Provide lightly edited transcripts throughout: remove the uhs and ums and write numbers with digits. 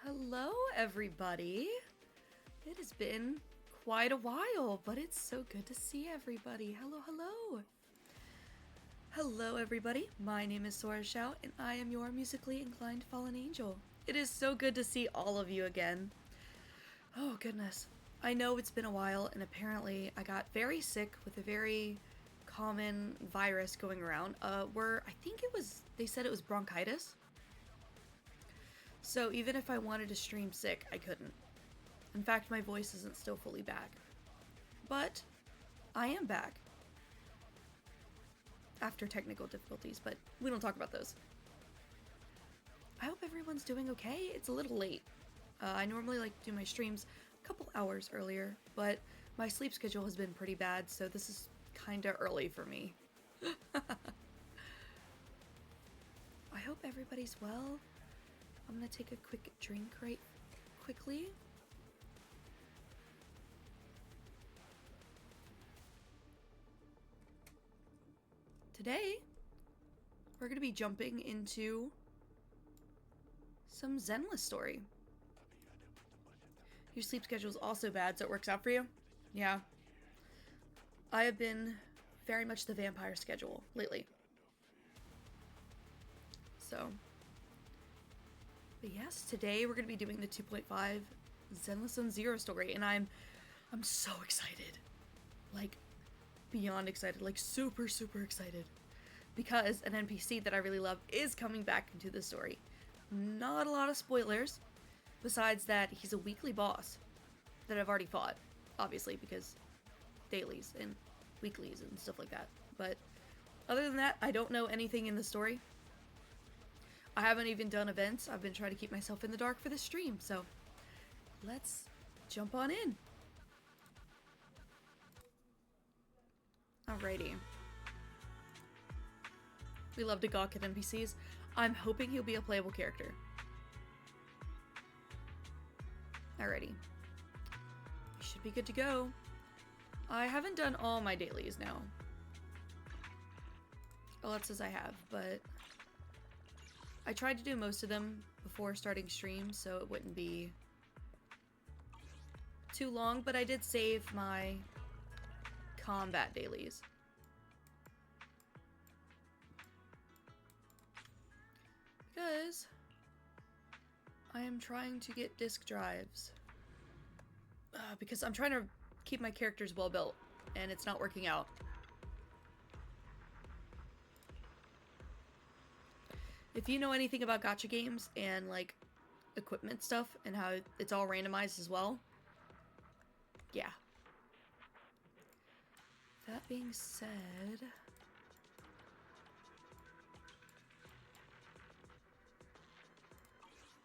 Hello, everybody. It has been quite a while, but it's so good to see everybody. Hello, hello. Hello, everybody. My name is Sora, and I am your musically inclined fallen angel. It is so good to see all of you again. Oh, goodness. I know it's been a while, and apparently I got very sick with a very common virus going around. I think they said it was bronchitis. So even if I wanted to stream sick, I couldn't. In fact, my voice isn't still fully back. But I am back. After technical difficulties, but we don't talk about those. I hope everyone's doing okay. It's a little late. I normally like to do my streams a couple hours earlier, but my sleep schedule has been pretty bad, so this is kinda early for me. I hope everybody's well. I'm gonna take a quick drink right quickly. Today, we're gonna be jumping into some ZENLESS story. Your sleep schedule is also bad, so it works out for you? Yeah. I have been very much the vampire schedule lately. So... But yes, today we're going to be doing the 2.5 ZENLESS on Zero story, and I'm so excited. Like, beyond excited. Like, super, super excited. Because an NPC that I really love is coming back into the story. Not a lot of spoilers, besides that he's a weekly boss that I've already fought, obviously, because dailies and weeklies and stuff like that. But other than that, I don't know anything in the story. I haven't even done events. I've been trying to keep myself in the dark for this stream, so let's jump on in. Alrighty. We love to gawk at NPCs. I'm hoping he'll be a playable character. Alrighty. We should be good to go. I haven't done all my dailies now. That says I have, but I tried to do most of them before starting stream, so it wouldn't be too long, but I did save my combat dailies. Because I am trying to get disk drives. Because I'm trying to keep my characters well built, and it's not working out. If you know anything about gacha games and, like, equipment stuff and how it's all randomized as well, yeah. That being said...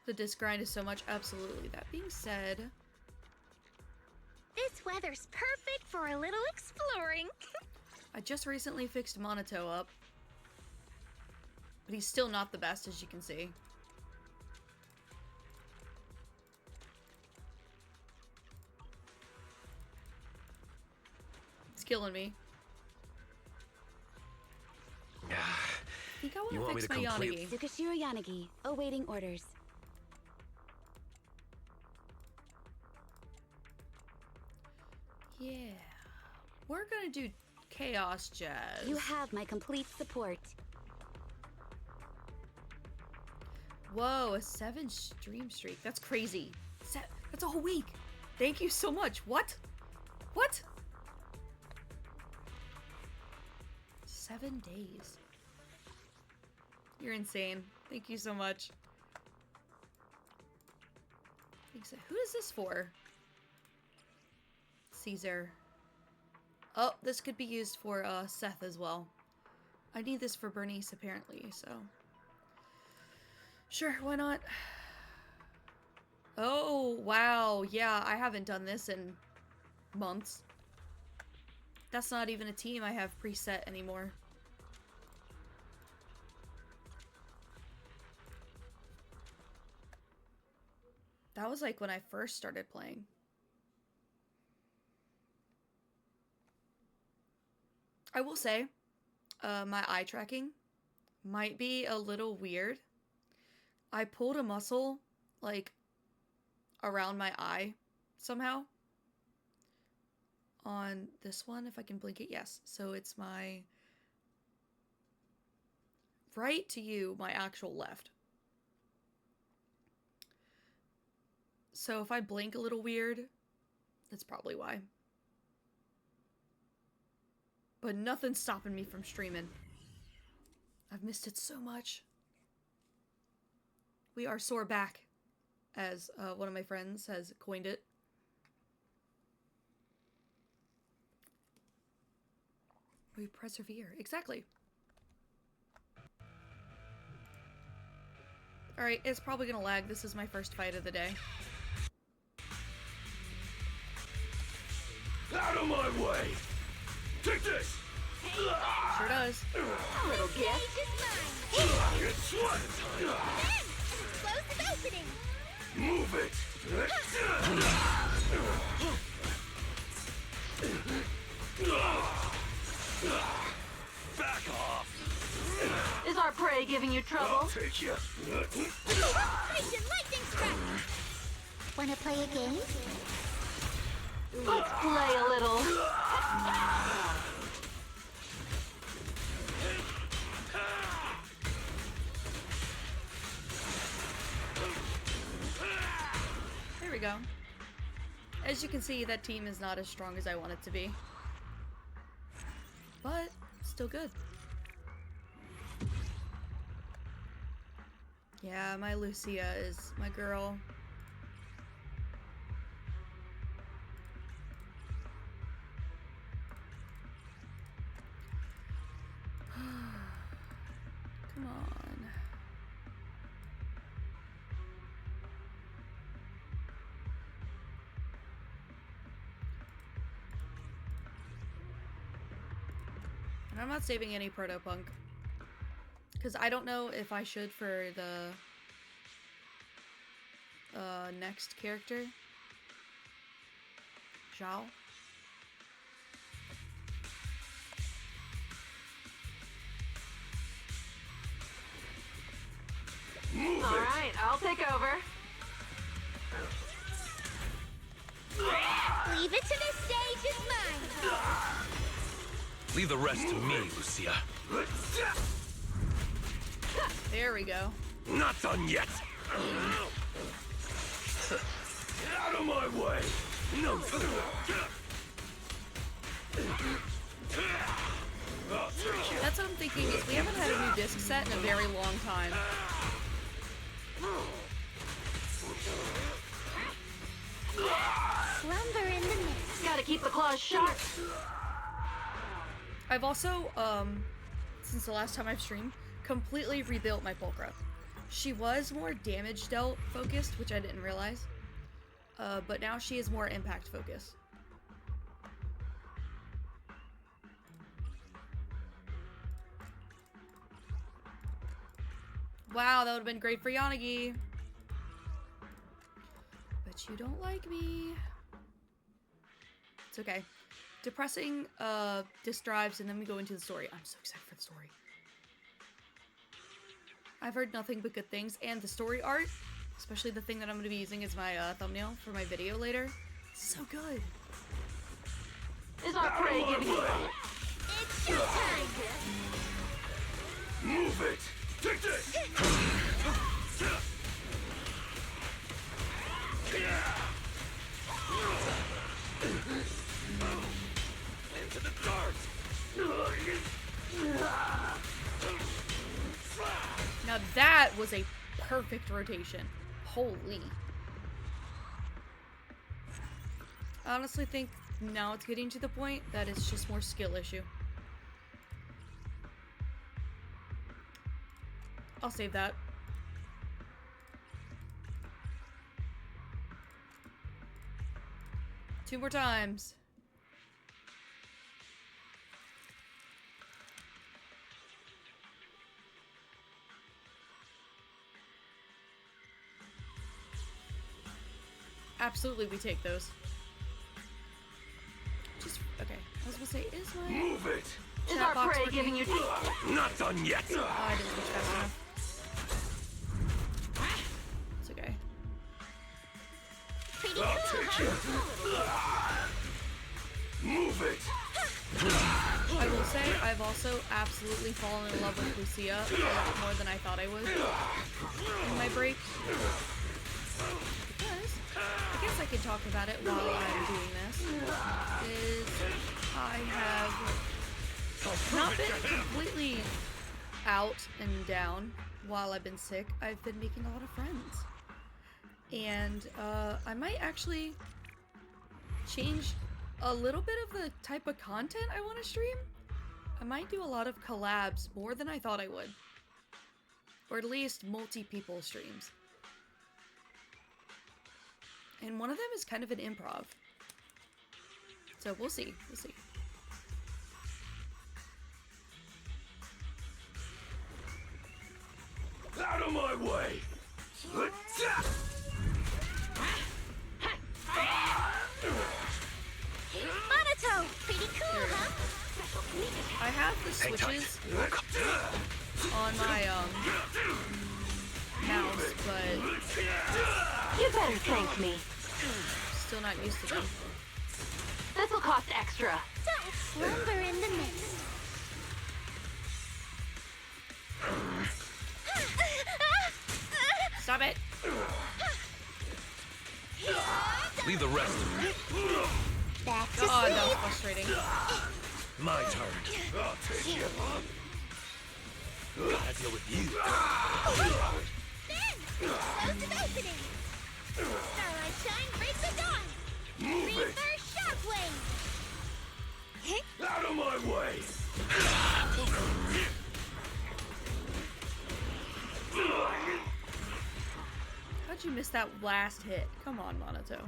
The disc grind is so much. Absolutely. That being said... This weather's perfect for a little exploring. I just recently fixed Monato up. But he's still not the best, as you can see. It's killing me. I think I want to fix my Yanagi. Tsukashiro Yanagi, awaiting orders. Yeah. We're gonna do Chaos Jazz. You have my complete support. Whoa, a 7 stream streak. That's crazy. That's a whole week. Thank you so much. What? What? 7 days. You're insane. Thank you so much. Who is this for? Caesar. Oh, this could be used for Seth as well. I need this for Bernice apparently, so. Sure, why not? Oh, wow. Yeah, I haven't done this in months. That's not even a team I have preset anymore. That was like when I first started playing. I will say, my eye tracking might be a little weird. I pulled a muscle, like, around my eye somehow. On this one, if I can blink it, yes. So it's my right to you, my actual left. So if I blink a little weird, that's probably why. But nothing's stopping me from streaming. I've missed it so much. We are sore back, as one of my friends has coined it. We persevere. Exactly. Alright, it's probably gonna lag. This is my first fight of the day. Out of my way! Take this! Sure does. Little gift. It's one time! Explosive opening. Move it! Back off! Is our prey giving you I'll trouble? take you! Operation lightning strike. Wanna play a game? Let's play a little. There we go. As you can see, that team is not as strong as I want it to be. But, still good. Yeah, my Lucia is my girl. Come on. And I'm not saving any Proto-Punk. Because I don't know if I should for the next character. Zhao. Move All it! right, I'll take over. Leave it to the stage is mine. Leave the rest to me, Lucia. There we go. Not done yet! Out of my way! No! I'll take you! That's what I'm thinking is we haven't had a new disc set in a very long time. Slumber in the mist. Gotta keep the claws sharp. I've also, since the last time I've streamed, completely rebuilt my Pulchra. She was more damage dealt focused, which I didn't realize. But now she is more impact focused. Wow, that would have been great for Yanagi. But you don't like me. It's okay. Depressing disk drives, and then we go into the story. I'm so excited for the story. I've heard nothing but good things, and the story art, especially the thing that I'm going to be using as my thumbnail for my video later, so good. Is our prey giving you trouble? Showtime! Move it! Take this! Into the dark! Now that was a perfect rotation. Holy. I honestly think now it's getting to the point that it's just more skill issue. I'll save that. Two more times. Absolutely, we take those. Just okay. I was gonna say, is my Move it! Is chat our box prey working? giving you... Not done yet! Oh, I didn't switch fast enough. It's okay. Pretty I'll cool, take huh? it! Move it! I will say, I've also absolutely fallen in love with Lucia a lot more than I thought I would in my break. Because, I guess I could talk about it while I'm doing this, is I have not been completely out and down while I've been sick. I've been making a lot of friends. And I might actually change a little bit of the type of content I want to stream. I might do a lot of collabs more than I thought I would. Or at least multi-people streams. And one of them is kind of an improv. So we'll see. We'll see. Out of my way! Monato! Pretty cool, huh? I have the Hang tight. switches on my mouse, but You better thank me. still not used to them. This'll cost extra. Don't slumber in the mist. Stop it! Leave the rest to me. Back to God, that was sleep. frustrating. My turn. I'll take you. Gotta deal with you. Then, close is opening. Starlight shine breaks the dawn. Move it! Reverse shockwave. Out of my way! How'd you miss that last hit? Come on, Monato.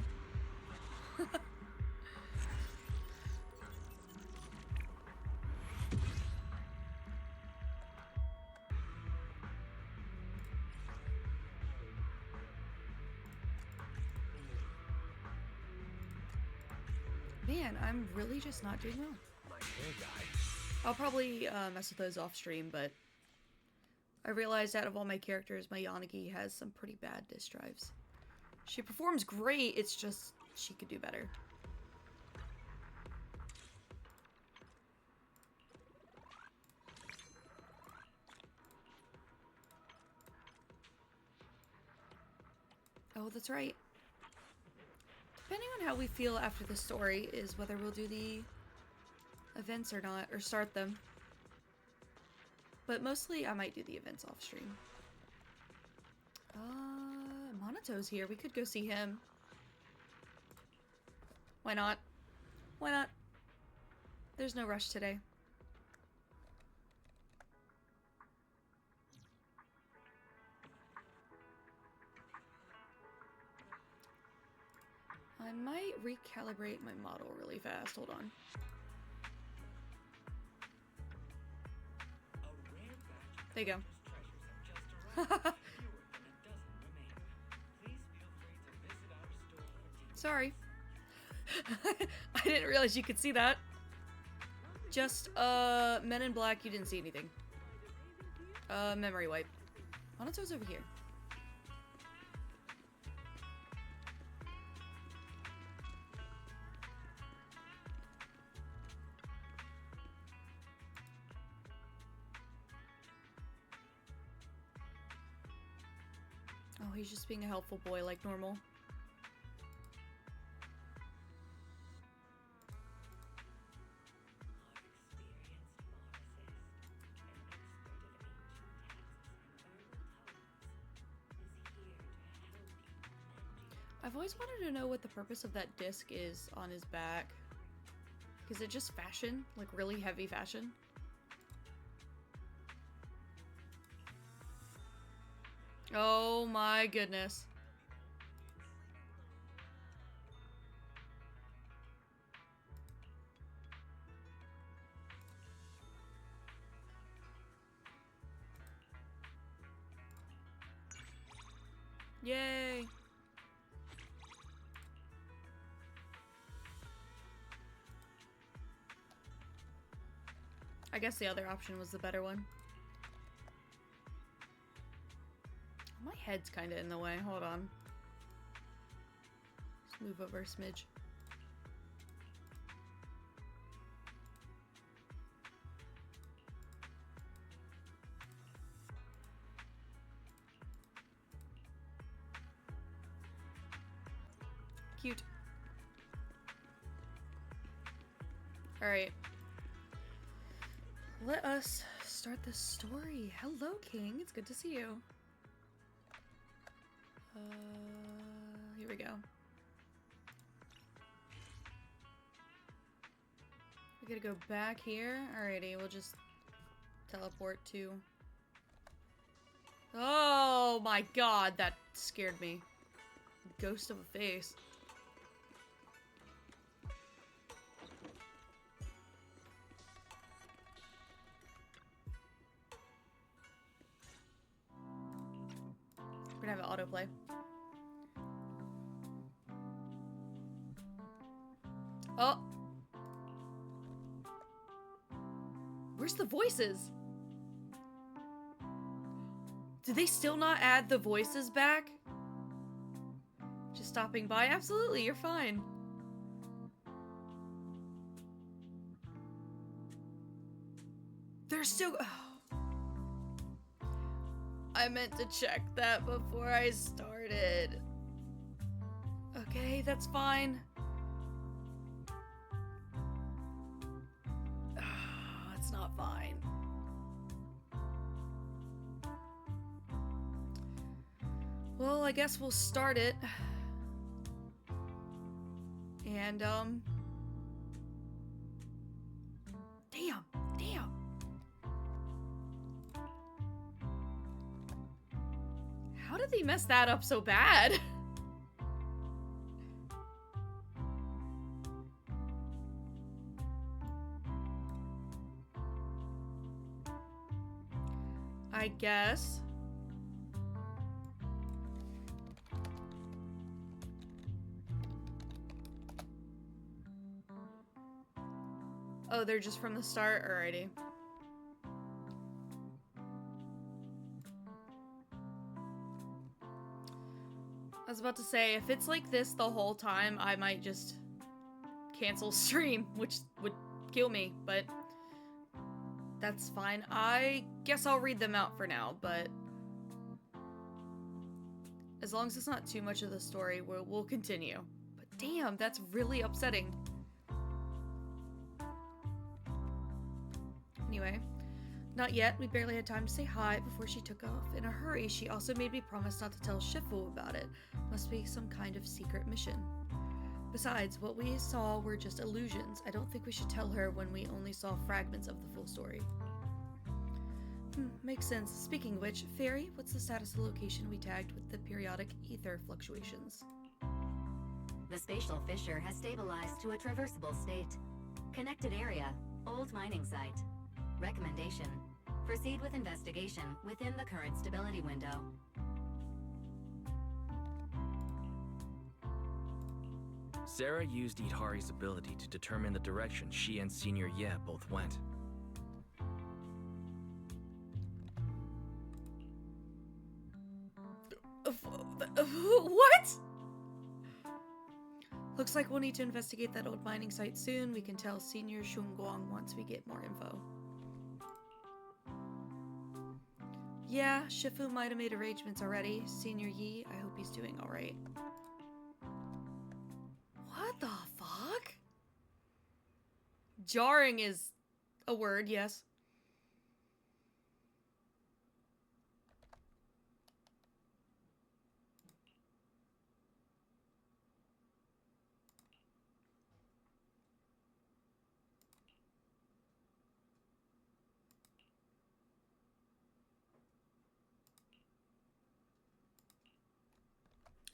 Man, I'm really just not doing well. My hair guy. I'll probably mess with those off stream, but I realized out of all my characters, my Yanagi has some pretty bad disk drives. She performs great, it's just she could do better. Oh, that's right. Depending on how we feel after the story is whether we'll do the events or not, or start them. But mostly I might do the events off stream. Monato's here. We could go see him. Why not? Why not? There's no rush today. I might recalibrate my model really fast. Hold on. There you go. Sorry. I didn't realize you could see that. Just, Men in Black, you didn't see anything. Memory wipe. Monato's over here. he's just being a helpful boy like normal. I've always wanted to know what the purpose of that disc is on his back. Is it just fashion? Like really heavy fashion? Oh my goodness. Yay! I guess the other option was the better one. My head's kind of in the way. Hold on. Just move over a smidge. Cute. Alright. Let us start the story. Hello, King. It's good to see you. Here we go. We gotta go back here. Alrighty, we'll just teleport to... Oh my god, that scared me. Ghost of a face. We're gonna have it autoplay. Oh! Where's the voices? Did they still not add the voices back? Just stopping by? Absolutely, you're fine. They're still... Oh. I meant to check that before I started. Okay, that's fine. It's not fine. Well, I guess we'll start it. And, damn. How did they mess that up so bad? I guess. Oh, they're just from the start? Alrighty. I was about to say, if it's like this the whole time, I might just cancel stream, which would kill me, but that's fine. I guess I'll read them out for now, but as long as it's not too much of the story, we'll continue. But damn, that's really upsetting. Anyway, not yet. We barely had time to say hi before she took off in a hurry. She also made me promise not to tell Shifu about it. Must be some kind of secret mission. Besides, what we saw were just illusions. I don't think we should tell her when we only saw fragments of the full story. Makes sense. Speaking of which, Fairy, what's the status of the location we tagged with the periodic ether fluctuations? The spatial fissure has stabilized to a traversable state. Connected area, old mining site. Recommendation: proceed with investigation within the current stability window. Sarah used Idhari's ability to determine the direction she and Senior Ye both went. What? Looks like we'll need to investigate that old mining site soon. We can tell Senior Shunguang once we get more info. Yeah, Shifu might have made arrangements already. Senior Yi, I hope he's doing alright. What the fuck? Jarring is a word, yes.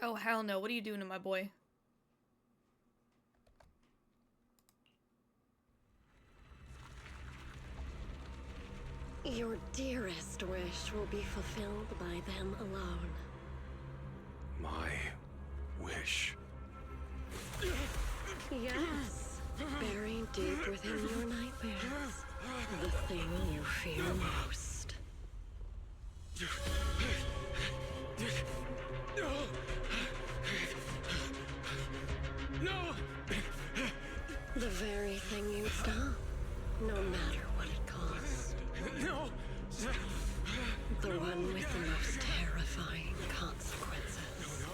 Oh, hell no. What are you doing to my boy? Your dearest wish will be fulfilled by them alone. My wish. Yes, buried deep within your nightmares. The thing you fear most. No! The very thing you'd stop, no matter what it cost. No! The one with the most terrifying consequences.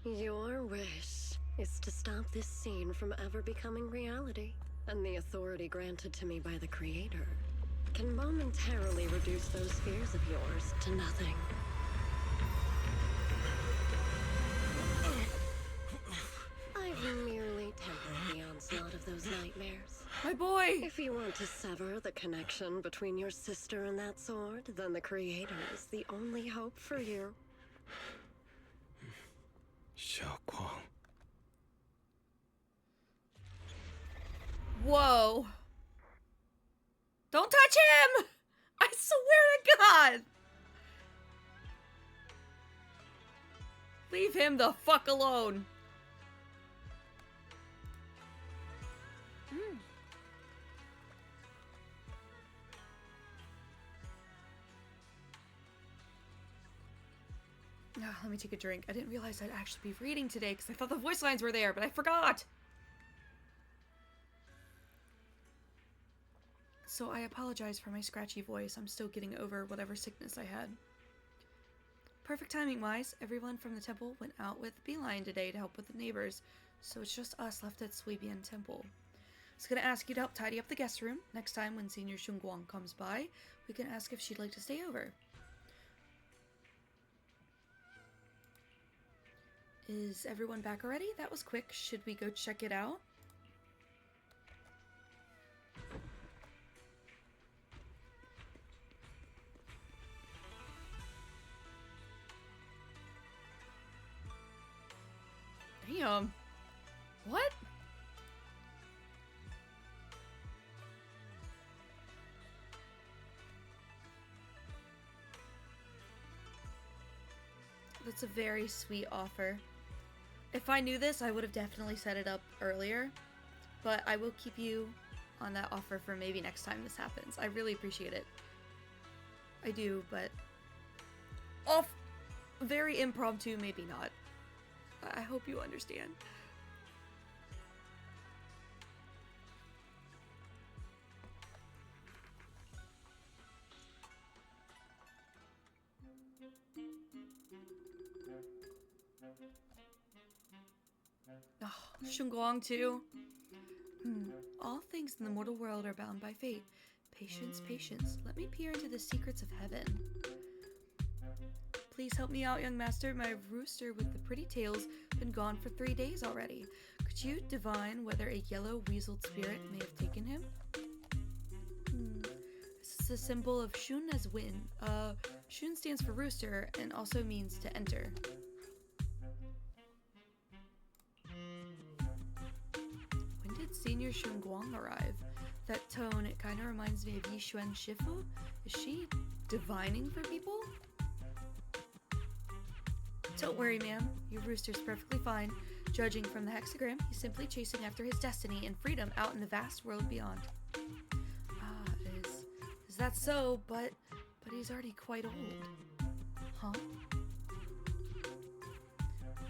No! Your wish is to stop this scene from ever becoming reality, and the authority granted to me by the Creator can momentarily reduce those fears of yours to nothing. I've merely tempered the onslaught of those nightmares. My boy! If you want to sever the connection between your sister and that sword, then the Creator is the only hope for you. Xiaoguang. Whoa. Don't touch him! I swear to God! Leave him the fuck alone. Let me take a drink. I didn't realize I'd actually be reading today because I thought the voice lines were there, but I forgot. So I apologize for my scratchy voice. I'm still getting over whatever sickness I had. Perfect timing wise, everyone from the temple went out with Beeline today to help with the neighbors, so it's just us left at Suibian Temple. I was gonna ask you to help tidy up the guest room. Next time when Senior Shunguang comes by, we can ask if she'd like to stay over. Is everyone back already? That was quick. Should we go check it out? Damn. What? That's a very sweet offer. If I knew this, I would have definitely set it up earlier, but I will keep you on that offer for maybe next time this happens. I really appreciate it. I do, but very impromptu, maybe not. I hope you understand. Oh, Shunguang too. All things in the mortal world are bound by fate. Patience, patience. Let me peer into the secrets of heaven. Please help me out, young master. My rooster with the pretty tail's been gone for 3 days already. Could you divine whether a yellow weaseled spirit may have taken him? This is a symbol of Shun as wind. Shun stands for rooster and also means to enter. When did Senior Shunguang arrive? That tone, it kind of reminds me of Yixuan Shifu. Is she divining for people? Don't worry, ma'am. Your rooster's perfectly fine. Judging from the hexagram, he's simply chasing after his destiny and freedom out in the vast world beyond. Is that so? But he's already quite old. Huh?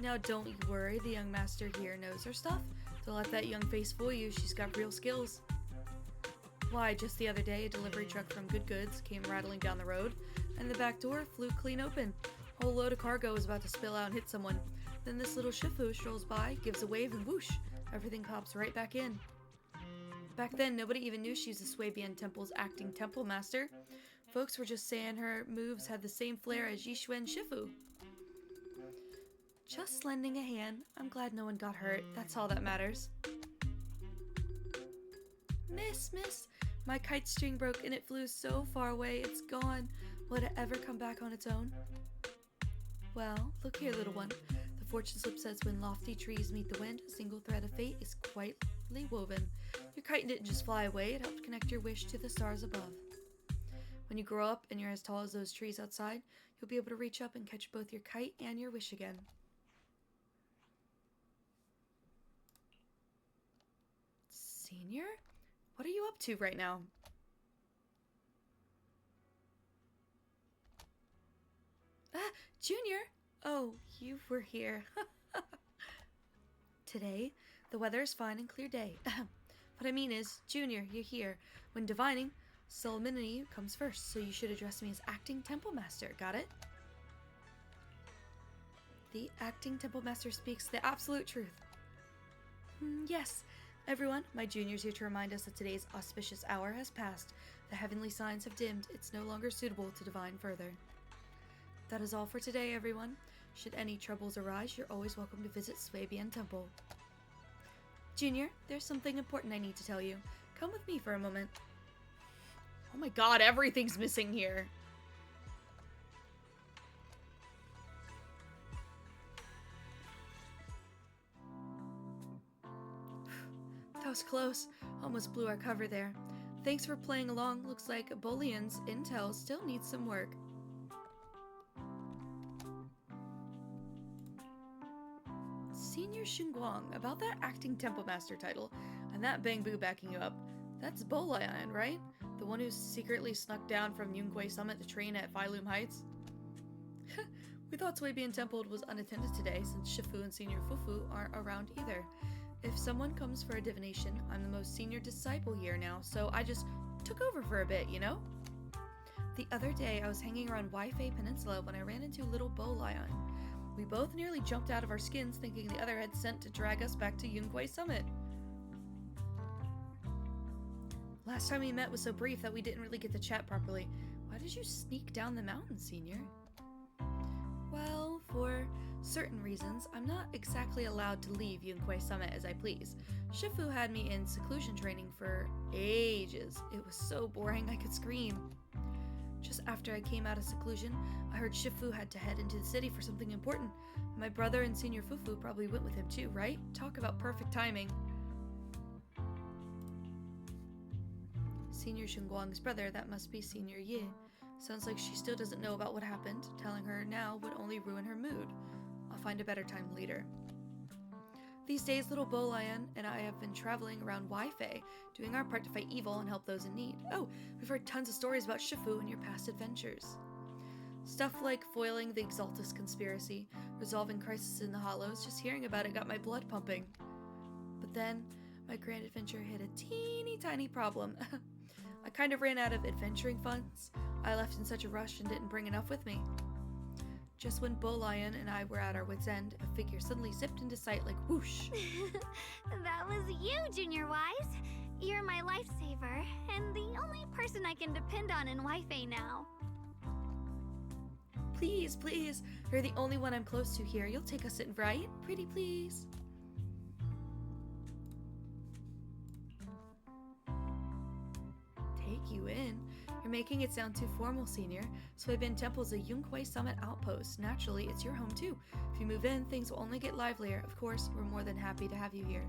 Now don't you worry, the young master here knows her stuff. Don't let that young face fool you, she's got real skills. Why, just the other day, a delivery truck from Good Goods came rattling down the road, and the back door flew clean open. A whole load of cargo was about to spill out and hit someone. Then this little shifu strolls by, gives a wave, and whoosh, everything pops right back in. Back then, nobody even knew she was the Swabian Temple's acting temple master. Folks were just saying her moves had the same flair as Yixuan Shifu. Just lending a hand. I'm glad no one got hurt. That's all that matters. Miss, my kite string broke and it flew so far away, it's gone. Will it ever come back on its own? Well, look here, little one. The fortune slip says when lofty trees meet the wind, a single thread of fate is quietly woven. Your kite didn't just fly away, it helped connect your wish to the stars above. When you grow up and you're as tall as those trees outside, you'll be able to reach up and catch both your kite and your wish again. Senior? What are you up to right now? Junior! Oh, you were here. Today, the weather is fine and clear day. What I mean is, Junior, you're here. When divining, solemnity comes first, so you should address me as Acting Temple Master. Got it? The Acting Temple Master speaks the absolute truth. Yes. Everyone, my junior's here to remind us that today's auspicious hour has passed. The heavenly signs have dimmed. It's no longer suitable to divine further. That is all for today, everyone. Should any troubles arise, you're always welcome to visit Swabian Temple. Junior, there's something important I need to tell you. Come with me for a moment. Oh my god, everything's missing here. That was close. Almost blew our cover there. Thanks for playing along. Looks like Bolian's intel still needs some work. Senior Xinguang, about that acting temple master title, and that Bangbu backing you up. That's Bolian, right? The one who secretly snuck down from Yunquay Summit to train at Phylum Heights? We thought Swabian Temple was unattended today, since Shifu and Senior Fufu aren't around either. If someone comes for a divination, I'm the most senior disciple here now, so I just took over for a bit, you know? The other day, I was hanging around Waifei Peninsula when I ran into little Bolian. We both nearly jumped out of our skins thinking the other had sent to drag us back to Yunquay Summit. Last time we met was so brief that we didn't really get to chat properly. Why did you sneak down the mountain, Senior? Well, for certain reasons, I'm not exactly allowed to leave Yunquay Summit as I please. Shifu had me in seclusion training for ages. It was so boring I could scream. Just after I came out of seclusion, I heard Shifu had to head into the city for something important. My brother and Senior Fufu probably went with him too, right? Talk about perfect timing. Senior Xinguang's brother, that must be Senior Yi. Sounds like she still doesn't know about what happened. Telling her now would only ruin her mood. I'll find a better time later. These days, little Bolian and I have been traveling around Waifei, doing our part to fight evil and help those in need. Oh, we've heard tons of stories about Shifu and your past adventures. Stuff like foiling the Exaltus conspiracy, resolving crisis in the Hollows. Just hearing about it got my blood pumping. But then, my grand adventure hit a teeny tiny problem. I kind of ran out of adventuring funds. I left in such a rush and didn't bring enough with me. Just when Bolian and I were at our wits' end, a figure suddenly zipped into sight like whoosh. That was you, Junior Wise. You're my lifesaver, and the only person I can depend on in Waifei now. Please, please. You're the only one I'm close to here. You'll take us in, right? Pretty please. Take you in? You're making it sound too formal, Senior. Swabian Temple's a Yunquay Summit outpost. Naturally, it's your home too. If you move in, things will only get livelier. Of course, we're more than happy to have you here.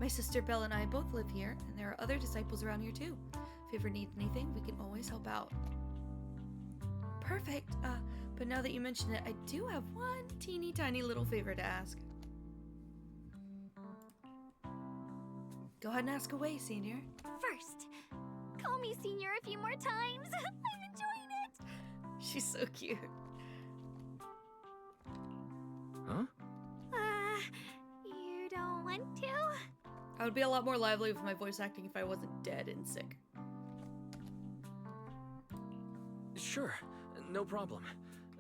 My sister Belle and I both live here, and there are other disciples around here too. If you ever need anything, we can always help out. Perfect. But now that you mention it, I do have one teeny tiny little favor to ask. Go ahead and ask away, Senior. First, call me Senior a few more times. I'm enjoying it. She's so cute. Huh? You don't want to? I would be a lot more lively with my voice acting if I wasn't dead and sick. Sure, no problem.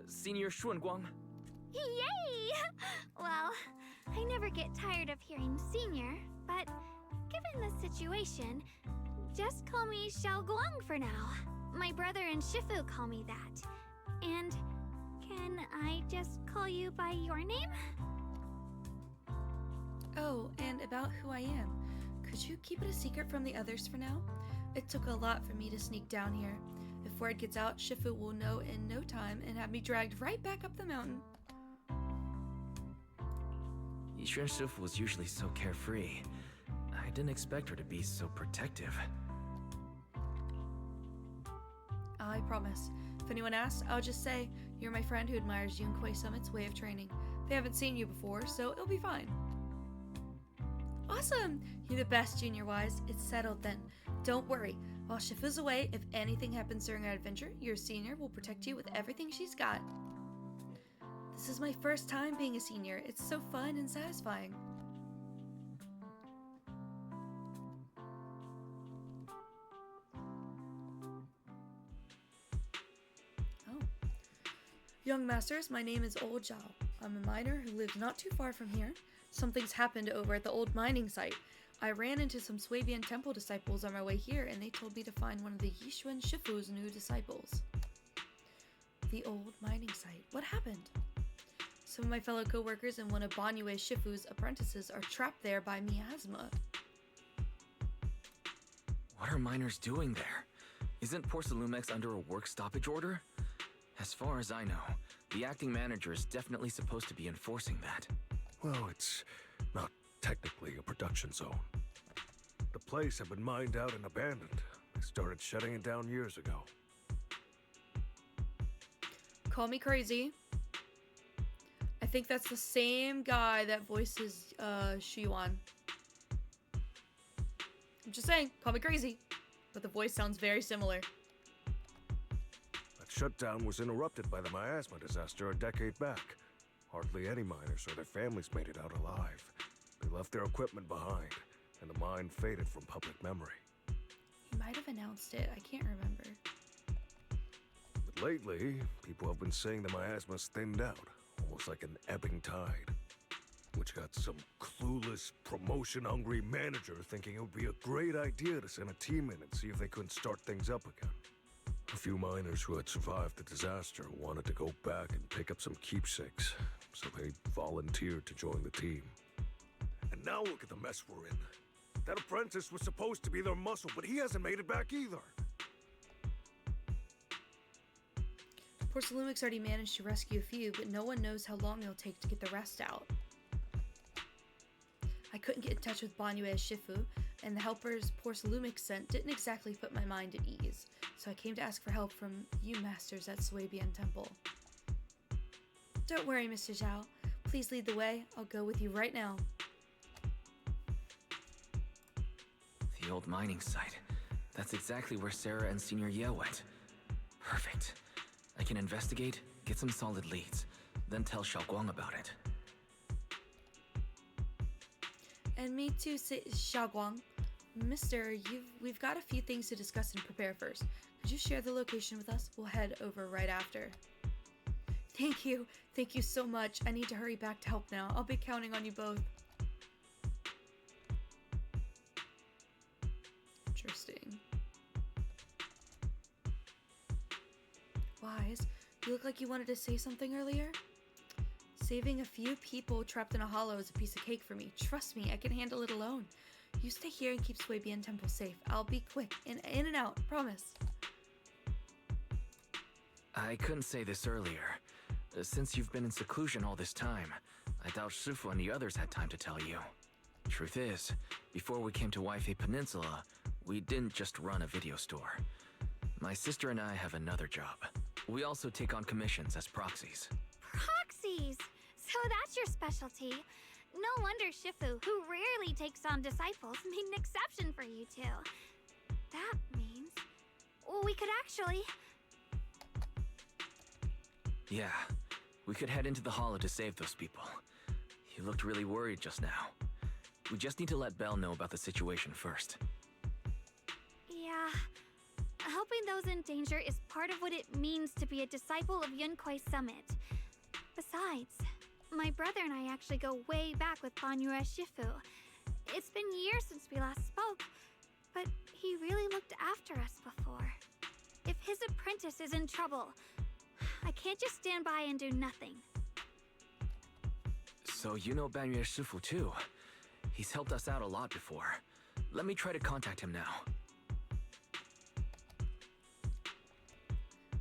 Senior Xuanguang. Yay! Well, I never get tired of hearing senior, but given the situation, just call me Xiao Guang for now. My brother and Shifu call me that. And can I just call you by your name? Oh, and about who I am. Could you keep it a secret from the others for now? It took a lot for me to sneak down here. If word gets out, Shifu will know in no time and have me dragged right back up the mountain. Yixuan Shifu was usually so carefree. I didn't expect her to be so protective. I promise. If anyone asks, I'll just say, you're my friend who admires Yunquei Summit's way of training. They haven't seen you before, so it'll be fine. Awesome! You're the best, Junior Wise. It's settled then. Don't worry. While Shifu's away, if anything happens during our adventure, your senior will protect you with everything she's got. This is my first time being a senior. It's so fun and satisfying. Oh. Young Masters, my name is Old Zhao. I'm a miner who lives not too far from here. Something's happened over at the old mining site. I ran into some Swabian temple disciples on my way here, and they told me to find one of the Yixuan Shifu's new disciples. The old mining site. What happened? Some of my fellow co-workers and one of Banyue Shifu's apprentices are trapped there by miasma. What are miners doing there? Isn't Porcelumex under a work stoppage order? As far as I know, the acting manager is definitely supposed to be enforcing that. Well, it's not technically a production zone. The place had been mined out and abandoned. They started shutting it down years ago. Call me crazy. I think that's the same guy that voices Shiyuan. I'm just saying, call me crazy. But the voice sounds very similar. That shutdown was interrupted by the miasma disaster a decade back. Hardly any miners or their families made it out alive. They left their equipment behind, and the mine faded from public memory. He might have announced it. I can't remember. But lately, people have been saying the miasma's thinned out, almost like an ebbing tide. Which got some clueless, promotion-hungry manager thinking it would be a great idea to send a team in and see if they couldn't start things up again. A few miners who had survived the disaster wanted to go back and pick up some keepsakes, so they volunteered to join the team. And now look at the mess we're in. That apprentice was supposed to be their muscle, but he hasn't made it back either. Porcelumix already managed to rescue a few, but no one knows how long it'll take to get the rest out. I couldn't get in touch with Banyue Shifu, and the helpers Porcelumix sent didn't exactly put my mind at ease, so I came to ask for help from you masters at Swabian Temple. Don't worry, Mr. Zhao. Please lead the way. I'll go with you right now. The old mining site. That's exactly where Sarah and Senior Ye went. Perfect. I can investigate, get some solid leads, then tell Xiaoguang about it. And me too, Xiaoguang. Mister, we've got a few things to discuss and prepare first. Could you share the location with us? We'll head over right after. Thank you. Thank you so much. I need to hurry back to help now. I'll be counting on you both. Interesting. Wise, you look like you wanted to say something earlier? Saving a few people trapped in a hollow is a piece of cake for me. Trust me, I can handle it alone. You stay here and keep Swabian Temple safe. I'll be quick, in and out, promise. I couldn't say this earlier. Since you've been in seclusion all this time, I doubt Shifu and the others had time to tell you. Truth is, before we came to Waifei Peninsula, we didn't just run a video store. My sister and I have another job. We also take on commissions as proxies. Proxies! So that's your specialty. No wonder Shifu, who rarely takes on disciples, made an exception for you two. That means we could actually... Yeah, we could head into the hollow to save those people. You looked really worried just now. We just need to let Belle know about the situation first. Yeah. Helping those in danger is part of what it means to be a disciple of Yunkwei Summit. Besides, my brother and I actually go way back with Banyue Shifu. It's been years since we last spoke, but he really looked after us before. If his apprentice is in trouble, I can't just stand by and do nothing. So you know Banyue Shifu too. He's helped us out a lot before. Let me try to contact him now.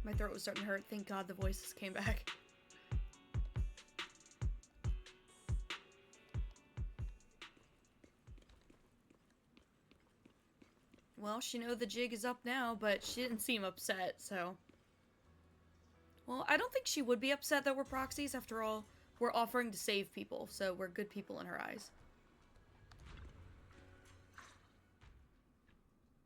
My throat was starting to hurt. Thank God the voices came back. Well, she knows the jig is up now, but she didn't seem upset, so... Well, I don't think she would be upset that we're proxies. After all, we're offering to save people, so we're good people in her eyes.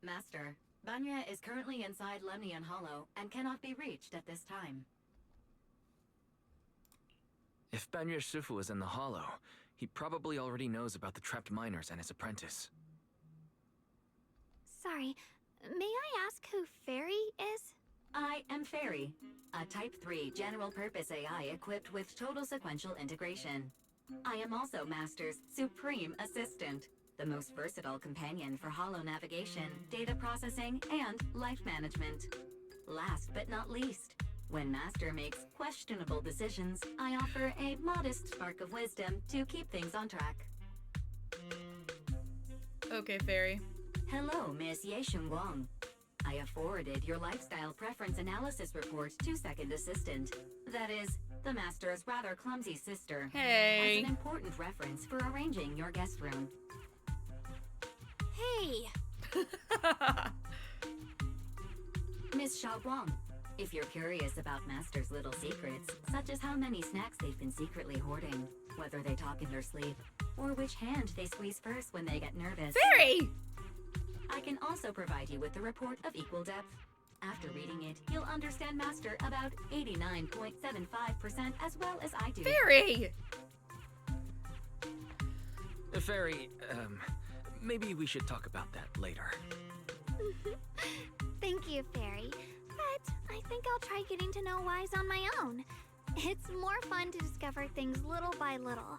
Master, Banya is currently inside Lemnian Hollow and cannot be reached at this time. If Banyue Shifu is in the hollow, he probably already knows about the trapped miners and his apprentice. Sorry, may I ask who Fairy is? I am Fairy, a Type 3 general-purpose AI equipped with total sequential integration. I am also Master's supreme assistant, the most versatile companion for holo navigation, data processing, and life management. Last but not least, when Master makes questionable decisions, I offer a modest spark of wisdom to keep things on track. Okay, Fairy. Hello, Miss Yeshun Guang. I have forwarded your lifestyle preference analysis report to Second Assistant. That is, the Master's rather clumsy sister. Hey. As an important reference for arranging your guest room. Hey! Miss Xiaoguang, if you're curious about Master's little secrets, such as how many snacks they've been secretly hoarding, whether they talk in their sleep, or which hand they squeeze first when they get nervous, Fairy! I can also provide you with a report of equal depth. After reading it, you'll understand Master about 89.75% as well as I do. Fairy! Fairy, maybe we should talk about that later. Thank you, Fairy. But I think I'll try getting to know Wise on my own. It's more fun to discover things little by little.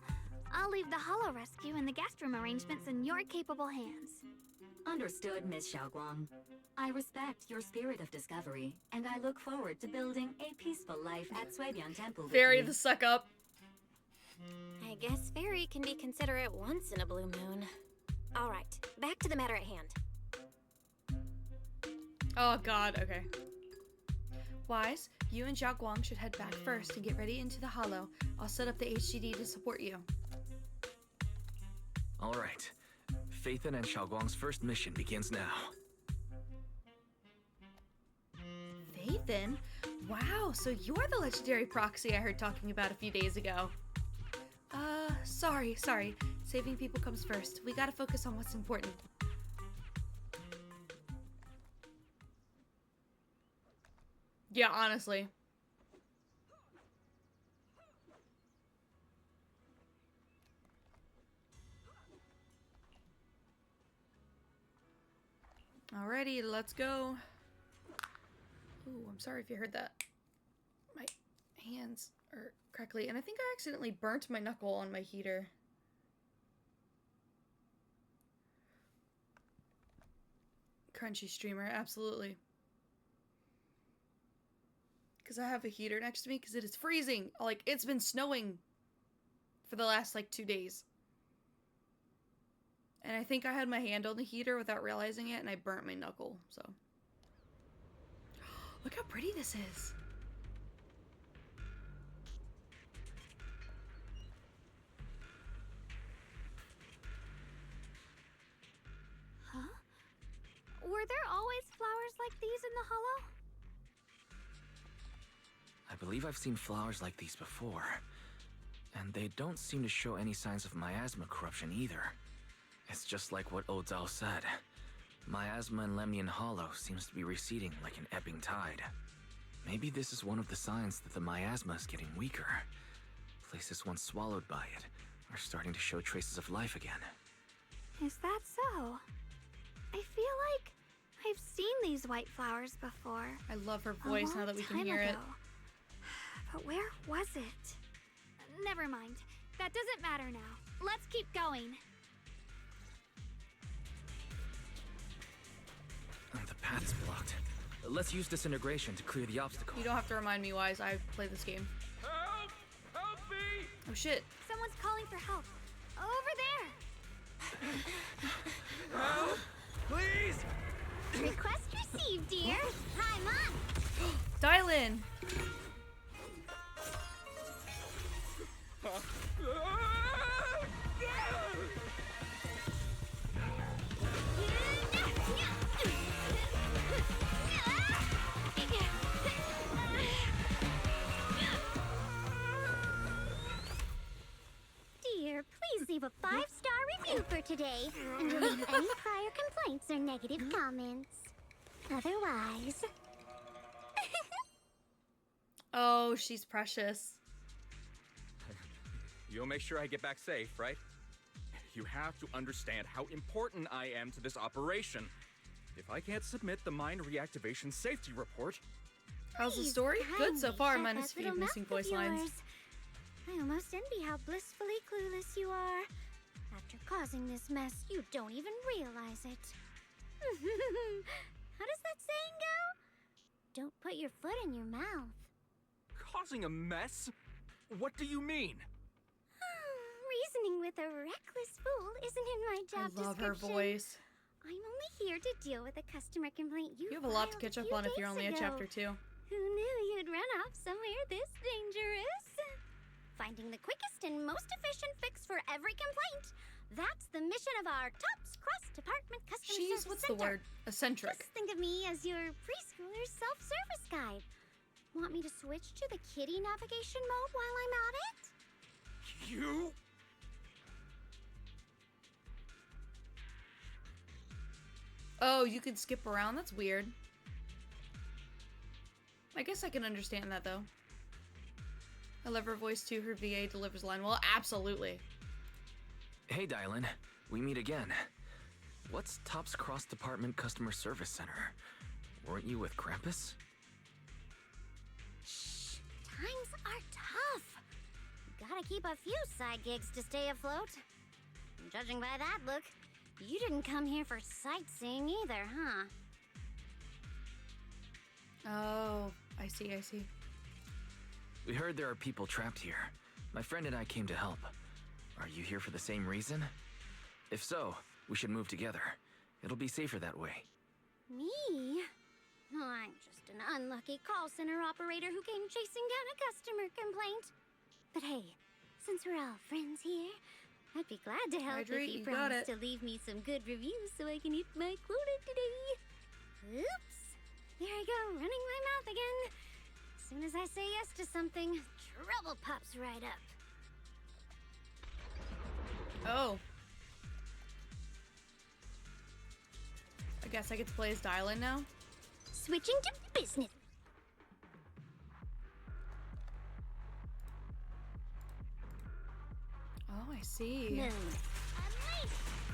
I'll leave the Hollow Rescue and the guest room arrangements in your capable hands. Understood, Miss Xiaoguang. I respect your spirit of discovery, and I look forward to building a peaceful life at Suibian Temple with Fairy you. the suck up. I guess Fairy can be considerate once in a blue moon. Alright, back to the matter at hand. Oh God, okay. Wise, you and Zhao Guang should head back first and get ready into the hollow. I'll set up the HDD to support you. Alright. Phaethon and Xiaoguang's first mission begins now. Phaethon? Wow, so you're the legendary proxy I heard talking about a few days ago. Sorry. Saving people comes first. We gotta focus on what's important. Yeah, honestly. Alrighty, let's go. Ooh, I'm sorry if you heard that. My hands are crackly, and I think I accidentally burnt my knuckle on my heater. Crunchy streamer, absolutely. Because I have a heater next to me because it is freezing. Like, it's been snowing for the last, like, 2 days. And I think I had my hand on the heater without realizing it, and I burnt my knuckle, so. Look how pretty this is. Huh? Were there always flowers like these in the hollow? I believe I've seen flowers like these before. And they don't seem to show any signs of miasma corruption either. It's just like what Odzao said. Miasma in Lemnian Hollow seems to be receding like an ebbing tide. Maybe this is one of the signs that the miasma is getting weaker. Places once swallowed by it are starting to show traces of life again. Is that so? I feel like I've seen these white flowers before. I love her voice now that we can hear it. But where was it? Never mind. That doesn't matter now. Let's keep going. The path's blocked. Let's use disintegration to clear the obstacle. You don't have to remind me, Wise. I play this game. Help! Help me! Oh shit. Someone's calling for help. Over there! Help! Please! Request received, dear. Hi, Mom. Dial in. Dear, please leave a 5-star review for today and delete any prior complaints or negative comments. Otherwise... Oh, she's precious. You'll make sure I get back safe, right? You have to understand how important I am to this operation. If I can't submit the mine reactivation safety report... How's the story? Good so far, minus a few missing voice lines. I almost envy how blissfully clueless you are. After causing this mess, you don't even realize it. How does that saying go? Don't put your foot in your mouth. Causing a mess? What do you mean? Reasoning with a reckless fool isn't in my job I love description. her voice. I'm only here to deal with a customer complaint you You have a lot to filed catch up few on if you're days only at ago. chapter 2. Who knew you'd run off somewhere this dangerous? Finding the quickest and most efficient fix for every complaint. That's the mission of our TOPS cross-department customer She's, service what's center. the word? Eccentric. Just think of me as your preschooler self-service guide. Want me to switch to the kiddie navigation mode while I'm at it? You? Oh, you can skip around? That's weird. I guess I can understand that, though. I love her voice, too. Her VA delivers line. Well, absolutely. Hey, Dylan. We meet again. What's TOPS Cross Department Customer Service Center? Weren't you with Krampus? Shh. Times are tough. Gotta keep a few side gigs to stay afloat. And judging by that look, you didn't come here for sightseeing either, huh? Oh, I see, I see. We heard there are people trapped here. My friend and I came to help. Are you here for the same reason? If so, we should move together. It'll be safer that way. Me? Oh, I'm just an unlucky call center operator who came chasing down a customer complaint. But hey, since we're all friends here, I'd be glad to help Hydrate, if you you got promise it. to leave me some good reviews so I can hit my quota today. Oops. There I go, running my mouth again. As soon as I say yes to something, trouble pops right up. Oh. I guess I get to play as Dylan now? Switching to business. Oh, I see. No.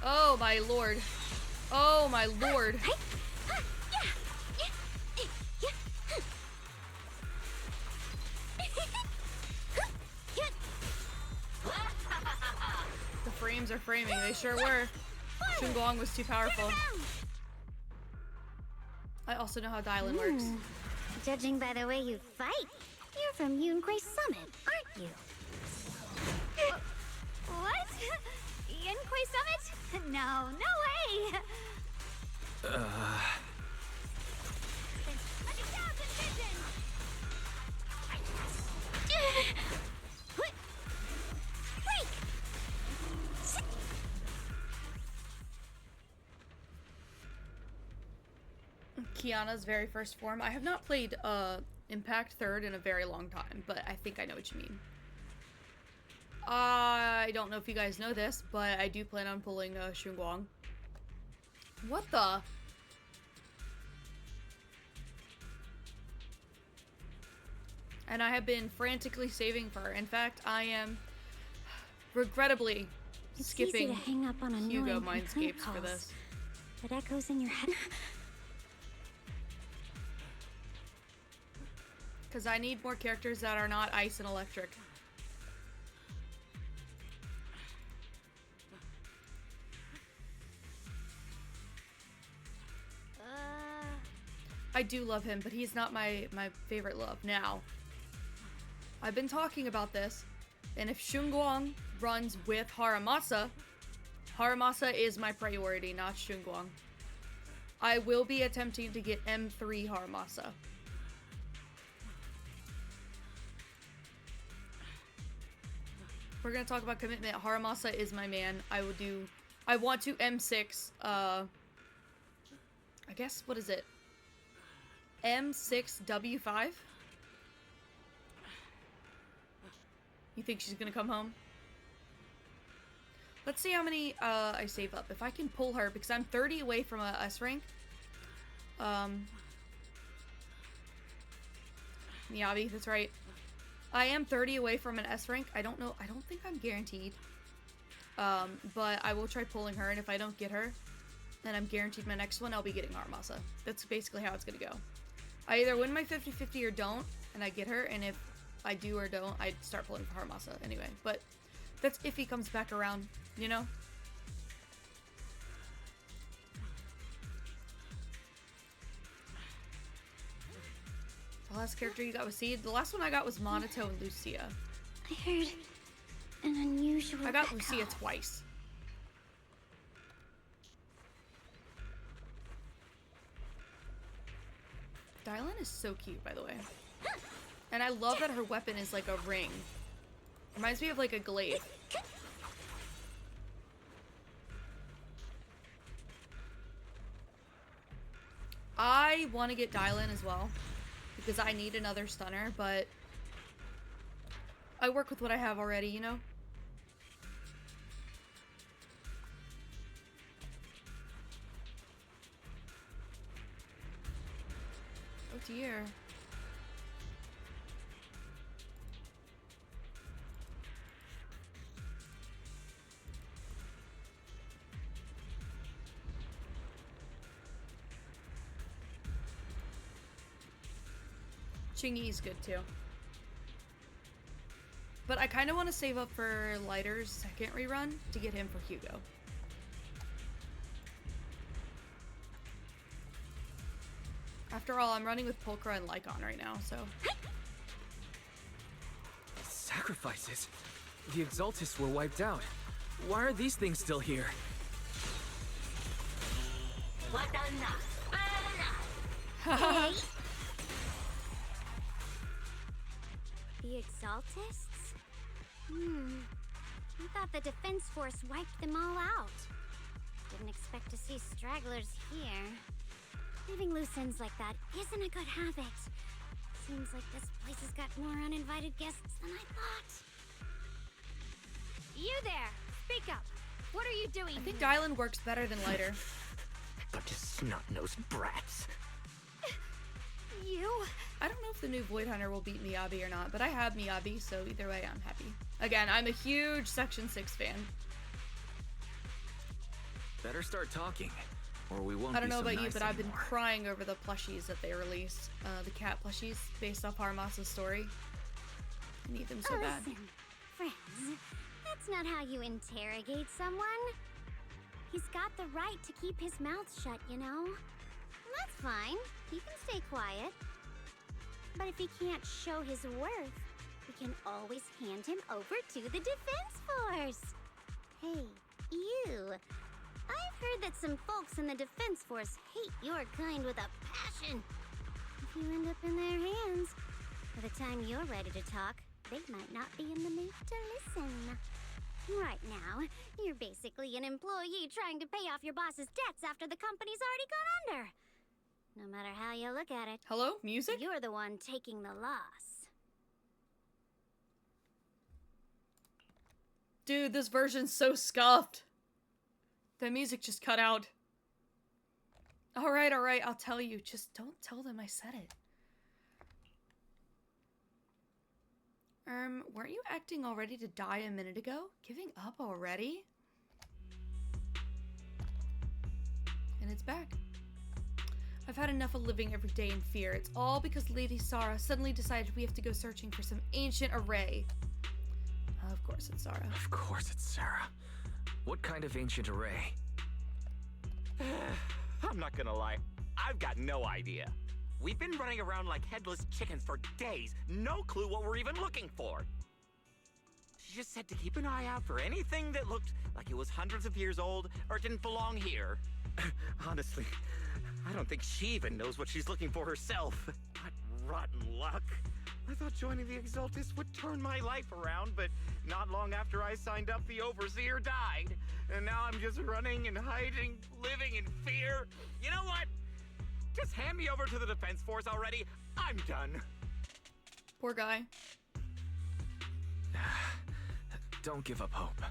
Oh, my lord. Oh, my lord. The frames are framing. They sure were. Shunguang was too powerful. I also know how Dylan works. Judging by the way you fight, you're from Yunquay Summit, aren't you? What? Yunquay Summit? No, no way! Kiana's very first form. I have not played Impact 3rd in a very long time, but I think I know what you mean. I don't know if you guys know this, but I do plan on pulling Shunguang. What the? And I have been frantically saving for her. In fact, I am regrettably It's easy skipping to hang up on annoying Hugo complaint mindscapes for calls. this. It echoes in your head. Because I need more characters that are not ice and electric. I do love him, but he's not my favorite love. Now, I've been talking about this, and if Shunguang runs with Haramasa, Haramasa is my priority, not Shunguang. I will be attempting to get M3 Haramasa. We're gonna talk about commitment. Haramasa is my man. I want to M6, I guess, what is it? M6W5? You think she's gonna come home? Let's see how many, I save up. If I can pull her, because I'm 30 away from a S rank. Miyabi, that's right. I am 30 away from an S rank. I don't think I'm guaranteed. But I will try pulling her, and if I don't get her, then I'm guaranteed my next one, I'll be getting Haramasa. That's basically how it's gonna go. I either win my 50-50 or don't, and I get her, and if I do or don't, I start pulling for Haramasa anyway. But that's if he comes back around, you know? The last character you got was Seed. The last one I got was Monato and Lucia. I heard an unusual I got echo. Lucia twice. Dylan is so cute, by the way. And I love that her weapon is like a ring. Reminds me of like a glaive. I want to get Dylan as well, because I need another stunner, but I work with what I have already, you know? Oh dear. Chingy's good too. But I kind of want to save up for Lighter's second rerun to get him for Hugo. After all, I'm running with Pulchra and Lycon right now, so... Sacrifices? The Exaltists were wiped out. Why are these things still here? Hey. The Exaltists? I thought the Defense Force wiped them all out. Didn't expect to see stragglers here. Leaving loose ends like that isn't a good habit. Seems like this place has got more uninvited guests than I thought. You there! Speak up! What are you doing? I think Dylan works better than Lighter. Bunch of snot-nosed brats. You? I don't know if the new Void Hunter will beat Miyabi or not, but I have Miyabi, so either way, I'm happy. Again, I'm a huge Section 6 fan. Better start talking, or we won't. I don't know be so about you, nice but I've been anymore. crying over the plushies that they released. The cat plushies, based off Haramasa's story. I need them so bad. Listen, friends, that's not how you interrogate someone. He's got the right to keep his mouth shut, you know? And that's fine. He can stay quiet. But if he can't show his worth, we can always hand him over to the Defense Force. Hey, you. I've heard that some folks in the Defense Force hate your kind with a passion. If you end up in their hands, by the time you're ready to talk, they might not be in the mood to listen. Right now, you're basically an employee trying to pay off your boss's debts after the company's already gone under. No matter how you look at it. Hello? Music? You're the one taking the loss. Dude, this version's so scuffed. The music just cut out. Alright, I'll tell you. Just don't tell them I said it. Weren't you acting all ready to die a minute ago? Giving up already? And it's back. I've had enough of living every day in fear. It's all because Lady Sora suddenly decided we have to go searching for some ancient array. Of course it's Sora. Of course it's Sarah. What kind of ancient array? I'm not gonna lie, I've got no idea. We've been running around like headless chickens for days, no clue what we're even looking for. She just said to keep an eye out for anything that looked like it was hundreds of years old or didn't belong here. Honestly, I don't think she even knows what she's looking for herself. What rotten luck. I thought joining the Exaltus would turn my life around, but not long after I signed up, the Overseer died. And now I'm just running and hiding, living in fear. You know what? Just hand me over to the Defense Force already. I'm done. Poor guy. Don't give up hope.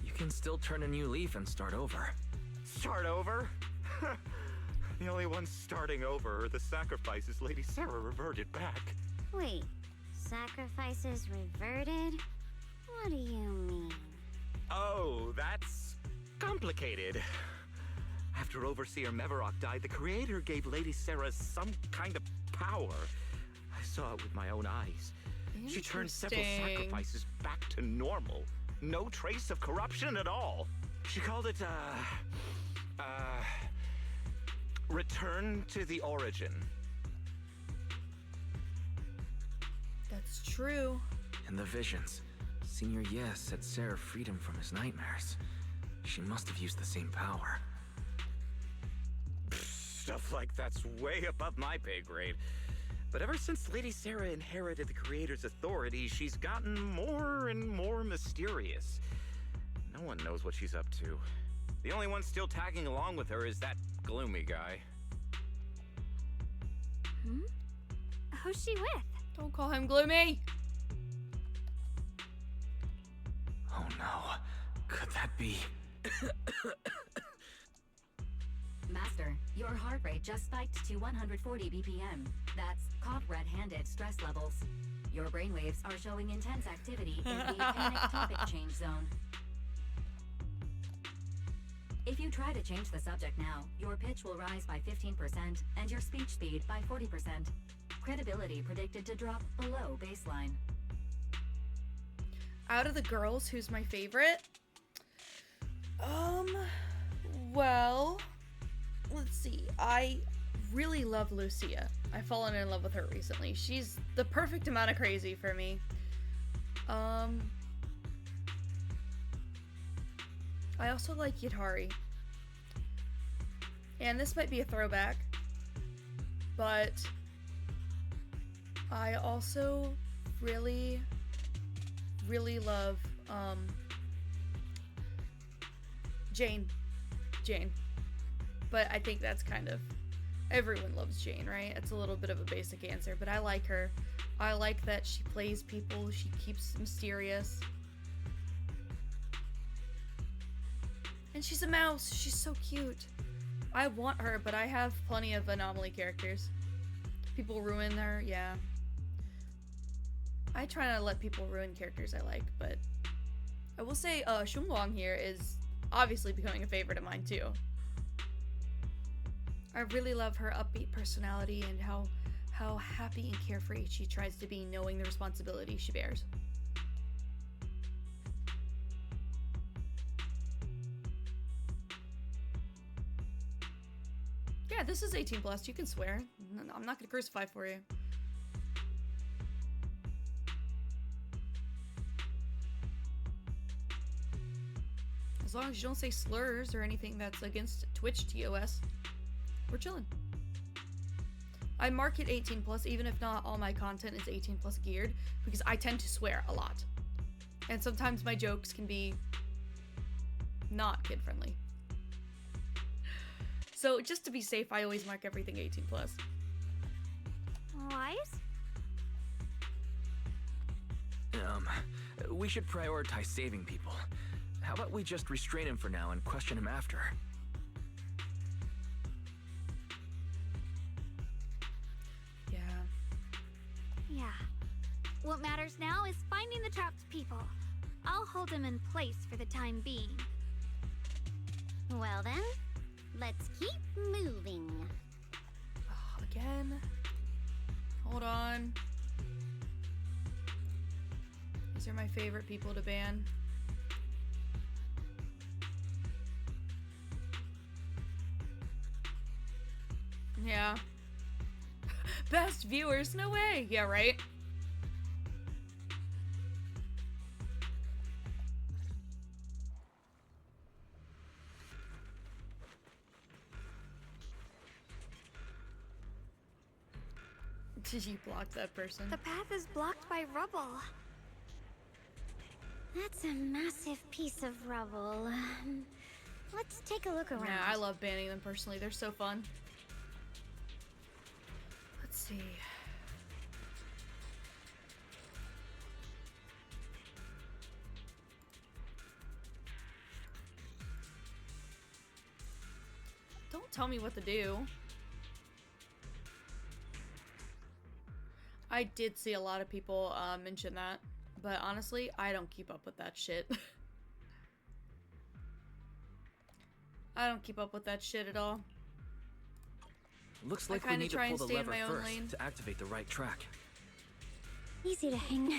You can still turn a new leaf and start over. Start over? The only ones starting over are the sacrifices Lady Sarah reverted back. Wait, sacrifices reverted? What do you mean? Oh, that's complicated. After Overseer Mevarok died, the Creator gave Lady Sarah some kind of power. I saw it with my own eyes. She turned several sacrifices back to normal. No trace of corruption at all. She called it, Return to the Origin. That's true. In the visions, Senior Yes said Sarah freed him from his nightmares. She must have used the same power. Stuff like that's way above my pay grade. But ever since Lady Sarah inherited the Creator's authority, she's gotten more and more mysterious. No one knows what she's up to. The only one still tagging along with her is that gloomy guy. Who's she with? Don't call him gloomy. Oh no. Could that be? Master, your heart rate just spiked to 140 BPM. That's caught red-handed stress levels. Your brainwaves are showing intense activity in the panic topic change zone. If you try to change the subject now, your pitch will rise by 15% and your speech speed by 40%. Credibility predicted to drop below baseline. Out of the girls, who's my favorite? Well, let's see. I really love Lucia. I've fallen in love with her recently. She's the perfect amount of crazy for me. I also like Yatari. And this might be a throwback, but I also really love Jane. But I think that's kind of, everyone loves Jane, right? It's a little bit of a basic answer, but I like her. I like that she plays people, she keeps mysterious. And she's a mouse, she's so cute. I want her, but I have plenty of anomaly characters. People ruin her, yeah. I try not to let people ruin characters I like, but I will say Shunguang here is obviously becoming a favorite of mine too. I really love her upbeat personality and how happy and carefree she tries to be, knowing the responsibility she bears. Yeah, this is 18 plus. You can swear. I'm not gonna crucify for you. As long as you don't say slurs or anything that's against Twitch TOS, we're chilling. I mark it 18 plus even if not all my content is 18 plus geared, because I tend to swear a lot. And sometimes my jokes can be not kid friendly. So just to be safe, I always mark everything 18 plus. Wise? We should prioritize saving people. How about we just restrain him for now and question him after? Yeah. What matters now is finding the trapped people. I'll hold them in place for the time being. Well then, Let's keep moving. Oh, again? Hold on. These are my favorite people to ban. Yeah. Best viewers? No way! Yeah, right? Did you block that person? The path is blocked by rubble. That's a massive piece of rubble. Let's take a look around. Yeah, I love banning them personally. They're so fun. Let's see. Don't tell me what to do. I did see a lot of people mention that, but honestly, I don't keep up with that shit. I don't keep up with that shit at all. Looks like we need to pull the lever first to activate the right track. Easy to hang.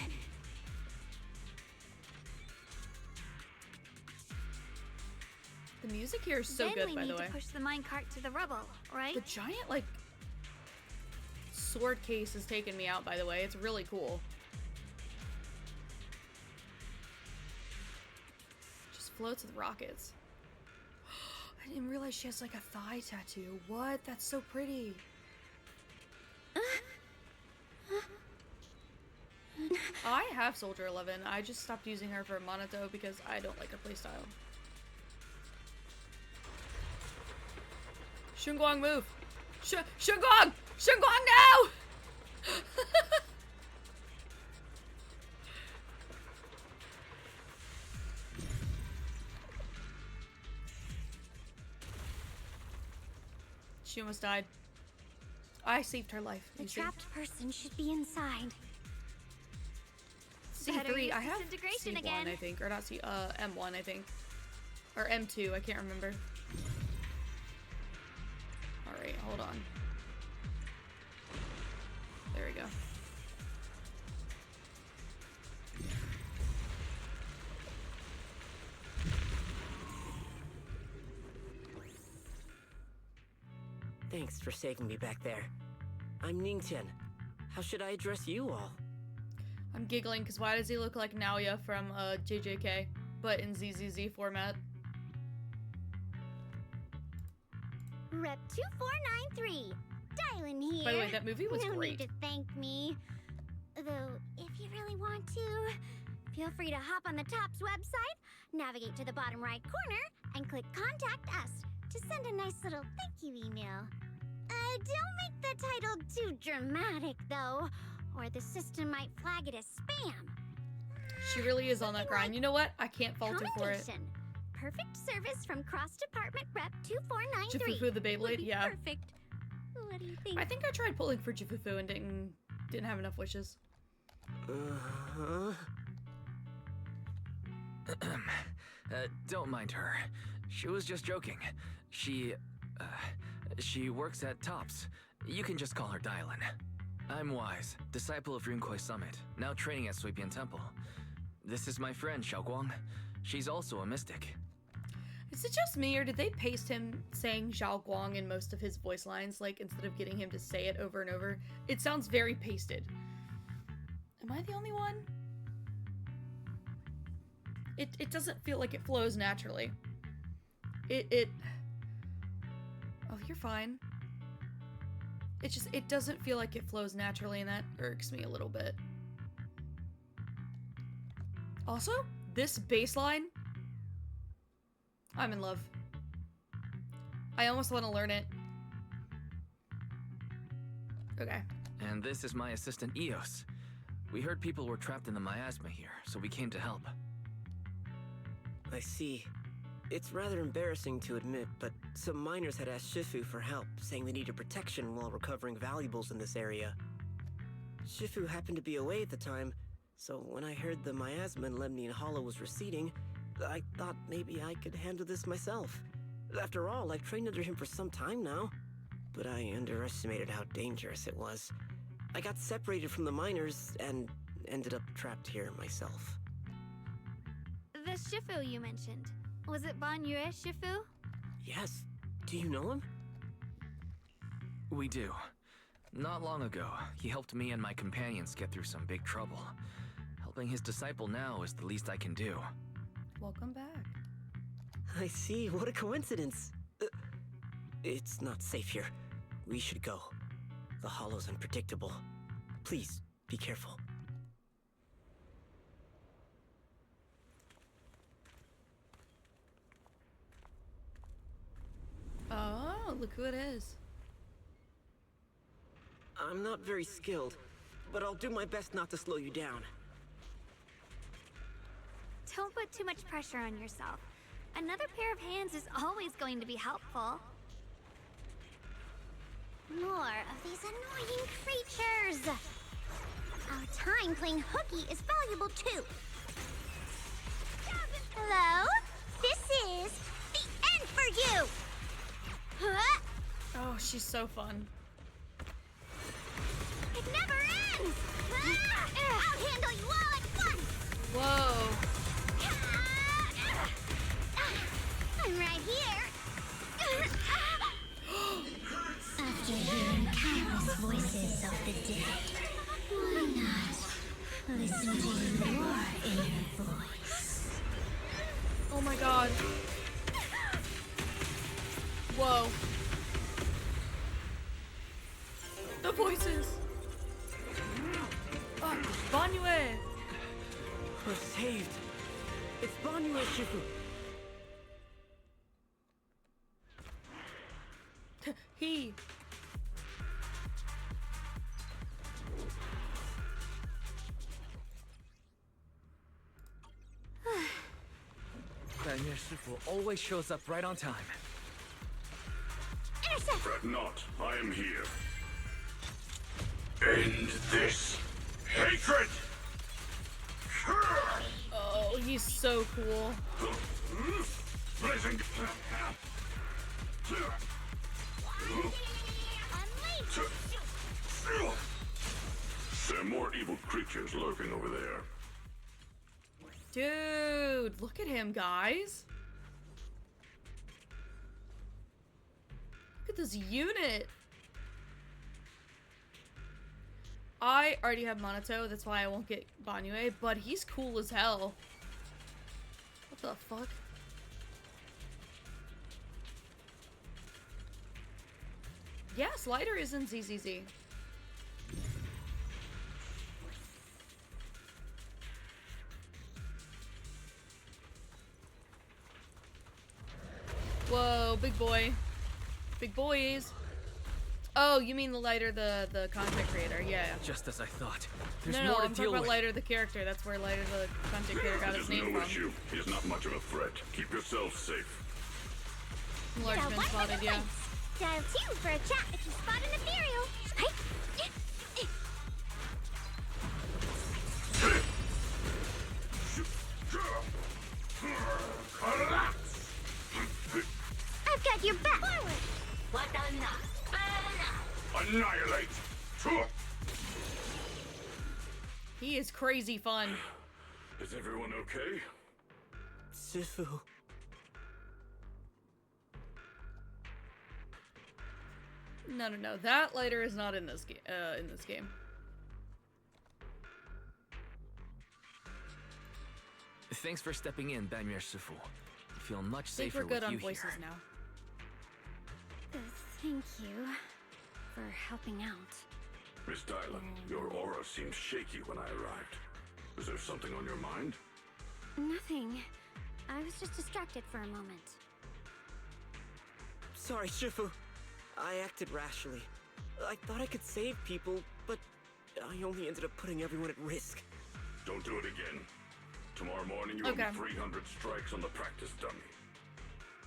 The music here is so good, by the way. Then we need to push the minecart to the rubble, right? The giant, like, sword case has taken me out, by the way. It's really cool. Just floats with rockets. I didn't realize she has, like, a thigh tattoo. What? That's so pretty. I have Soldier 11. I just stopped using her for Monato because I don't like her playstyle. Shunguang, move! Shunguang! Shunguang, no! She almost died. I saved her life. The trapped person should be inside. C3, I have disintegration C1, again. I think, or not C, M1, I think, or M2. I can't remember. All right, hold on. There we go. Thanks for saving me back there. I'm Ningtian. How should I address you all? I'm giggling because why does he look like Naoya from JJK, but in ZZZ format? Rep 2493. Dylan here. By the way, that movie was no great. need to thank me. Though, if you really want to, feel free to hop on the TOPS website, navigate to the bottom right corner, and click Contact Us to send a nice little thank you email. Don't make the title too dramatic, though, or the system might flag it as spam. She really is on that grind. You know what? I can't fault her for it. Commendation. Perfect service from Cross Department Rep 2493. Jifufu the Beyblade, yeah. Perfect. What do you think? I think I tried pulling for Jifufu and didn't have enough wishes. Don't mind her. She was just joking. She works at TOPS. You can just call her Dylan. I'm Wise, disciple of Runkoi Summit, now training at Suipian Temple. This is my friend, Xiaoguang. She's also a mystic. Is it just me, or did they paste him saying Zhao Guang in most of his voice lines, like, instead of getting him to say it over and over? It sounds very pasted. Am I the only one? It doesn't feel like it flows naturally. Oh, you're fine. It doesn't feel like it flows naturally, and that irks me a little bit. Also, this bass line, I'm in love. I almost want to learn it. Okay. And this is my assistant Eos. We heard people were trapped in the miasma here, so we came to help. I see. It's rather embarrassing to admit, but some miners had asked Shifu for help, saying they needed protection while recovering valuables in this area. Shifu happened to be away at the time, so when I heard the miasma in Lemnian Hollow was receding, I thought maybe I could handle this myself. After all, I've trained under him for some time now. But I underestimated how dangerous it was. I got separated from the miners and ended up trapped here myself. The Shifu you mentioned. Was it Banyue Shifu? Yes. Do you know him? We do. Not long ago, he helped me and my companions get through some big trouble. Helping his disciple now is the least I can do. Welcome back. I see. What a coincidence. It's not safe here. We should go. The hollow's unpredictable. Please, be careful. Oh, look who it is. I'm not very skilled, but I'll do my best not to slow you down. Don't put too much pressure on yourself. Another pair of hands is always going to be helpful. More of these annoying creatures! Our time playing hooky is valuable too. Hello? This is the end for you! Huh? Oh, she's so fun. It never ends! I'll handle you all at once! Whoa. I'm right here. After hearing countless voices of the dead, why not listen to your inner voice? Oh my god. Whoa. The voices. Banyue. We're saved. It's Banyue Shifu. He. Banyue Shifu always shows up right on time. Intercept! Fret not, I am here. End this hatred! Oh, he's so cool. Blazing. There are more evil creatures lurking over there. Dude, look at him, guys. Look at this unit. I already have Monato, that's why I won't get Banyue, but he's cool as hell. What the fuck? Yes, Lighter is in ZZZ. Whoa, big boy. Big boys. Oh, you mean the Lighter, the content creator? Yeah. Just as I thought. There's No, more to I'm talking deal about with. Lighter the character. That's where Lighter the content creator got his There's name no from. issue. He is not much of a threat. Keep yourself safe. Large Dial been 1 for spotted, the yeah. links. Dial 2 for a chat if you spot an ethereal. I've got your back. Forward. Annihilate! He is crazy fun. Is everyone okay? Shifu. No. That Lighter is not in this game. Thanks for stepping in, Banyue Shifu. I feel much I think safer we're good with on you voices here. now. Thank you for helping out. Miss Dylan, your aura seemed shaky when I arrived. Is there something on your mind? Nothing. I was just distracted for a moment. Sorry, Shifu. I acted rashly. I thought I could save people, but I only ended up putting everyone at risk. Don't do it again. Tomorrow morning you Okay. have 300 strikes on the practice dummy.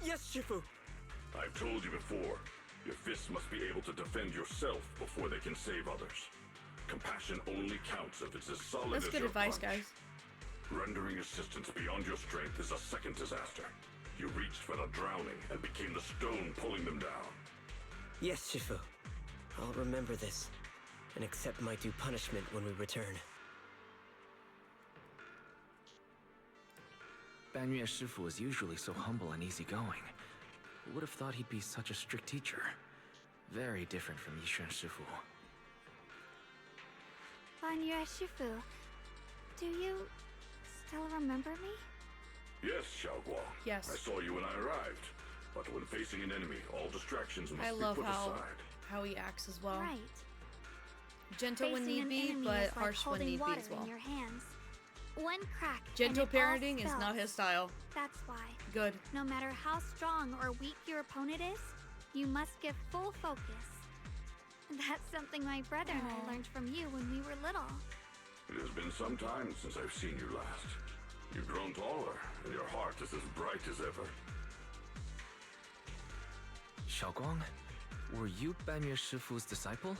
Yes, Shifu. I've told you before, your fists must be able to defend yourself before they can save others. Compassion only counts if it's as solid That's as good your advice, punch. guys. Rendering assistance beyond your strength is a second disaster. You reached for the drowning and became the stone pulling them down. Yes, Shifu. I'll remember this and accept my due punishment when we return. Banyue Shifu is usually so humble and easygoing. Who would have thought he'd be such a strict teacher? Very different from Yixuan Shifu. Banyue Shifu, do you still remember me? Yes, Xiaoguang. Yes. I saw you when I arrived. But when facing an enemy, all distractions must I be love put how aside. he acts as well. Right. Gentle when Facing need an be, enemy but is like harsh when holding need be water as well. in your hands. One crack. Gentle and it all parenting is not spills. his style. That's why. Good. No matter how strong or weak your opponent is, you must give full focus. That's something my brother and I learned from you when we were little. It has been some time since I've seen you last. You've grown taller, and your heart is as bright as ever. Xiaoguang, were you Banyue Shifu's disciple?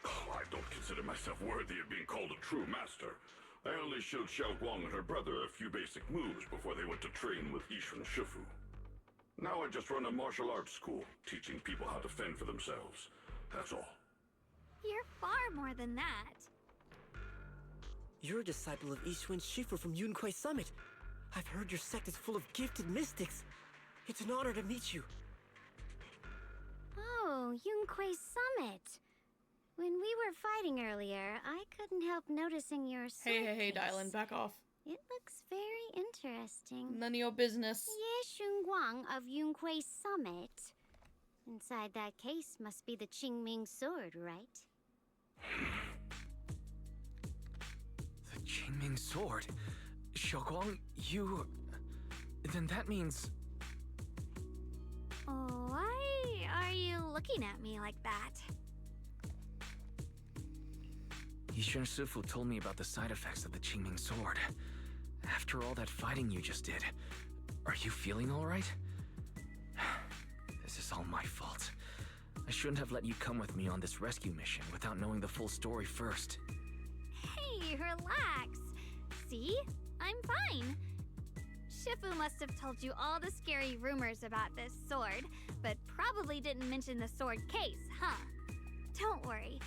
Oh, I don't consider myself worthy of being called a true master. I only showed Xiaoguang and her brother a few basic moves before they went to train with Yixuan Shifu. Now I just run a martial arts school, teaching people how to fend for themselves. That's all. You're far more than that. You're a disciple of Yixuan Shifu from Yunquai Summit. I've heard your sect is full of gifted mystics. It's an honor to meet you. Oh, Yunquai Summit. When we were fighting earlier, I couldn't help noticing your sword Hey, case. Dylan, back off. It looks very interesting. None of your business. Ye Shunguang of Yunquai Summit. Inside that case must be the Qingming sword, right? The Qingming sword? Xiaoguang, you... Then that means... Why are you looking at me like that? Yixuan Shifu told me about the side effects of the Qingming sword. After all that fighting you just did, are you feeling all right? This is all my fault. I shouldn't have let you come with me on this rescue mission without knowing the full story first. Hey, relax. See? I'm fine. Shifu must have told you all the scary rumors about this sword, but probably didn't mention the sword case, huh? Don't worry.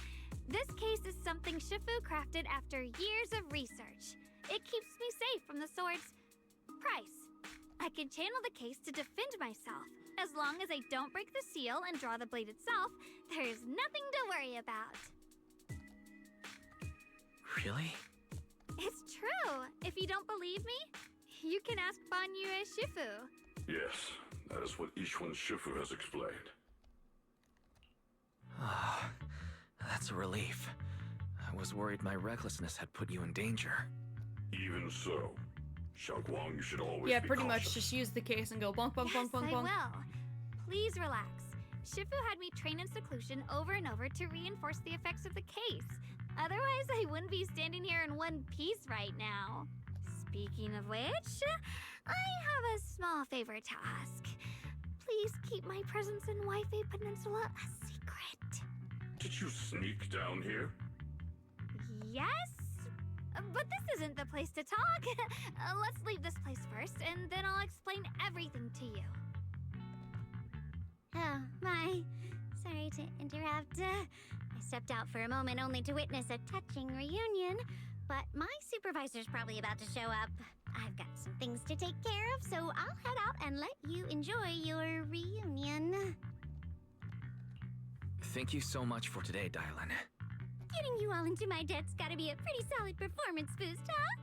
This case is something Shifu crafted after years of research. It keeps me safe from the sword's price. I can channel the case to defend myself. As long as I don't break the seal and draw the blade itself, there's nothing to worry about. Really? It's true. If you don't believe me, you can ask Banyue Shifu. Yes, that is what Yixuan Shifu has explained. Ah, that's a relief. I was worried my recklessness had put you in danger. Even so, Xiaoguang, you should always Yeah, be pretty cautious. much just use the case and go bonk, bonk, bonk, bonk, I bonk. will. Please relax. Shifu had me train in seclusion over and over to reinforce the effects of the case. Otherwise, I wouldn't be standing here in one piece right now. Speaking of which, I have a small favor to ask. Please keep my presence in Waifei Peninsula a secret. Did you sneak down here? Yes? But this isn't the place to talk. Let's leave this place first, and then I'll explain everything to you. Oh, my. Sorry to interrupt. I stepped out for a moment only to witness a touching reunion, but my supervisor's probably about to show up. I've got some things to take care of, so I'll head out and let you enjoy your reunion. Thank you so much for today, Dylan. Getting you all into my debt's gotta be a pretty solid performance boost, huh?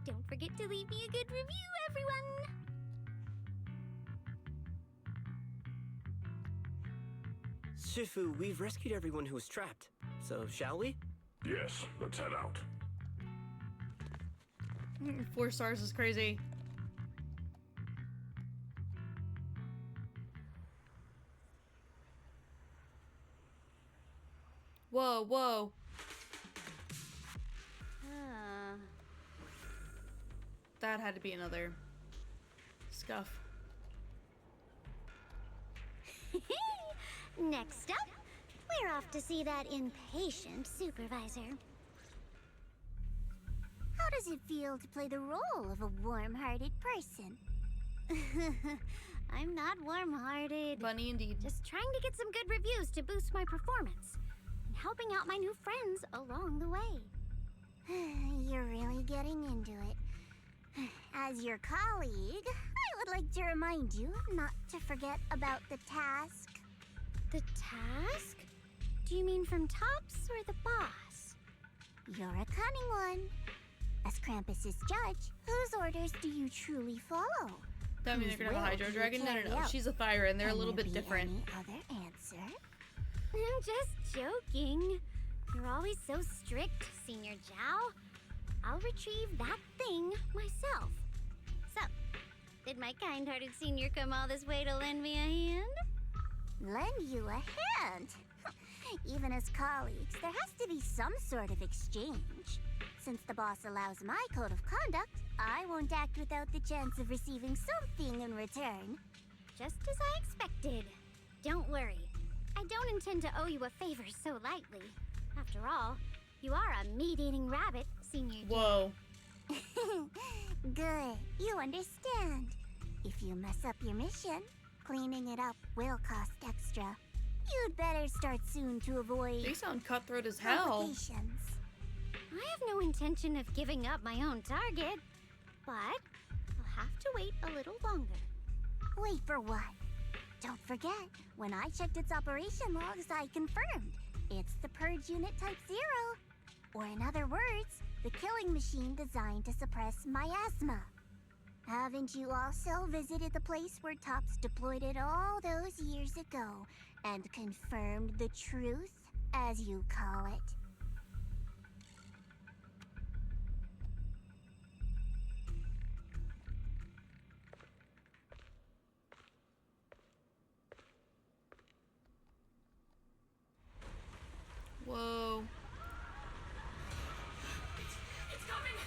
Don't forget to leave me a good review, everyone! Shifu, we've rescued everyone who was trapped. So, shall we? Yes, let's head out. 4 stars is crazy. Whoa, whoa. That had to be another scuff. Next up, we're off to see that impatient supervisor. How does it feel to play the role of a warm-hearted person? I'm not warm-hearted. Bunny indeed. Just trying to get some good reviews to boost my performance. And helping out my new friends along the way. You're really getting into it. As your colleague, I would like to remind you not to forget about the task. The task? Do you mean from Tops or the boss? You're a cunning one. As Krampus's judge, whose orders do you truly follow? That means they're gonna have a Hydro Dragon? No. She's a Thyra, and they're a little bit different. Any other answer? I'm just joking. You're always so strict, Senior Zhao. I'll retrieve that thing myself. So, did my kind-hearted senior come all this way to lend me a hand? Lend you a hand? Even as colleagues, there has to be some sort of exchange. Since the boss allows my code of conduct, I won't act without the chance of receiving something in return. Just as I expected. Don't worry. I don't intend to owe you a favor so lightly. After all, you are a meat-eating rabbit, Senior J. Whoa. Good. You understand. If you mess up your mission, cleaning it up will cost extra. You'd better start soon to avoid... They sound cutthroat as hell. complications. I have no intention of giving up my own target, but I'll have to wait a little longer. Wait for what? Don't forget, when I checked its operation logs, I confirmed. It's the Purge Unit Type 0. Or in other words, the killing machine designed to suppress miasma. Haven't you also visited the place where Tops deployed it all those years ago and confirmed the truth, as you call it? Whoa. It's coming!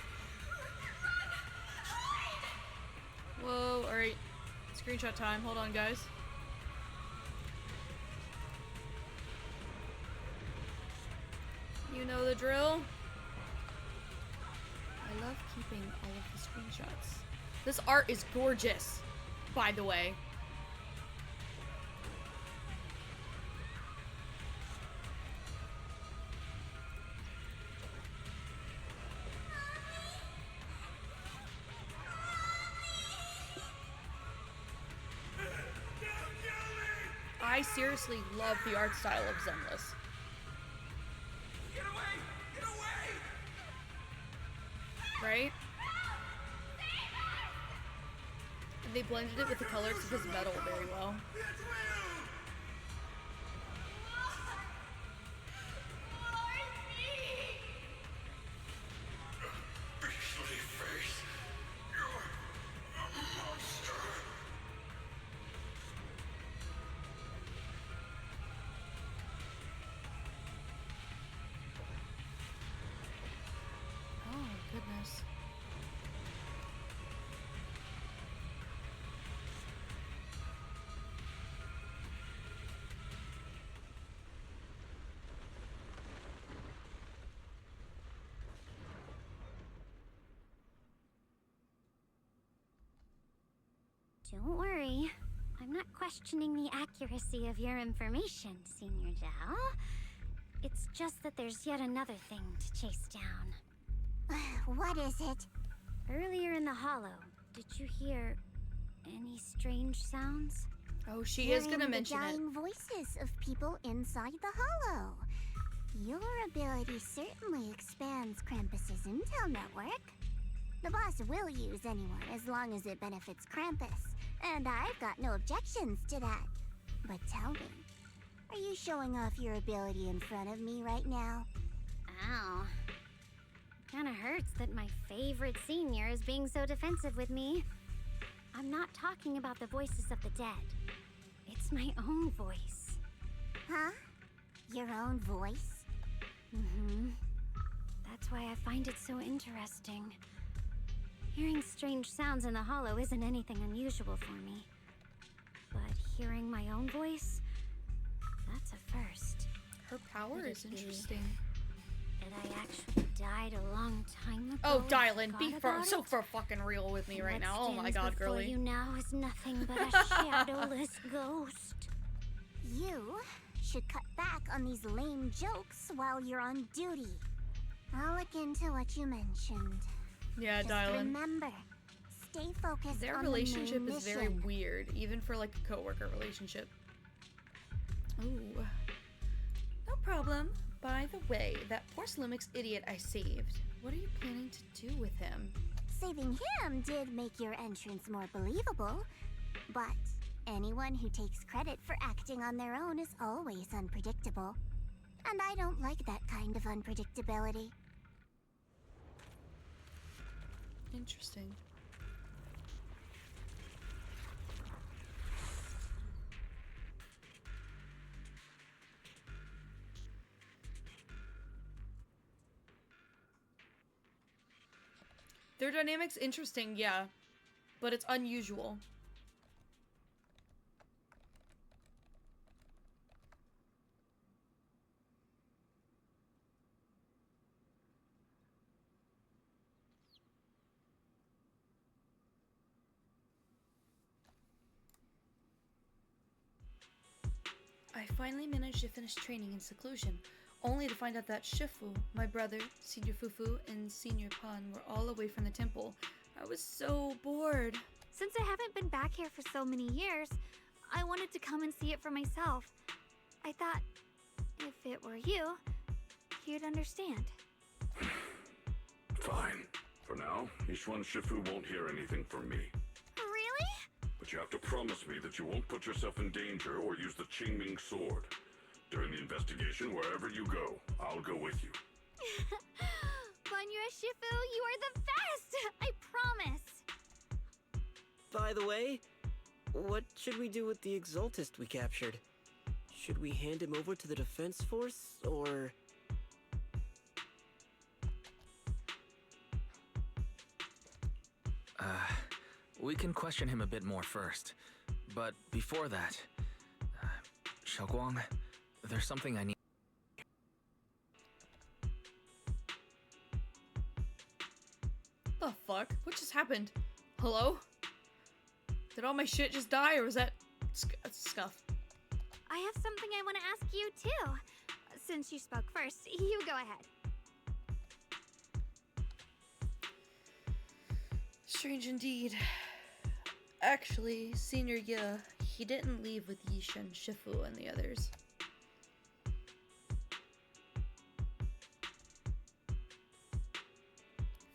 Whoa, alright. Screenshot time. Hold on, guys. You know the drill. I love keeping all of the screenshots. This art is gorgeous, by the way. I seriously love the art style of ZENLESS. Get away! Get away! Right? And they blended it with the colors of his metal very well. Beastly face. You're a monster. Oh, goodness. Don't worry. I'm not questioning the accuracy of your information, Senior Zhao. It's just that there's yet another thing to chase down. What is it? Earlier in the hollow, did you hear any strange sounds? Oh, she is gonna mention the it. dying voices of people inside the hollow. Your ability certainly expands Krampus's intel network. The boss will use anyone as long as it benefits Krampus, and I've got no objections to that. But tell me, are you showing off your ability in front of me right now? Ow. Kinda hurts that my favorite senior is being so defensive with me. I'm not talking about the voices of the dead. It's my own voice. Huh? Your own voice? Mm-hmm. That's why I find it so interesting. Hearing strange sounds in the hollow isn't anything unusual for me. But hearing my own voice, that's a first. Her power is interesting. Did I actually died a long time ago. Oh, Dylan, be Forgot so about for fucking real with me it? right What now. Oh my stands god, before girly. you now is nothing but a shadowless ghost. You should cut back on these lame jokes while you're on duty. I'll look into what you mentioned. Yeah, Just Dylan. remember, stay focused Their on relationship the main is very mission. weird, even for like a coworker relationship. Ooh. No problem. By the way, that poor Slimix idiot I saved. What are you planning to do with him? Saving him did make your entrance more believable, but anyone who takes credit for acting on their own is always unpredictable. And I don't like that kind of unpredictability. Interesting. Their dynamic's interesting, yeah, but it's unusual. I finally managed to finish training in seclusion, only to find out that Shifu, my brother, Senior Fufu, and Senior Pan were all away from the temple. I was so bored. Since I haven't been back here for so many years, I wanted to come and see it for myself. I thought, if it were you, you'd understand. Fine. For now, Ishwan Shifu won't hear anything from me. Really? But you have to promise me that you won't put yourself in danger or use the Qingming sword. During the investigation, wherever you go, I'll go with you. Banyu Shifu, you are the best! I promise! By the way, what should we do with the Exaltist we captured? Should we hand him over to the defense force, or... We can question him a bit more first. But before that, Xiaoguang, there's something I need. The fuck? What just happened? Hello? Did all my shit just die, or was that scuff? I have something I want to ask you, too. Since you spoke first, you go ahead. Strange indeed. Actually, Senior Ye, he didn't leave with Yishan, Shifu, and the others.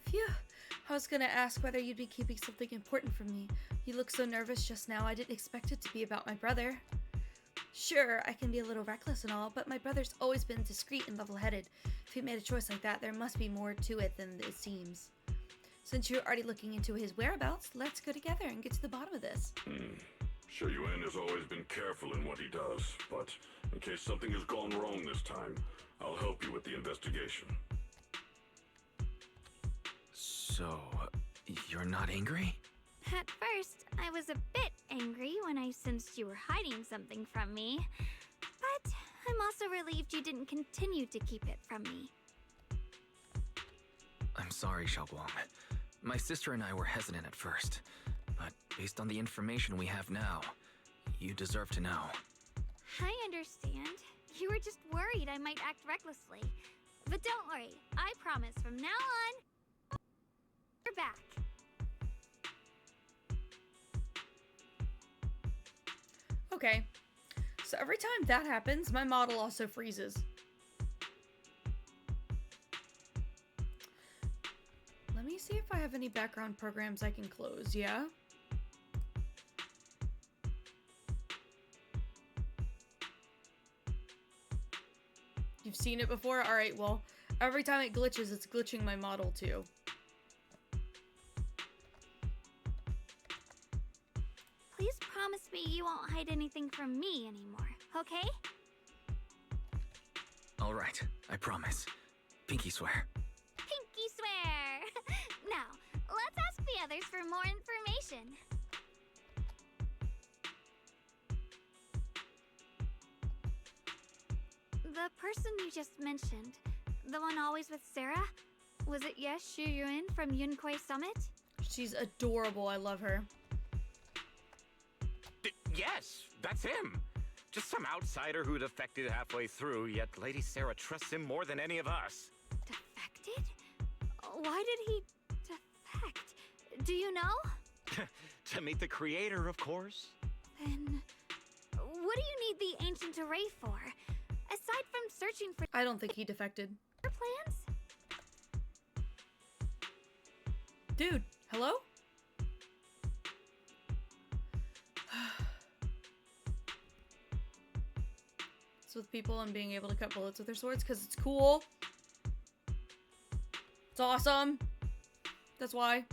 Phew. I was gonna ask whether you'd be keeping something important from me. You look so nervous just now, I didn't expect it to be about my brother. Sure, I can be a little reckless and all, but my brother's always been discreet and level-headed. If he made a choice like that, there must be more to it than it seems. Since you're already looking into his whereabouts, let's go together and get to the bottom of this. Sure, Yuan has always been careful in what he does, but in case something has gone wrong this time, I'll help you with the investigation. So, you're not angry? At first, I was a bit angry when I sensed you were hiding something from me. But I'm also relieved you didn't continue to keep it from me. I'm sorry, Xiaoguang. My sister and I were hesitant at first, but based on the information we have now, you deserve to know. I understand. You were just worried I might act recklessly. But don't worry, I promise from now on, we're back. Okay. So every time that happens, my model also freezes. Let me see if I have any background programs I can close, yeah? You've seen it before? Alright, well, every time it glitches, it's glitching my model too. Please promise me you won't hide anything from me anymore, okay? Alright, I promise. Pinky swear. Pinky swear! Now, let's ask the others for more information. The person you just mentioned, the one always with Sarah, Was it Yes Shuyuin from Yunquai Summit? She's adorable. I love her. Yes, that's him. Just some outsider who defected halfway through, yet Lady Sarah trusts him more than any of us. Defected? Why did he defect? Do you know? To meet the creator, of course. Then, what do you need the ancient array for? Aside from searching for I don't think he defected. plans? Dude, hello? It's with people and being able to cut bullets with their swords because it's cool. It's awesome. That's why.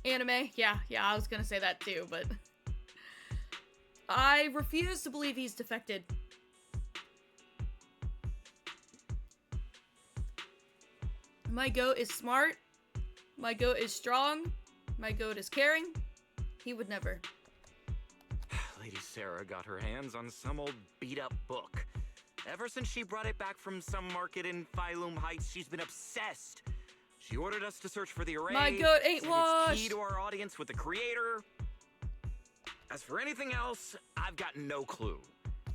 Anime? Yeah, I was gonna say that too, but... I refuse to believe he's defected. My goat is smart. My goat is strong. My goat is caring. He would never. Lady Sarah got her hands on some old beat-up book. Ever since she brought it back from some market in Phylum Heights, she's been obsessed. She ordered us to search for the array. My goat ain't said washed. It's key to our audience with the creator. As for anything else, I've got no clue.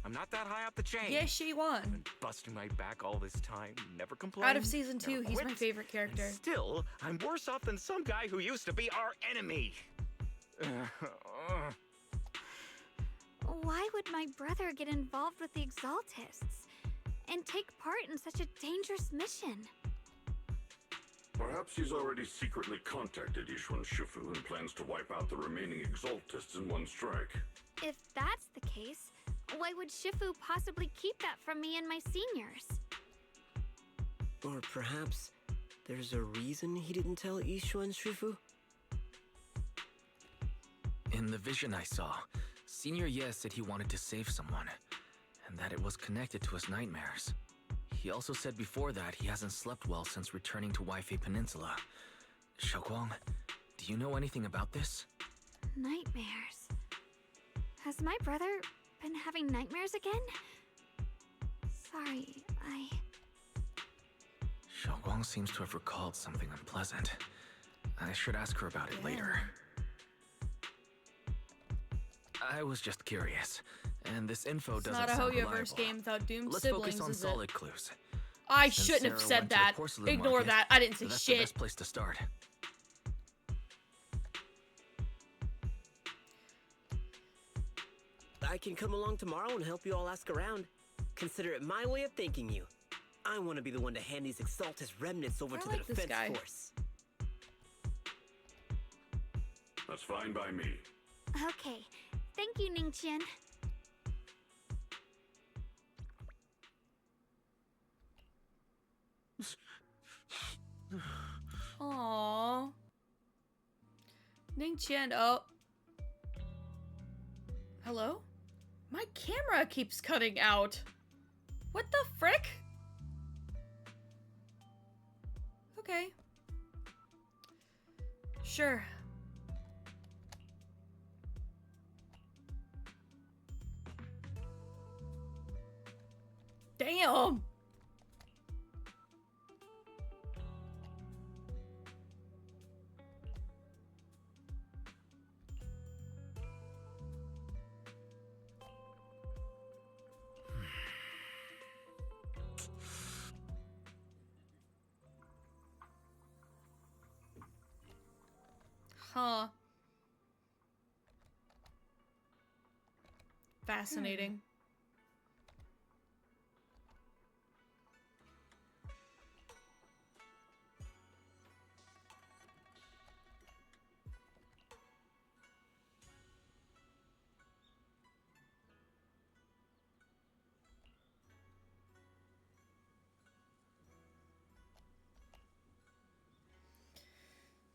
I'm not that high up the chain. Yes, she won. I've been busting my back all this time, never complained. Out of season 2, never he's my quit. favorite character. And still, I'm worse off than some guy who used to be our enemy. Why would my brother get involved with the Exaltists and take part in such a dangerous mission? Perhaps he's already secretly contacted Yishuan Shifu and plans to wipe out the remaining Exaltists in one strike. If that's the case, why would Shifu possibly keep that from me and my seniors? Or perhaps there's a reason he didn't tell Yishuan Shifu? In the vision I saw, Senior Ye said he wanted to save someone, and that it was connected to his nightmares. He also said before that he hasn't slept well since returning to Waifei Peninsula. Xiaoguang, do you know anything about this? Nightmares. Has my brother been having nightmares again? Sorry, Xiaoguang seems to have recalled something unpleasant. I should ask her about it later. I was just curious, and this info It's doesn't not a sound Hoyoverse reliable. game without doomed Let's siblings, focus on is solid it? clues. I Since shouldn't have Sarah said went to the that. porcelain Ignore market, that. I didn't say that's the shit. best place to start. I can come along tomorrow and help you all ask around. Consider it my way of thanking you. I want to be the one to hand these Exaltus remnants over to like the this defense guy. force. That's fine by me. Okay. Thank you, Ningqian. Aww. Ningqian, oh. Hello? My camera keeps cutting out. What the frick? Okay. Sure. Damn! Huh. Fascinating.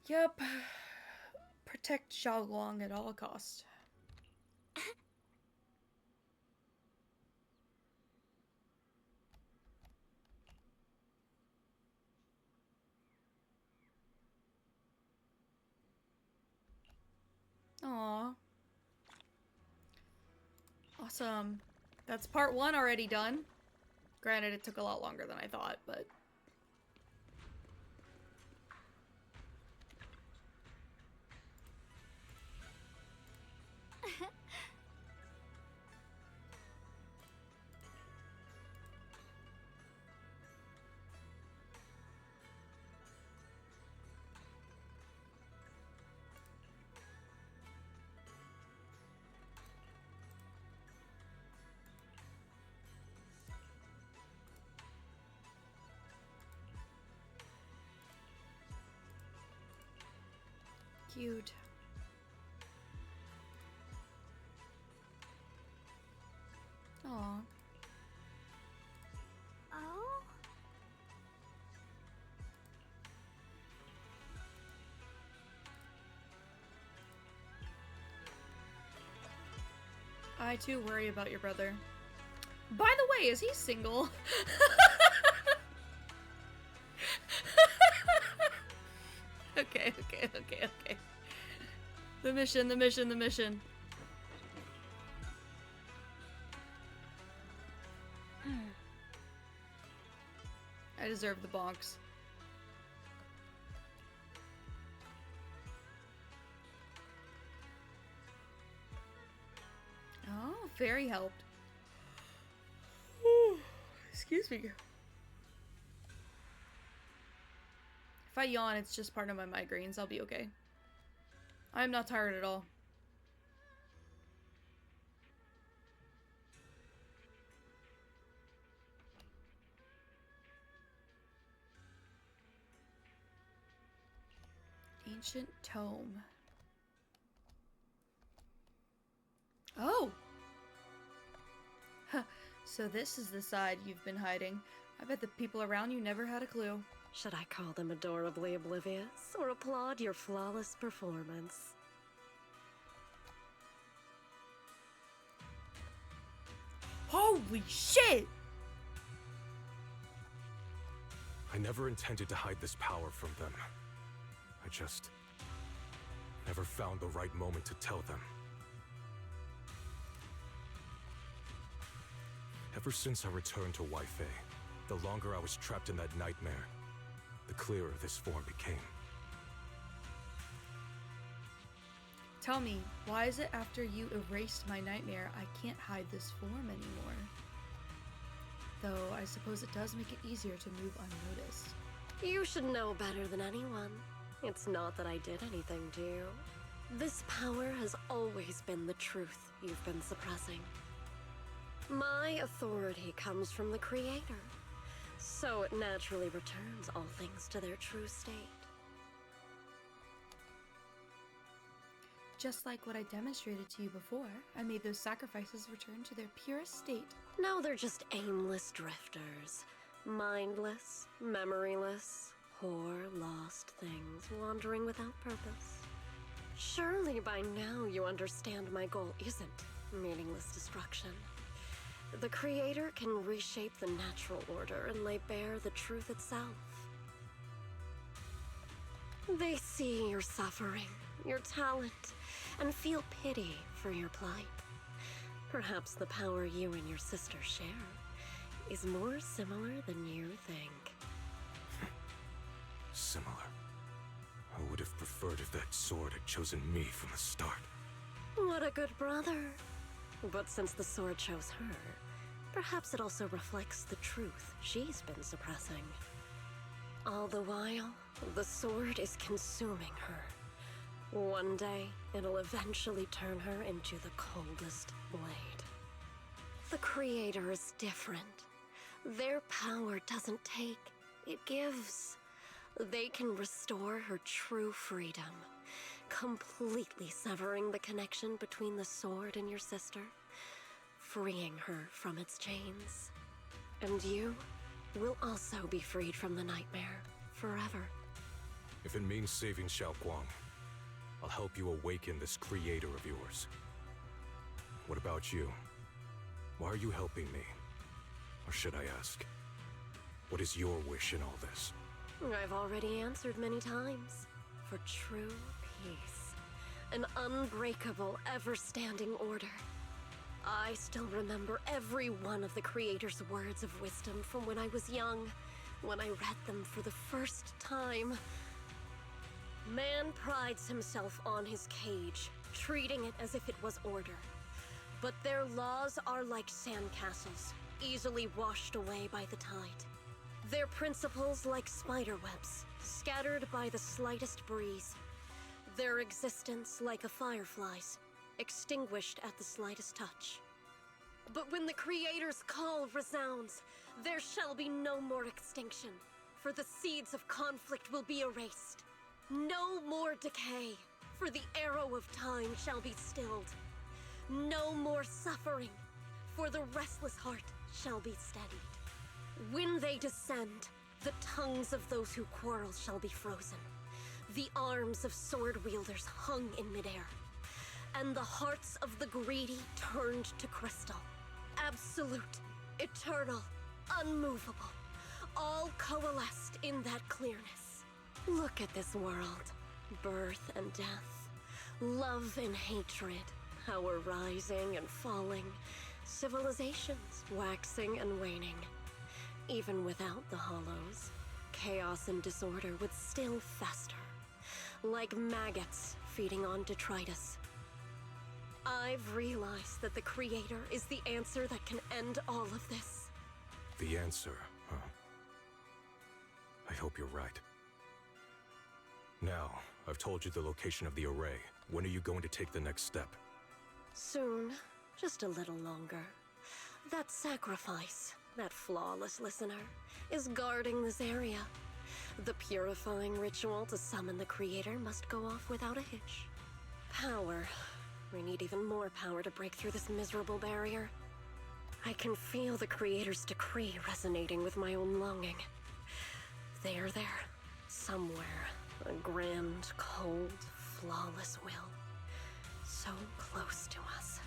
Yep. Protect Xiaoguang at all costs. Aww. Awesome. That's part 1 already done. Granted, it took a lot longer than I thought, but... cute. Aw. Oh? I too worry about your brother. By the way, is he single? Okay. The mission. I deserve the bonks. Oh, fairy helped. Excuse me. If I yawn, it's just part of my migraines. I'll be okay. I'm not tired at all. Ancient tome. Oh! Huh. So this is the side you've been hiding. I bet the people around you never had a clue. Should I call them adorably oblivious or applaud your flawless performance? Holy shit! I never intended to hide this power from them. I just never found the right moment to tell them. Ever since I returned to Wi-Fi, the longer I was trapped in that nightmare, the clearer this form became. Tell me, why is it after you erased my nightmare, I can't hide this form anymore? Though, I suppose it does make it easier to move unnoticed. You should know better than anyone. It's not that I did anything to you. This power has always been the truth you've been suppressing. My authority comes from the Creator, so it naturally returns all things to their true state. Just like what I demonstrated to you before, I made those sacrifices return to their purest state. Now they're just aimless drifters. Mindless, memoryless, poor, lost things wandering without purpose. Surely by now you understand my goal isn't meaningless destruction. The Creator can reshape the natural order and lay bare the truth itself. They see your suffering, your talent, and feel pity for your plight. Perhaps the power you and your sister share is more similar than you think. Similar. I would have preferred if that sword had chosen me from the start. What a good brother. But since the sword chose her, perhaps it also reflects the truth she's been suppressing. All the while, the sword is consuming her. One day, it'll eventually turn her into the coldest blade. The Creator is different. Their power doesn't take, it gives. They can restore her true freedom, completely severing the connection between the sword and your sister, freeing her from its chains. And you will also be freed from the nightmare forever. If it means saving Xiaoguang, I'll help you awaken this Creator of yours. What about you? Why are you helping me? Or should I ask, what is your wish in all this? I've already answered many times. For true peace. An unbreakable, ever-standing order. I still remember every one of the Creator's words of wisdom from when I was young, when I read them for the first time. Man prides himself on his cage, treating it as if it was order. But their laws are like sandcastles, easily washed away by the tide. Their principles like spiderwebs, scattered by the slightest breeze. Their existence like a firefly's, extinguished at the slightest touch. But when the Creator's call resounds, there shall be no more extinction, for the seeds of conflict will be erased. No more decay. for the arrow of time shall be stilled. No more suffering, for the restless heart shall be steadied. When they descend, the tongues of those who quarrel shall be frozen, the arms of sword-wielders hung in midair, and the hearts of the greedy turned to crystal. Absolute, eternal, unmovable, all coalesced in that clearness. Look at this world. Birth and death, love and hatred, our rising and falling, civilizations waxing and waning. Even without the hollows, chaos and disorder would still fester, like maggots feeding on detritus. I've realized that the Creator is the answer that can end all of this. The answer, huh? I hope you're right. Now, I've told you the location of the array. When are you going to take the next step? Soon, just a little longer. That sacrifice, that flawless listener, is guarding this area. The purifying ritual to summon the Creator must go off without a hitch. Power. We need even more power to break through this miserable barrier. I can feel the Creator's decree resonating with my own longing. They are there, somewhere. A grand, cold, flawless will. So close to us.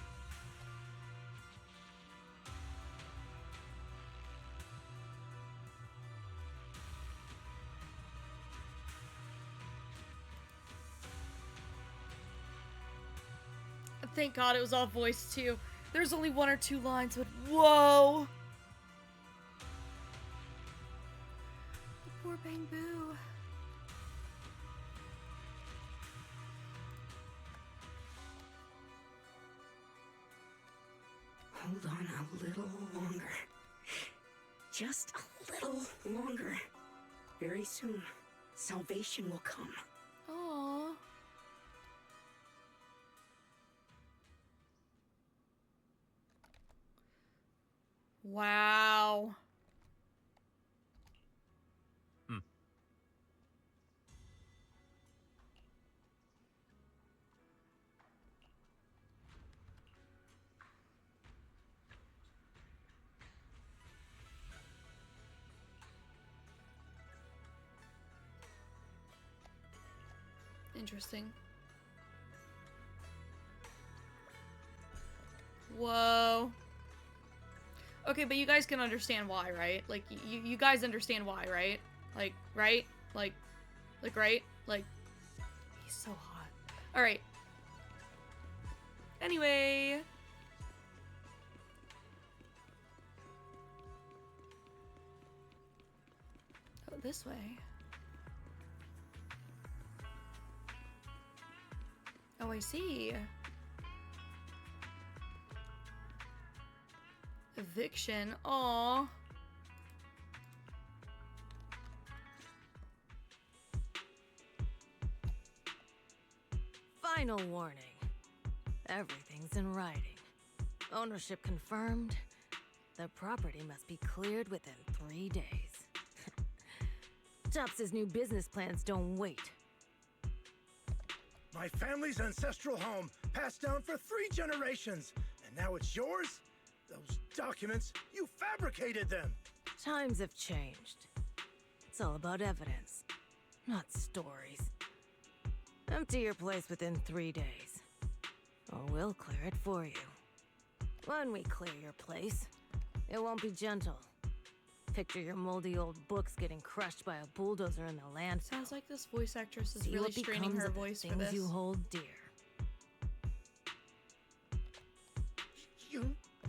Thank God it was all voiced too. There's only 1 or 2 lines, but whoa! The poor Bangbu. Hold on a little longer. Just a little longer. Very soon, salvation will come. Aww. Wow. Interesting. Whoa. Okay, but you guys can understand why, right? Like, you guys understand why, right? Like, right? Like, right? Like, he's so hot. Alright. Anyway. Oh, this way. Oh, I see. Eviction. Aww. Final warning. Everything's in writing. Ownership confirmed. The property must be cleared within 3 days. Tops's new business plans don't wait. My family's ancestral home, passed down for 3 generations, and now it's yours? Those documents, you fabricated them! Times have changed. It's all about evidence, not stories. Empty your place within 3 days, or we'll clear it for you. When we clear your place, it won't be gentle. Picture your moldy old books getting crushed by a bulldozer in the landfill. Sounds like this voice actress is See really what straining becomes her of the voice for things this. you hold dear.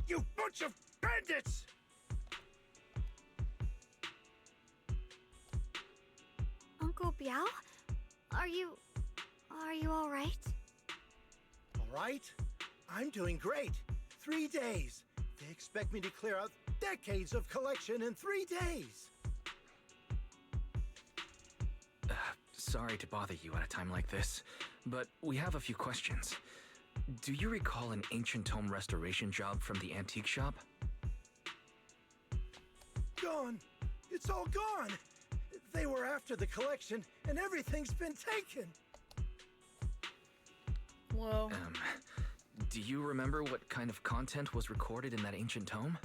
You bunch of bandits! Uncle Biao? Are you all right? All right? I'm doing great. 3 days. They expect me to clear out decades of collection in 3 days. Sorry to bother you at a time like this, but we have a few questions. Do you recall an ancient tome restoration job from the antique shop? Gone. It's all gone. They were after the collection, and everything's been taken. Whoa. Do you remember what kind of content was recorded in that ancient tome?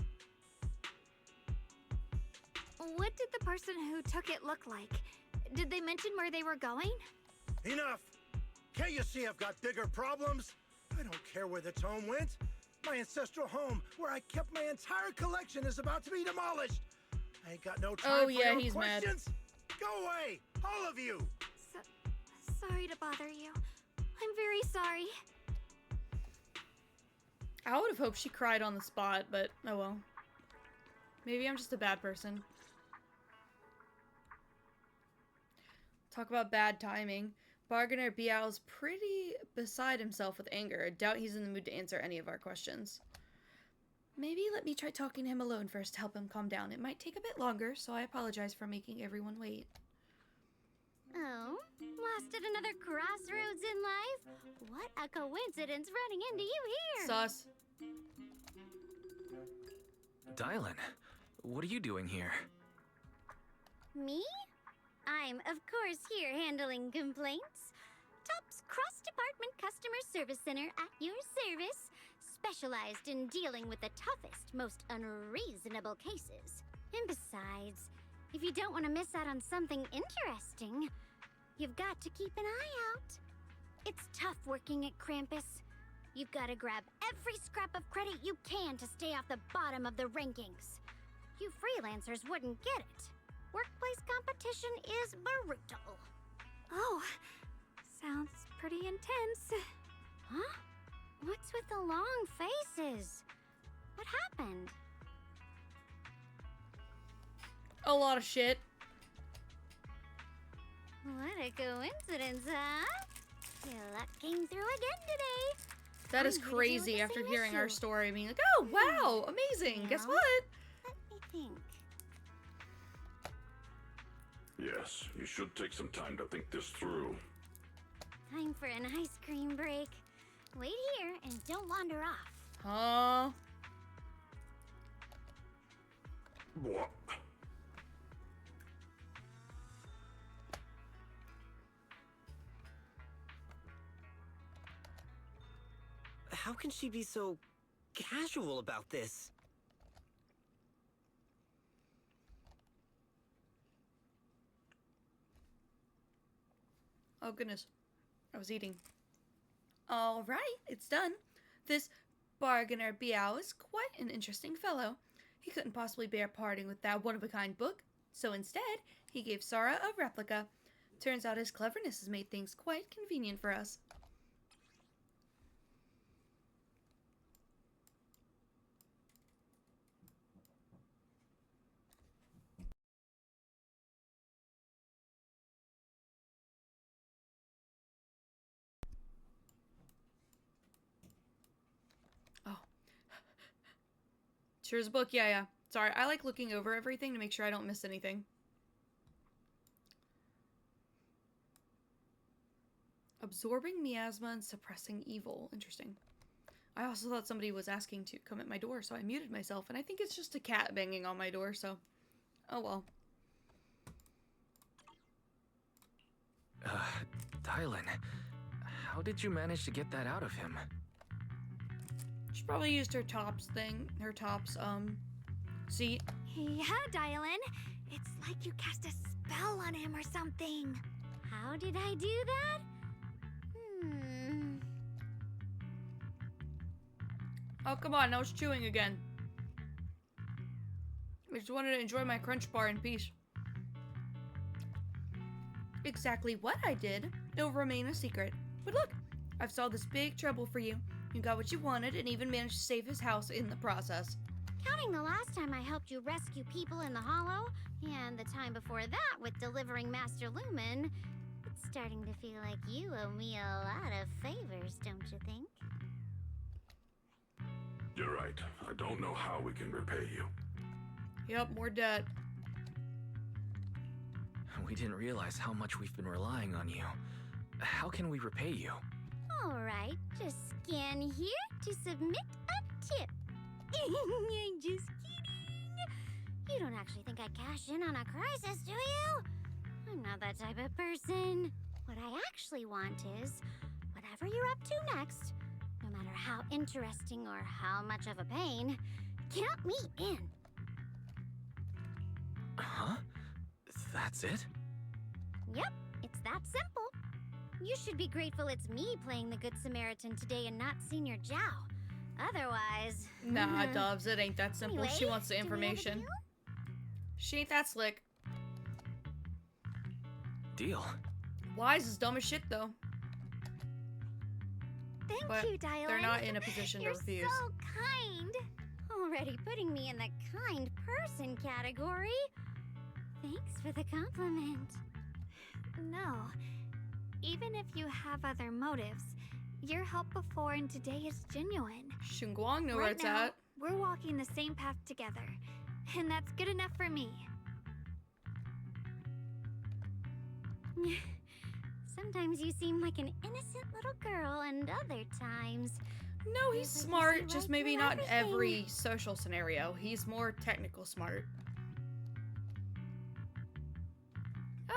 What did the person who took it look like? Did they mention where they were going? Enough! Can't you see I've got bigger problems? I don't care where the tome went. My ancestral home, where I kept my entire collection, is about to be demolished. I ain't got no time for your he's mad. questions. Go away, all of you! Sorry to bother you. I'm very sorry. I would have hoped she cried on the spot, but oh well. Maybe I'm just a bad person. Talk about bad timing. Bargainer Biao's pretty beside himself with anger. I doubt he's in the mood to answer any of our questions. Maybe let me try talking to him alone first to help him calm down. It might take a bit longer, so I apologize for making everyone wait. Oh, lost at another crossroads in life? What a coincidence running into you here! Sus. Dylan, what are you doing here? Me? I'm, of course, here handling complaints. Top's cross-department customer service center at your service, specialized in dealing with the toughest, most unreasonable cases. And besides, if you don't want to miss out on something interesting, you've got to keep an eye out. It's tough working at Krampus. You've got to grab every scrap of credit you can to stay off the bottom of the rankings. You freelancers wouldn't get it. Workplace competition is brutal. Oh, sounds pretty intense. Huh? What's with the long faces? What happened? A lot of shit. What a coincidence, huh? Your luck came through again today. That is I'm here to deal crazy with the after same hearing our issue. story, being like, oh, wow, amazing. Guess Well, what? Let me think. Yes, you should take some time to think this through. Time for an ice cream break. Wait here and don't wander off. Huh? What? How can she be so casual about this? Oh, goodness. I was eating. All right, it's done. This bargainer Biao is quite an interesting fellow. He couldn't possibly bear parting with that one-of-a-kind book, so instead, he gave Sora a replica. Turns out his cleverness has made things quite convenient for us. Here's a book. Yeah. Sorry, I like looking over everything to make sure I don't miss anything. Absorbing miasma and suppressing evil. Interesting. I also thought somebody was asking to come at my door, so I muted myself, and I think it's just a cat banging on my door, so... Oh well. Dylan, how did you manage to get that out of him? She probably used her tops thing. Her tops, seat. Yeah, Dylan. It's like you cast a spell on him or something. How did I do that? Oh, come on. I was chewing again. I just wanted to enjoy my crunch bar in peace. Exactly what I did, it'll remain a secret. But look, I've solved this big trouble for you. You got what you wanted and even managed to save his house in the process. Counting the last time I helped you rescue people in the Hollow, and the time before that with delivering Master Lumen, it's starting to feel like you owe me a lot of favors, don't you think? You're right. I don't know how we can repay you. Yep, more debt. We didn't realize how much we've been relying on you. How can we repay you? Alright, just scan here to submit a tip. I'm just kidding. You don't actually think I cash in on a crisis, do you? I'm not that type of person. What I actually want is, whatever whatever you're up to next, no matter how interesting or how much of a pain, count me in. Huh? That's it? Yep, it's that simple. You should be grateful it's me playing the Good Samaritan today and not Senior Zhao. Otherwise... Nah, Doves, it ain't that simple. Anyway, She wants the do we have a information. deal? She ain't that slick. Deal. Wise is dumb as shit, though. Thank But you, Dylan. they're not in a position to You're refuse. so kind. Already putting me in the kind person category. Thanks for the compliment. No. Even if you have other motives, your help before and today is genuine. Xinguang know where Right it's now, at. we're walking the same path together, and that's good enough for me. Sometimes you seem like an innocent little girl, and other times... No, he's feels like you smart, see just right maybe through not in everything. every social scenario. He's more technical smart.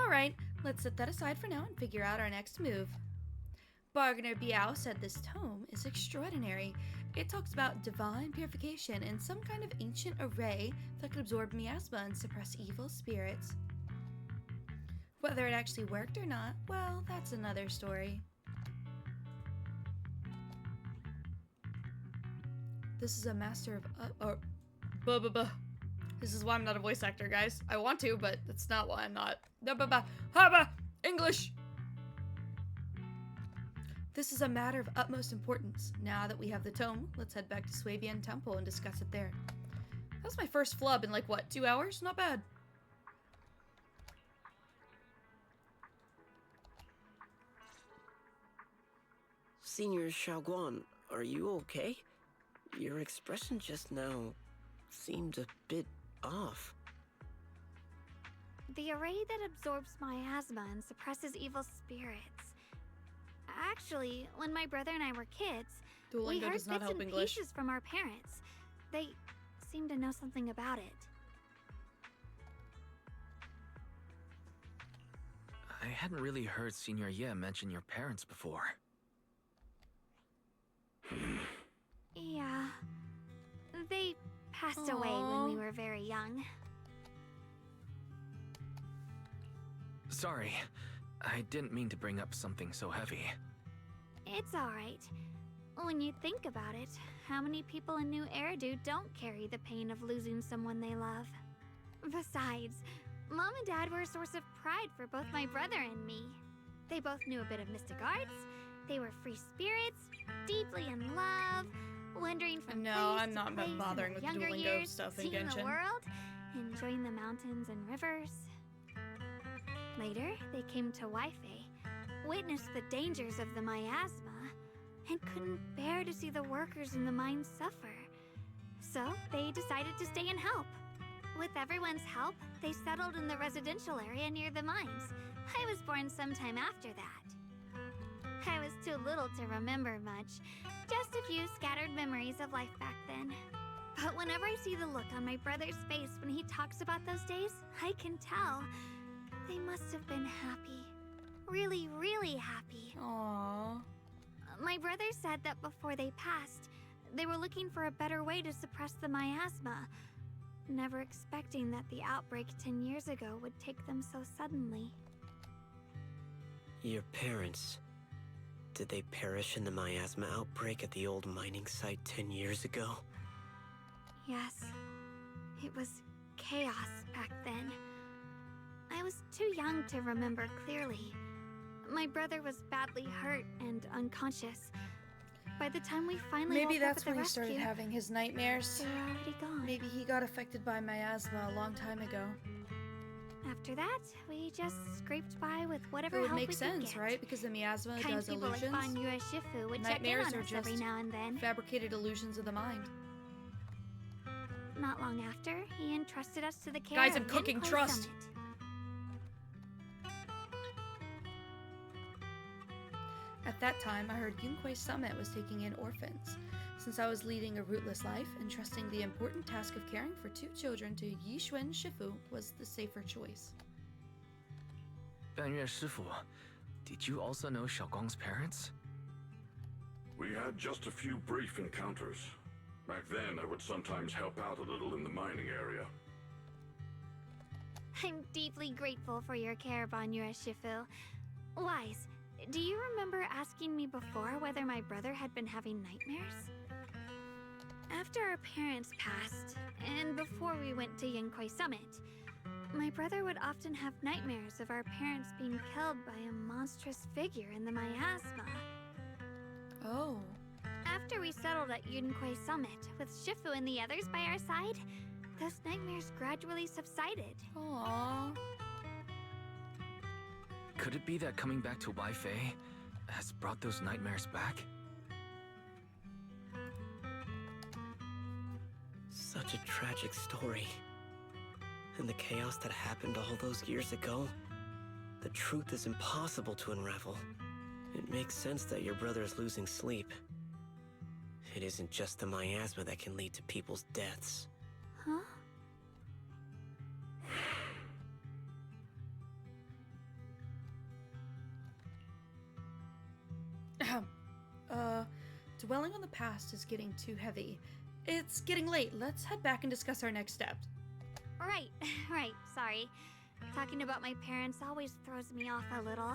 Alright, let's set that aside for now and figure out our next move. Bargainer Biao said this tome is extraordinary. It talks about divine purification and some kind of ancient array that could absorb miasma and suppress evil spirits. Whether it actually worked or not, well, that's another story. This is a master of This is why I'm not a voice actor, guys. I want to, but that's not why I'm not. English! This is a matter of utmost importance. Now that we have the tome, let's head back to Swabian Temple and discuss it there. That was my first flub in like, what, 2 hours? Not bad. Senior Xiaoguan, are you okay? Your expression just now seemed a bit off. The array that absorbs miasma and suppresses evil spirits. Actually, when my brother and I were kids, we Duolingo heard does not bits help and English. pieces from our parents. They seemed to know something about it. I hadn't really heard Senior Ye mention your parents before. Yeah. They passed away when we were very young. Sorry, I didn't mean to bring up something so heavy. It's alright. When you think about it, how many people in New Eridu don't carry the pain of losing someone they love? Besides, Mom and Dad were a source of pride for both my brother and me. They both knew a bit of mystic arts, they were free spirits, deeply in love, wandering from No, place I'm to not place bothering in with their the younger Duolingo years, stuff in seeing the Genshin. world, enjoying the mountains and rivers. Later, they came to Waifei, witnessed the dangers of the miasma, and couldn't bear to see the workers in the mines suffer. So, they decided to stay and help. With everyone's help, they settled in the residential area near the mines. I was born sometime after that. I was too little to remember much, just a few scattered memories of life back then. But whenever I see the look on my brother's face when he talks about those days, I can tell they must have been happy. Really, really happy. Aww. My brother said that before they passed, they were looking for a better way to suppress the miasma, never expecting that the outbreak 10 years ago would take them so suddenly. Your parents, did they perish in the miasma outbreak at the old mining site 10 years ago? Yes, it was chaos back then. I was too young to remember clearly. My brother was badly hurt and unconscious. By the time we finally Maybe woke up that's at the when he rescue, started having his nightmares. they were already gone. Maybe he got affected by miasma a long time ago. After that, we just scraped by with whatever It would help make we could sense, get. right? Because the miasma Kind does people illusions. like Ban Yue Shifu would check in Nightmares on are us every just now and then. fabricated illusions of the mind. Not long after, he entrusted us to the care Guys, of I'm cooking Yunhui trust. Summit. At that time, I heard Yunhui Summit was taking in orphans. Since I was leading a rootless life, entrusting the important task of caring for 2 children to Yixuan Shifu was the safer choice. Ban Yue Shifu, did you also know Xiaoguang's parents? We had just a few brief encounters. Back then, I would sometimes help out a little in the mining area. I'm deeply grateful for your care, Banyura Shifu. Wise, do you remember asking me before whether my brother had been having nightmares? After our parents passed, and before we went to Yenkoi Summit, my brother would often have nightmares of our parents being killed by a monstrous figure in the miasma. Oh. After we settled at Yenkoi Summit, with Shifu and the others by our side, those nightmares gradually subsided. Aww. Could it be that coming back to Waifei has brought those nightmares back? Such a tragic story. And the chaos that happened all those years ago, the truth is impossible to unravel. It makes sense that your brother is losing sleep. It isn't just the miasma that can lead to people's deaths. Huh? Dwelling on the past is getting too heavy. It's getting late. Let's head back and discuss our next step. Right, sorry. Talking about my parents always throws me off a little.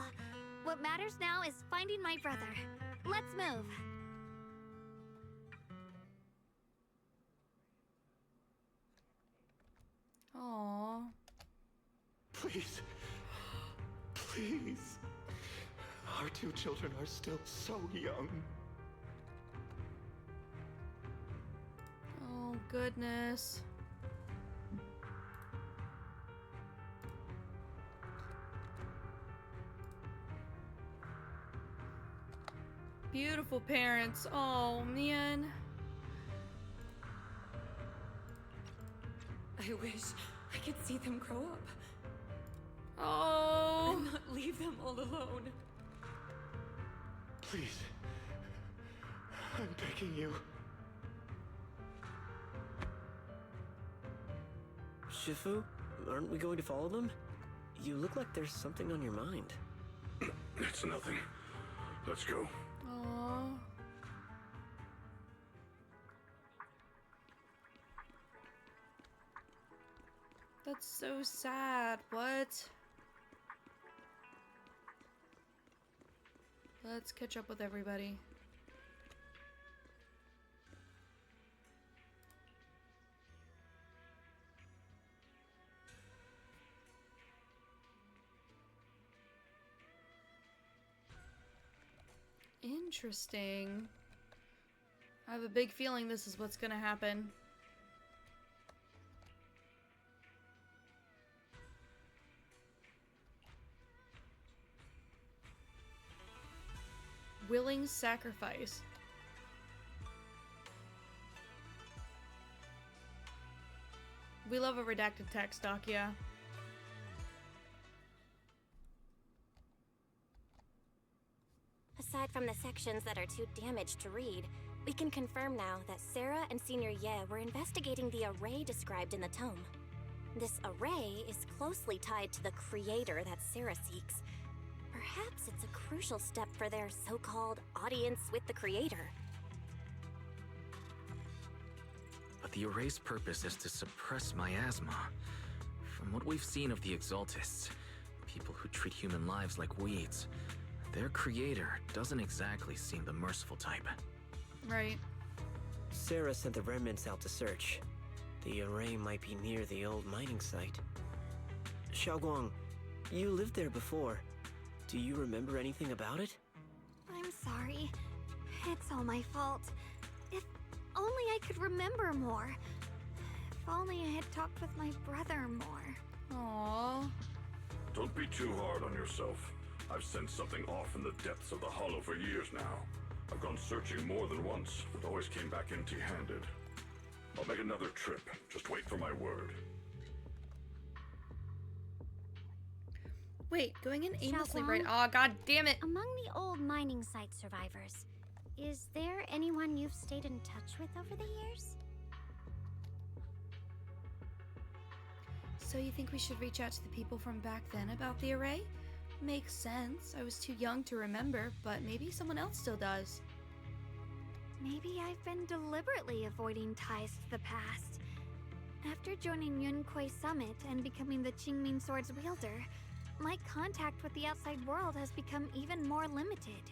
What matters now is finding my brother. Let's move. Aww. Please. Please. Our two children are still so young. Oh, goodness. Beautiful parents. Oh, man. I wish I could see them grow up. Oh. And not leave them all alone. Please. I'm begging you. Shifu, aren't we going to follow them? You look like there's something on your mind. It's nothing. Let's go. Aww. That's so sad. What? Let's catch up with everybody. Interesting. I have a big feeling this is what's gonna happen. Willing sacrifice. We love a redacted text doc, yeah. Aside from the sections that are too damaged to read, we can confirm now that Sarah and Senior Ye were investigating the array described in the tome. This array is closely tied to the creator that Sarah seeks. Perhaps it's a crucial step for their so-called audience with the creator. But the array's purpose is to suppress miasma. From what we've seen of the Exaltists, people who treat human lives like weeds, their creator doesn't exactly seem the merciful type. Right. Sarah sent the remnants out to search. The array might be near the old mining site. Xiaoguang, you lived there before. Do you remember anything about it? I'm sorry. It's all my fault. If only I could remember more. If only I had talked with my brother more. Aww. Don't be too hard on yourself. I've sensed something off in the depths of the hollow for years now. I've gone searching more than once, but always came back empty-handed. I'll make another trip. Just wait for my word. Wait, going in aimlessly Xiaoguang? right? Aw, god damn it! Among the old mining site survivors, is there anyone you've stayed in touch with over the years? So you think we should reach out to the people from back then about the array? Makes sense. I was too young to remember, but maybe someone else still does. Maybe I've been deliberately avoiding ties to the past. After joining Yunquei Summit and becoming the Qingming Sword's wielder, my contact with the outside world has become even more limited.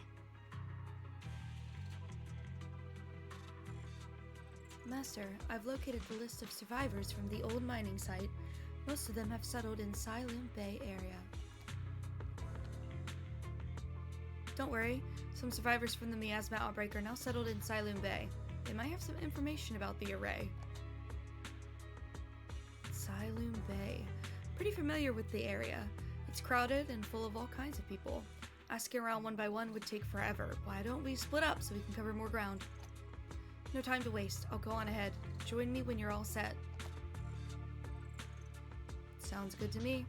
Master, I've located the list of survivors from the old mining site. Most of them have settled in Silent Bay area. Don't worry, some survivors from the miasma outbreak are now settled in Silent Bay. They might have some information about the array. Silent Bay. Pretty familiar with the area. It's crowded and full of all kinds of people. Asking around one by one would take forever. Why don't we split up so we can cover more ground? No time to waste. I'll go on ahead. Join me when you're all set. Sounds good to me.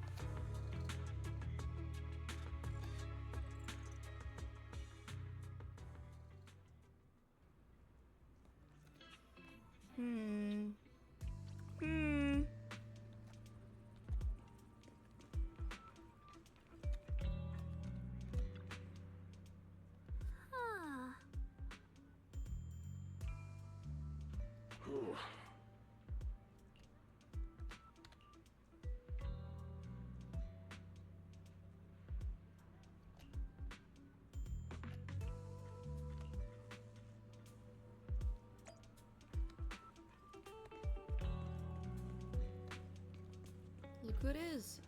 Look who it is.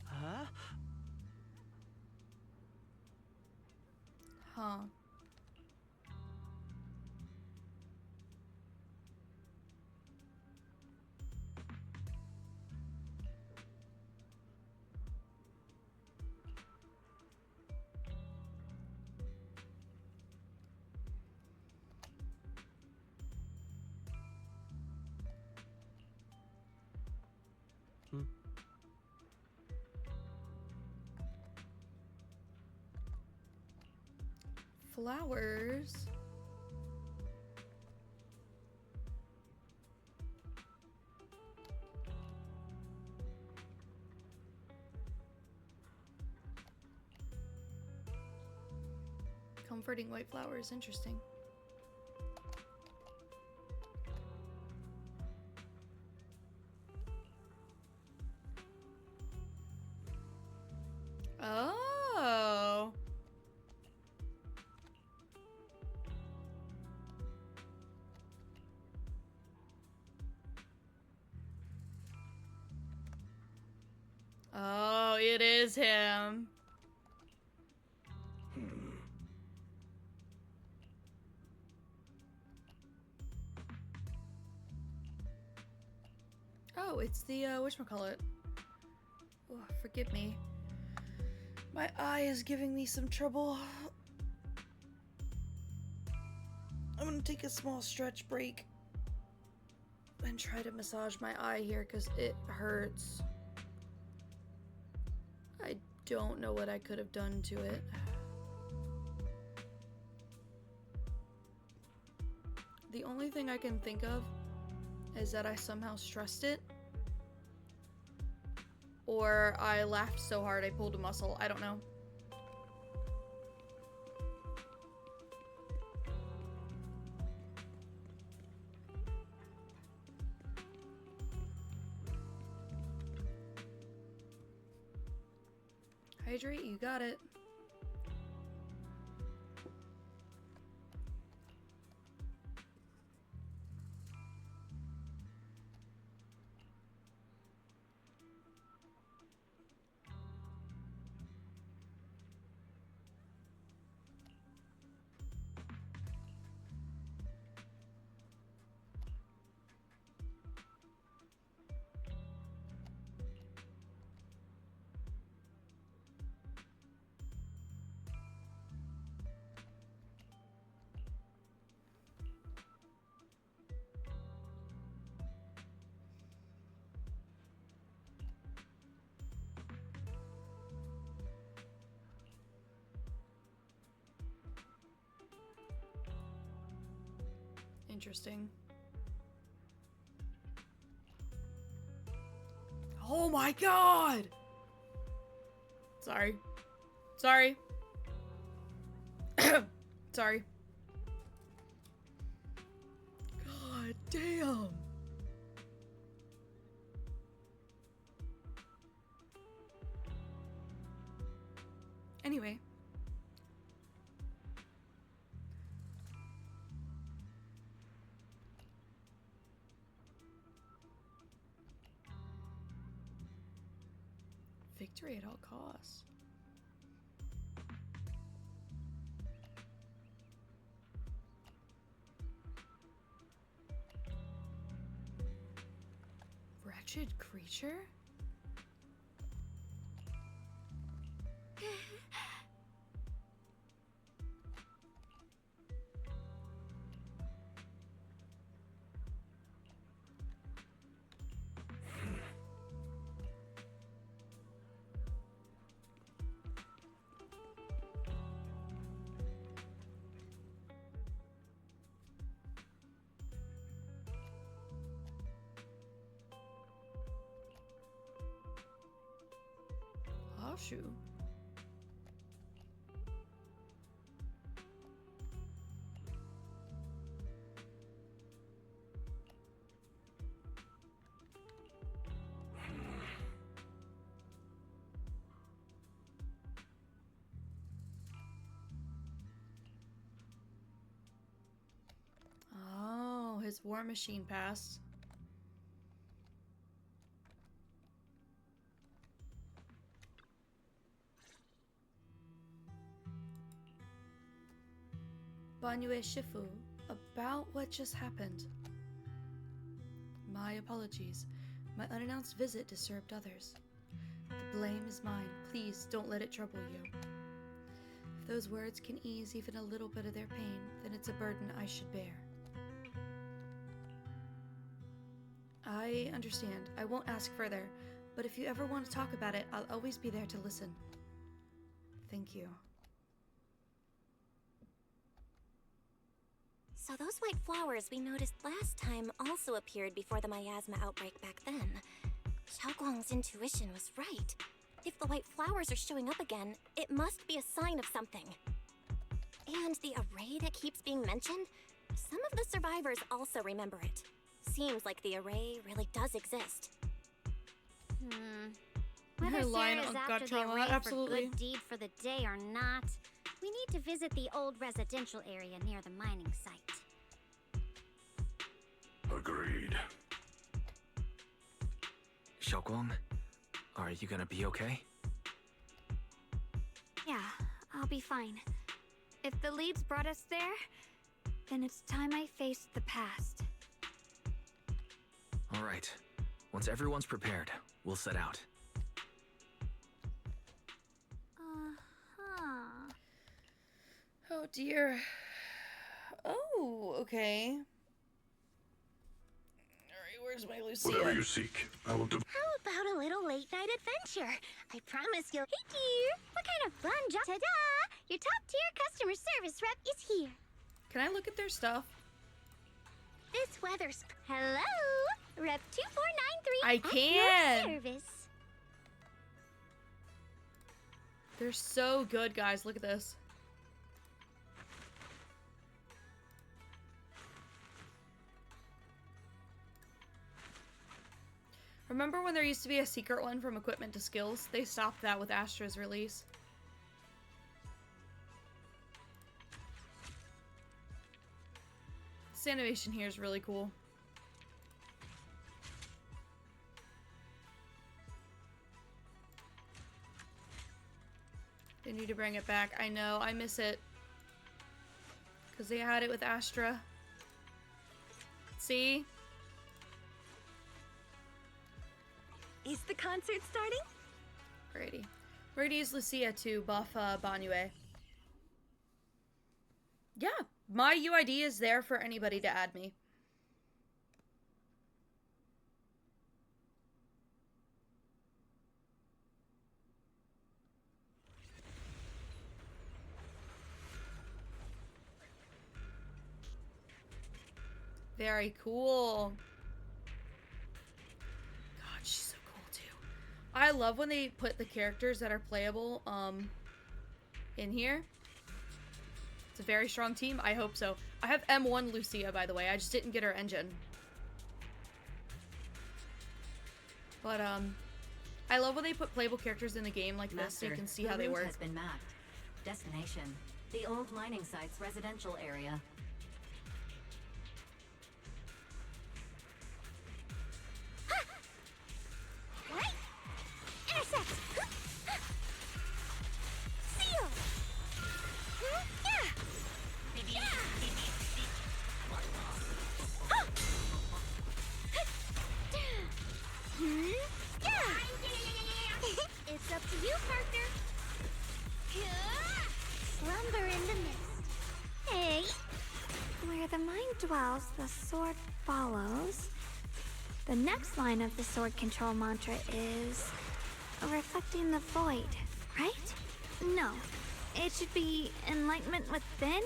Huh? Huh. Flowers. Comforting white flowers, interesting. Oh. Oh, it is him. Oh, it's the, whatchamacallit. Oh, forgive me. My eye is giving me some trouble. I'm gonna take a small stretch break and try to massage my eye here because it hurts. I don't know what I could have done to it. The only thing I can think of is that I somehow stressed it. Or I laughed so hard I pulled a muscle. I don't know. Hydrate, you got it. interesting. Oh my god! Sorry. Sorry. Sorry. God damn. Anyway. Victory at all costs. Wretched creature? Shoe. Oh, his war machine passed. Banyue Shifu, about what just happened. My apologies. My unannounced visit disturbed others. The blame is mine. Please don't let it trouble you. If those words can ease even a little bit of their pain, then it's a burden I should bear. I understand. I won't ask further, but if you ever want to talk about it, I'll always be there to listen. Thank you. So those white flowers we noticed last time also appeared before the miasma outbreak back then. Xiaoguang's intuition was right. If the white flowers are showing up again, it must be a sign of something. And the array that keeps being mentioned? Some of the survivors also remember it. Seems like the array really does exist. Whether Her line Sarah's on after gut the trauma, array absolutely. for good deed for the day or not, we need to visit the old residential area near the mining site. Agreed. Xiaoguang, are you gonna be okay? Yeah, I'll be fine. If the leads brought us there, then it's time I faced the past. All right. Once everyone's prepared, we'll set out. Oh dear. Oh, okay. Alright, where's my Lucia? Whatever you seek, I will do. How about a little late-night adventure? I promise you'll... Hey, dear! What kind of fun job... Ta-da! Your top-tier customer service rep is here. Can I look at their stuff? This weather's... Hello? Rep 2493 I at can! your service. They're so good, guys. Look at this. Remember when there used to be a secret one from equipment to skills? They stopped that with Astra's release. This animation here is really cool. They need to bring it back. I know, I miss it. Because they had it with Astra. See? Is the concert starting? Alrighty. We're gonna use Lucia to buff Banyue. Yeah, my UID is there for anybody to add me. Very cool. God, she's so cool too. I love when they put the characters that are playable in here. It's a very strong team. I hope so. I have M1 Lucia, by the way. I just didn't get her engine. But I love when they put playable characters in the game like this so you can see how they work. Has been mapped. Destination: the old mining site's residential area. Right? Intersect! Seal! Yeah! Yeah! Yeah! It's up to you, partner. Slumber in the mist. Hey! Where the mind dwells, the sword follows. The next line of the sword control mantra is reflecting the void, right? No, it should be enlightenment within.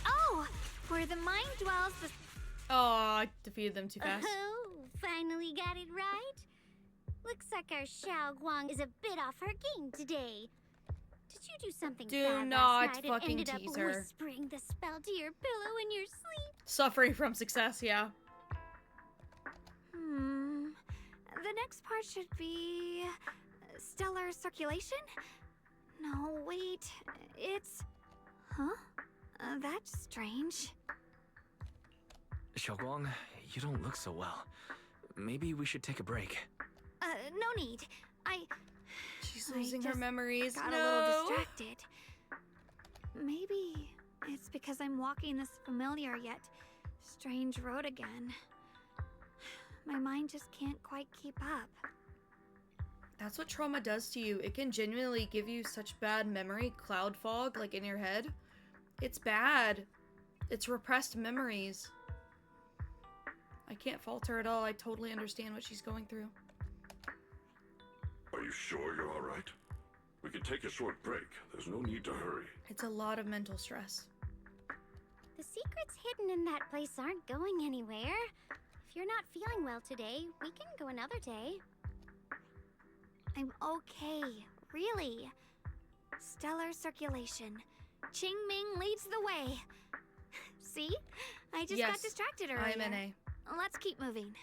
Oh, where the mind dwells, the... Oh, I defeated them too fast. Oh, finally got it right. Looks like our Xiao Guang is a bit off her game today. Did you do something Do bad not last night fucking and ended tease up her. whispering the spell to your pillow in your sleep? Suffering from success, yeah. The next part should be... stellar circulation? No, wait. It's... Huh? That's strange. Xiaoguang, you don't look so well. Maybe we should take a break. No need. She's losing her memories. Got No. a little distracted. Maybe it's because I'm walking this familiar yet strange road again. My mind just can't quite keep up. That's what trauma does to you. It can genuinely give you such bad memory, cloud fog, like in your head. It's bad. It's repressed memories. I can't fault her at all. I totally understand what she's going through. Are you sure you're all right? We can take a short break. There's no need to hurry. It's a lot of mental stress. The secrets hidden in that place aren't going anywhere. If you're not feeling well today, we can go another day. I'm okay, really. Stellar circulation. Qing Ming leads the way. See? I just got distracted earlier. I'm NA. Let's keep moving.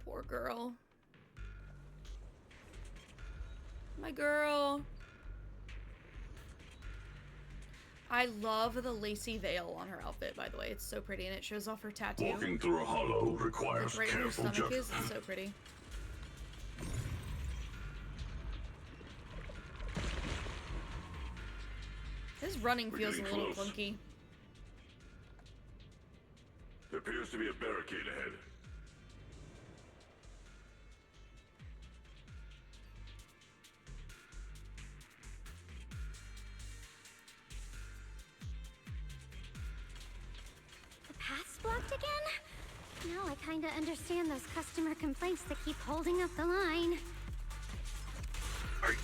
Poor girl. My girl. I love the lacy veil on her outfit, by the way. It's so pretty, and it shows off her tattoo. Walking through a hollow requires Like right where her careful stomach is. judgment. It's so pretty. His running We're feels a getting little close. clunky. There appears to be a barricade ahead. The path's blocked again? Now I kinda understand those customer complaints that keep holding up the line. Like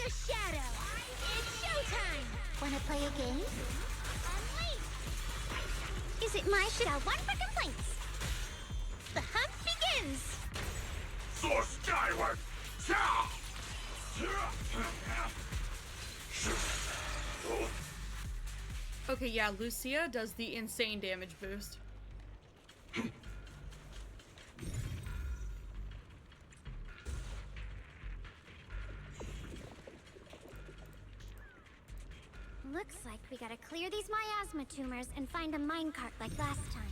a shadow! It's showtime! Wanna play a game? Is it my show? One for complaints! The hunt begins! Soar skyward! Okay, yeah, Lucia does the insane damage boost. Looks like we gotta clear these miasma tumors and find a minecart like last time.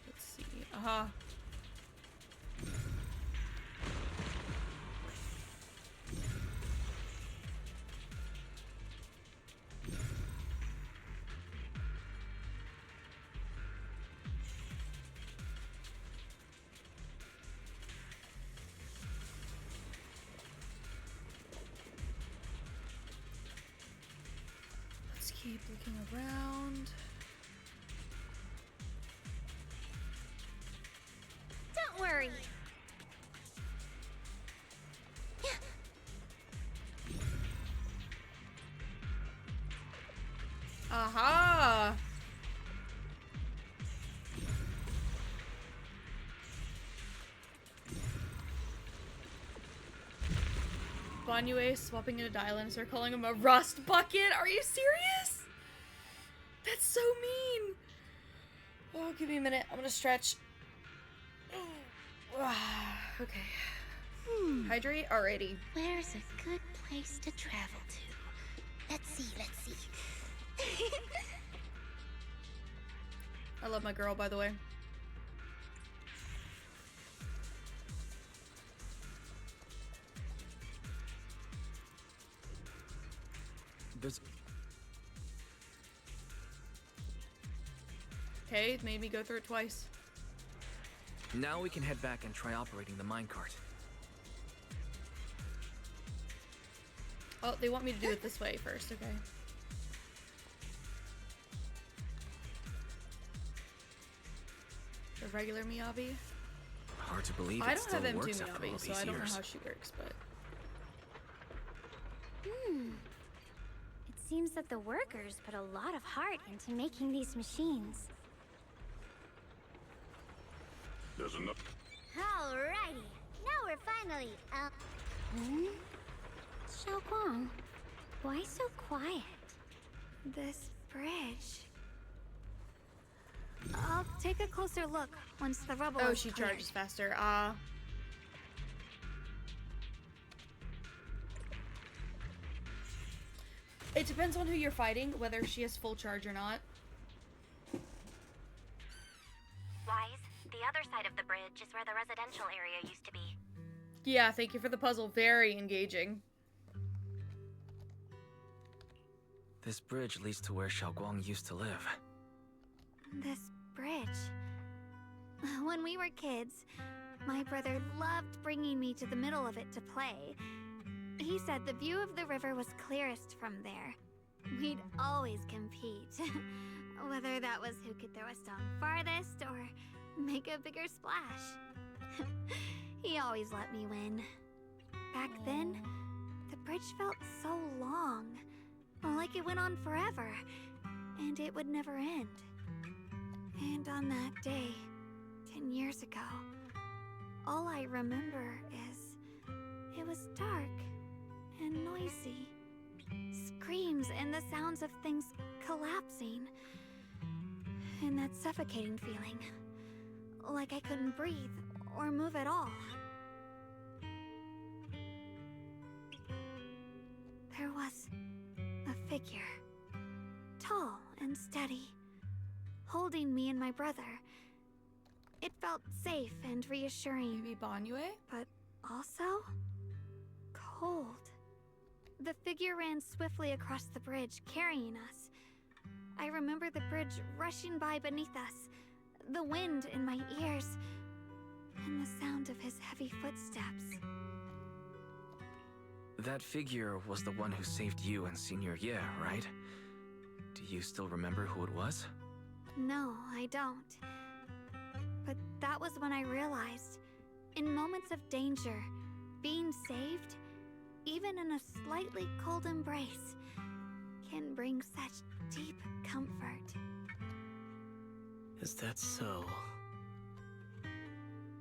Let's see. Uh-huh. keep looking around. Don't worry. Aha! Banyue swapping into Dylan, they're calling him a rust bucket. Are you serious? That's so mean. Oh, give me a minute. I'm gonna stretch. Okay. Hydrate? Alrighty. Where's a good place to travel to? Let's see. I love my girl, by the way. Okay, it made me go through it twice. Now we can head back and try operating the minecart. Oh, they want me to do it this way first, okay. The regular Miyabi? Hard to believe I it don't still have M2 works after all Miyabi, so these I don't know years. how she works, but... It seems that the workers put a lot of heart into making these machines. There's enough. Alrighty. Now we're finally Xiaoguang, why so quiet? This bridge. I'll take a closer look once the rubble Oh, is she cleared. charges faster. It depends on who you're fighting, whether she has full charge or not. Wise, the other side of the bridge is where the residential area used to be. Yeah, thank you for the puzzle. Very engaging. This bridge leads to where Xiaoguang used to live. This bridge. When we were kids, my brother loved bringing me to the middle of it to play. He said the view of the river was clearest from there. We'd always compete. Whether that was who could throw a stone farthest or make a bigger splash. He always let me win. Back then, the bridge felt so long. Like it went on forever. And it would never end. And on that day, 10 years ago, all I remember is it was dark and noisy. Screams and the sounds of things collapsing. And that suffocating feeling. Like I couldn't breathe or move at all. There was a figure. Tall and steady. Holding me and my brother. It felt safe and reassuring. Maybe Banyue? But also cold. The figure ran swiftly across the bridge, carrying us. I remember the bridge rushing by beneath us, the wind in my ears, and the sound of his heavy footsteps. That figure was the one who saved you and Senior Ye, right? Do you still remember who it was? No, I don't. But that was when I realized, in moments of danger, being saved, even in a slightly cold embrace, can bring such deep comfort. Is that so?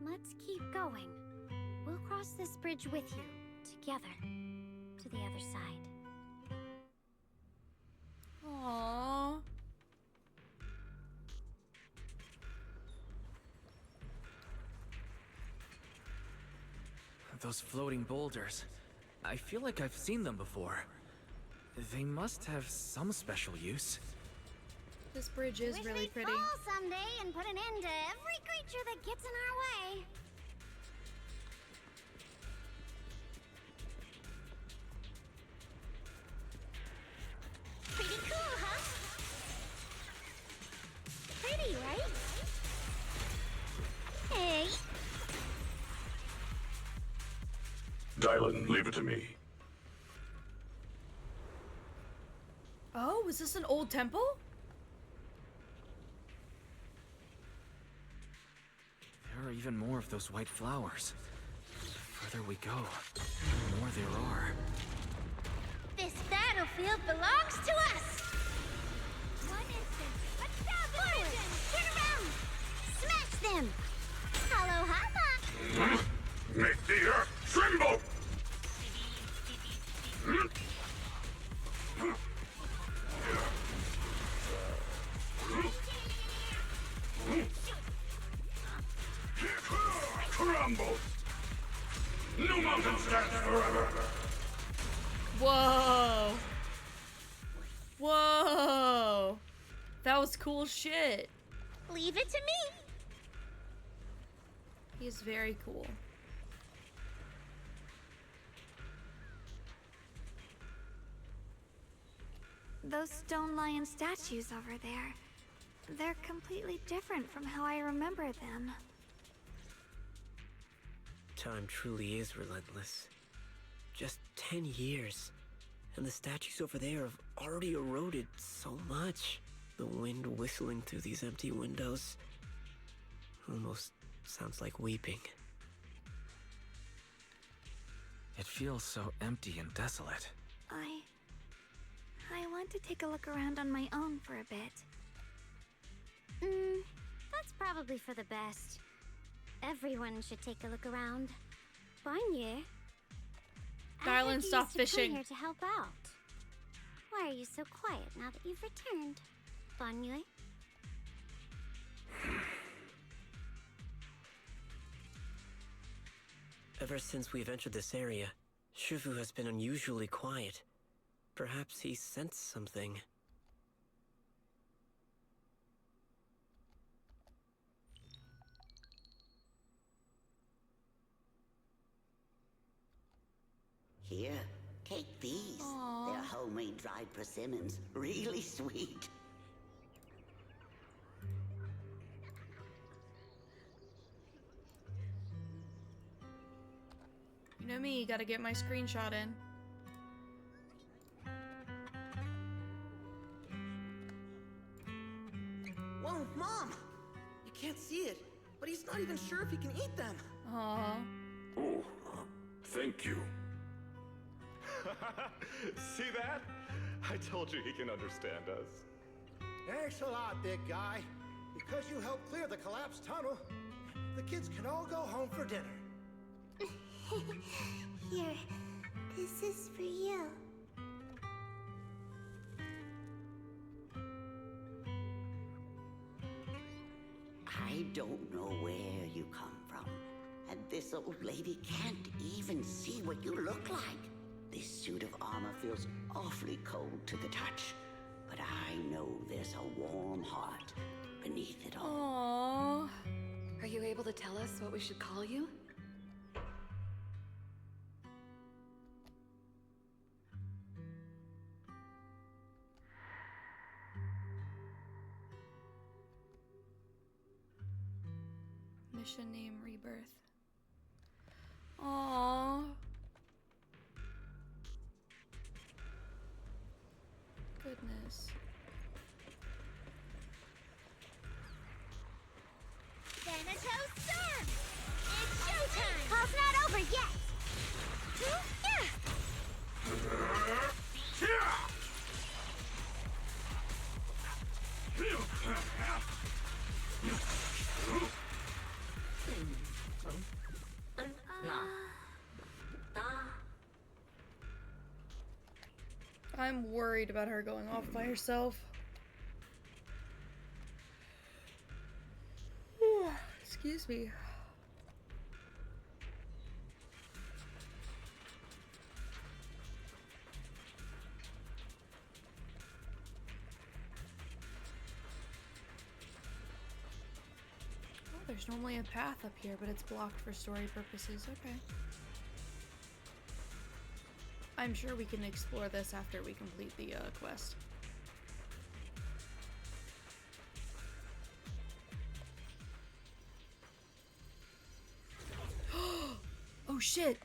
Let's keep going. We'll cross this bridge with you, together, to the other side. Aww. Those floating boulders. I feel like I've seen them before. They must have some special use. This bridge is Wish really we'd pretty. fall someday and put an end to every creature that gets in our way. Pretty cool, huh? Pretty, right? Hey. Dylan, leave it to me. Oh, is this an old temple? There are even more of those white flowers. The further we go, the more there are. This battlefield belongs to us! One instant. Let's down the vision! Turn around! Smash them! Hello, Hapa! Make the earth tremble! Crumble! No mountain stands forever! Whoa! Whoa! That was cool shit. Leave it to me! He's very cool. Those stone lion statues over there, they're completely different from how I remember them. Time truly is relentless. Just 10 years, and the statues over there have already eroded so much. The wind whistling through these empty windows almost sounds like weeping. It feels so empty and desolate. I want to take a look around on my own for a bit. That's probably for the best. Everyone should take a look around. Banye? Dylan, stop fishing. Here to help out. Why are you so quiet now that you've returned, Banye? Ever since we've entered this area, Shifu has been unusually quiet. Perhaps he sensed something. Here, take these. Aww. They're homemade dried persimmons. Really sweet. You know me, gotta get my screenshot in. Whoa, Mom! You can't see it, but he's not even sure if he can eat them. Aww. Oh, thank you. See that? I told you he can understand us. Thanks a lot, big guy. Because you helped clear the collapsed tunnel, the kids can all go home for dinner. Here, this is for you. I don't know where you come from, and this old lady can't even see what you look like. This suit of armor feels awfully cold to the touch, but I know there's a warm heart beneath it all. Aww. Are you able to tell us what we should call you? Mission name Rebirth. Aww. Goodness. Thanatos Storm! It's showtime! Call's not over yet! I'm worried about her going off by herself. Excuse me. Oh, there's normally a path up here, but it's blocked for story purposes. Okay. I'm sure we can explore this after we complete the quest. Oh shit!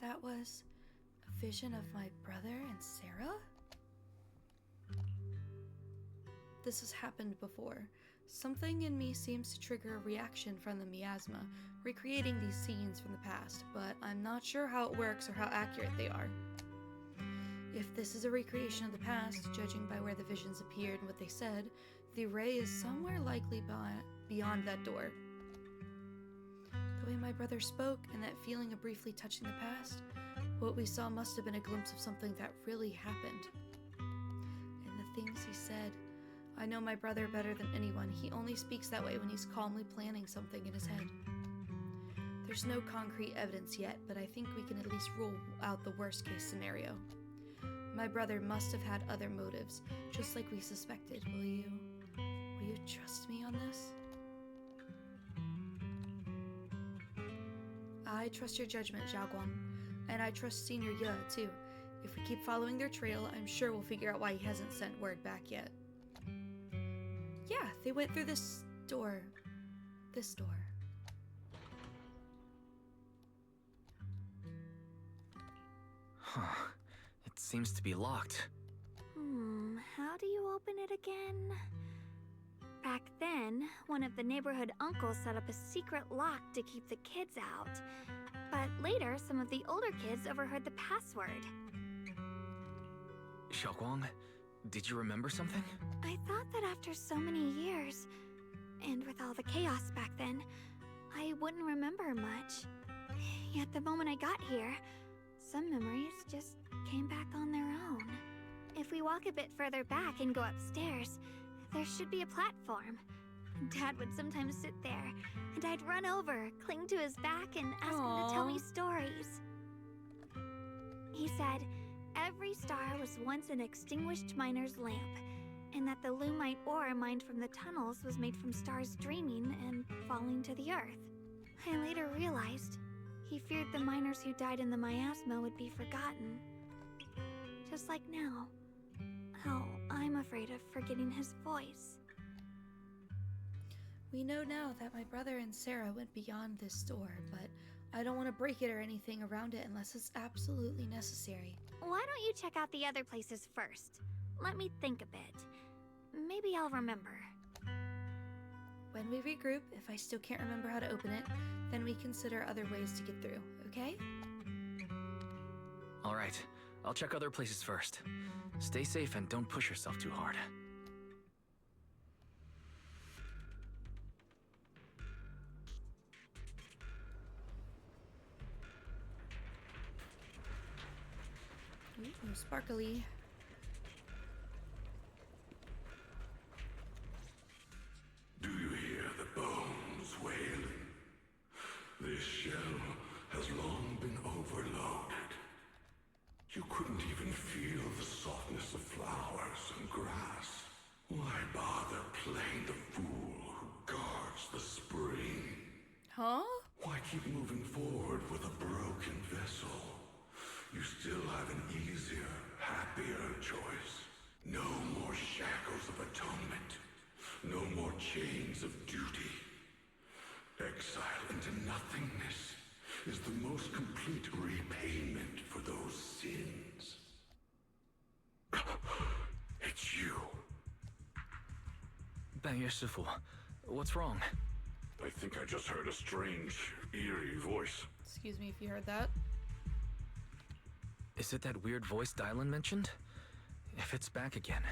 that was a vision of my brother and Sarah? This has happened before. Something in me seems to trigger a reaction from the miasma, recreating these scenes from the past, but I'm not sure how it works or how accurate they are. If this is a recreation of the past, judging by where the visions appeared and what they said, the array is somewhere likely beyond that door. The way my brother spoke and that feeling of briefly touching the past, what we saw must have been a glimpse of something that really happened. And the things he said, I know my brother better than anyone. He only speaks that way when he's calmly planning something in his head. There's no concrete evidence yet, but I think we can at least rule out the worst case scenario. My brother must have had other motives, just like we suspected. Will you trust me on this? I trust your judgment, Xiaoguang, and I trust Senior Ye too. If we keep following their trail, I'm sure we'll figure out why he hasn't sent word back yet. Yeah, they went through this door. This door. Huh. It seems to be locked. How do you open it again? Back then, one of the neighborhood uncles set up a secret lock to keep the kids out. But later, some of the older kids overheard the password. Xiaoguang, did you remember something? I thought that after so many years, and with all the chaos back then, I wouldn't remember much. Yet the moment I got here, some memories just came back on their own. If we walk a bit further back and go upstairs, there should be a platform. Dad would sometimes sit there, and I'd run over, cling to his back, and ask him to tell me stories. He said every star was once an extinguished miner's lamp, and that the lumite ore mined from the tunnels was made from stars dreaming and falling to the earth. I later realized he feared the miners who died in the miasma would be forgotten. Just like now, how I'm afraid of forgetting his voice. We know now that my brother and Sarah went beyond this door, but I don't want to break it or anything around it unless it's absolutely necessary. Why don't you check out the other places first? Let me think a bit. Maybe I'll remember. When we regroup, if I still can't remember how to open it, then we consider other ways to get through, okay? Alright, I'll check other places first. Stay safe and don't push yourself too hard. Ooh, sparkly. Do you hear the bones wailing? This shell has long been overloaded. You couldn't even feel the softness of flowers and grass. Why bother playing the fool who guards the spring? Huh? Why keep moving forward with a broken vessel? You still have an easier, happier choice. No more shackles of atonement. No more chains of duty. Exile into nothingness is the most complete repayment for those sins. It's you. Banyue Shifu, what's wrong? I think I just heard a strange, eerie voice. Excuse me if you heard that. Is it that weird voice Dylan mentioned? If it's back again,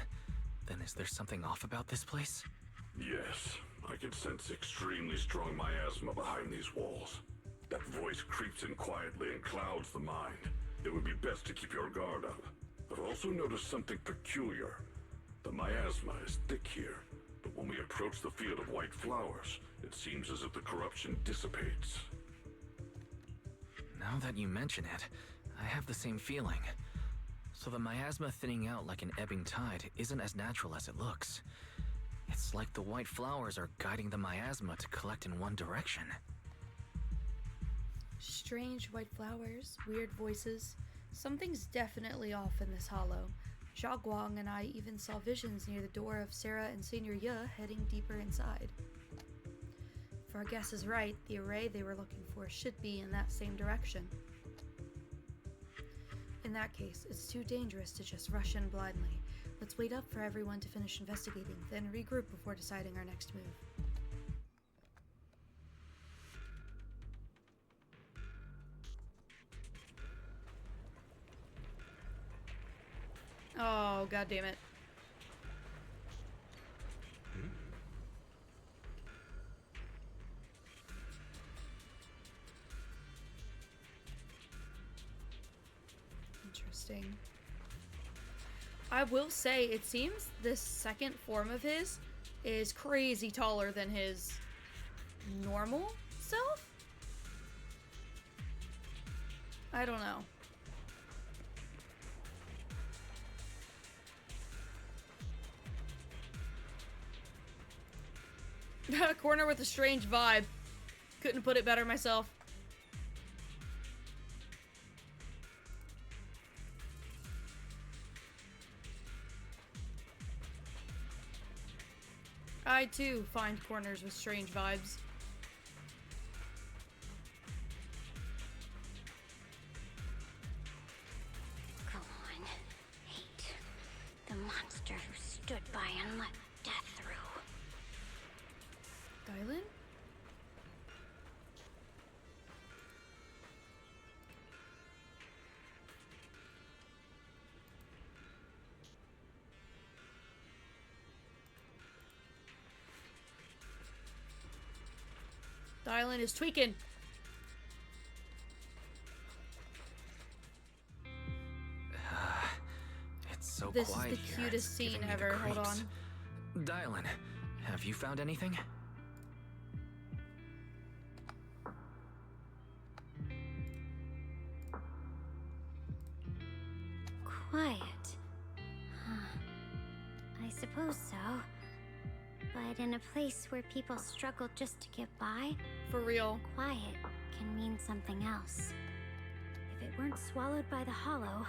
then is there something off about this place? Yes, I can sense extremely strong miasma behind these walls. That voice creeps in quietly and clouds the mind. It would be best to keep your guard up. I've also noticed something peculiar. The miasma is thick here, but when we approach the field of white flowers, it seems as if the corruption dissipates. Now that you mention it, I have the same feeling. So the miasma thinning out like an ebbing tide isn't as natural as it looks. It's like the white flowers are guiding the miasma to collect in one direction. Strange white flowers, weird voices. Something's definitely off in this hollow. Xiaoguang and I even saw visions near the door of Sarah and Senior Ye heading deeper inside. If our guess is right, the array they were looking for should be in that same direction. In that case, it's too dangerous to just rush in blindly. Let's wait up for everyone to finish investigating, then regroup before deciding our next move. Oh, god damn it. Interesting. I will say, it seems this second form of his is crazy taller than his normal self? I don't know. Corner with a strange vibe. Couldn't put it better myself. I too find corners with strange vibes. Go on. Hate. The monster who stood by and let death through. Dylan? Dylan is tweaking. It's so This quiet is the here. cutest It's scene giving me the ever. Hold on. creeps. Dylan, have you found anything? Quiet. Huh. I suppose so. But in a place where people struggle just to get by, for real, quiet can mean something else. If it weren't swallowed by the hollow,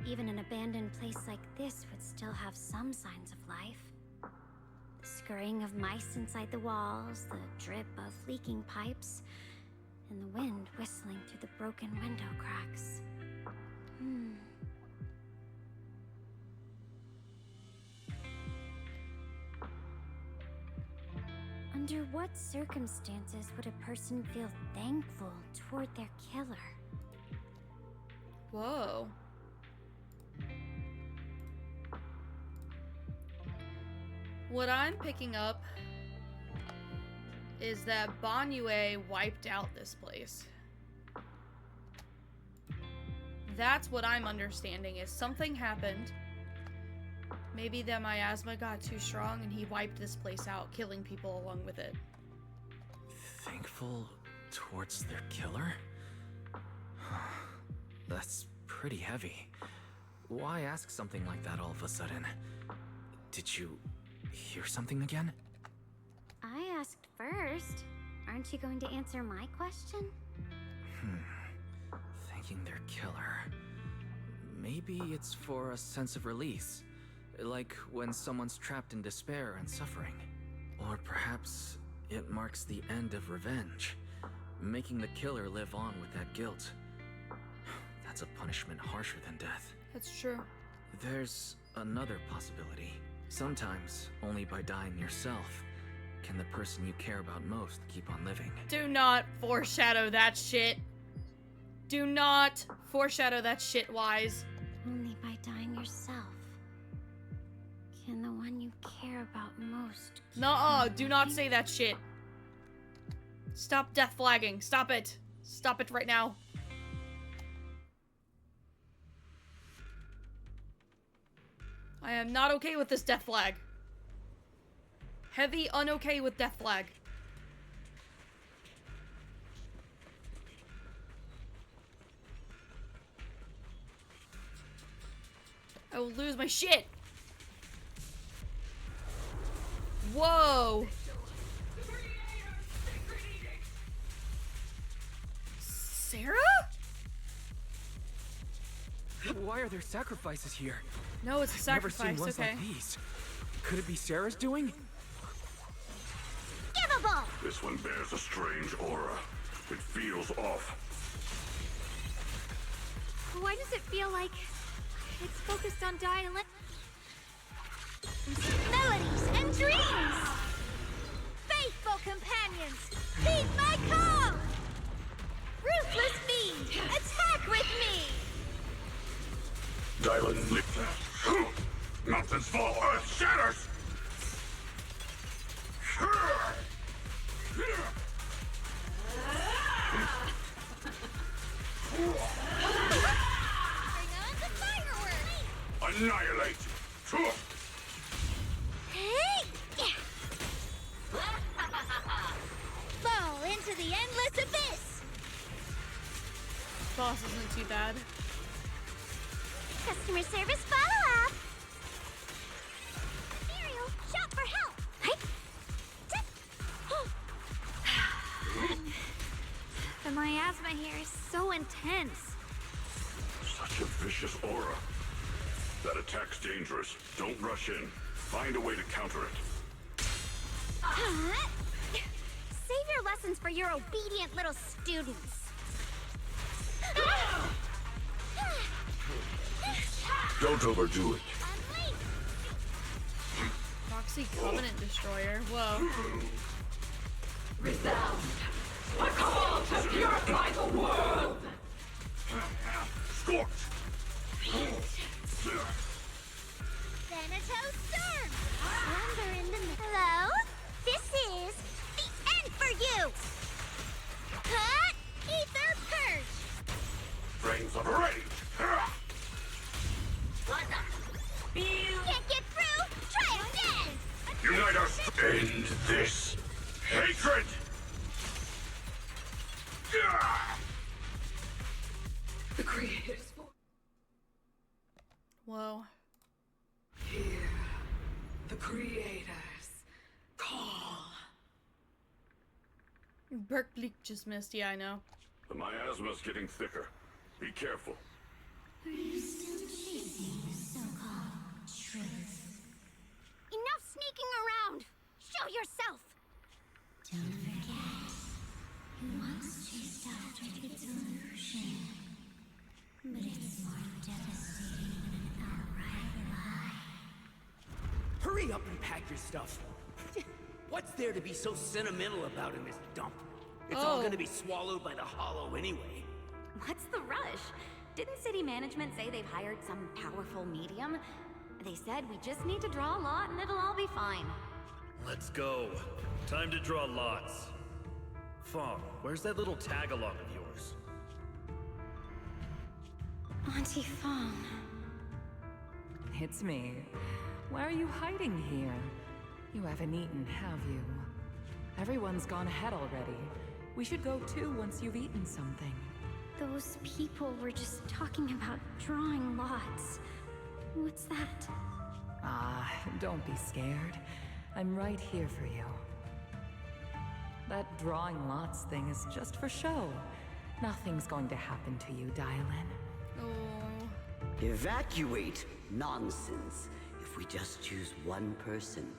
even an abandoned place like this would still have some signs of life. The scurrying of mice inside the walls, the drip of leaking pipes, and the wind whistling through the broken window cracks. Under what circumstances would a person feel thankful toward their killer? Whoa. What I'm picking up is that Banyue wiped out this place. That's what I'm understanding, is something happened. Maybe the miasma got too strong and he wiped this place out, killing people along with it. Thankful towards their killer? That's pretty heavy. Why ask something like that all of a sudden? Did you hear something again? I asked first. Aren't you going to answer my question? Thanking their killer. Maybe it's for a sense of release. Like when someone's trapped in despair and suffering. Or perhaps it marks the end of revenge, making the killer live on with that guilt. That's a punishment harsher than death. That's true. There's another possibility. Sometimes, only by dying yourself, can the person you care about most keep on living. Do not foreshadow that shit. Do not foreshadow that shit, Wise. Only by dying yourself can the one you care about most. Nuh-uh, do not say that shit. Stop death flagging. Stop it. Stop it right now. I am not okay with this death flag. Heavy unokay with death flag. I will lose my shit. Whoa. Sarah? Why are there sacrifices here? No, it's a sacrifice. Never seen ones okay. like these. Could it be Sarah's doing? Givable! This one bears a strange aura. It feels off. Why does it feel like it's focused on dialect, melodies, and dreams? Faithful companions, heed my call! Ruthless fiend, attack with me! Dylan, mountains fall, earth shatters! Bring on the fireworks! Annihilate! Hey! Fall into the endless abyss! Boss isn't too bad. Customer service follow-up! Muriel, shout for help! The miasma here is so intense. Such a vicious aura. That attack's dangerous. Don't rush in. Find a way to counter it. Save your lessons for your obedient little students. Don't overdo it. Proxy Covenant Destroyer. Whoa. Resound. A call to purify the world! Scorch! Thanatos Storm! Slumber in the Hello? This is the end for you! Cut! Ether Purge! Flames of rage! Can't get through? Try again! Unite us! End this hatred! The creators. Whoa. Hear the creators call. Berkeley just missed. Yeah, I know. The miasma's getting thicker. Be careful. Are you still chasing the so-called truth? Enough sneaking around! Show yourself! Don't forget, you once chased after its illusion. But it's more devastating than an outright lie. Hurry up and pack your stuff. What's there to be so sentimental about in this dump? It's all gonna be swallowed by the hollow anyway. What's the rush? Didn't city management say they've hired some powerful medium? They said we just need to draw a lot and it'll all be fine. Let's go. Time to draw lots. Fong, where's that little tag-along of yours? Auntie Fong. It's me. Why are you hiding here? You haven't eaten, have you? Everyone's gone ahead already. We should go too once you've eaten something. Those people were just talking about drawing lots. What's that? Ah, don't be scared. I'm right here for you. That drawing lots thing is just for show. Nothing's going to happen to you, Dylan. Evacuate? Nonsense. If we just choose one person,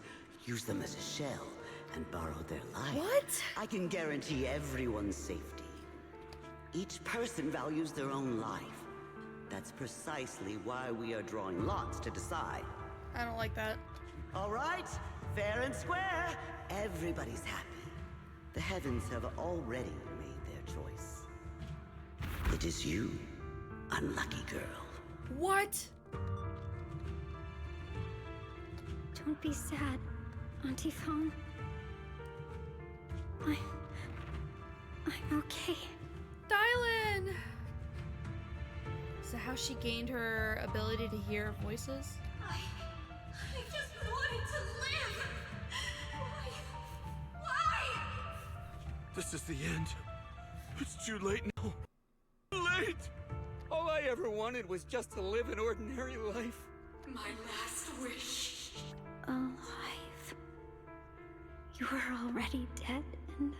use them as a shell, and borrow their life, what? I can guarantee everyone's safety. Each person values their own life. That's precisely why we are drawing lots to decide. I don't like that. All right, fair and square. Everybody's happy. The heavens have already made their choice. It is you, unlucky girl. What? Don't be sad, Auntie Fong. I'm okay. Dylan! Is that how she gained her ability to hear voices? I just wanted to live! Why? This is the end. It's too late now. Too late! All I ever wanted was just to live an ordinary life. My last wish. Alive. You were already dead, and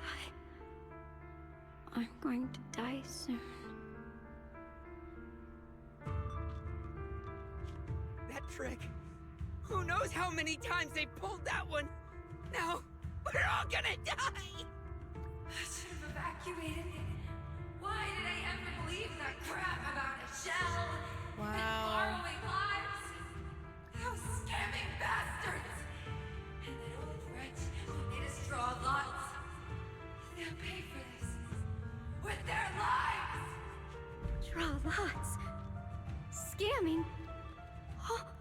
I'm going to die soon. That trick. Who knows how many times they pulled that one? Now, we're all gonna die! I should have evacuated. Why did I ever believe that crap about a shell? lots. Scamming.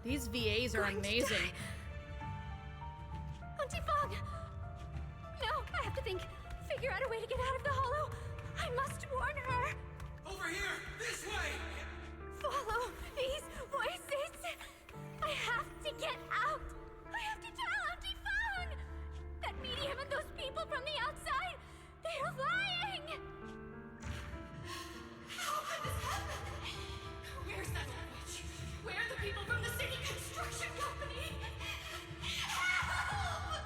These VAs are amazing. Auntie Fong! No, I have to think. Figure out a way to get out of the hollow. I must warn her. Over here! This way! Follow these voices. I have to get out. I have to tell Auntie Fong. That medium and those people from the outside, they're lying. How could this happen? Where's that old witch? Where are the people from the city construction company? Help!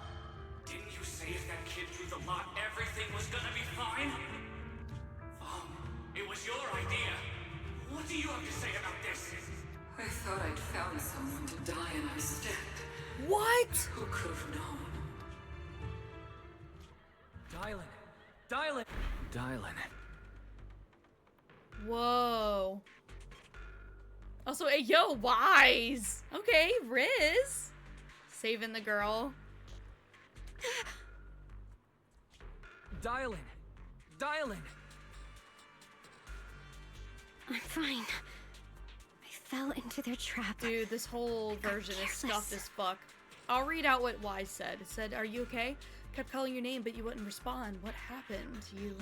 Didn't you say if that kid drew the lot, everything was gonna be fine? It was your idea. What do you have to say about this? I thought I'd found someone to die in our stead. What? Who could have known? Dylan. Whoa. Also, hey, yo, Wise. Okay, Riz. Saving the girl. Dylan. I'm fine. I fell into their trap. Dude, this whole version is stuffed as fuck. I'll read out what Wise said. It said, "Are you okay? Kept calling your name, but you wouldn't respond. What happened? You..."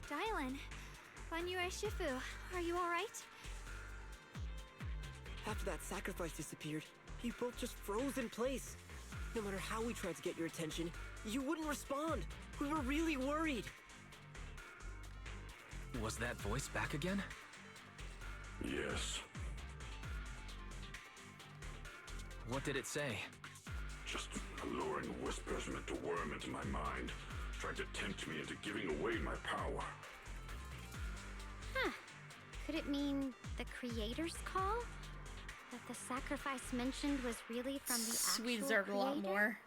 Dylan, Banyue Shifu, are you alright? After that sacrifice disappeared, you both just froze in place. No matter how we tried to get your attention, you wouldn't respond. We were really worried. Was that voice back again? Yes. What did it say? Just alluring whispers meant to worm into my mind, trying to tempt me into giving away my power. Huh. Could it mean the creator's call? That the sacrifice mentioned was really from the actual We deserved a lot creator? more.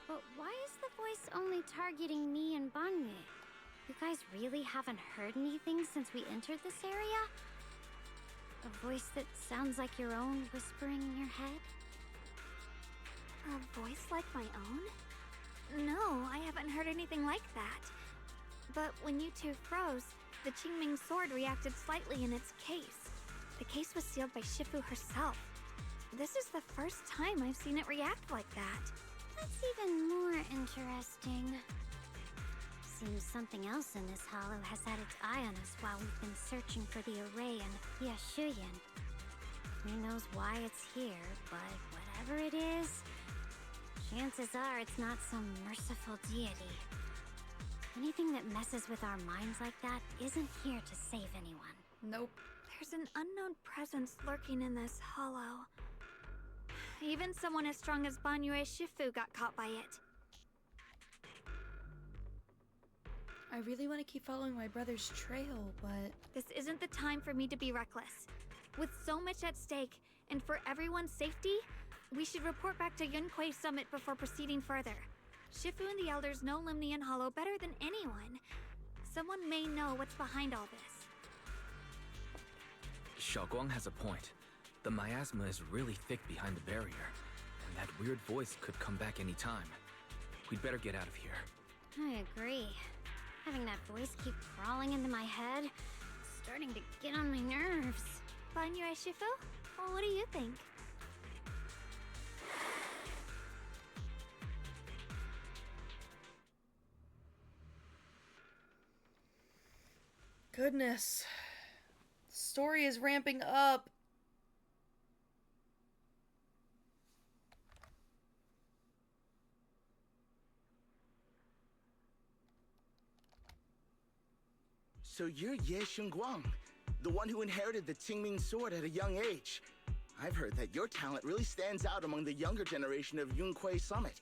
But why is the voice only targeting me and Banyue? You guys really haven't heard anything since we entered this area? A voice that sounds like your own whispering in your head? A voice like my own? No, I haven't heard anything like that. But when you two froze, the Qingming sword reacted slightly in its case. The case was sealed by Shifu herself. This is the first time I've seen it react like that. That's even more interesting. Seems something else in this hollow has had its eye on us while we've been searching for the array in Yashuyan. Who knows why it's here, but whatever it is, chances are it's not some merciful deity. Anything that messes with our minds like that isn't here to save anyone. Nope. There's an unknown presence lurking in this hollow. Even someone as strong as Banyue Shifu got caught by it. I really want to keep following my brother's trail, but... This isn't the time for me to be reckless. With so much at stake, and for everyone's safety, we should report back to Yunquei Summit before proceeding further. Shifu and the elders know Limnian Hollow better than anyone. Someone may know what's behind all this. Xiaoguang has a point. The miasma is really thick behind the barrier, and that weird voice could come back any time. We'd better get out of here. I agree. Having that voice keep crawling into my head, it's starting to get on my nerves. Banyue Shifu? Well, what do you think? Goodness. The story is ramping up. So you're Ye Xingguang, the one who inherited the Qingming sword at a young age. I've heard that your talent really stands out among the younger generation of Yunquei Summit,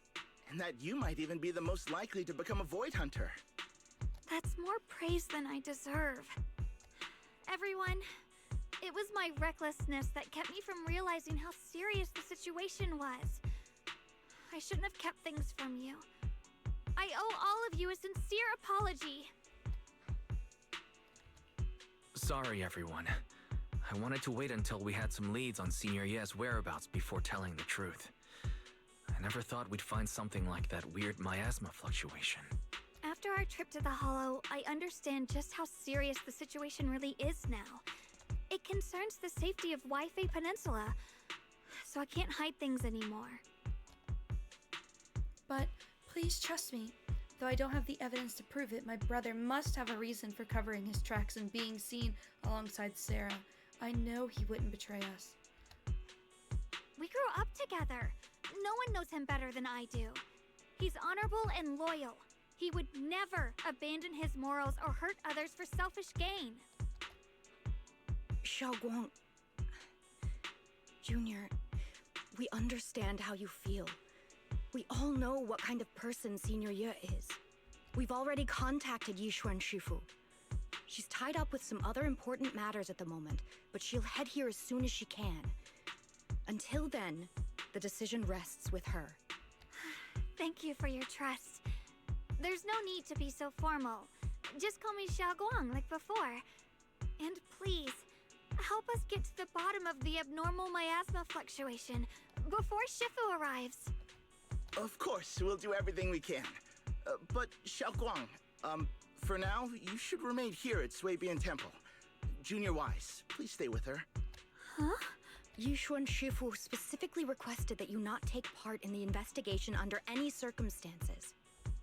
and that you might even be the most likely to become a Void Hunter. That's more praise than I deserve. Everyone, it was my recklessness that kept me from realizing how serious the situation was. I shouldn't have kept things from you. I owe all of you a sincere apology. Sorry, everyone. I wanted to wait until we had some leads on Senior Ye's whereabouts before telling the truth. I never thought we'd find something like that weird miasma fluctuation. After our trip to the Hollow, I understand just how serious the situation really is now. It concerns the safety of Wi-Fi Peninsula, so I can't hide things anymore. But please trust me. Though I don't have the evidence to prove it, my brother must have a reason for covering his tracks and being seen alongside Sarah. I know he wouldn't betray us. We grew up together. No one knows him better than I do. He's honorable and loyal. He would never abandon his morals or hurt others for selfish gain. Xiaoguang... Junior, we understand how you feel. We all know what kind of person Senior Ye is. We've already contacted Yishuan Shifu. She's tied up with some other important matters at the moment, but she'll head here as soon as she can. Until then, the decision rests with her. Thank you for your trust. There's no need to be so formal. Just call me Xiaoguang like before. And please, help us get to the bottom of the abnormal miasma fluctuation before Shifu arrives. Of course, we'll do everything we can. But Xiaoguang, for now, you should remain here at Suibian Temple. Junior Wise, please stay with her. Huh? Yishuan Shifu specifically requested that you not take part in the investigation under any circumstances.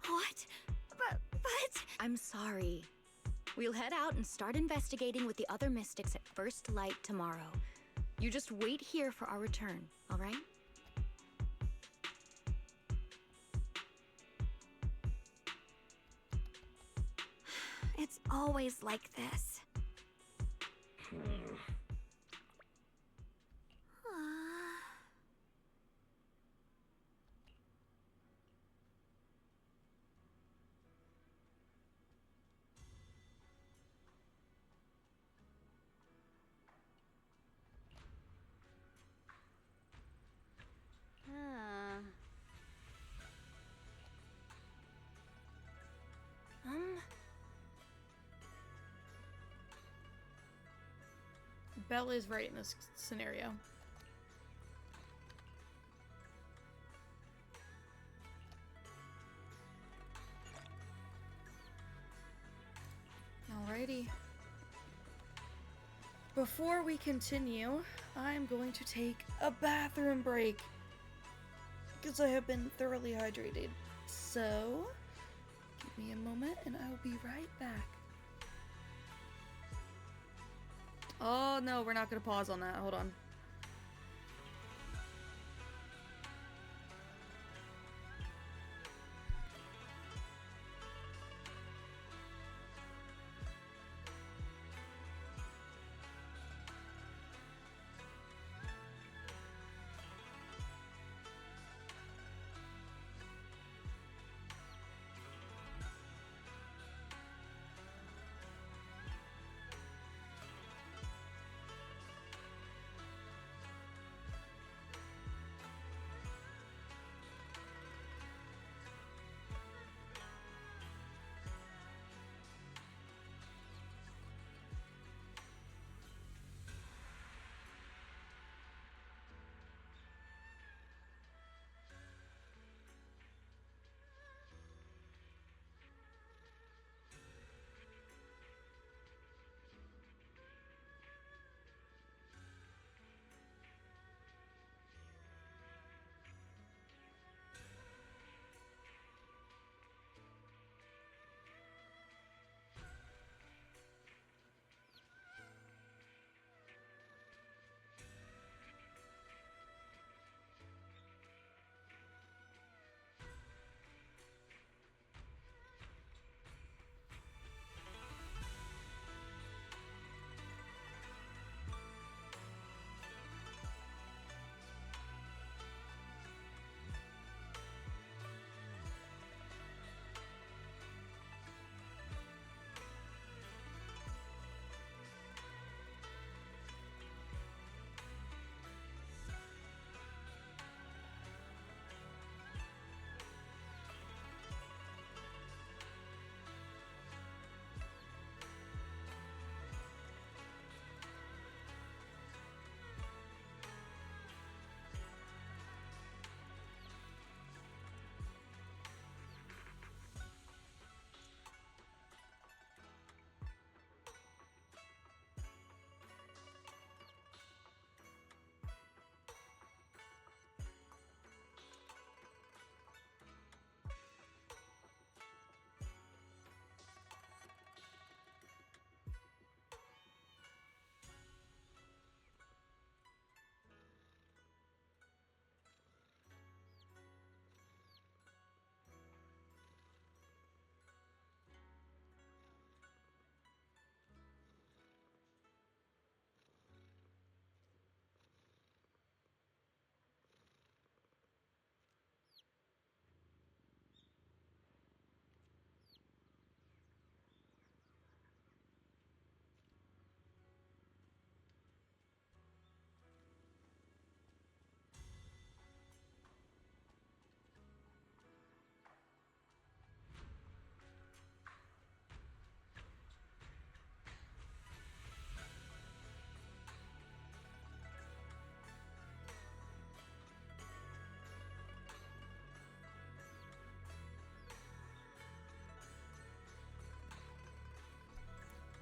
What? But... I'm sorry. We'll head out and start investigating with the other mystics at first light tomorrow. You just wait here for our return, all right? It's always like this. Belle is right in this scenario. Alrighty. Before we continue, I'm going to take a bathroom break because I have been thoroughly hydrated. So, give me a moment and I will be right back. Oh no, we're not gonna pause on that. Hold on.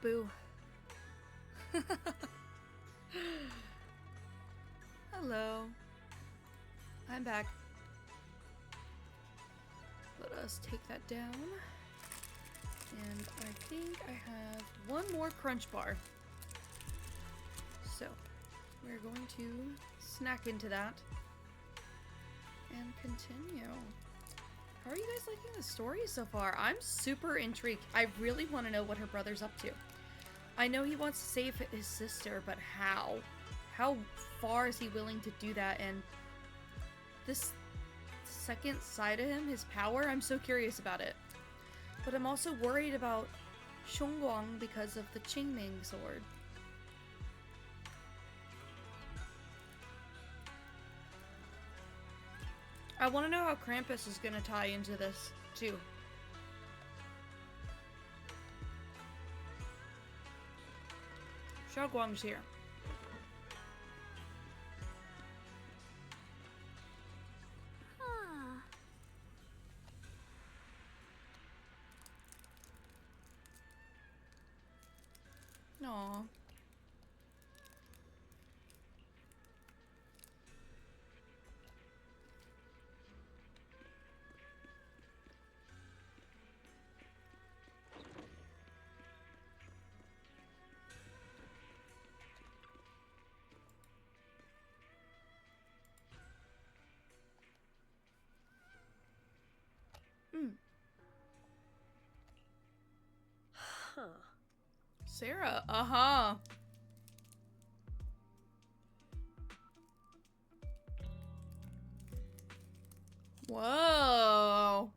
boo. Hello. I'm back. Let us take that down. And I think I have one more crunch bar. So, we're going to snack into that and continue. How are you guys liking the story so far? I'm super intrigued. I really want to know what her brother's up to. I know he wants to save his sister, but how? How far is he willing to do that? And this second side of him, his power, I'm so curious about it. But I'm also worried about Xiongguang because of the Qingming sword. I want to know how Krampus is going to tie into this, too. Xiaoguang's here. Huh. Aww. Huh. Sarah, uh-huh. Whoa.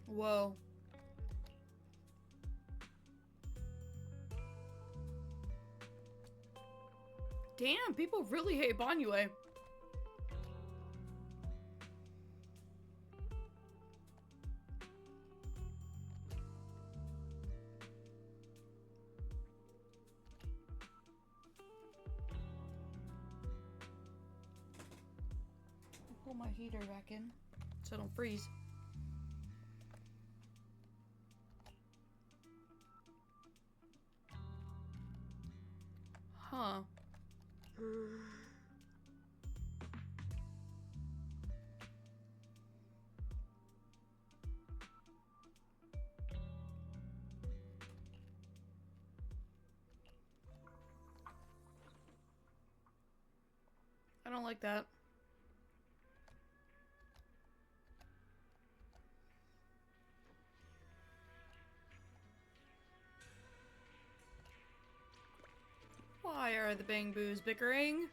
Whoa. Damn, people really hate Banyue. Pull my heater back in so I don't freeze. Huh. I don't like that. Why are the Bang Boos bickering?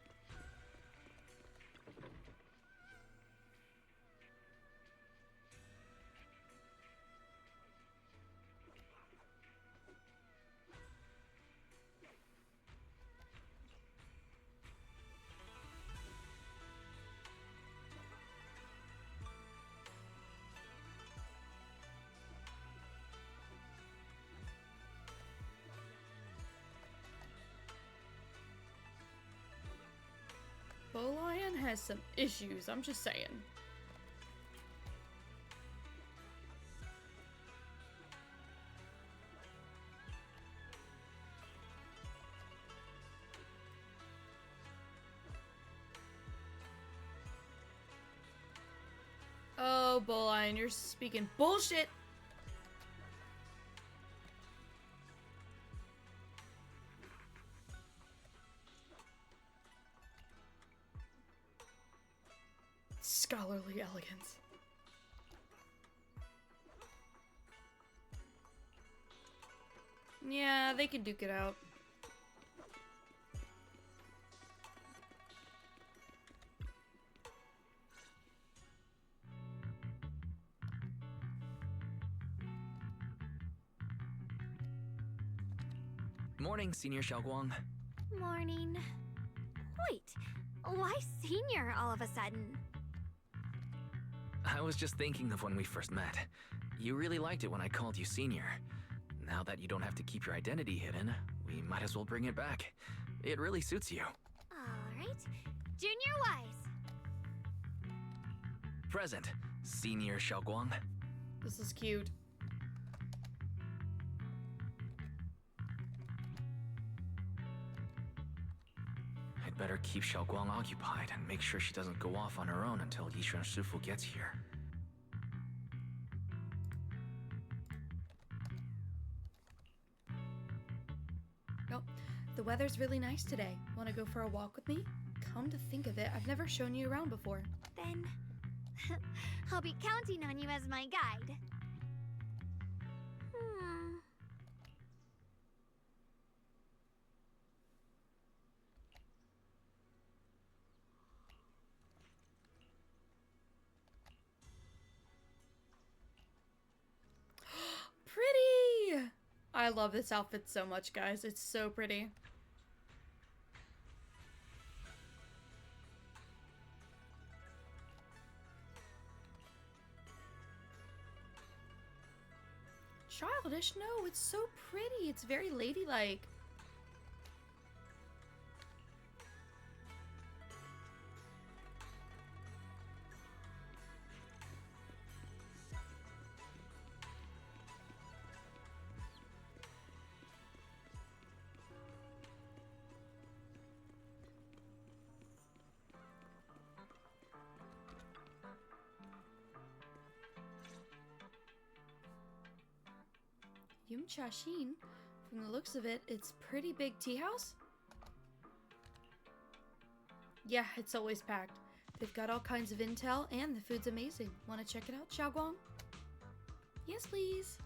Bolian has some issues, I'm just saying. Oh, Bolian, you're speaking bullshit! Scholarly elegance. Yeah, they can duke it out. Morning, Senior Xiaoguang. Morning. Wait, why senior all of a sudden? I was just thinking of when we first met. You really liked it when I called you senior. Now that you don't have to keep your identity hidden, we might as well bring it back. It really suits you. Alright. Junior Wise. Present, Senior Xiaoguang. This is cute. I'd better keep Xiaoguang occupied and make sure she doesn't go off on her own until Yishuan Shifu gets here. Oh, the weather's really nice today. Want to go for a walk with me? Come to think of it, I've never shown you around before. Then I'll be counting on you as my guide. Pretty! I love this outfit so much, guys. It's so pretty. Childish? No, it's so pretty. It's very ladylike. Yumchashin. From the looks of it, it's pretty big tea house? Yeah, it's always packed. They've got all kinds of intel and the food's amazing. Want to check it out, Xiaoguang? Yes, please.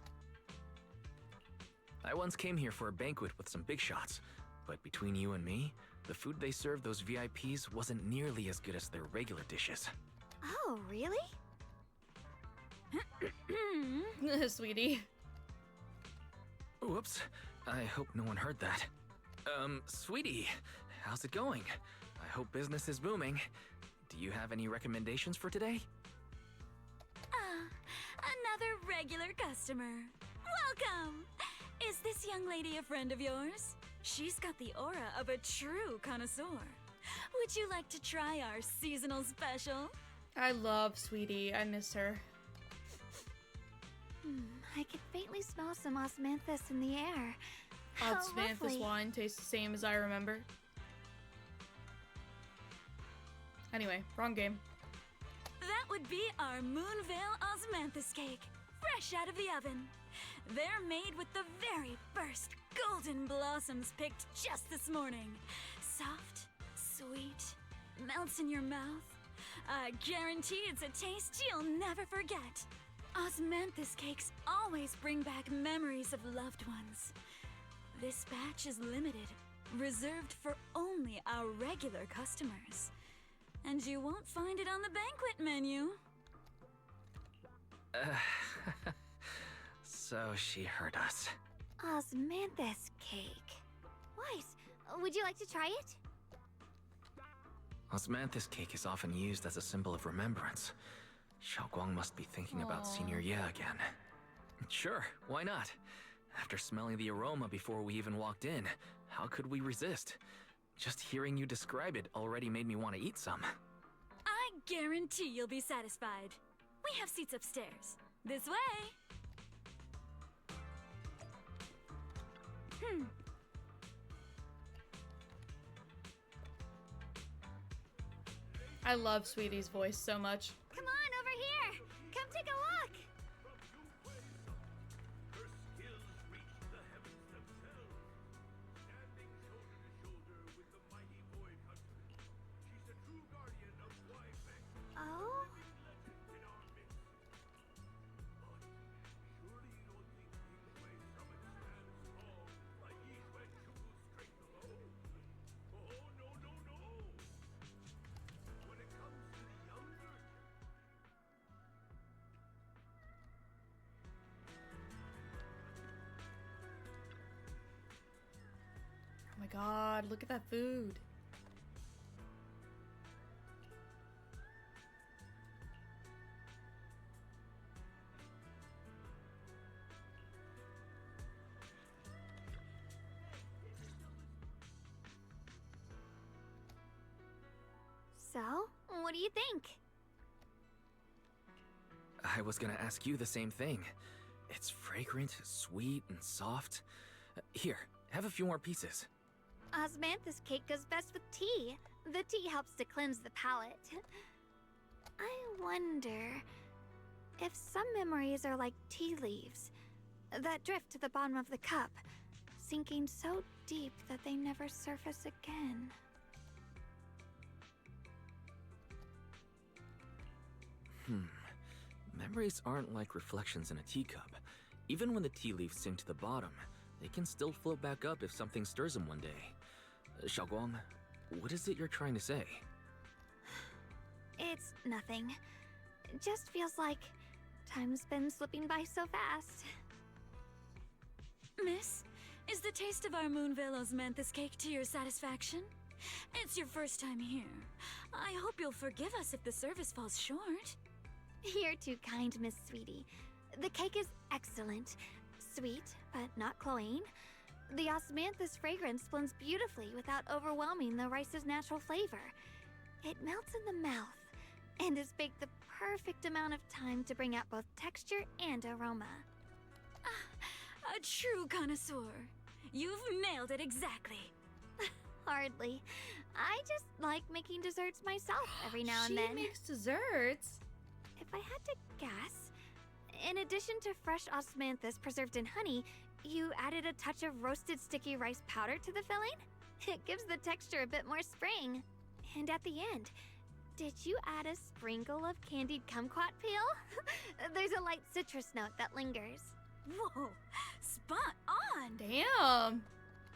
I once came here for a banquet with some big shots, but between you and me, the food they served those VIPs wasn't nearly as good as their regular dishes. Oh, really? Sweetie. Whoops. I hope no one heard that. Sweetie, how's it going? I hope business is booming. Do you have any recommendations for today? Another regular customer. Welcome! Is this young lady a friend of yours? She's got the aura of a true connoisseur. Would you like to try our seasonal special? I love Sweetie. I miss her. I can faintly smell some osmanthus in the air. How Osmanthus lovely. wine tastes the same as I remember. Anyway, wrong game. That would be our Moonvale Osmanthus cake, fresh out of the oven. They're made with the very first golden blossoms picked just this morning. Soft, sweet, melts in your mouth. I guarantee it's a taste you'll never forget. Osmanthus cakes always bring back memories of loved ones. This batch is limited, reserved for only our regular customers. And you won't find it on the banquet menu. So she heard us. Osmanthus cake. Weiss, would you like to try it? Osmanthus cake is often used as a symbol of remembrance. Xiaoguang must be thinking about Senior Ye again. Sure, why not? After smelling the aroma before we even walked in, how could we resist? Just hearing you describe it already made me want to eat some. I guarantee you'll be satisfied. We have seats upstairs. This way! I love Sweetie's voice so much. Come on, over here! Come take a look! Oh? Oh my god, look at that food. So, what do you think? I was gonna ask you the same thing. It's fragrant, sweet, and soft. Here, have a few more pieces. Osmanthus cake goes best with tea. The tea helps to cleanse the palate. I wonder if some memories are like tea leaves that drift to the bottom of the cup, sinking so deep that they never surface again. Memories aren't like reflections in a teacup. Even when the tea leaves sink to the bottom, they can still float back up if something stirs them one day. Xiaoguang, what is it you're trying to say? It's nothing. It just feels like time's been slipping by so fast. Miss, is the taste of our Moonvale Osmanthus cake to your satisfaction? It's your first time here. I hope you'll forgive us if the service falls short. You're too kind, Miss Sweetie. The cake is excellent. Sweet, but not cloying. The osmanthus fragrance blends beautifully without overwhelming the rice's natural flavor. It melts in the mouth and is baked the perfect amount of time to bring out both texture and aroma. A true connoisseur. You've nailed it exactly. Hardly. I just like making desserts myself every now and then. She makes desserts? If I had to guess, in addition to fresh osmanthus preserved in honey, you added a touch of roasted sticky rice powder to the filling? It gives the texture a bit more spring. And at the end, did you add a sprinkle of candied kumquat peel? There's a light citrus note that lingers. Whoa, spot on! Damn!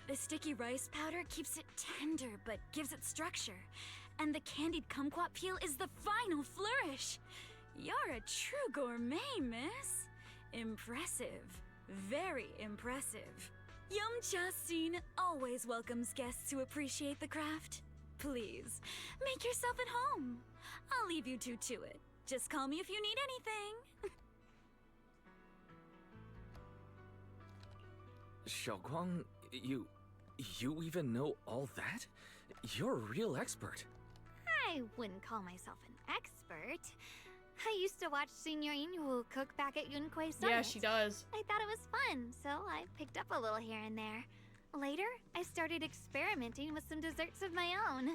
The sticky rice powder keeps it tender but gives it structure. And the candied kumquat peel is the final flourish. You're a true gourmet, miss. Impressive. Very impressive. Yum-Cha Scene always welcomes guests who appreciate the craft. Please, make yourself at home. I'll leave you two to it. Just call me if you need anything. Xiaoguang, you even know all that? You're a real expert. I wouldn't call myself an expert. I used to watch Senior Inhu cook back at Yunquay Summit. Yeah, she does. I thought it was fun, so I picked up a little here and there. Later, I started experimenting with some desserts of my own.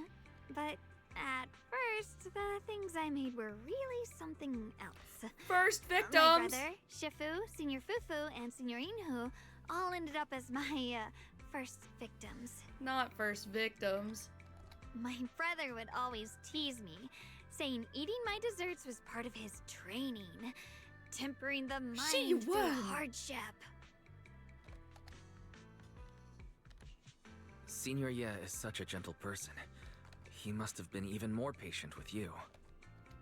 But at first, the things I made were really something else. First victims! My brother, Shifu, Senior Fufu, and Senior Inhu all ended up as my first victims. Not first victims. My brother would always tease me, saying eating my desserts was part of his training, tempering the mind through hardship. Senior Ye is such a gentle person. He must have been even more patient with you.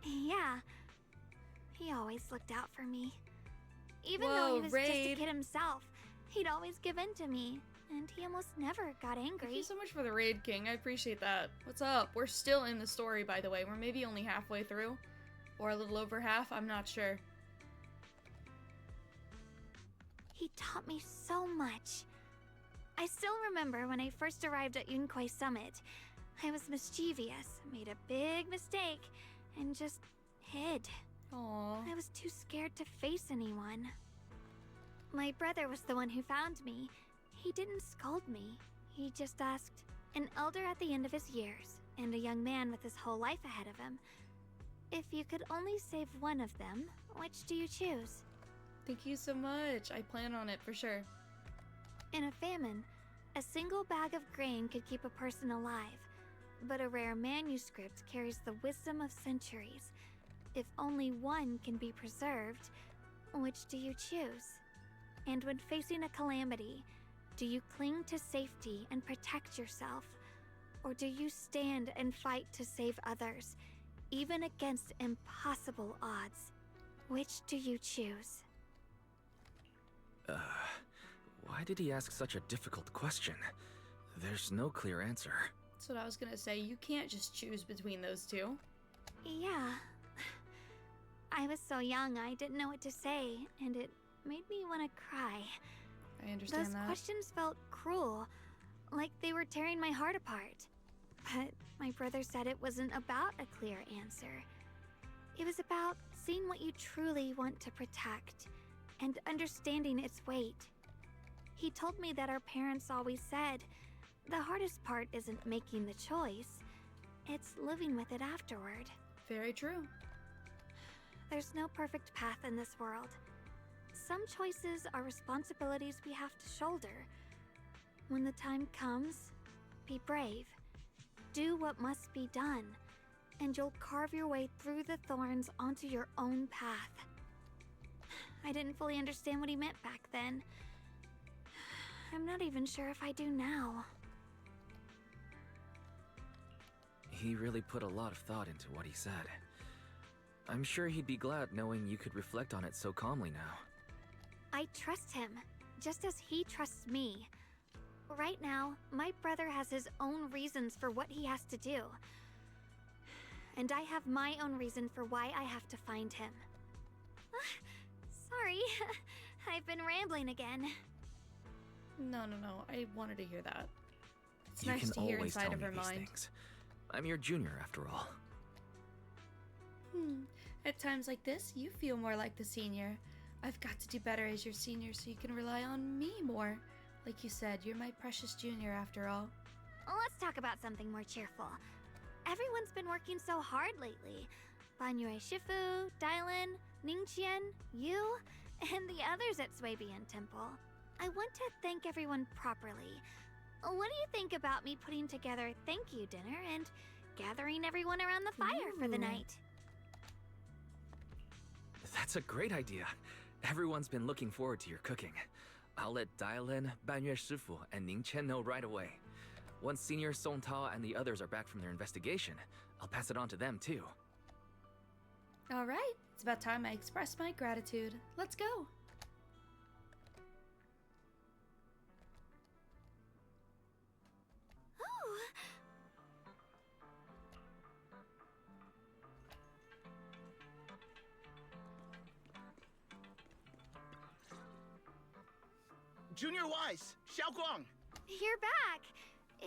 Yeah. He always looked out for me. Even though he was just a kid himself, he'd always give in to me, and he almost never got angry. Thank you so much for the raid, King. I appreciate that. What's up? We're still in the story, by the way. We're maybe only halfway through. Or a little over half. I'm not sure. He taught me so much. I still remember when I first arrived at Yunquay Summit. I was mischievous, made a big mistake, and just hid. Aww. I was too scared to face anyone. My brother was the one who found me. He didn't scold me. He just asked, an elder at the end of his years, and a young man with his whole life ahead of him, if you could only save one of them, which do you choose? Thank you so much. I plan on it for sure. In a famine, a single bag of grain could keep a person alive, but a rare manuscript carries the wisdom of centuries. If only one can be preserved, which do you choose? And when facing a calamity, do you cling to safety and protect yourself? Or do you stand and fight to save others, even against impossible odds? Which do you choose? Why did he ask such a difficult question? There's no clear answer. That's what I was gonna say. You can't just choose between those two. Yeah. I was so young, I didn't know what to say, and it made me want to cry. I understand Those that. questions felt cruel, like they were tearing my heart apart. But my brother said it wasn't about a clear answer. It was about seeing what you truly want to protect and understanding its weight. He told me that our parents always said, the hardest part isn't making the choice, it's living with it afterward. Very true. There's no perfect path in this world. Some choices are responsibilities we have to shoulder. When the time comes, be brave. Do what must be done, and you'll carve your way through the thorns onto your own path. I didn't fully understand what he meant back then. I'm not even sure if I do now. He really put a lot of thought into what he said. I'm sure he'd be glad knowing you could reflect on it so calmly now. I trust him, just as he trusts me. Right now, my brother has his own reasons for what he has to do. And I have my own reason for why I have to find him. Sorry, I've been rambling again. No. I wanted to hear that. It's You nice can to hear always inside tell of me her these mind. things. I'm your junior, after all. At times like this, you feel more like the senior. I've got to do better as your senior so you can rely on me more. Like you said, you're my precious junior after all. Let's talk about something more cheerful. Everyone's been working so hard lately. Banyue Shifu, Dylan, Ningqian, you, and the others at Swabian Temple. I want to thank everyone properly. What do you think about me putting together a thank you dinner and gathering everyone around the fire for the night? That's a great idea. Everyone's been looking forward to your cooking. I'll let Dylan, Banyue Shifu, and Ning Chen know right away. Once Senior Song Tao and the others are back from their investigation, I'll pass it on to them too. All right, it's about time I express my gratitude. Let's go. Junior Wise, Xiaoguang! You're back!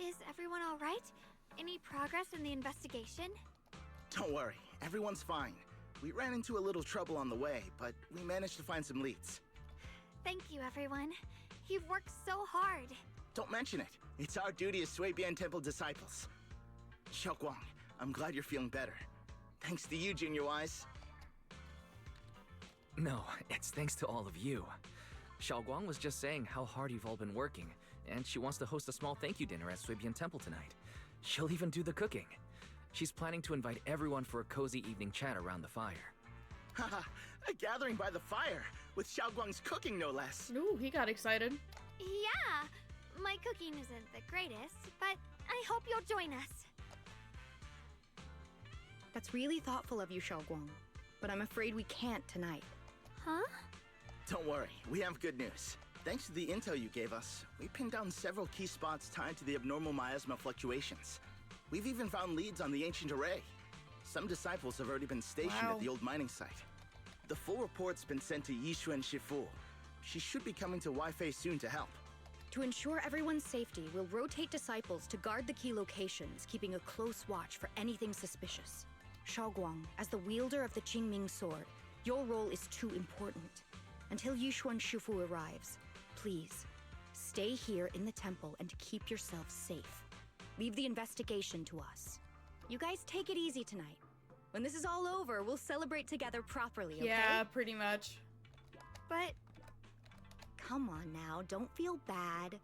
Is everyone alright? Any progress in the investigation? Don't worry, everyone's fine. We ran into a little trouble on the way, but we managed to find some leads. Thank you, everyone. You've worked so hard. Don't mention it. It's our duty as Swabian Temple disciples. Xiaoguang, I'm glad you're feeling better. Thanks to you, Junior Wise. No, it's thanks to all of you. Xiaoguang was just saying how hard you've all been working, and she wants to host a small thank you dinner at Swabian Temple tonight. She'll even do the cooking. She's planning to invite everyone for a cozy evening chat around the fire. Haha, a gathering by the fire, with Xiaoguang's cooking no less. Ooh, he got excited. Yeah, my cooking isn't the greatest, but I hope you'll join us. That's really thoughtful of you, Xiaoguang. But I'm afraid we can't tonight. Huh? Don't worry, we have good news. Thanks to the intel you gave us, we pinned down several key spots tied to the abnormal miasma fluctuations. We've even found leads on the ancient array. Some disciples have already been stationed at the old mining site. The full report's been sent to Yishuan Shifu. She should be coming to Waifei soon to help. To ensure everyone's safety, we'll rotate disciples to guard the key locations, keeping a close watch for anything suspicious. Xiaoguang, as the wielder of the Qingming sword, your role is too important. Until Yishuan Shifu arrives, please, stay here in the temple and keep yourself safe. Leave the investigation to us. You guys take it easy tonight. When this is all over, we'll celebrate together properly, okay? Yeah, pretty much. But... Come on now, don't feel bad.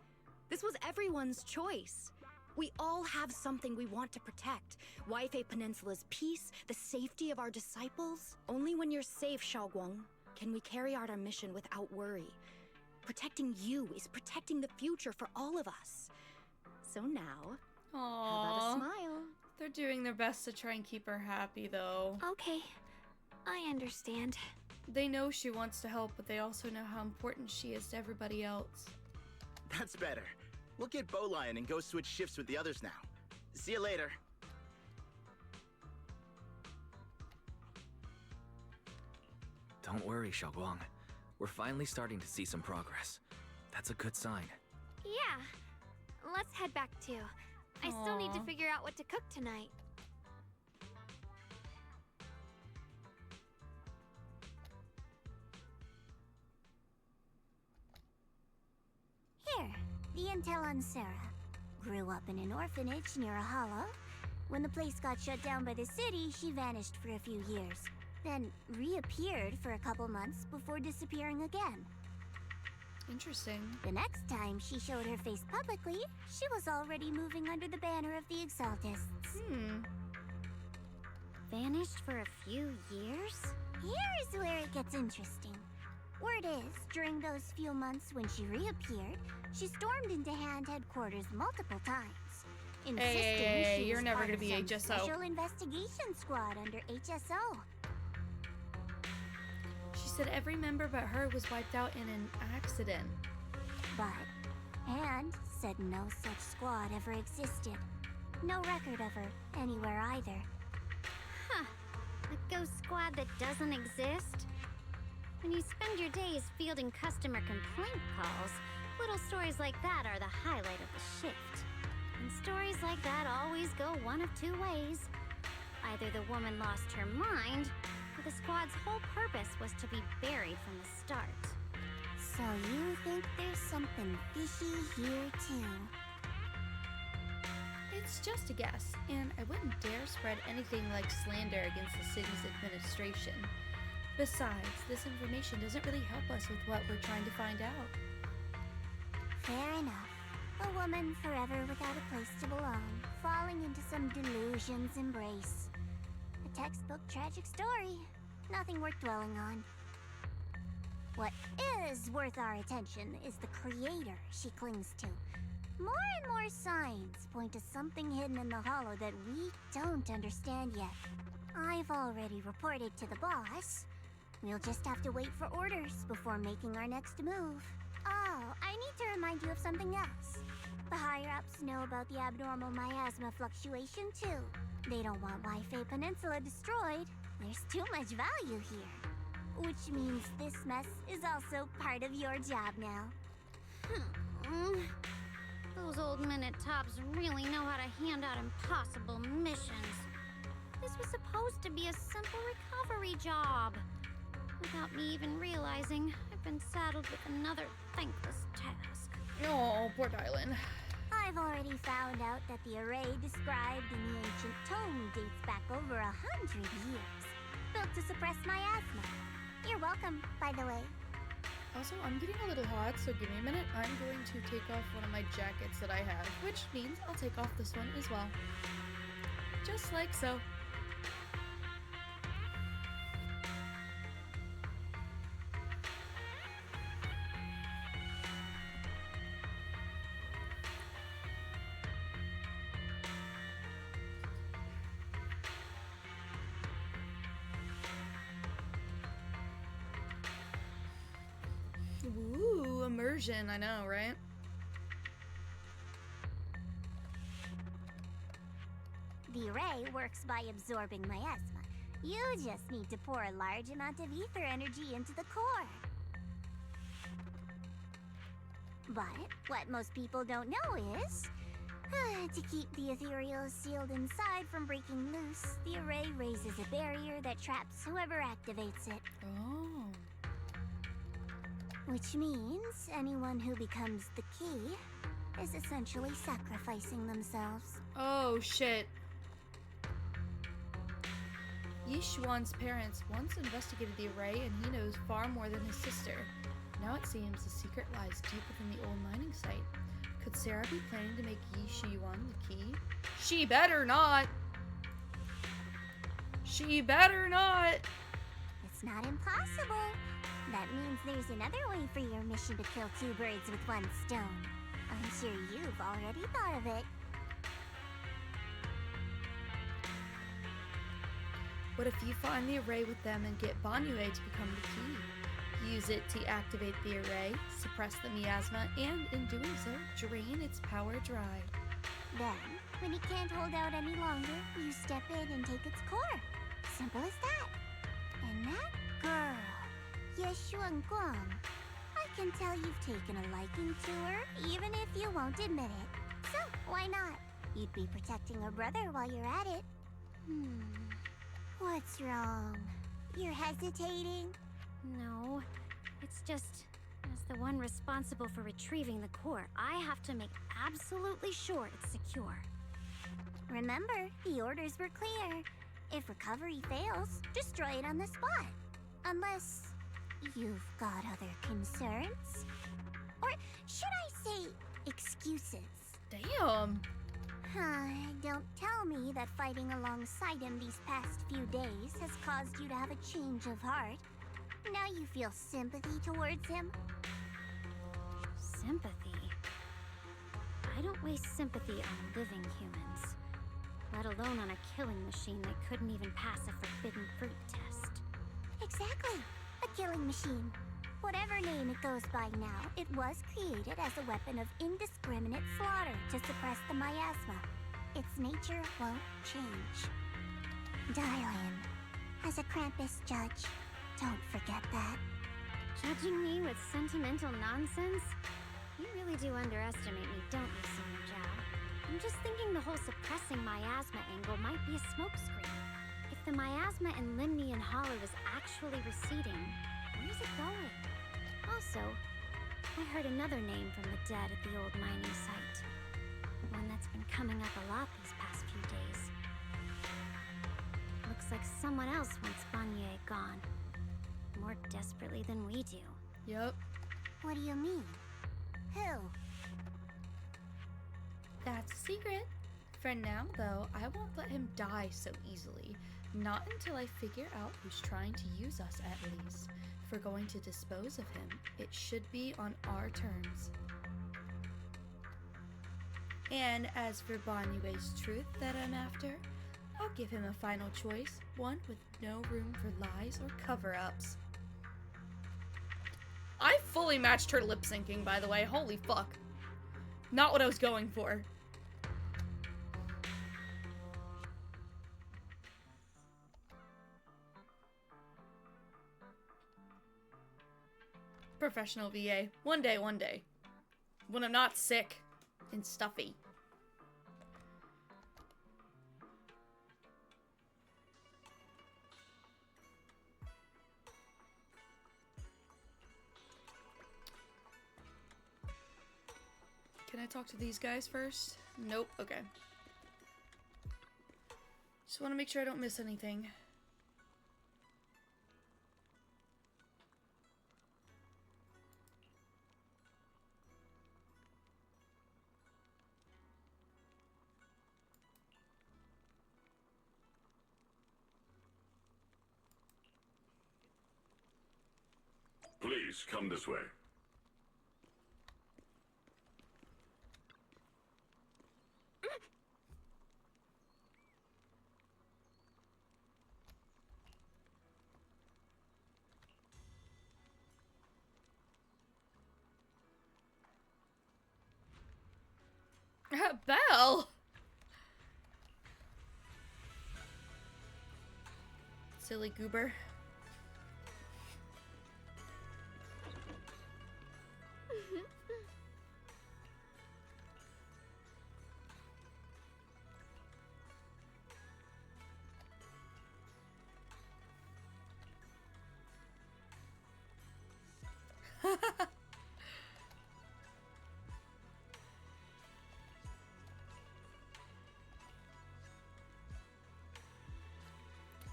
This was everyone's choice. We all have something we want to protect. Waifei Peninsula's peace, the safety of our disciples. Only when you're safe, Xiaoguang, can we carry out our mission without worry. Protecting you is protecting the future for all of us. So now, Aww. how about a smile? They're doing their best to try and keep her happy, though. Okay, I understand. They know she wants to help, but they also know how important she is to everybody else. That's better. We'll get Bowlion and go switch shifts with the others now. See you later. Don't worry, Xiaoguang. We're finally starting to see some progress. That's a good sign. Yeah, let's head back too. I still need to Aw. figure out what to cook tonight. Here, the intel on Sora. Grew up in an orphanage near a hollow. When the place got shut down by the city, she vanished for a few years. Then reappeared for a couple months before disappearing again. Interesting. The next time she showed her face publicly, she was already moving under the banner of the Exaltists. Vanished for a few years? Here's where it gets interesting. Word is, during those few months when she reappeared, she stormed into Hand headquarters multiple times, insisting Hey, she you're was never part gonna of be some HSO. special investigation squad under HSO. She said every member but her was wiped out in an accident. But Hand said no such squad ever existed. No record of her anywhere either. Huh. A ghost squad that doesn't exist? When you spend your days fielding customer complaint calls, little stories like that are the highlight of the shift. And stories like that always go one of two ways. Either the woman lost her mind, or the squad's whole purpose was to be buried from the start. So you think there's something fishy here too? It's just a guess, and I wouldn't dare spread anything like slander against the city's administration. Besides, this information doesn't really help us with what we're trying to find out. Fair enough. A woman forever without a place to belong, falling into some delusion's embrace. A textbook tragic story. Nothing worth dwelling on. What is worth our attention is the creator she clings to. More and more signs point to something hidden in the hollow that we don't understand yet. I've already reported to the boss. We'll just have to wait for orders before making our next move. Oh, I need to remind you of something else. The higher-ups know about the abnormal miasma fluctuation, too. They don't want Waifei Peninsula destroyed. There's too much value here. Which means this mess is also part of your job now. Those old minute tops really know how to hand out impossible missions. This was supposed to be a simple recovery job. Without me even realizing, I've been saddled with another thankless task. Oh, poor Dylan. I've already found out that the array described in the ancient tome dates back over 100 years. Built to suppress miasma. You're welcome, by the way. Also, I'm getting a little hot, so give me a minute. I'm going to take off one of my jackets that I have, which means I'll take off this one as well. Just like so. Ooh, immersion, I know, right? The array works by absorbing miasma. You just need to pour a large amount of ether energy into the core. But what most people don't know is, to keep the ethereal sealed inside from breaking loose, the array raises a barrier that traps whoever activates it. Oh. Which means anyone who becomes the key is essentially sacrificing themselves. Oh, shit. Yishuan's parents once investigated the array, and he knows far more than his sister. Now it seems the secret lies deep within the old mining site. Could Sarah be planning to make Yishuan the key? She better not! She better not! It's not impossible. That means there's another way for your mission to kill two birds with one stone. I'm sure you've already thought of it. What if you find the array with them and get Banyue to become the key? Use it to activate the array, suppress the miasma, and in doing so, drain its power dry. Then, when it can't hold out any longer, you step in and take its core. Simple as that. And that girl, Yeshuan Guang, I can tell you've taken a liking to her, even if you won't admit it. So, why not? You'd be protecting her brother while you're at it. What's wrong? You're hesitating? No, it's just, as the one responsible for retrieving the core, I have to make absolutely sure it's secure. Remember, the orders were clear. If recovery fails, destroy it on the spot. Unless you've got other concerns? Or should I say, excuses? Damn. Don't tell me that fighting alongside him these past few days has caused you to have a change of heart. Now you feel sympathy towards him? Sympathy? I don't waste sympathy on living humans, let alone on a killing machine that couldn't even pass a forbidden fruit test. Exactly. A killing machine. Whatever name it goes by now, it was created as a weapon of indiscriminate slaughter to suppress the miasma. Its nature won't change. Darling, as a Krampus judge, don't forget that. Judging me with sentimental nonsense? You really do underestimate me, don't you, Senior Zhao? I'm just thinking the whole suppressing miasma angle might be a smokescreen. If the miasma in Limnian Hollow is actually receding, where's it going? Also, I heard another name from the dead at the old mining site. One that's been coming up a lot these past few days. Looks like someone else wants Banye gone. More desperately than we do. Yup. What do you mean? Who? That's a secret. For now, though, I won't let him die so easily. Not until I figure out who's trying to use us, at least. If we're going to dispose of him, it should be on our terms. And as for Banyue's truth that I'm after, I'll give him a final choice, one with no room for lies or cover-ups. I fully matched her lip syncing, by the way. Holy fuck. Not what I was going for. Professional VA. One day, one day. When I'm not sick and stuffy. Can I talk to these guys first? Nope. Okay. Just want to make sure I don't miss anything. Please, come this way. Belle! Silly goober.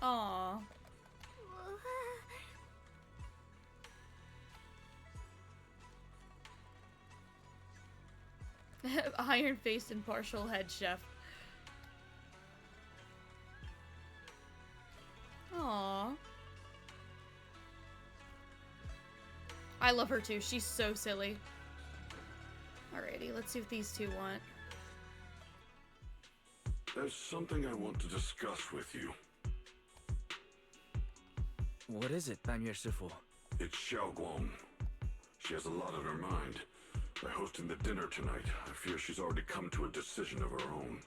Aww. Iron-faced and partial head chef. Aww. I love her too. She's so silly. Alrighty, let's see what these two want. There's something I want to discuss with you. What is it, Banyue Shifu? It's Xiaoguang. She has a lot on her mind. By hosting the dinner tonight, I fear she's already come to a decision of her own.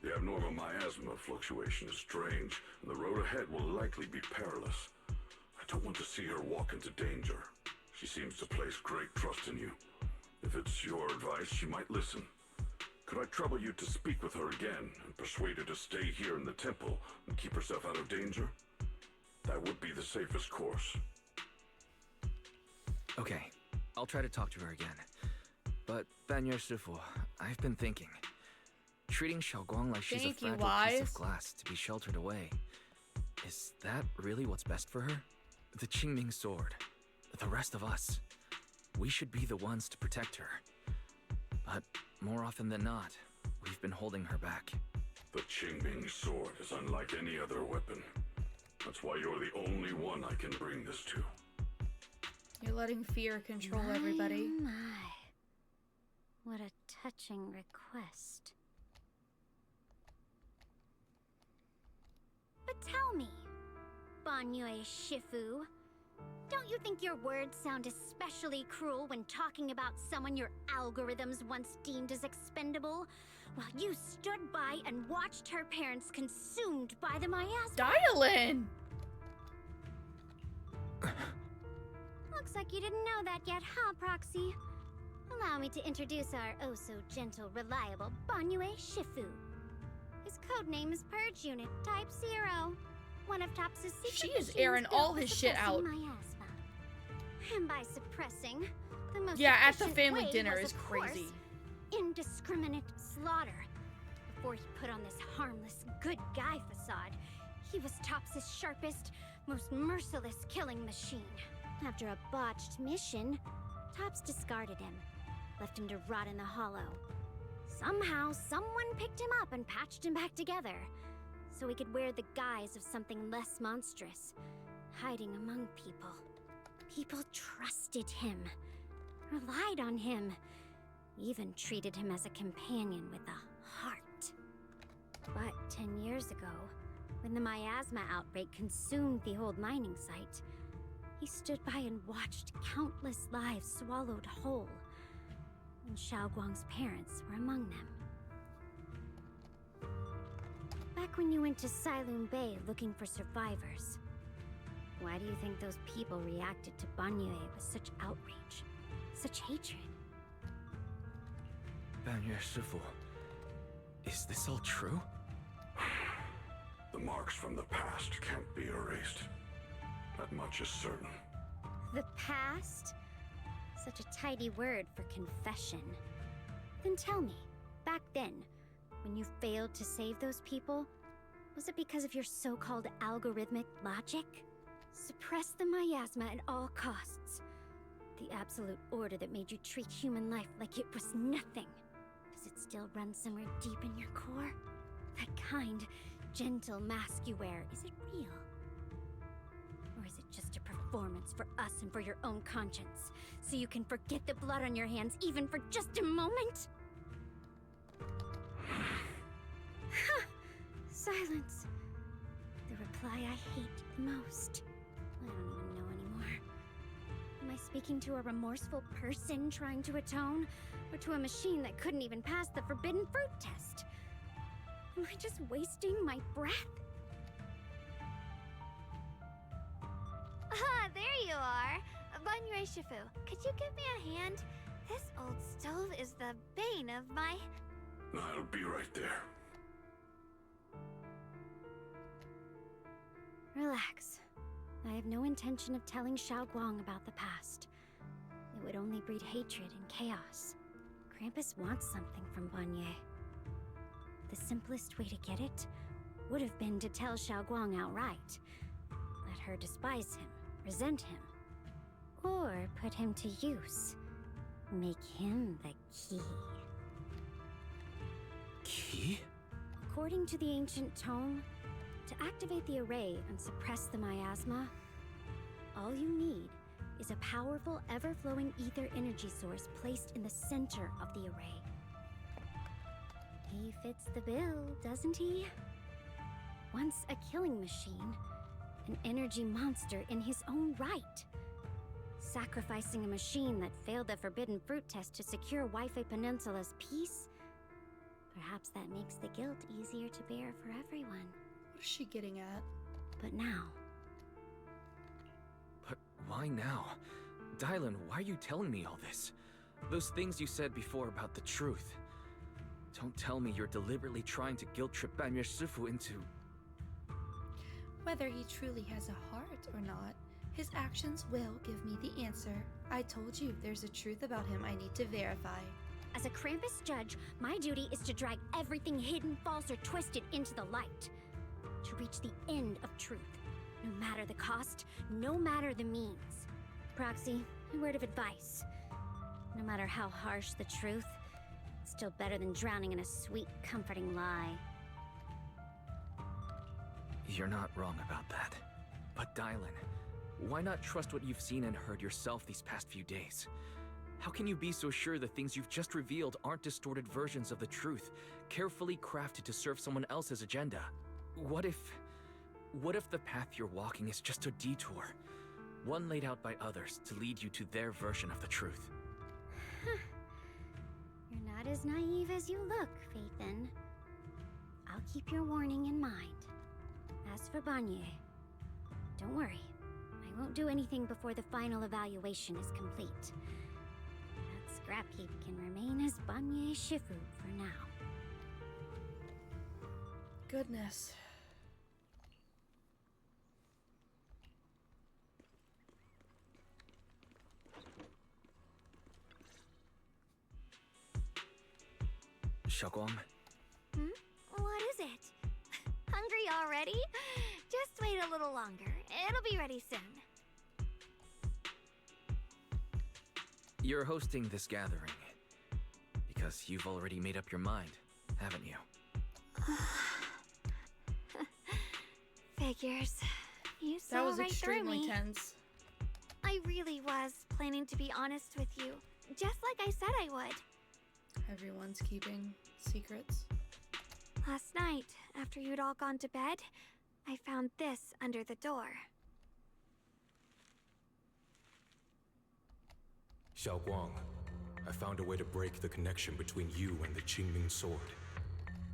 The abnormal miasma fluctuation is strange, and the road ahead will likely be perilous. I don't want to see her walk into danger. She seems to place great trust in you. If it's your advice, she might listen. Could I trouble you to speak with her again and persuade her to stay here in the temple and keep herself out of danger? That would be the safest course. Okay, I'll try to talk to her again. But, Banyue Shifu, I've been thinking. Treating Xiaoguang like she's a fragile piece of glass to be sheltered away. Is that really what's best for her? The Qingming sword. The rest of us. We should be the ones to protect her. But more often than not, we've been holding her back. The Qingming sword is unlike any other weapon. That's why you're the only one I can bring this to. You're letting fear control everybody. My. What a touching request. But tell me, Banyue Shifu, don't you think your words sound especially cruel when talking about someone your algorithms once deemed as expendable, while you stood by and watched her parents consumed by the miasma? Dial in! Looks like you didn't know that yet, huh, Proxy? Allow me to introduce our oh-so-gentle, reliable Banyue Shifu. His codename is Purge Unit Type 0. One of Topps' secret She is machines airing built all for his shit suppressing out. miasma. And by suppressing, the most Yeah, at the efficient family way dinner was, is of course, crazy. indiscriminate slaughter. Before he put on this harmless, good guy facade, he was Topps' sharpest, most merciless killing machine. After a botched mission, Topps discarded him, left him to rot in the hollow. Somehow, someone picked him up and patched him back together, so he could wear the guise of something less monstrous, hiding among people. People trusted him, relied on him, even treated him as a companion with a heart. But 10 years ago, when the miasma outbreak consumed the old mining site, he stood by and watched countless lives swallowed whole, and Xiaoguang's parents were among them. Back when you went to Silum Bay looking for survivors, why do you think those people reacted to Banyue with such outrage, such hatred? Banyue Shifu, is this all true? The marks from the past can't be erased. That much is certain. The past? Such a tidy word for confession. Then tell me, back then, when you failed to save those people, was it because of your so-called algorithmic logic? Suppress the miasma at all costs. The absolute order that made you treat human life like it was nothing. Does it still run somewhere deep in your core? That kind, gentle mask you wear, is it real? Or is it just a performance for us and for your own conscience, so you can forget the blood on your hands even for just a moment? Silence. The reply I hate the most. I don't even know anymore. Am I speaking to a remorseful person trying to atone, or to a machine that couldn't even pass the forbidden fruit test? Am I just wasting my breath? Ah, there you are. Banyue Shifu, could you give me a hand? This old stove is the bane of my... I'll be right there. Relax. I have no intention of telling Xiaoguang about the past. It would only breed hatred and chaos. Krampus wants something from Banyue. The simplest way to get it would have been to tell Xiaoguang outright. Let her despise him, resent him, or put him to use. Make him the key. Key? According to the ancient tome, to activate the array and suppress the miasma, all you need is a powerful, ever-flowing ether energy source placed in the center of the array. He fits the bill, doesn't he? Once a killing machine, an energy monster in his own right. Sacrificing a machine that failed the forbidden fruit test to secure Waifei Peninsula's peace? Perhaps that makes the guilt easier to bear for everyone. What is she getting at? But now... But why now? Dylan, why are you telling me all this? Those things you said before about the truth. Don't tell me you're deliberately trying to guilt-trip Banyu Shifu into... Whether he truly has a heart or not, his actions will give me the answer. I told you, there's a truth about him I need to verify. As a Krampus judge, my duty is to drag everything hidden, false, or twisted into the light. To reach the end of truth. No matter the cost, no matter the means. Proxy, a word of advice. No matter how harsh the truth, it's still better than drowning in a sweet, comforting lie. You're not wrong about that. But Dylan, why not trust what you've seen and heard yourself these past few days? How can you be so sure the things you've just revealed aren't distorted versions of the truth, carefully crafted to serve someone else's agenda? What if the path you're walking is just a detour? One laid out by others to lead you to their version of the truth. You're not as naive as you look, Phaethon. I'll keep your warning in mind. As for Banyu, don't worry. I won't do anything before the final evaluation is complete. That scrap heap can remain as Banyu Shifu for now. Goodness. Xiaoguang? What is it? Hungry already? Just wait a little longer. It'll be ready soon. You're hosting this gathering because you've already made up your mind, haven't you? Figures. You saw That was right through extremely me. tense. I really was planning to be honest with you, just like I said I would. Everyone's keeping secrets. Last night, after you'd all gone to bed, I found this under the door. Xiaoguang, I found a way to break the connection between you and the Qingming sword.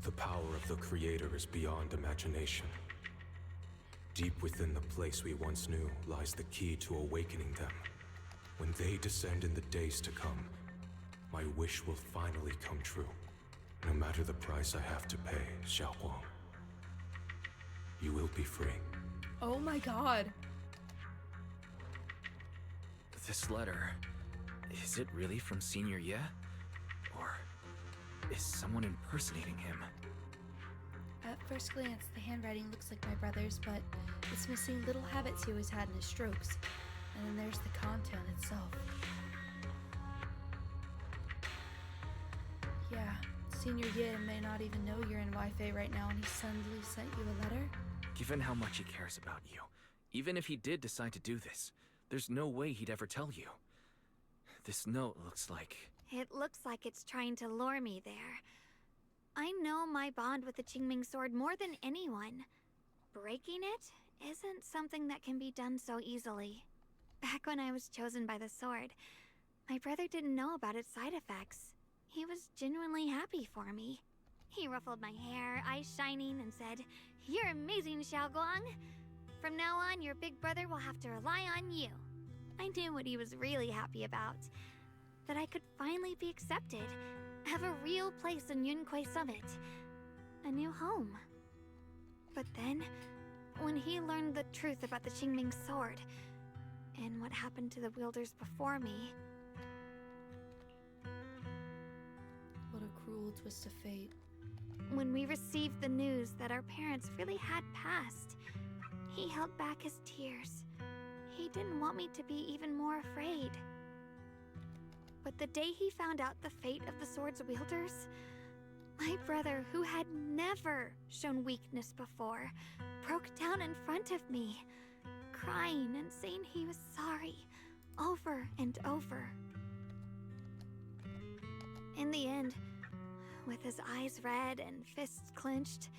The power of the Creator is beyond imagination. Deep within the place we once knew lies the key to awakening them. When they descend in the days to come, my wish will finally come true. No matter the price I have to pay, Xiaoguang. You will be free. Oh my god. This letter, is it really from Senior Ye? Or is someone impersonating him? At first glance, the handwriting looks like my brother's, but it's missing little habits he always had in his strokes. And then there's the content itself. Yeah, Senior Ye may not even know you're in Wi-Fi right now, and he suddenly sent you a letter? Given how much he cares about you, even if he did decide to do this, there's no way he'd ever tell you. This note looks like... It looks like it's trying to lure me there. I know my bond with the Qingming sword more than anyone. Breaking it isn't something that can be done so easily. Back when I was chosen by the sword, my brother didn't know about its side effects. He was genuinely happy for me. He ruffled my hair, eyes shining, and said, "You're amazing, Xiaoguang. From now on, your big brother will have to rely on you." I knew what he was really happy about. That I could finally be accepted, have a real place in Yunquei Summit. A new home. But then, when he learned the truth about the Qingming sword, and what happened to the wielders before me... What a cruel twist of fate. When we received the news that our parents really had passed, he held back his tears. He didn't want me to be even more afraid. But the day he found out the fate of the sword's wielders, my brother, who had never shown weakness before, broke down in front of me, crying and saying he was sorry, over and over. In the end, with his eyes red and fists clenched,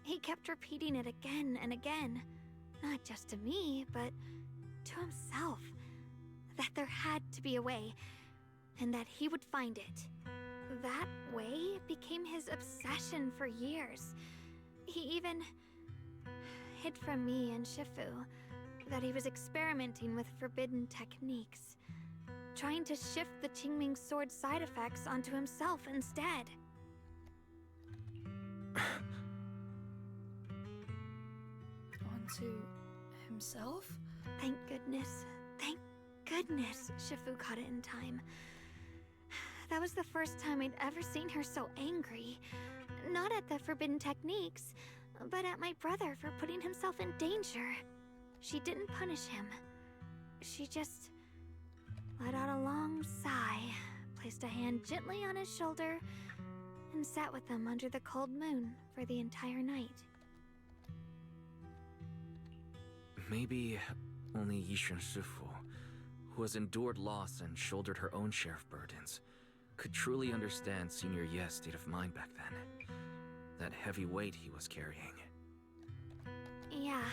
he kept repeating it again and again, not just to me, but to himself, that there had to be a way, and that he would find it. That way became his obsession for years. He even hid from me and Shifu that he was experimenting with forbidden techniques, trying to shift the Qingming sword's side effects onto himself instead. into himself? Thank goodness. Thank goodness Shifu caught it in time. That was the first time I'd ever seen her so angry. Not at the forbidden techniques, but at my brother for putting himself in danger. She didn't punish him. She just let out a long sigh, placed a hand gently on his shoulder, and sat with him under the cold moon for the entire night. Maybe only Yishun Shifu, who has endured loss and shouldered her own share of burdens, could truly understand Senior Ye's state of mind back then. That heavy weight he was carrying. Yeah.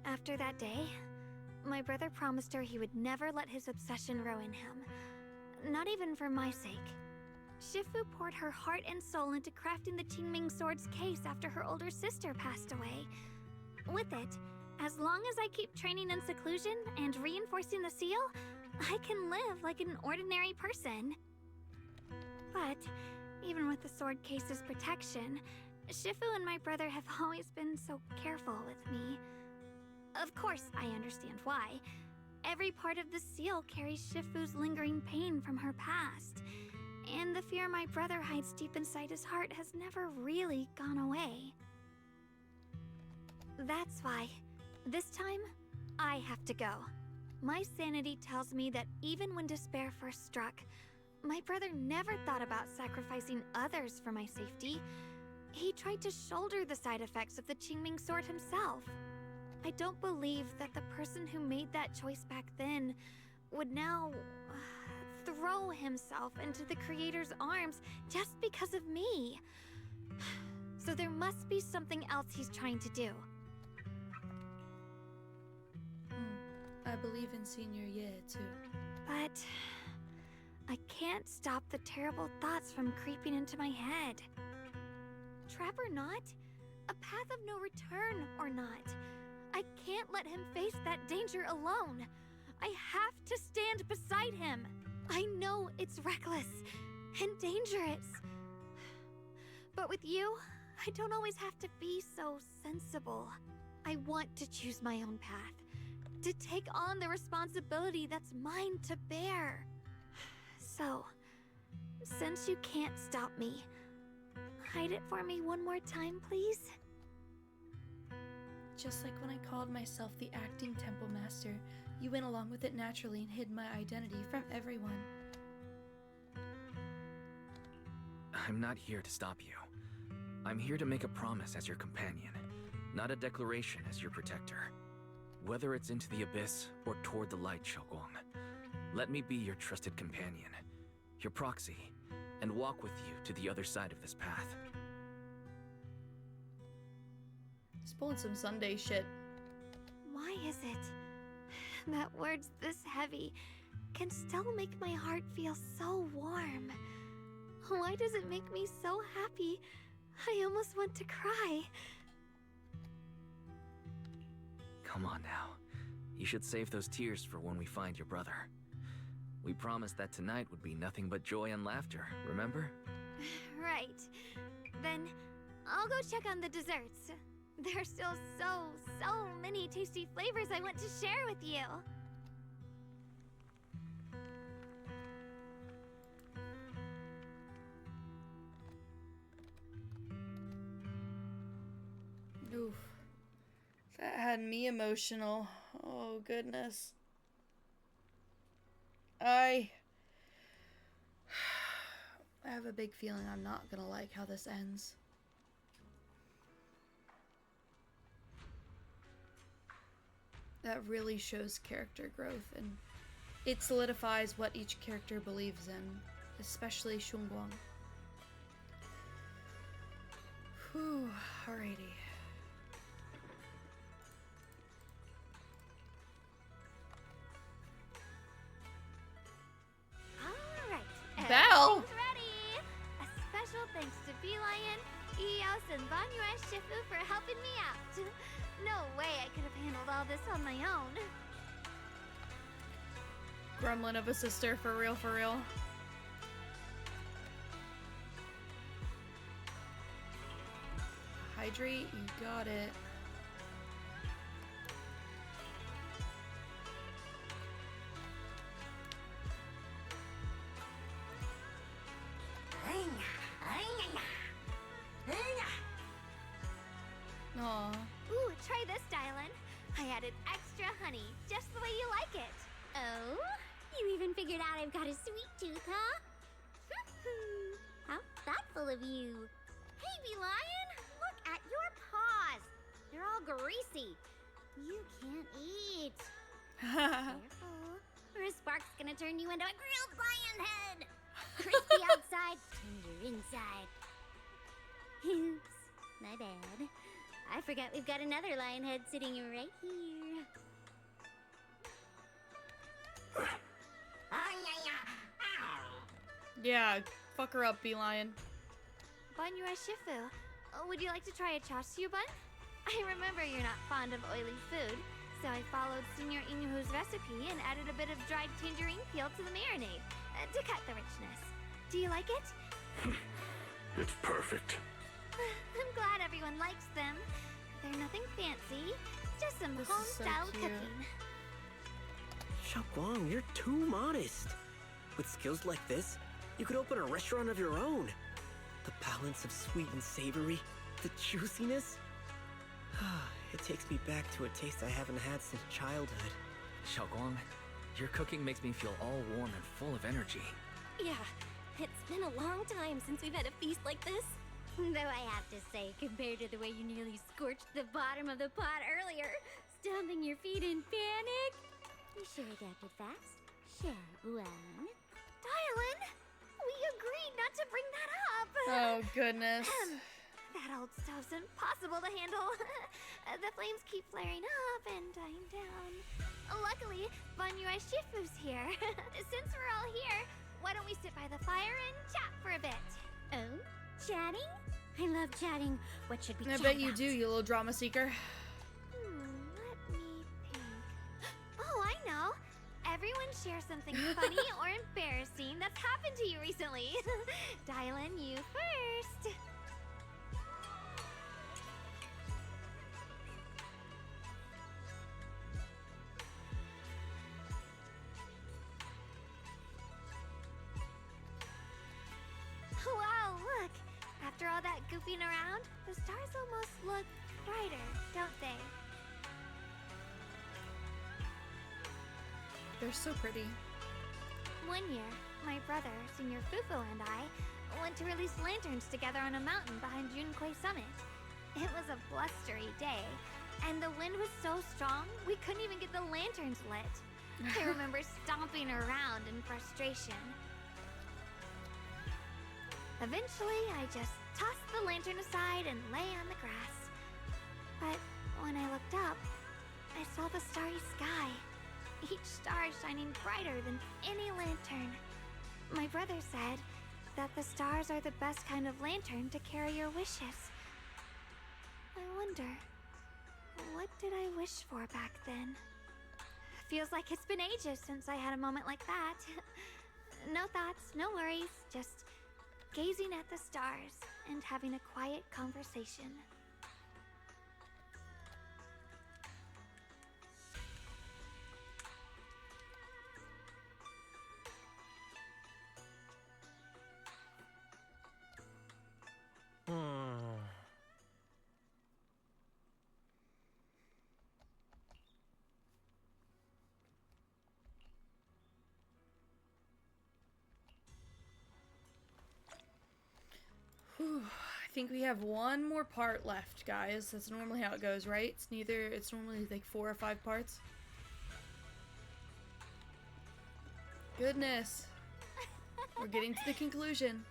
After that day, my brother promised her he would never let his obsession ruin him. Not even for my sake. Shifu poured her heart and soul into crafting the Qingming Sword's case after her older sister passed away. With it, as long as I keep training in seclusion and reinforcing the seal, I can live like an ordinary person. But, even with the sword case's protection, Shifu and my brother have always been so careful with me. Of course, I understand why. Every part of the seal carries Shifu's lingering pain from her past, and the fear my brother hides deep inside his heart has never really gone away. That's why, this time, I have to go. My sanity tells me that even when despair first struck, my brother never thought about sacrificing others for my safety. He tried to shoulder the side effects of the Qingming Sword himself. I don't believe that the person who made that choice back then would now throw himself into the Creator's arms just because of me. So there must be something else he's trying to do. I believe in Senior Ye, too. But I can't stop the terrible thoughts from creeping into my head. Trap or not, a path of no return or not, I can't let him face that danger alone. I have to stand beside him. I know it's reckless and dangerous. But with you, I don't always have to be so sensible. I want to choose my own path, to take on the responsibility that's mine to bear. So, since you can't stop me, hide it for me one more time, please? Just like when I called myself the acting temple master, you went along with it naturally and hid my identity from everyone. I'm not here to stop you. I'm here to make a promise as your companion, not a declaration as your protector. Whether it's into the abyss or toward the light, Xiaoguang, let me be your trusted companion, your proxy, and walk with you to the other side of this path. He's pulling some Sunday shit. Why is it that words this heavy can still make my heart feel so warm? Why does it make me so happy I almost want to cry? Come on now. You should save those tears for when we find your brother. We promised that tonight would be nothing but joy and laughter, remember? Right. Then I'll go check on the desserts. There's still so many tasty flavors I want to share with you. Oof. That had me emotional. Oh, goodness. I have a big feeling I'm not gonna like how this ends. That really shows character growth, and it solidifies what each character believes in, especially Xiaoguang. Whew, alrighty. Belle! Ready! A special thanks to Beelion, Eos, and Banyue Shifu for helping me out. No way I could have handled all this on my own. Gremlin of a sister, for real, for real. Hydrate, you got it. Try this, Dylan. I added extra honey, just the way you like it. Oh? You even figured out I've got a sweet tooth, huh? How thoughtful of you. Hey, Bee Lion, look at your paws. They're all greasy. You can't eat. Careful, or a spark's gonna turn you into a grilled lion head. Crispy outside, tender inside. Oops, my bad. I forgot we've got another lion head sitting right here. Yeah, fuck her up, Bee Lion. Banyue Shifu, would you like to try a chashu bun? I remember you're not fond of oily food, so I followed Senior Inuhu's recipe and added a bit of dried tangerine peel to the marinade to cut the richness. Do you like it? It's perfect. I'm glad everyone likes them. They're nothing fancy, just some home-style cooking. Xiaoguang, you're too modest. With skills like this, you could open a restaurant of your own. The balance of sweet and savory, the juiciness. It takes me back to a taste I haven't had since childhood. Xiaoguang, your cooking makes me feel all warm and full of energy. Yeah, it's been a long time since we've had a feast like this. Though I have to say, compared to the way you nearly scorched the bottom of the pot earlier, stomping your feet in panic, you sure adapted fast. Xiaoguang. Dylan, we agreed not to bring that up. Oh, goodness. That old stove's impossible to handle. The flames keep flaring up and dying down. Luckily, Banyue Shifu's here. Since we're all here, why don't we sit by the fire and chat for a bit? Oh? Chatting? I love chatting. What should we I chat bet you about? do, you little drama seeker. Let me think. Oh, I know. Everyone share something funny or embarrassing that's happened to you recently. Dylan, you first. Wow, look! After all that goofing around, the stars almost look brighter, don't they? They're so pretty. One year, my brother, Senior Fufu, and I went to release lanterns together on a mountain behind Junquei Summit. It was a blustery day, and the wind was so strong we couldn't even get the lanterns lit. I remember stomping around in frustration. Eventually, I just tossed the lantern aside and lay on the grass. But when I looked up, I saw the starry sky, each star shining brighter than any lantern. My brother said that the stars are the best kind of lantern to carry your wishes. I wonder, what did I wish for back then? Feels like it's been ages since I had a moment like that. No thoughts, no worries, just gazing at the stars and having a quiet conversation. Whew. I think we have one more part left, guys. That's normally how it goes, right? It's normally like 4 or 5 parts. Goodness. We're getting to the conclusion.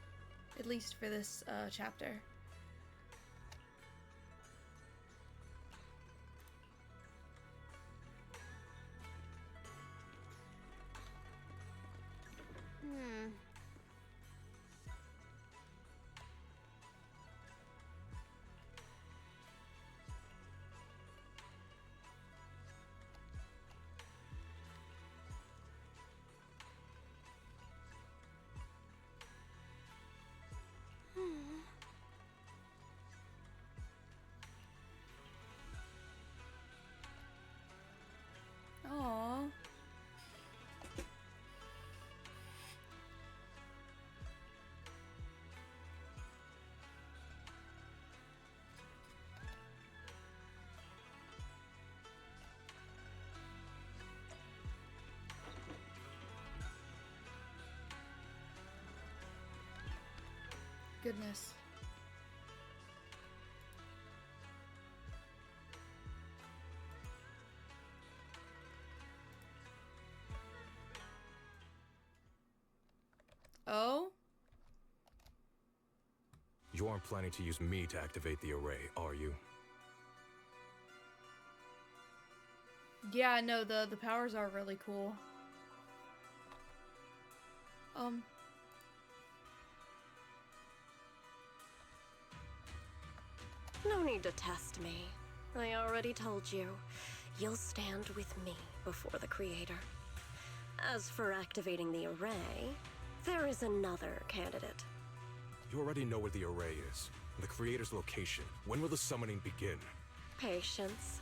At least for this chapter. goodness. Oh? You aren't planning to use me to activate the array, are you? Yeah, no, the powers are really cool. No need to test me. I already told you. You'll stand with me before the Creator. As for activating the array, there is another candidate. You already know where the array is, and the Creator's location. When will the summoning begin? Patience.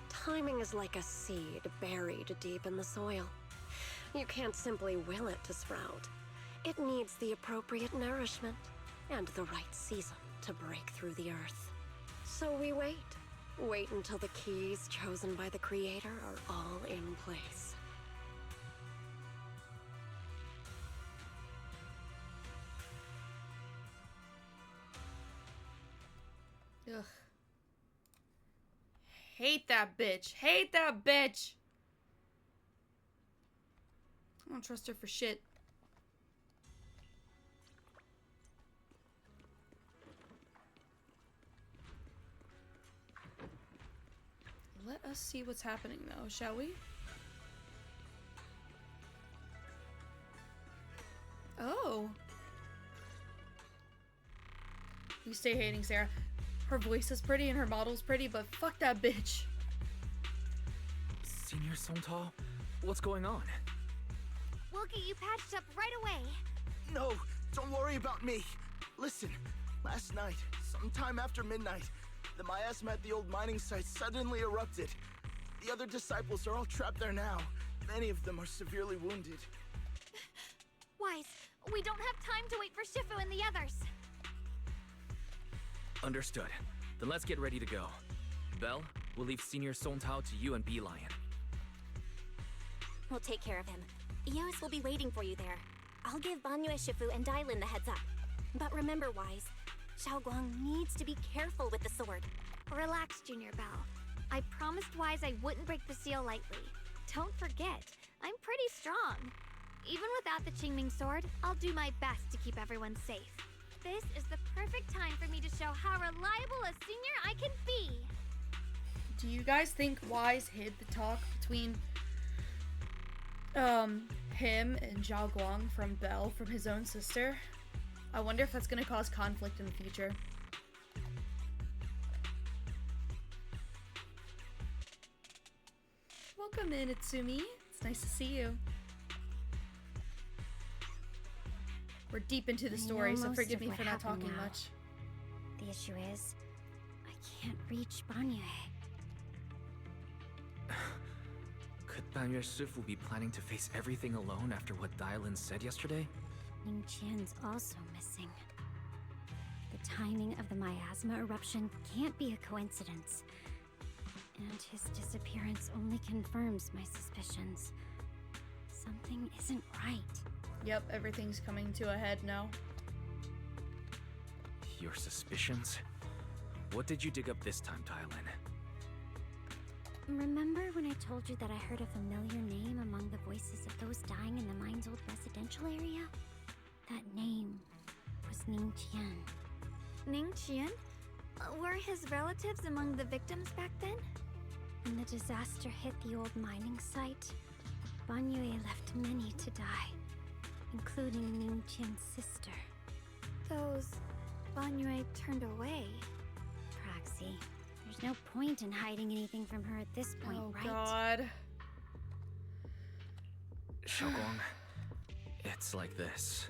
Timing is like a seed buried deep in the soil. You can't simply will it to sprout. It needs the appropriate nourishment and the right season to break through the earth. So we wait. Wait until the keys chosen by the Creator are all in place. Ugh. Hate that bitch. Hate that bitch. I don't trust her for shit. Let us see what's happening though, shall we? Oh. You stay hating Sarah. Her voice is pretty and her model's pretty, but fuck that bitch. Senior Sontal, what's going on? We'll get you patched up right away. No, don't worry about me. Listen, last night, sometime after midnight, the miasma at the old mining site suddenly erupted. The other disciples are all trapped there now. Many of them are severely wounded. Wise, we don't have time to wait for Shifu and the others. Understood. Then let's get ready to go. Belle, we'll leave Senior Sontal to you and Bee-Lion. We'll take care of him. Eos will be waiting for you there. I'll give Banyue Shifu and Dailin the heads up. But remember, Wise, Xiaoguang needs to be careful with the sword. Relax, Junior Belle. I promised Wise I wouldn't break the seal lightly. Don't forget, I'm pretty strong. Even without the Qingming sword, I'll do my best to keep everyone safe. This is the perfect time for me to show how reliable a senior I can be. Do you guys think Wise hid the talk between him and Zhao Guang from Belle from his own sister? I wonder if that's gonna cause conflict in the future. Welcome in, Itsumi. It's nice to see you. We're deep into the story, so forgive me for not talking much. The issue is, I can't reach Banyue. Could Banyue Shifu be planning to face everything alone after what Dailin said yesterday? Ning Qian's also missing. The timing of the miasma eruption can't be a coincidence. And his disappearance only confirms my suspicions. Something isn't right. Yep, everything's coming to a head now. Your suspicions? What did you dig up this time, Dailin? Remember when I told you that I heard a familiar name among the voices of those dying in the mine's old residential area? That name was Ning Qian. Ning Qian? Were his relatives among the victims back then? When the disaster hit the old mining site, Banyue left many to die, including Ning Qian's sister. Those Banyue turned away. Praxi, there's no point in hiding anything from her at this point, right? Oh god. Xiaoguang, it's like this.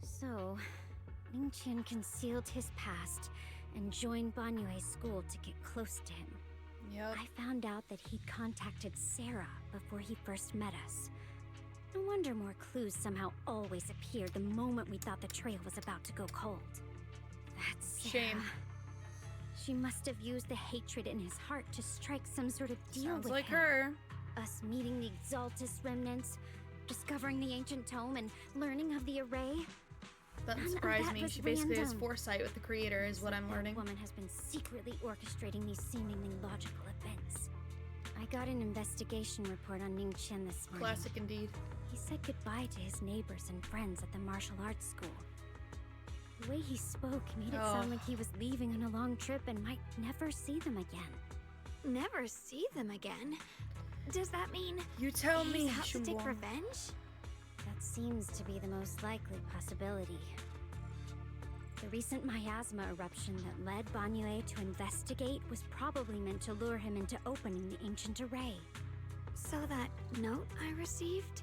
So, Ning Qian concealed his past and joined Banyue's school to get close to him. Yep. I found out that he'd contacted Sarah before he first met us. No wonder more clues somehow always appeared the moment we thought the trail was about to go cold. That's Sarah. Shame. She must have used the hatred in his heart to strike some sort of deal with him. Sounds like her. Us meeting the Exaltus remnants, discovering the ancient tome, and learning of the array. Doesn't surprise me. She basically has foresight with the creator, is what I'm learning. That woman has been secretly orchestrating these seemingly logical events. I got an investigation report on Ning Qian this morning. Classic indeed. He said goodbye to his neighbors and friends at the martial arts school. The way he spoke made it sound like he was leaving on a long trip and might never see them again. Never see them again? Does that mean you tell me, he's out to take revenge? That seems to be the most likely possibility. The recent miasma eruption that led Banyue to investigate was probably meant to lure him into opening the ancient array. So that note I received?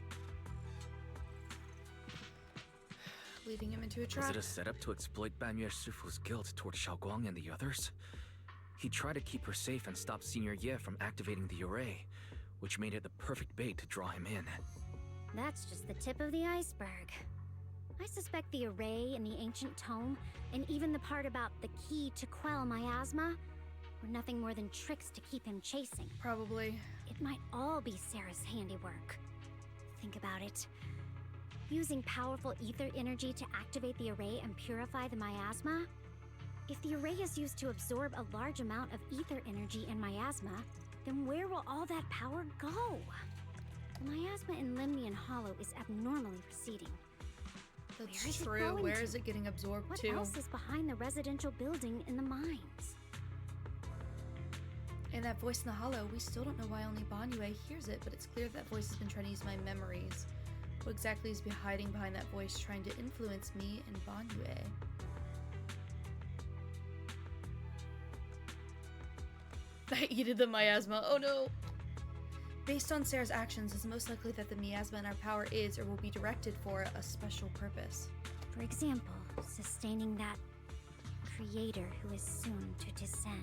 Leading him into a trap. Was it a setup to exploit Banyue Shifu's guilt toward Xiaoguang and the others? He tried to keep her safe and stop Senior Ye from activating the array, which made it the perfect bait to draw him in. That's just the tip of the iceberg. I suspect the array and the ancient tome, and even the part about the key to quell miasma, were nothing more than tricks to keep him chasing. Probably. It might all be Sarah's handiwork. Think about it. Using powerful ether energy to activate the array and purify the miasma? If the array is used to absorb a large amount of ether energy and miasma, then where will all that power go? The miasma in Limnian Hollow is abnormally receding. That's true. Where is it getting absorbed to? What else is behind the residential building in the mines? And that voice in the hollow, we still don't know why only Banyue hears it, but it's clear that voice has been trying to use my memories. What exactly is hiding behind that voice, trying to influence me and Banyue? I heated the miasma. Oh no! Based on Sarah's actions, it's most likely that the miasma in our power is or will be directed for a special purpose. For example, sustaining that creator who is soon to descend.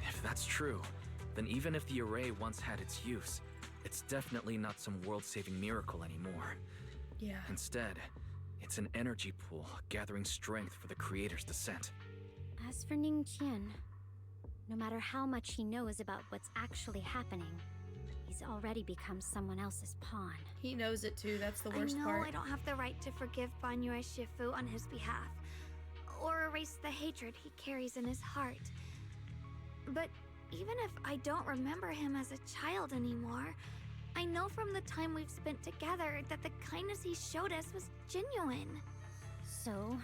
If that's true, then even if the array once had its use, it's definitely not some world-saving miracle anymore. Yeah. Instead, it's an energy pool gathering strength for the creator's descent. As for Ning Qian, no matter how much he knows about what's actually happening, he's already become someone else's pawn. He knows it too, that's the worst part. part. I know I don't have the right to forgive Banyue Shifu on his behalf, or erase the hatred he carries in his heart. But even if I don't remember him as a child anymore, I know from the time we've spent together that the kindness he showed us was genuine. So,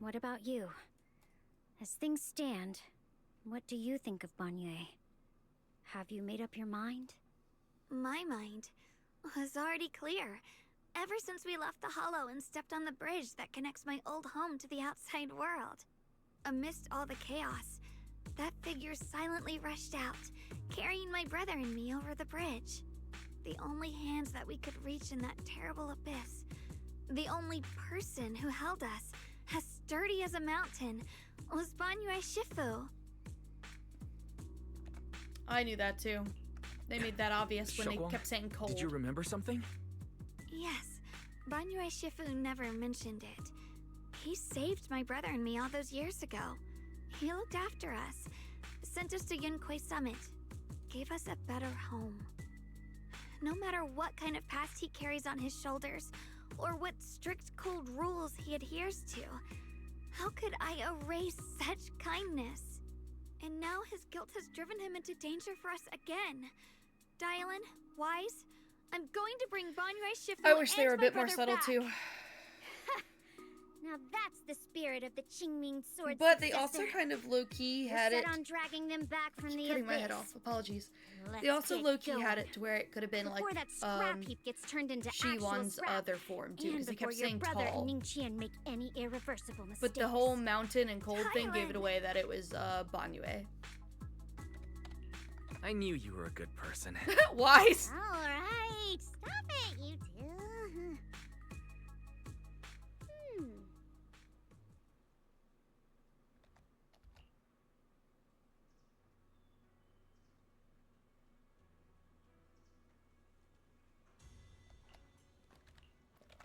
what about you? As things stand, what do you think of Banyue? Have you made up your mind? My mind was already clear, ever since we left the Hollow and stepped on the bridge that connects my old home to the outside world. Amidst all the chaos, that figure silently rushed out, carrying my brother and me over the bridge. The only hands that we could reach in that terrible abyss. The only person who held us, as sturdy as a mountain, was Banyue Shifu. I knew that too. They made that obvious when they kept saying cold. Did you remember something? Yes, Banyue Shifu never mentioned it. He saved my brother and me all those years ago. He looked after us, sent us to Yunquay Summit, gave us a better home. No matter what kind of past he carries on his shoulders, or what strict cold rules he adheres to, how could I erase such kindness? And now his guilt has driven him into danger for us again. Dylan, Wise, I'm going to bring Banyue Shifu I wish they and were a my bit more brother subtle back. too. Now that's the spirit of the Qingming sword. But they also kind of low-key had it. Set on dragging them back from the Cutting my abyss. head off. Apologies. Let's They also get low-key going. had it to where it could have been Before like that scrap heap gets turned into actual Shiwan's scrap, other form too, and because they before kept your saying brother tall. and Ning Qian make any irreversible mistakes. But the whole mountain and cold thing gave it away that it was Banyue. I knew you were a good person. Wise. All right, stop it, you two.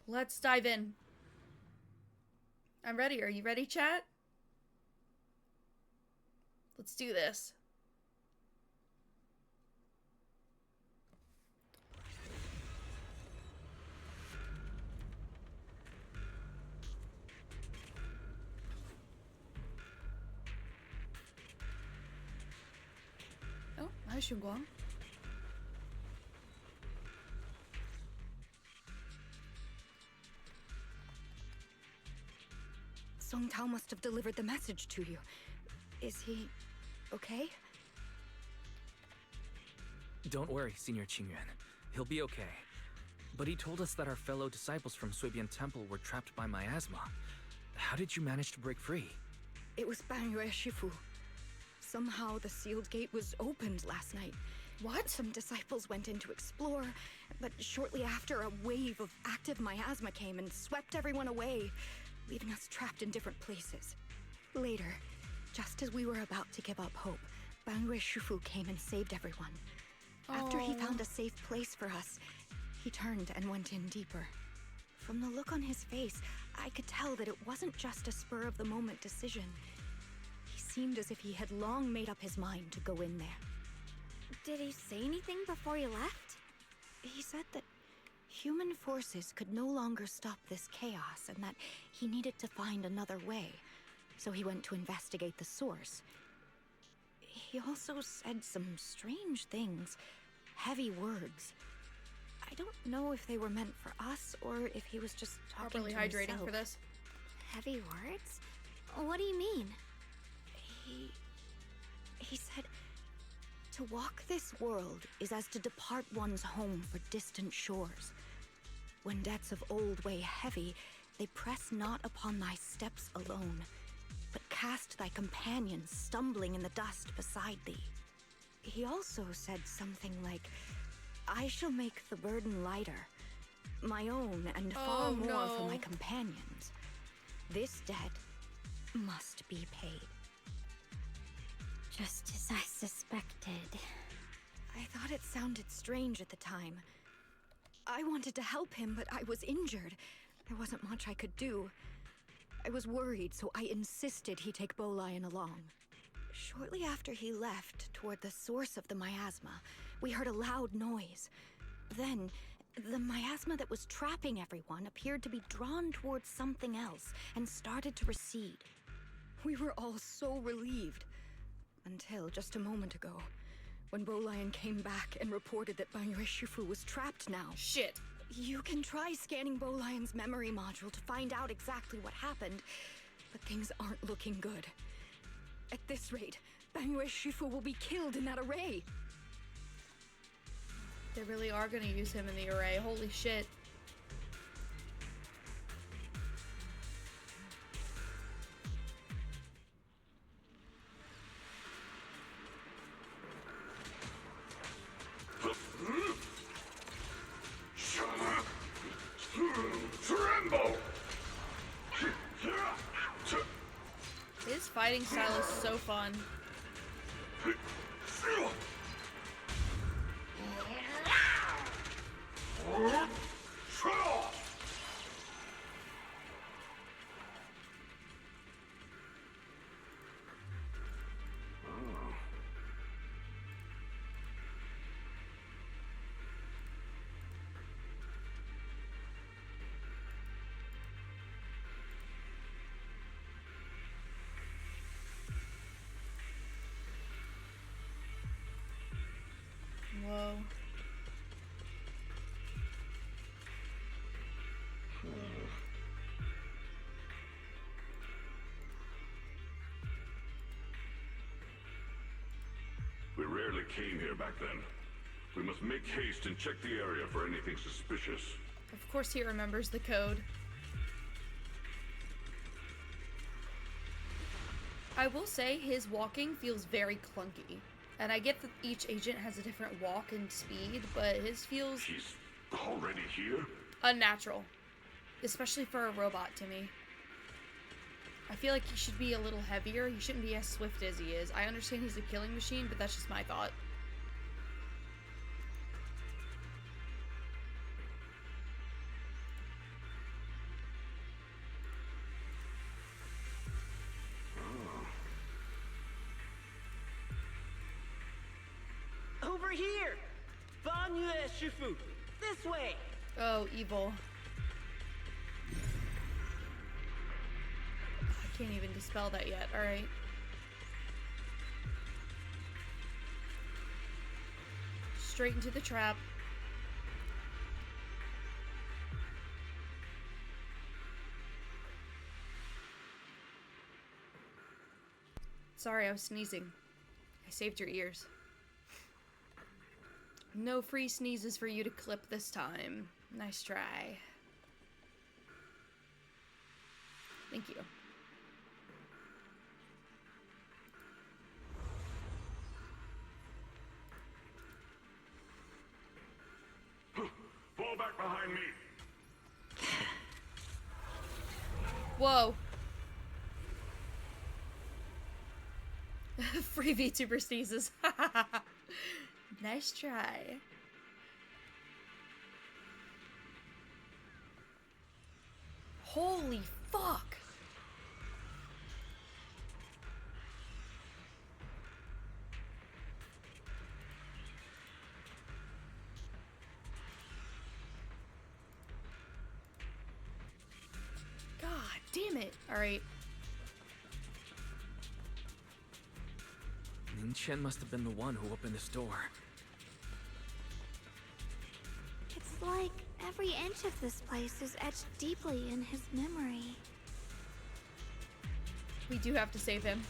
Let's dive in. I'm ready. Are you ready, chat? Let's do this. Xinguang. Song Tao must have delivered the message to you. Is he okay? Don't worry, Senior Qingyuan. He'll be okay. But he told us that our fellow disciples from Suibian Temple were trapped by miasma. How did you manage to break free? It was Bangyue Shifu. Somehow the sealed gate was opened last night. What? Some disciples went in to explore, but shortly after, a wave of active miasma came and swept everyone away, leaving us trapped in different places. Later, just as we were about to give up hope, Bangyue Shifu came and saved everyone. After he found a safe place for us, he turned and went in deeper. From the look on his face, I could tell that it wasn't just a spur-of-the-moment decision. He seemed as if he had long made up his mind to go in there. Did he say anything before he left? He said that human forces could no longer stop this chaos and that he needed to find another way, so he went to investigate the source. He also said some strange things, heavy words. I don't know if they were meant for us or if he was just talking Properly to hydrating himself. for this. Heavy words? What do you mean? He said, to walk this world is as to depart one's home for distant shores. When debts of old weigh heavy, they press not upon thy steps alone, but cast thy companions stumbling in the dust beside thee. He also said something like, I shall make the burden lighter, my own and far more for my companions. This debt must be paid. Just as I suspected. I thought it sounded strange at the time. I wanted to help him, but I was injured. There wasn't much I could do. I was worried, so I insisted he take Bolian along. Shortly after he left, toward the source of the miasma, we heard a loud noise. Then, the miasma that was trapping everyone appeared to be drawn towards something else and started to recede. We were all so relieved. Until just a moment ago, when Bolian came back and reported that Bangyue Shifu was trapped now. Shit. You can try scanning Bolian's memory module to find out exactly what happened, but things aren't looking good. At this rate, Bangyue Shifu will be killed in that array. They really are gonna use him in the array. Holy shit. His fighting style is so fun. Whoa. We rarely came here back then. We must make haste and check the area for anything suspicious. Of course he remembers the code. I will say his walking feels very clunky. And I get that each agent has a different walk and speed, but his feels... He's already here? unnatural. Especially for a robot to me. I feel like he should be a little heavier. He shouldn't be as swift as he is. I understand he's a killing machine, but that's just my thought. Over here! Bangyue Shifu! This way! Oh, evil. I can't even dispel that yet, alright. Straight into the trap. Sorry, I was sneezing. I saved your ears. No free sneezes for you to clip this time. Nice try. Thank you. Fall back behind me. Whoa. Free VTuber sneezes. Nice try. Holy fuck. God damn it. All right. Ning Chen must have been the one who opened this door. It's like every inch of this place is etched deeply in his memory. We do have to save him.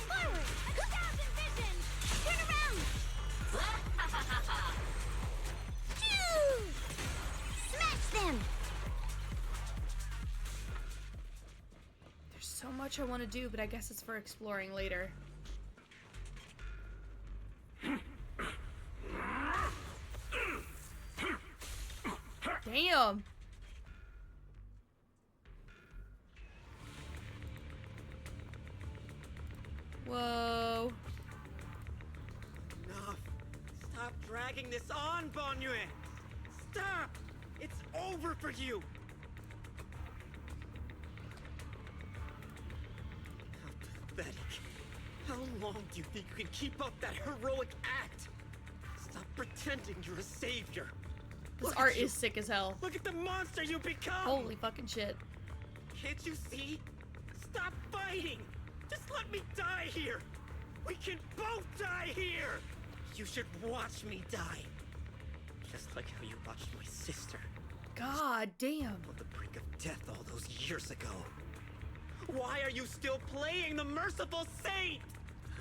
Forward! 2,000 vision! Turn around! Phew! Smash them! There's so much I want to do, but I guess it's for exploring later. Damn! Whoa. Enough. Stop dragging this on, Banyue. Stop! It's over for you! How pathetic. How long do you think you can keep up that heroic act? Stop pretending you're a savior. This Look art at you. is sick as hell. Look at the monster you become! Holy fucking shit. Can't you see? Stop fighting! Just let me die here! We can both die here! You should watch me die. Just like how you watched my sister. God damn. On the brink of death all those years ago. Why are you still playing the merciful saint?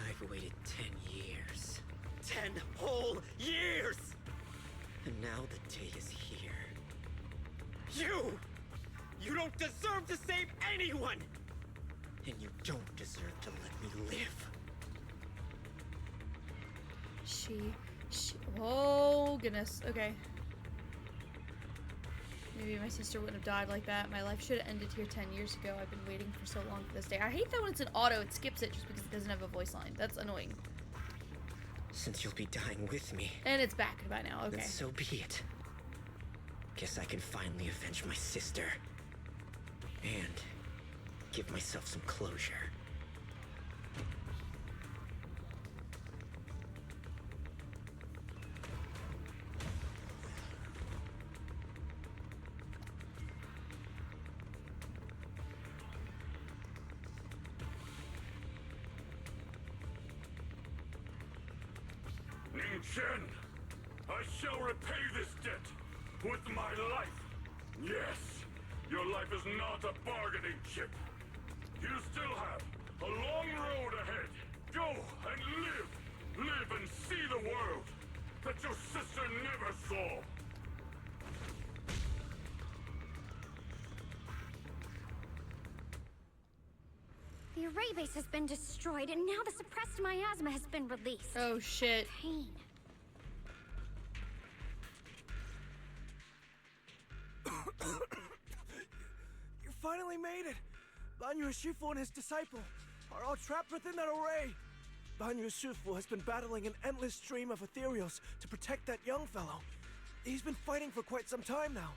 I've waited 10 years. 10 whole years! And now the day is here. You don't deserve to save anyone! And you don't deserve to let me live. She... Oh, goodness. Okay. Maybe my sister wouldn't have died like that. My life should have ended here 10 years ago. I've been waiting for so long for this day. I hate that when it's an auto, it skips it just because it doesn't have a voice line. That's annoying. Since you'll be dying with me. And it's back by now, okay. Then so be it. Guess I can finally avenge my sister. And give myself some closure. Ning Chen, I shall repay this debt with my life. Yes, your life is not a bargaining chip. You still have a long road ahead. Go and live. Live and see the world that your sister never saw. The array base has been destroyed, and now the suppressed miasma has been released. Oh, shit. Pain. You finally made it! Banyu Shifu and his disciple are all trapped within that array. Banyu Shifu has been battling an endless stream of ethereals to protect that young fellow. He's been fighting for quite some time now.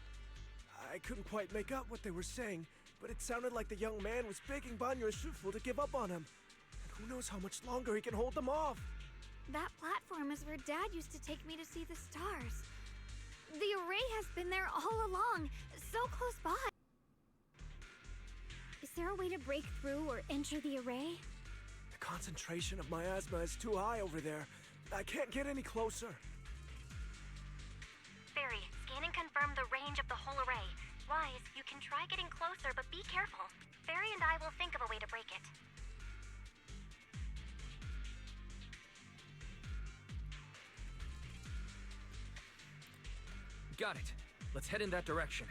I couldn't quite make out what they were saying, but it sounded like the young man was begging Banyu Shifu to give up on him. And who knows how much longer he can hold them off. That platform is where Dad used to take me to see the stars. The array has been there all along, so close by. Is there a way to break through or enter the array? The concentration of miasma is too high over there. I can't get any closer. Fairy, scan and confirm the range of the whole array. Wise, you can try getting closer, but be careful. Fairy and I will think of a way to break it. Got it. Let's head in that direction.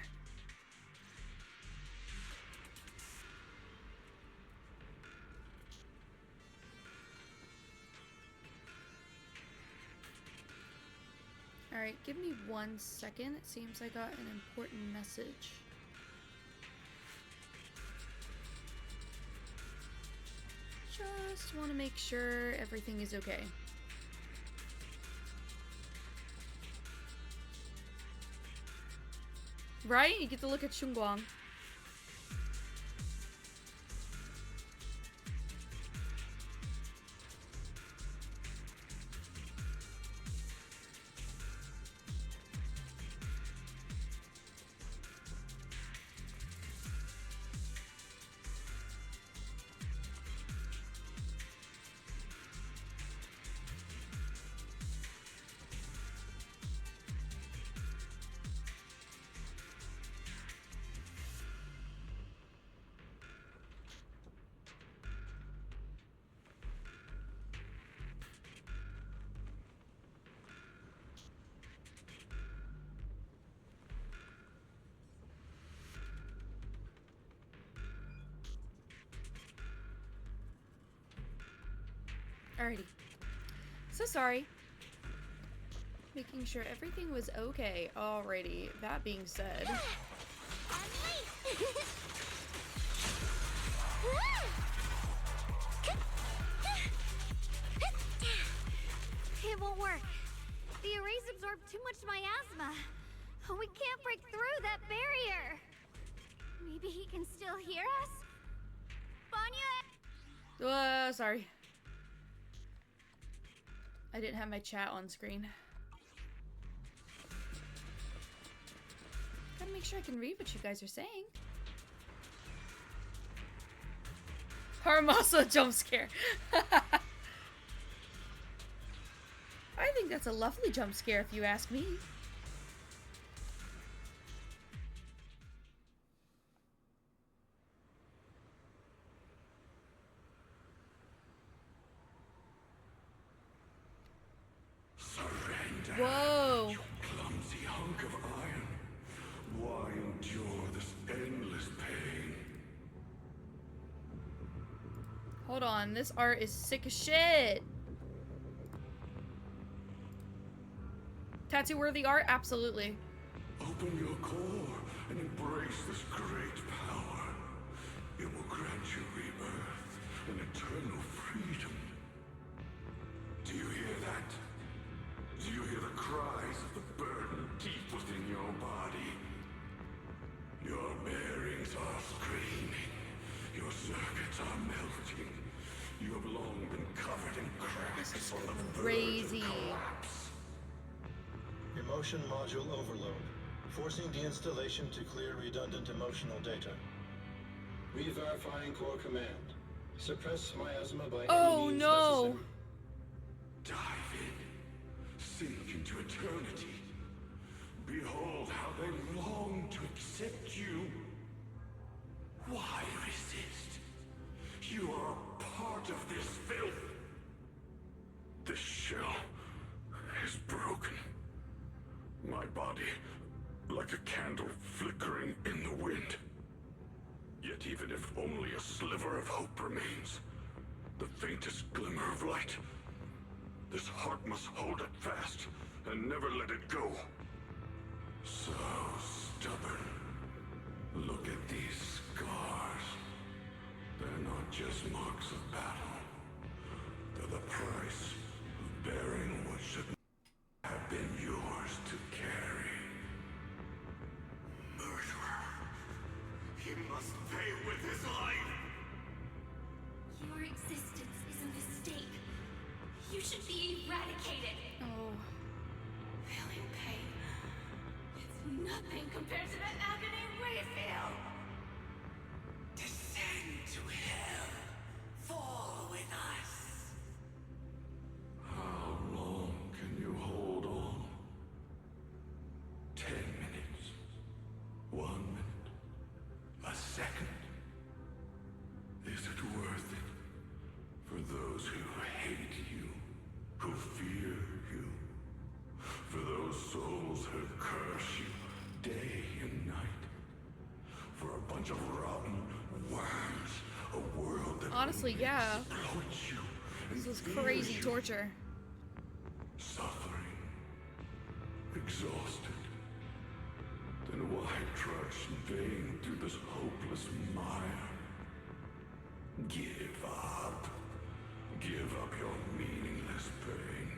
Alright, give me 1 second. It seems I got an important message. Just want to make sure everything is okay. Right? You get to look at Shunguang. Alrighty. So sorry. Making sure everything was okay. Alrighty. That being said. It won't work. The arrays absorb too much miasma. We can't break through that barrier. Maybe he can still hear us? Banya! Sorry. I didn't have my chat on screen. Gotta make sure I can read what you guys are saying. Harmasa jump scare. I think that's a lovely jump scare if you ask me. Whoa! You clumsy hunk of iron. Why endure this endless pain? Hold on, this art is sick as shit. Tattoo worthy art? Absolutely. Open your core and embrace this great power. It will grant you rebirth and eternal freedom. Do you hear that? Do you hear the cries of the burden deep within your body? Your bearings are screaming. Your circuits are melting. You have long been covered in cracks on the verge of collapse. Emotion module overload. Forcing deinstallation to clear redundant emotional data. Re-verifying core command. Suppress miasma by any means necessary. Dive in. Sink into eternity. Behold how they long to accept you. Why resist? You are a part of this filth. This shell is broken. My body, like a candle flickering in the wind. Yet even if only a sliver of hope remains, the faintest glimmer of light, this heart must hold it fast and never let it go. So stubborn. Look at these scars. They're not just marks of battle. They're the price of bearing what should have been yours to carry. Murderer. He must pay with his life. Your existence is a mistake. You should be eradicated. Oh. Feeling pain. It's nothing compared to the agony we feel. Descend to hell. Fall with us. Honestly, yeah. This is crazy torture. Suffering. Exhausted. Then why trudge in vain through this hopeless mire? Give up. Give up your meaningless pain.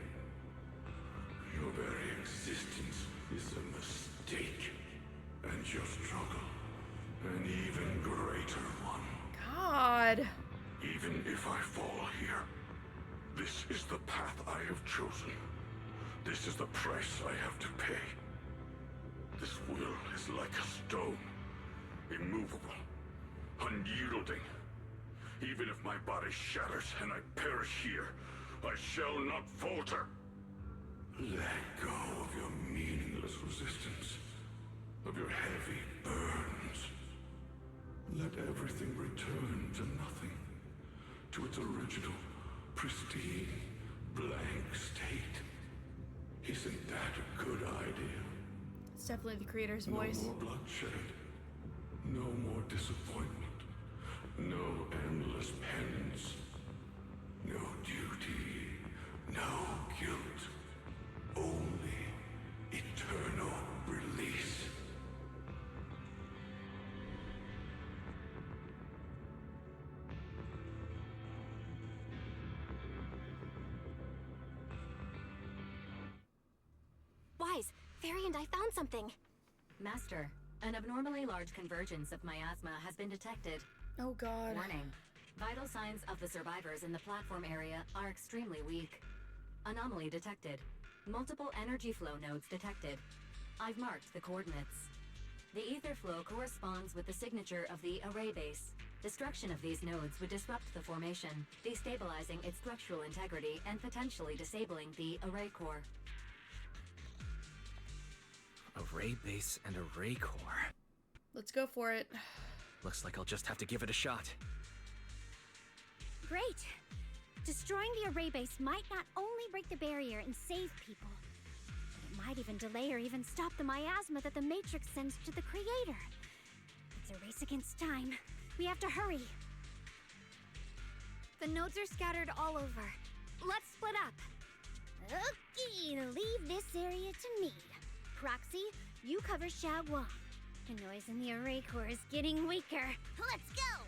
Your very existence is a mistake. And your struggle, an even greater one. God. Even if I fall here, this is the path I have chosen. This is the price I have to pay. This will is like a stone, immovable, unyielding. Even if my body shatters and I perish here, I shall not falter. Let go of your meaningless resistance, of your heavy burdens. Let everything return to nothing, to its original, pristine, blank state. Isn't that a good idea? It's definitely the creator's voice. No more bloodshed, no more disappointment, no endless penance, no duty, no guilt, only eternal release. Wise, Fairy and I found something. Master, an abnormally large convergence of miasma has been detected. Oh god. Warning. Vital signs of the survivors in the platform area are extremely weak. Anomaly detected. Multiple energy flow nodes detected. I've marked the coordinates. The ether flow corresponds with the signature of the array base. Destruction of these nodes would disrupt the formation, destabilizing its structural integrity and potentially disabling the array core. Array base and array core. Let's go for it. Looks like I'll just have to give it a shot. Great! Destroying the array base might not only break the barrier and save people, but it might even delay or even stop the miasma that the Matrix sends to the Creator. It's a race against time. We have to hurry. The nodes are scattered all over. Let's split up. Okay, leave this area to me. Proxy, you cover Xiaoguang. The noise in the array core is getting weaker. Let's go!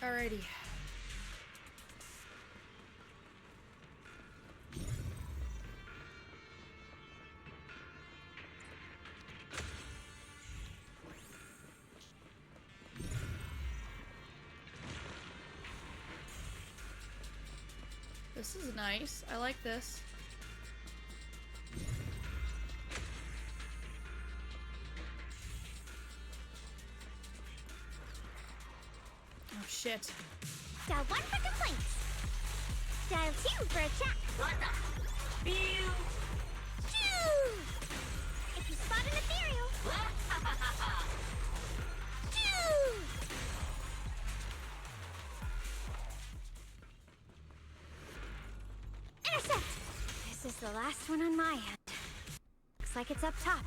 Alrighty. This is nice. I like this. Oh shit. Dial 1 for complaints. Dial 2 for a chat. What the? Pew! Choo! If you spot an ethereal. Choo! Intercept! This is the last one on my end. Looks like it's up top.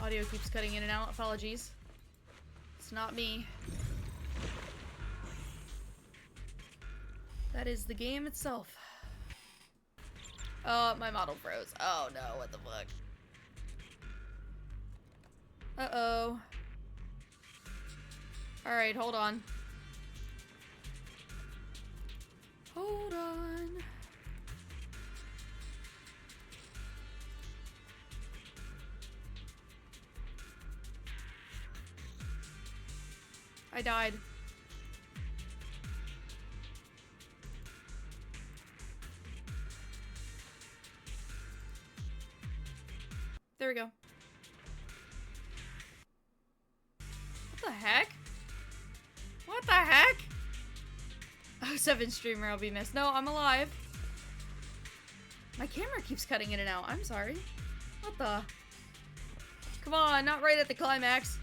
Audio keeps cutting in and out. Apologies. It's not me. That is the game itself. Oh, my model froze. Oh no, what the fuck? Uh-oh. Alright, hold on. Hold on. I died. There we go. What the heck? What the heck? Oh, 7 streamer, I'll be missed. No, I'm alive. My camera keeps cutting in and out. I'm sorry. What the? Come on, not right at the climax.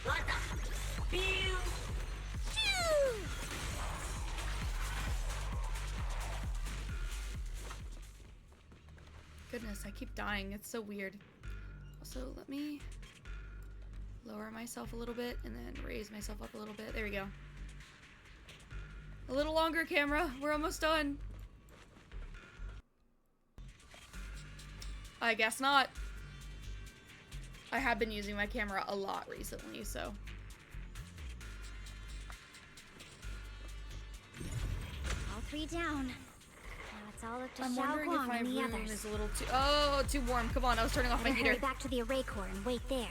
What the? Pew! dying. It's so weird. Also, let me lower myself a little bit and then raise myself up a little bit. There we go. A little longer, camera. We're almost done. I guess not. I have been using my camera a lot recently, so. All three down. Now it's all up to I'm Xiao wondering if Guang my and the room others. is a little too— oh, too warm. Come on, I was turning off my Better heater. hurry back to the array core and wait there.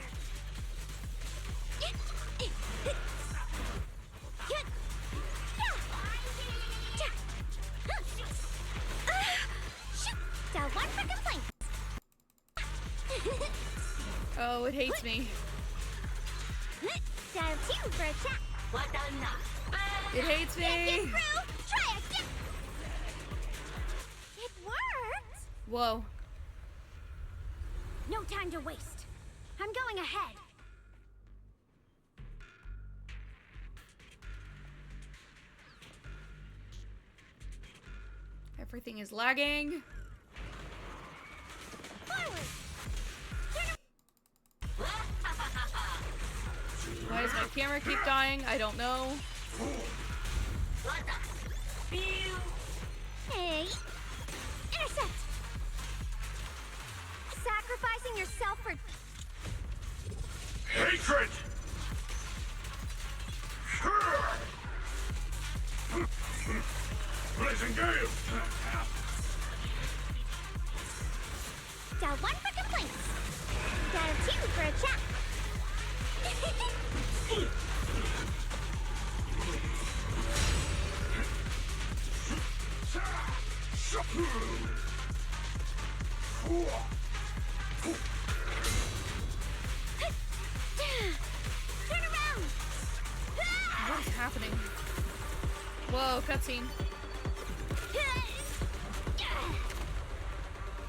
Xiao Guang for complaints. Oh, it hates me. Xiao 2 for a chat. It hates Get me. through. Try again. It worked. Whoa. No time to waste. I'm going ahead. Everything is lagging. Forward. Why does my camera keep dying? I don't know. Hey. Intercept. Sacrificing yourself for Hatred! Blazing gale! Xiao 1 for complaints. Xiao 2 for a chat. Turn around. What is happening? Whoa, cutscene.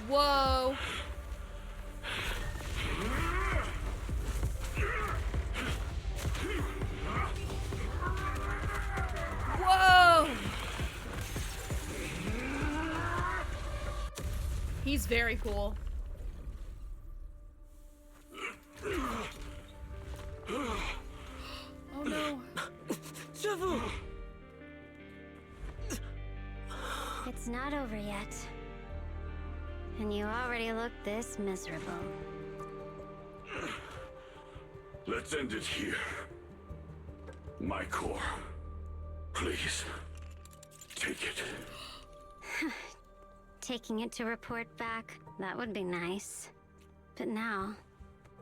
Whoa. Whoa. He's very cool. Oh no. Shifu! It's not over yet. And you already look this miserable. Let's end it here. My core. Please. Take it. Taking it to report back, that would be nice. But now,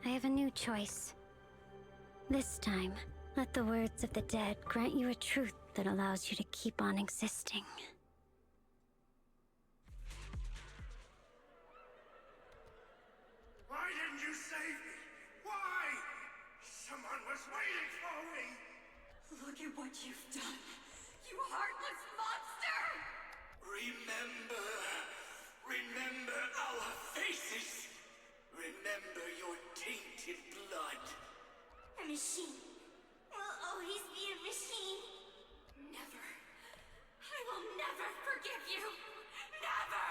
I have a new choice. This time, let the words of the dead grant you a truth that allows you to keep on existing. Why didn't you save me? Why? Someone was waiting for me. Look at what you've done, you heartless monster! Remember. Remember our faces. Remember your tainted blood. A machine will always be a machine. Never. I will never forgive you. Never!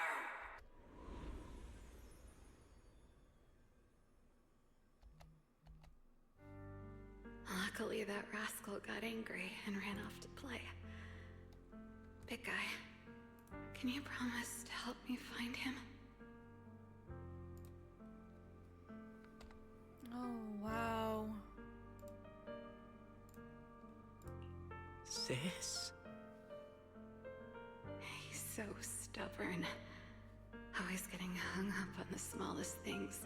Luckily, that rascal got angry and ran off to play. Big guy, can you promise to help me find him? Oh, wow. Sis? He's so stubborn. Always getting hung up on the smallest things.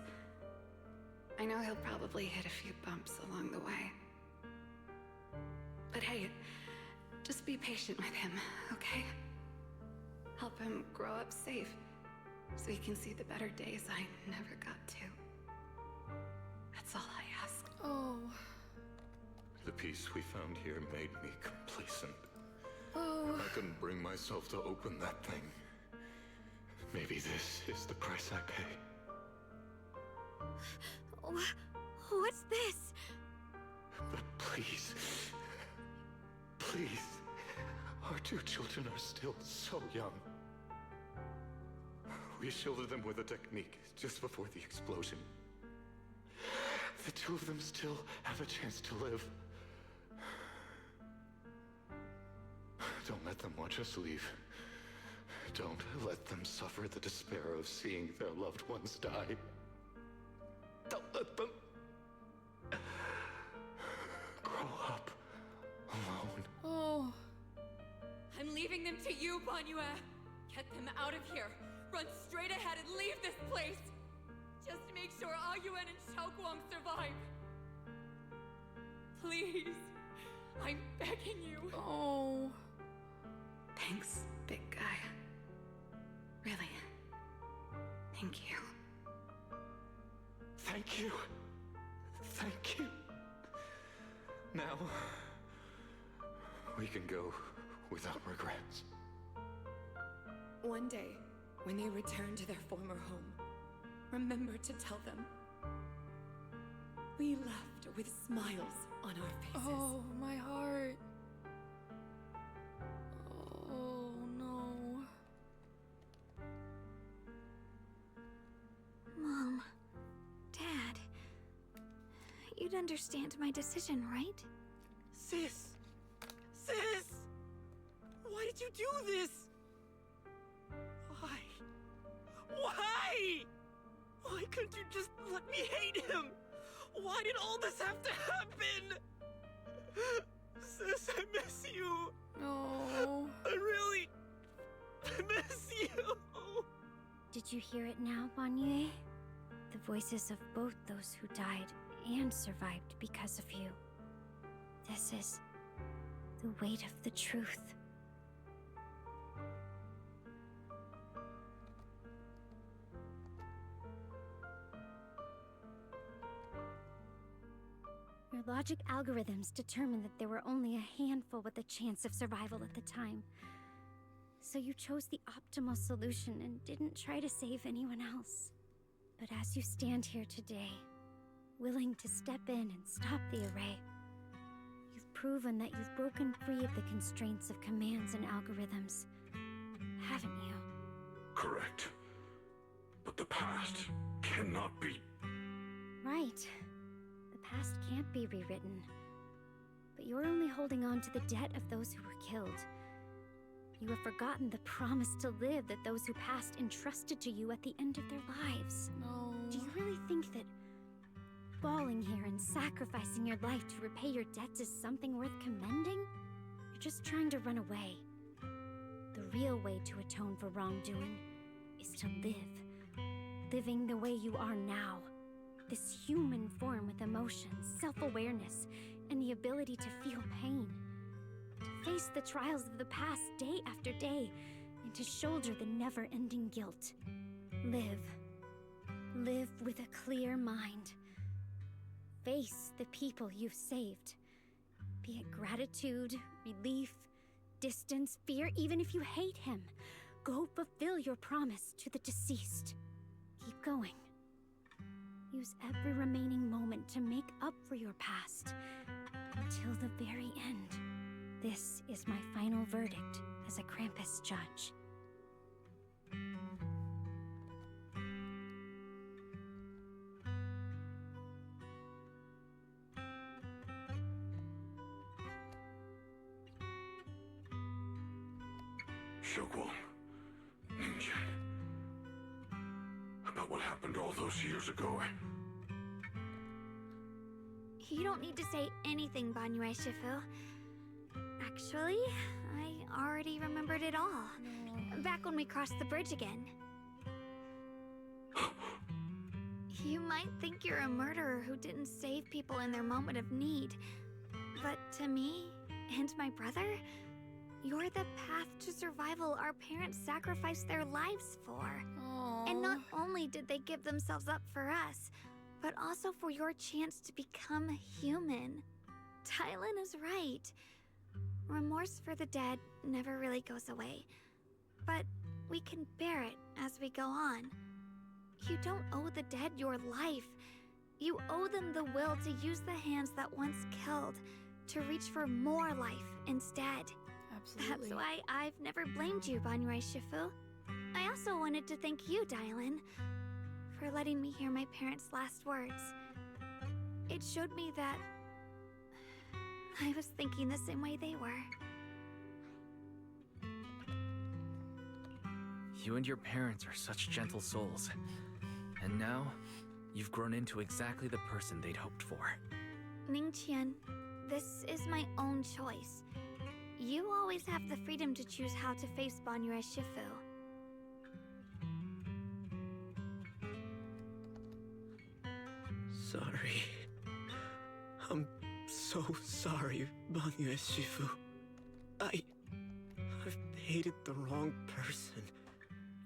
I know he'll probably hit a few bumps along the way. But hey, just be patient with him, okay? Help him grow up safe, so he can see the better days I never got to. That's all I ask. Oh. The peace we found here made me complacent. Oh. I couldn't bring myself to open that thing. Maybe this is the price I pay. What's this? But please, please, our two children are still so young. We shielded them with a technique just before the explosion. The two of them still have a chance to live. Don't let them watch us leave. Don't let them suffer the despair of seeing their loved ones die. Don't let them grow up alone. Oh. I'm leaving them to you, Banue. Get them out of here. Run straight ahead and leave this place. Just to make sure Ayuan and Xiaoguang survive. Please. I'm begging you. Oh. Thanks, big guy. Really. Thank you. Thank you. Thank you. Now, we can go without regrets. One day, when they return to their former home, remember to tell them we left with smiles on our faces. Oh, my heart. Oh, no. Mom, Dad, you'd understand my decision, right? Sis! Sis! Why did you do this? Why? Why? Why couldn't you just let me hate him? Why did all this have to happen? Sis, I miss you. No. I really miss you. Did you hear it now, Banue? The voices of both those who died and survived because of you. This is the weight of the truth. Your logic algorithms determined that there were only a handful with a chance of survival at the time. So you chose the optimal solution and didn't try to save anyone else. But as you stand here today, willing to step in and stop the array, you've proven that you've broken free of the constraints of commands and algorithms, haven't you? Correct. But the past cannot be... Right. The past can't be rewritten. But you're only holding on to the debt of those who were killed. You have forgotten the promise to live that those who passed entrusted to you at the end of their lives. No. Do you really think that falling here and sacrificing your life to repay your debts is something worth commending? You're just trying to run away. The real way to atone for wrongdoing is to live. Living the way you are now. This human form with emotions, self-awareness, and the ability to feel pain. To face the trials of the past day after day, and to shoulder the never-ending guilt. Live. Live with a clear mind. Face the people you've saved. Be it gratitude, relief, distance, fear, even if you hate him. Go fulfill your promise to the deceased. Keep going. Use every remaining moment to make up for your past. Until the very end. This is my final verdict as a Krampus judge. Xiaoguang, Ninja. About what happened all those years ago. You don't need to say anything, Banue Shifu. Actually, I already remembered it all. Back when we crossed the bridge again. You might think you're a murderer who didn't save people in their moment of need. But to me, and my brother, you're the path to survival our parents sacrificed their lives for. Aww. And not only did they give themselves up for us, but also for your chance to become human. Tylan is right. Remorse for the dead never really goes away. But we can bear it as we go on. You don't owe the dead your life. You owe them the will to use the hands that once killed to reach for more life instead. Absolutely. That's why I've never blamed you, Banue Shifu. I also wanted to thank you, Dylan, for letting me hear my parents' last words. It showed me that I was thinking the same way they were. You and your parents are such gentle souls. And now, you've grown into exactly the person they'd hoped for. Ningqian, this is my own choice. You always have the freedom to choose how to face Banyue Shifu. Sorry. I'm so sorry, Banyue Shifu. I've hated the wrong person.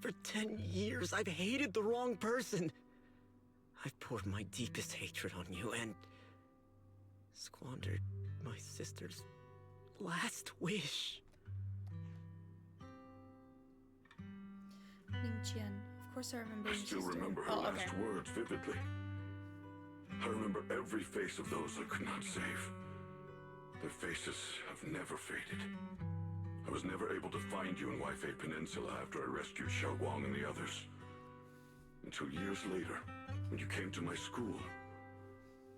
For 10 years, I've hated the wrong person. I've poured my deepest hatred on you and squandered my sister's last wish. Ningqian, of course I remember I your still sister. remember her last words vividly. I remember every face of those I could not save. Their faces have never faded. I was never able to find you in Waifei Peninsula after I rescued Xiaoguang and the others. Until years later, when you came to my school,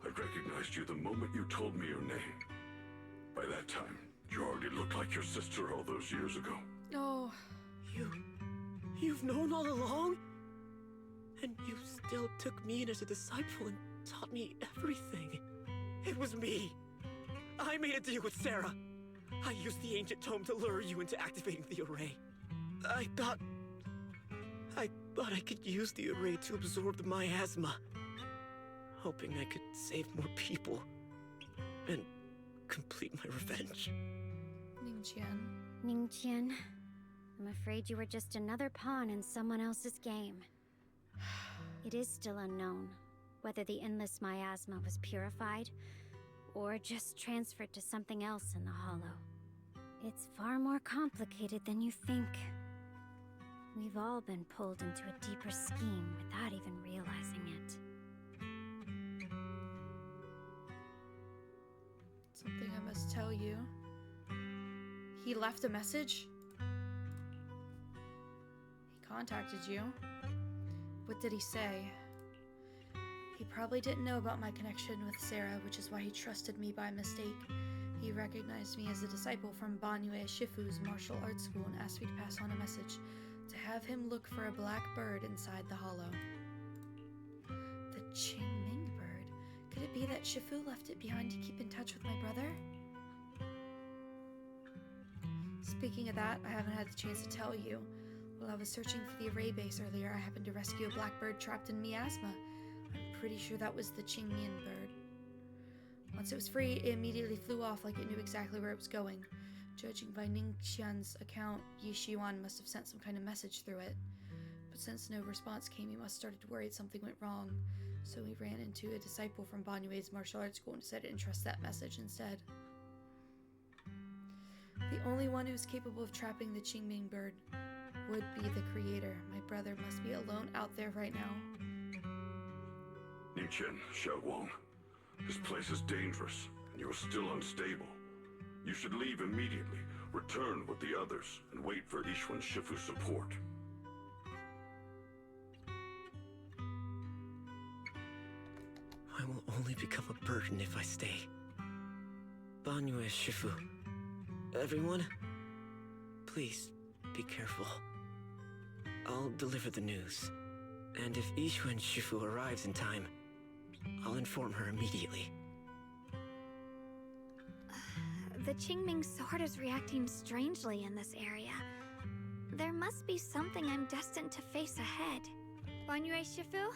I recognized you the moment you told me your name. By that time, you already looked like your sister all those years ago. Oh. You've known all along? And you still took me in as a disciple and taught me everything. It was me. I made a deal with Sarah. I used the ancient tome to lure you into activating the array. I thought I could use the array to absorb the miasma, hoping I could save more people and complete my revenge. Ningqian, I'm afraid you were just another pawn in someone else's game. It is still unknown whether the endless miasma was purified or just transferred to something else in the Hollow. It's far more complicated than you think. We've all been pulled into a deeper scheme without even realizing it. Something I must tell you. He left a message? He contacted you? What did he say? He probably didn't know about my connection with Sarah, which is why he trusted me by mistake. He recognized me as a disciple from Banyue Shifu's martial arts school and asked me to pass on a message to have him look for a black bird inside the hollow. The Qingming bird? Could it be that Shifu left it behind to keep in touch with my brother? Speaking of that, I haven't had the chance to tell you. While I was searching for the array base earlier, I happened to rescue a black bird trapped in miasma. I'm pretty sure that was the Qingmian bird. Once it was free, it immediately flew off like it knew exactly where it was going. Judging by Ningqian's account, Yi Shiwan must have sent some kind of message through it. But since no response came, he must have started to worry something went wrong. So he ran into a disciple from Banyue's martial arts school and decided to entrust that message instead. The only one who's capable of trapping the Qingming bird would be the creator. My brother must be alone out there right now. Ningqian, Xiaoguang, this place is dangerous, and you are still unstable. You should leave immediately, return with the others, and wait for Yixuan Shifu's support. I will only become a burden if I stay. Banyue Shifu. Everyone, please be careful. I'll deliver the news. And if Yixuan Shifu arrives in time, I'll inform her immediately. The Qingming sword is reacting strangely in this area. There must be something I'm destined to face ahead. Banyue Shifu,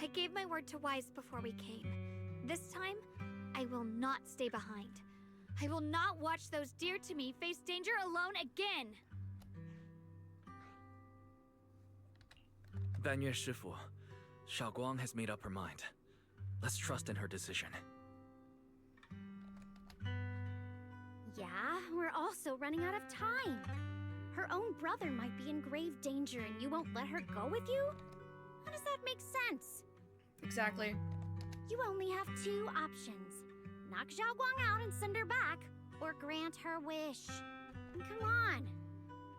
I gave my word to Wise before we came. This time, I will not stay behind. I will not watch those dear to me face danger alone again! Banyue Shifu, Xiaoguang has made up her mind. Let's trust in her decision. Yeah, we're also running out of time. Her own brother might be in grave danger and you won't let her go with you? How does that make sense? Exactly. You only have two options. Knock Xiaoguang out and send her back, or grant her wish. And come on.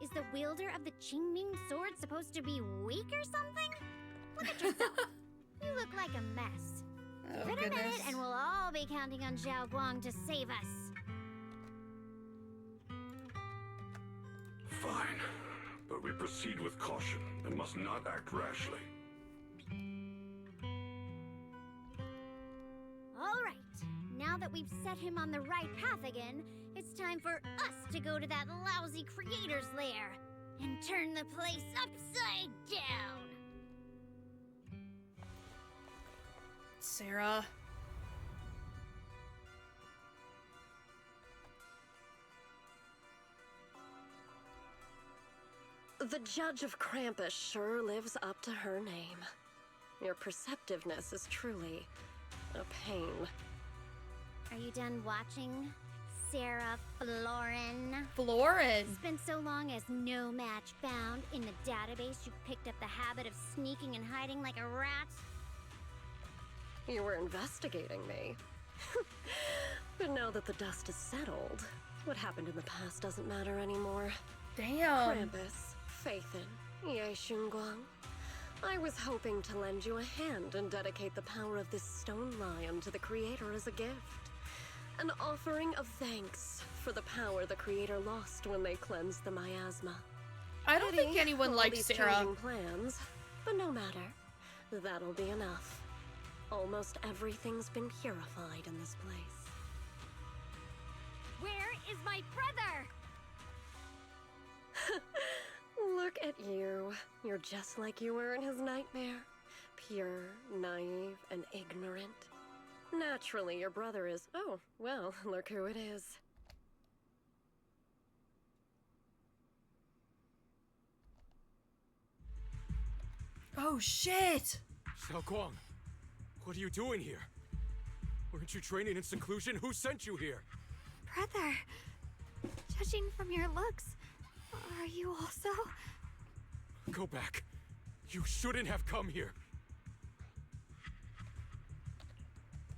Is the wielder of the Qingming sword supposed to be weak or something? Look at yourself. You look like a mess. Oh, Give it a minute goodness. and we'll all be counting on Zhao Guang to save us. Fine, but we proceed with caution and must not act rashly. All right. Now that we've set him on the right path again, it's time for us to go to that lousy creator's lair and turn the place upside down. Sarah. The Judge of Krampus sure lives up to her name. Your perceptiveness is truly a pain. Are you done watching, Sarah Florin? Florin! It's been so long as no match found. In the database, you picked up the habit of sneaking and hiding like a rat. You were investigating me. But now that the dust has settled, what happened in the past doesn't matter anymore. Damn. Krampus, Phaethon, Ye Xunguang. I was hoping to lend you a hand and dedicate the power of this stone lion to the Creator as a gift. An offering of thanks for the power the Creator lost when they cleansed the miasma. I don't think anyone all likes these Sarah. changing plans, but no matter. That'll be enough. Almost everything's been purified in this place. Where is my brother? Look at you. You're just like you were in his nightmare. Pure, naive, and ignorant. Naturally, your brother is... Oh, well, look who it is. Oh, shit! Xiaoguang, what are you doing here? Weren't you training in seclusion? Who sent you here? Brother, judging from your looks, are you also? Go back. You shouldn't have come here.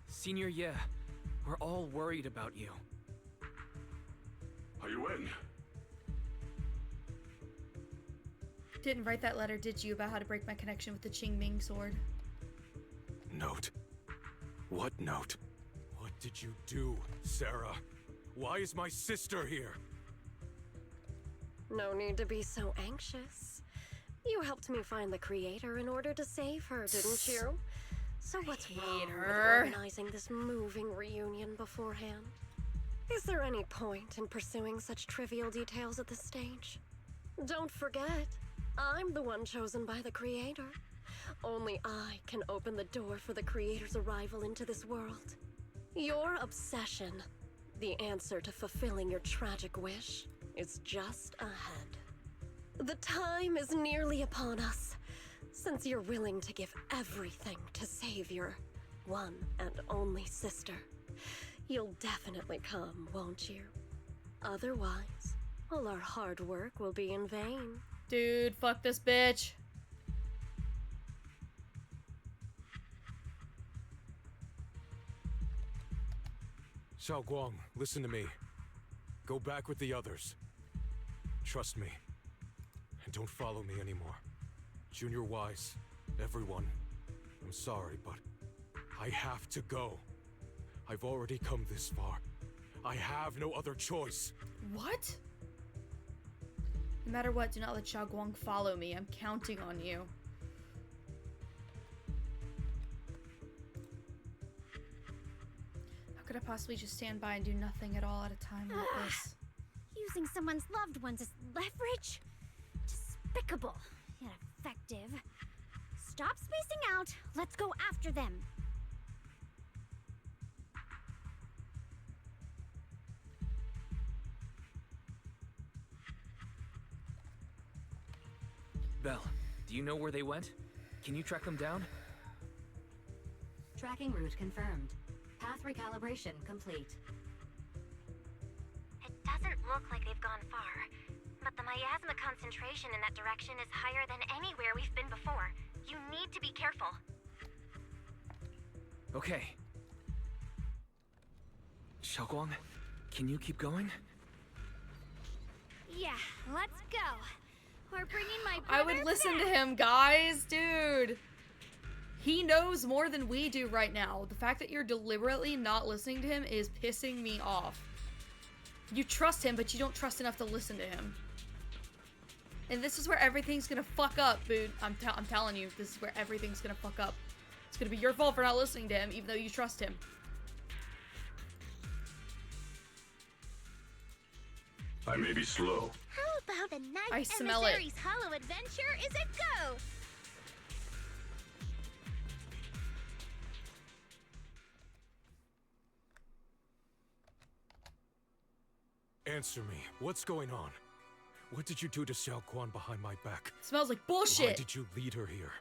Senior Ye, we're all worried about you. Are you in? Didn't write that letter, did you, about how to break my connection with the Qingming sword? Note? What note? What did you do, Sarah? Why is my sister here? No need to be so anxious. You helped me find the Creator in order to save her, didn't you? So what's wrong with organizing this moving reunion beforehand? Is there any point in pursuing such trivial details at this stage? Don't forget, I'm the one chosen by the Creator. Only I can open the door for the Creator's arrival into this world. Your obsession, the answer to fulfilling your tragic wish, is just ahead. The time is nearly upon us. Since you're willing to give everything to save your one and only sister, you'll definitely come, won't you? Otherwise, all our hard work will be in vain. Dude, fuck this bitch. Xiaoguang, listen to me. Go back with the others. Trust me. And don't follow me anymore. Junior Wise, everyone. I'm sorry, but I have to go. I've already come this far. I have no other choice. What? No matter what, do not let Xiaoguang follow me. I'm counting on you. How could I possibly just stand by and do nothing at all at a time like this? Using someone's loved ones as leverage? Despicable, yet effective. Stop spacing out. Let's go after them. Belle, do you know where they went? Can you track them down? Tracking route confirmed. Path recalibration complete. It doesn't look like they've gone far, but the miasma concentration in that direction is higher than anywhere we've been before. You need to be careful. Okay. Xiaoguang, can you keep going? Yeah, let's go. We're bringing my I brother would listen to back. him, guys, dude. He knows more than we do right now. The fact that you're deliberately not listening to him is pissing me off. You trust him, but you don't trust enough to listen to him. And this is where everything's gonna fuck up, dude. I'm telling you, this is where everything's gonna fuck up. It's gonna be your fault for not listening to him, even though you trust him. I may be slow. How about a nice I smell it. Emissary's Hollow adventure is a go? Answer me. What's going on? What did you do to Xiao Guan behind my back? It smells like bullshit. Why did you lead her here?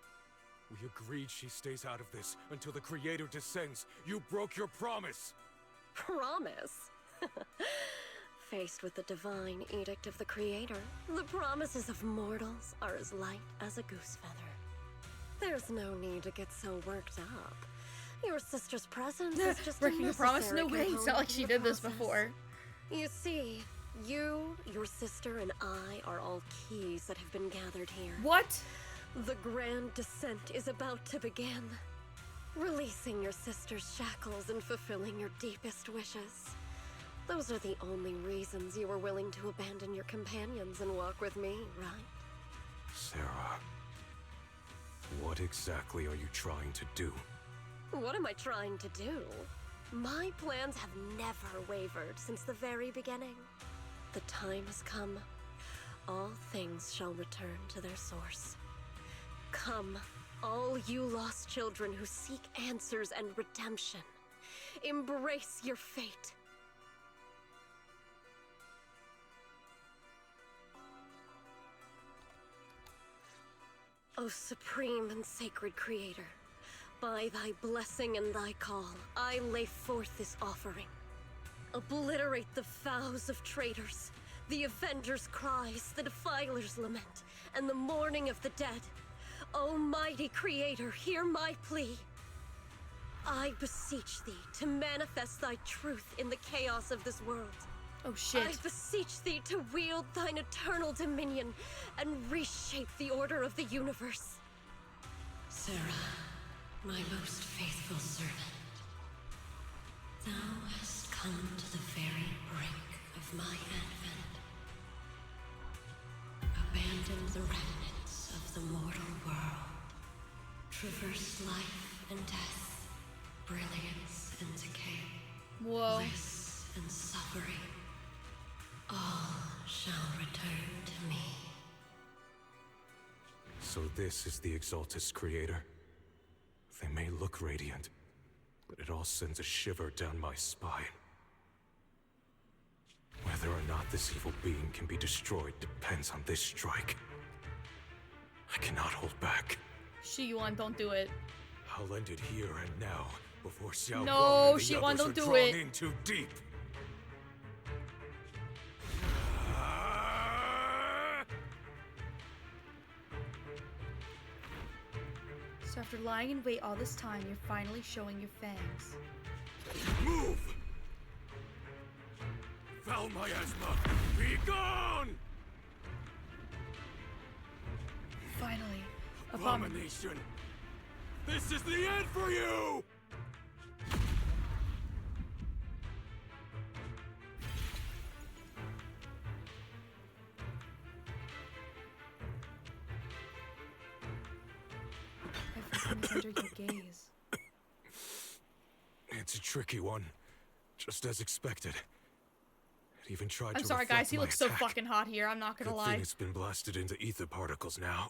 We agreed she stays out of this until the Creator descends. You broke your promise. Promise? Faced with the divine edict of the Creator, the promises of mortals are as light as a goose feather. There's no need to get so worked up. Your sister's presence is just breaking a a promise? No necessary way. It's not like component she of the did this process. before. You see, you, your sister, and I are all keys that have been gathered here. What? The grand descent is about to begin. Releasing your sister's shackles and fulfilling your deepest wishes. Those are the only reasons you were willing to abandon your companions and walk with me, right? Sarah, what exactly are you trying to do? What am I trying to do? My plans have never wavered since the very beginning. The time has come. All things shall return to their source. Come, all you lost children who seek answers and redemption. Embrace your fate. O supreme and sacred Creator, by thy blessing and thy call, I lay forth this offering. Obliterate the vows of traitors, the avengers' cries, the defiler's lament, and the mourning of the dead. Almighty Creator, hear my plea. I beseech thee to manifest thy truth in the chaos of this world. Oh shit. I beseech thee to wield thine eternal dominion and reshape the order of the universe. Sarah, my most faithful servant, thou hast come to the very brink of my advent. Abandon the remnants of the mortal world. Traverse life and death, brilliance and decay. Whoa. Bliss and suffering. All shall return to me. So this is the Exaltus Creator. They may look radiant, but it all sends a shiver down my spine. Whether or not this evil being can be destroyed depends on this strike. I cannot hold back. Shi-Yuan, don't do it. I'll end it here and now, before Xiao No, Guang and the Shi-Yuan, others don't are do drawn it. in too deep. So after lying in wait all this time, you're finally showing your fangs. Move! Foul miasma, be gone! Finally. Abomination! This is the end for you! Everything is under your gaze. It's a tricky one, just as expected. It even tried I'm to sorry, reflect guys. He my looks so attack. fucking hot here. I'm not gonna Good lie. thing it's been blasted into ether particles now.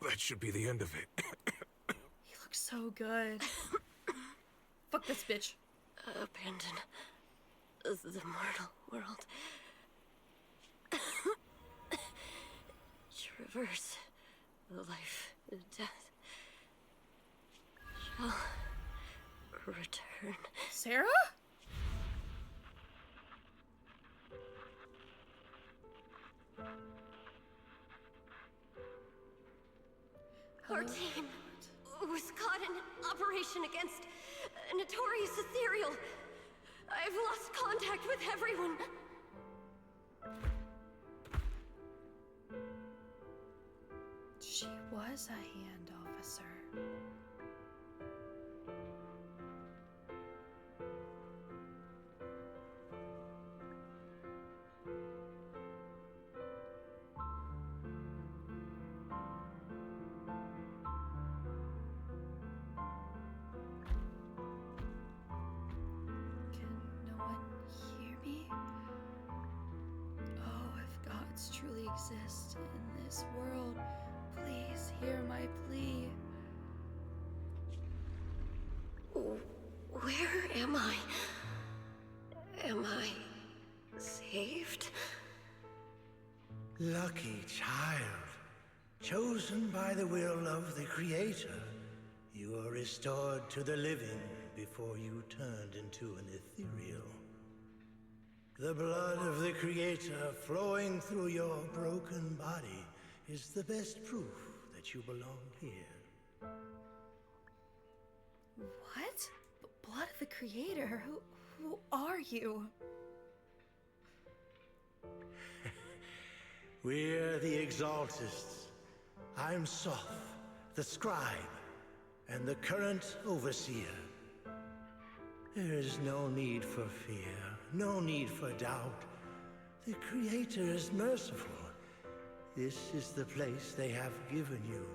That should be the end of it. He looks so good. Fuck this bitch. Abandon the mortal world. Traverse life and death. Shall return. Sarah? Our team was caught in an operation against a notorious ethereal. I've lost contact with everyone. was a hand officer. Truly exist in this world, please hear my plea. Where am I? Am I saved? Lucky child, chosen by the will of the Creator, you are restored to the living before you turned into an ethereal. The blood of the Creator flowing through your broken body is the best proof that you belong here. What? Blood of the Creator? Who are you? We're the Exaltists. I'm Soth, the Scribe, and the current Overseer. There is no need for fear. No need for doubt. The Creator is merciful. This is the place they have given you.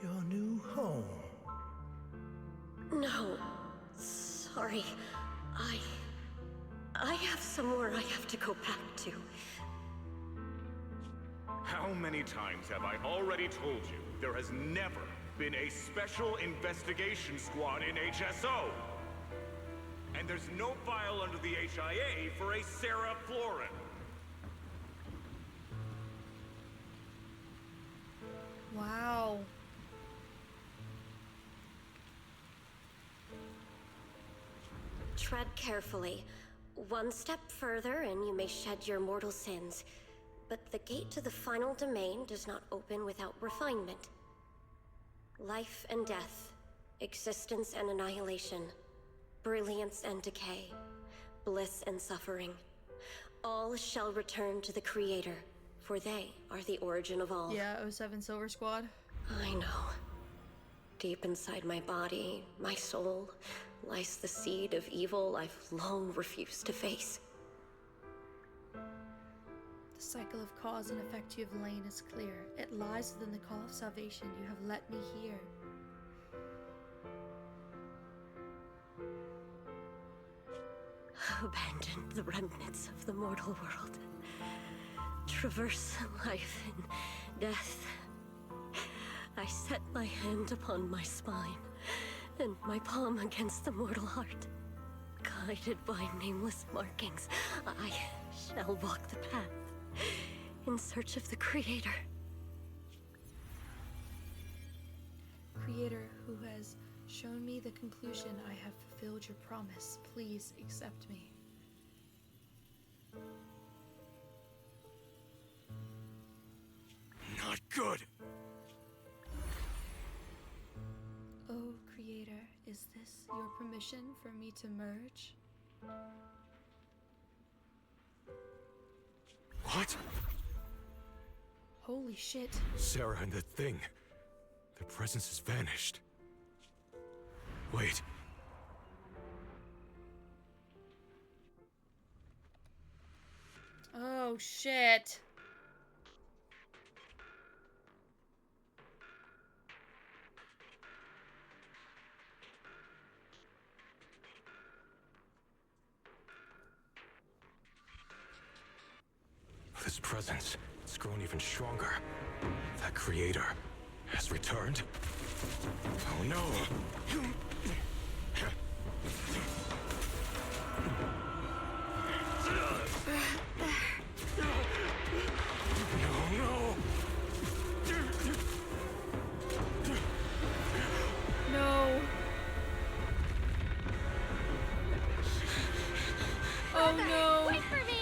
Your new home. No. Sorry. I have somewhere I have to go back to. How many times have I already told you there has never been a special investigation squad in HSO? And there's no file under the HIA for a Sarah Florin. Wow. Tread carefully. One step further and you may shed your mortal sins. But the gate to the final domain does not open without refinement. Life and death, existence and annihilation, brilliance and decay, bliss and suffering. All shall return to the Creator, for they are the origin of all. Yeah, 07 Silver Squad. I know. Deep inside my body, my soul, lies the seed of evil I've long refused to face. The cycle of cause and effect you have lain is clear. It lies within the call of salvation you have let me hear. Abandon the remnants of the mortal world. Traverse life and death. I set my hand upon my spine, and my palm against the mortal heart. Guided by nameless markings, I shall walk the path, in search of the Creator. Creator who has shown me the conclusion, I have fulfilled your promise. Please accept me. Not good. Oh, Creator, is this your permission for me to merge? What? Holy shit. Sarah and the thing. Their presence has vanished. Wait. Oh, shit. This presence, it's grown even stronger. That Creator has returned. Oh no! No. Oh no. Wait for me!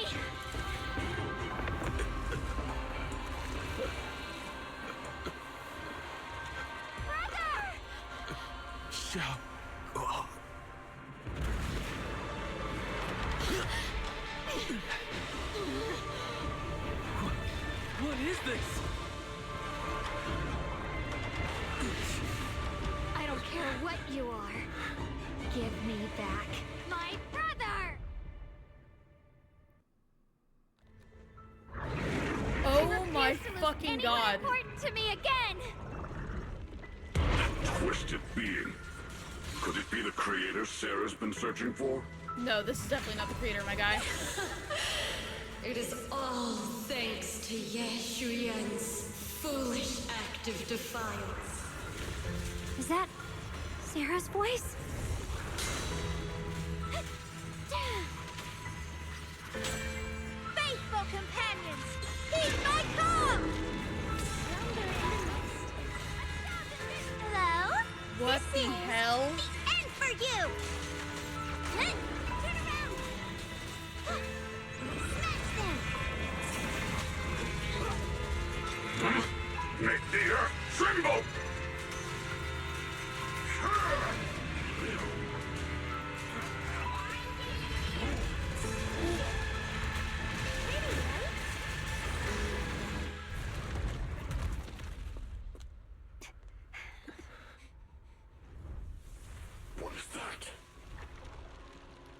What is this? back my brother! Oh my fucking god. Important to me again! Twisted being. Could it be the creator Sarah's been searching for? No, this is definitely not the creator, my guy. It is all thanks to Ye Shuyan's foolish act of defiance. Is that Sarah's voice? Faithful companions, heed my call! Hello? What the hell? The end for you! Turn around! Smash them! Make the earth tremble! What is that?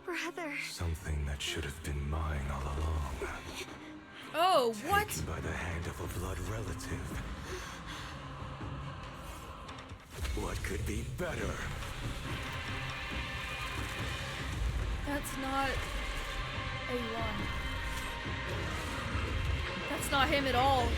Brother. Something that should have been mine all along. Oh, what? Taken by the hand of a blood relative. What could be better? That's not A1. That's not him at all.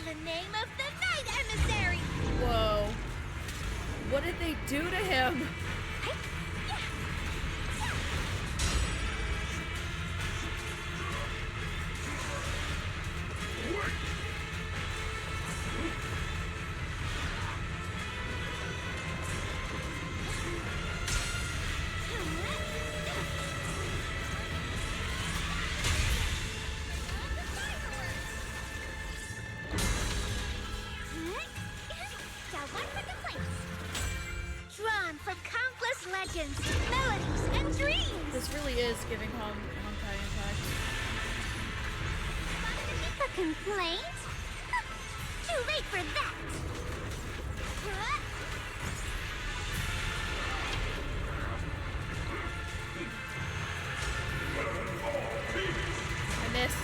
The name of the night, emissary! Whoa. What did they do to him? Drawn from countless legends, melodies, and dreams! This really is giving Honkai impact. A complaint? Too late for that! I missed.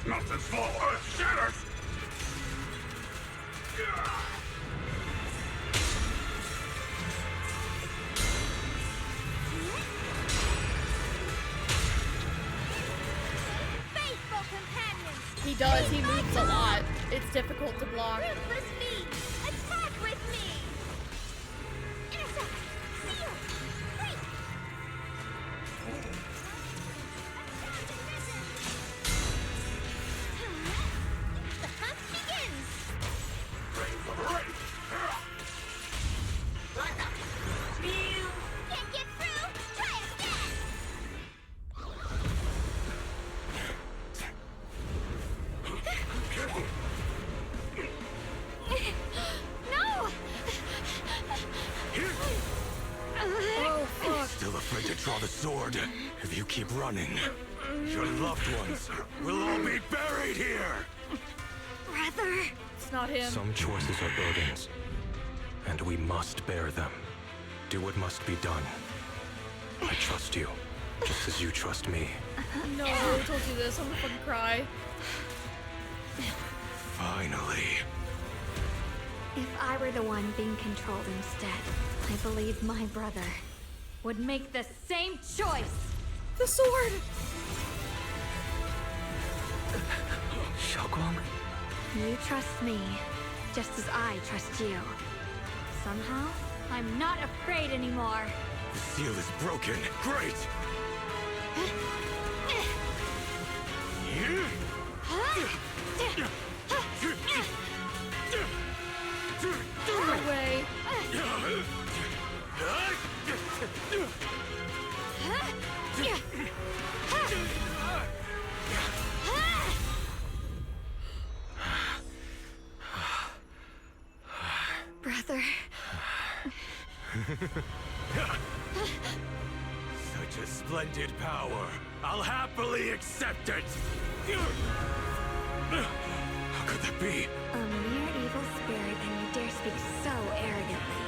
Nothing's full earth shatters! Faithful companions! He does, he moves a lot. It's difficult to block. Ruthless me! Attack with me! Intercept! Seal! Break! The hunt begins! Can't get through? Try again! No! Oh, fuck. Still afraid to draw the sword. If you keep running, your loved ones will all be buried here. Brother! It's not him. Some choices are burdens, and we must bear them. Do what must be done. I trust you, just as you trust me. No, I told you this. I'm gonna fucking cry. Finally. If I were the one being controlled instead, I believe my brother would make the same choice! The sword! Xiaoguang? You trust me, just as I trust you. Somehow, I'm not afraid anymore. The seal is broken. Great! Such a splendid power. I'll happily accept it. How could that be? A mere evil spirit, and you dare speak so arrogantly.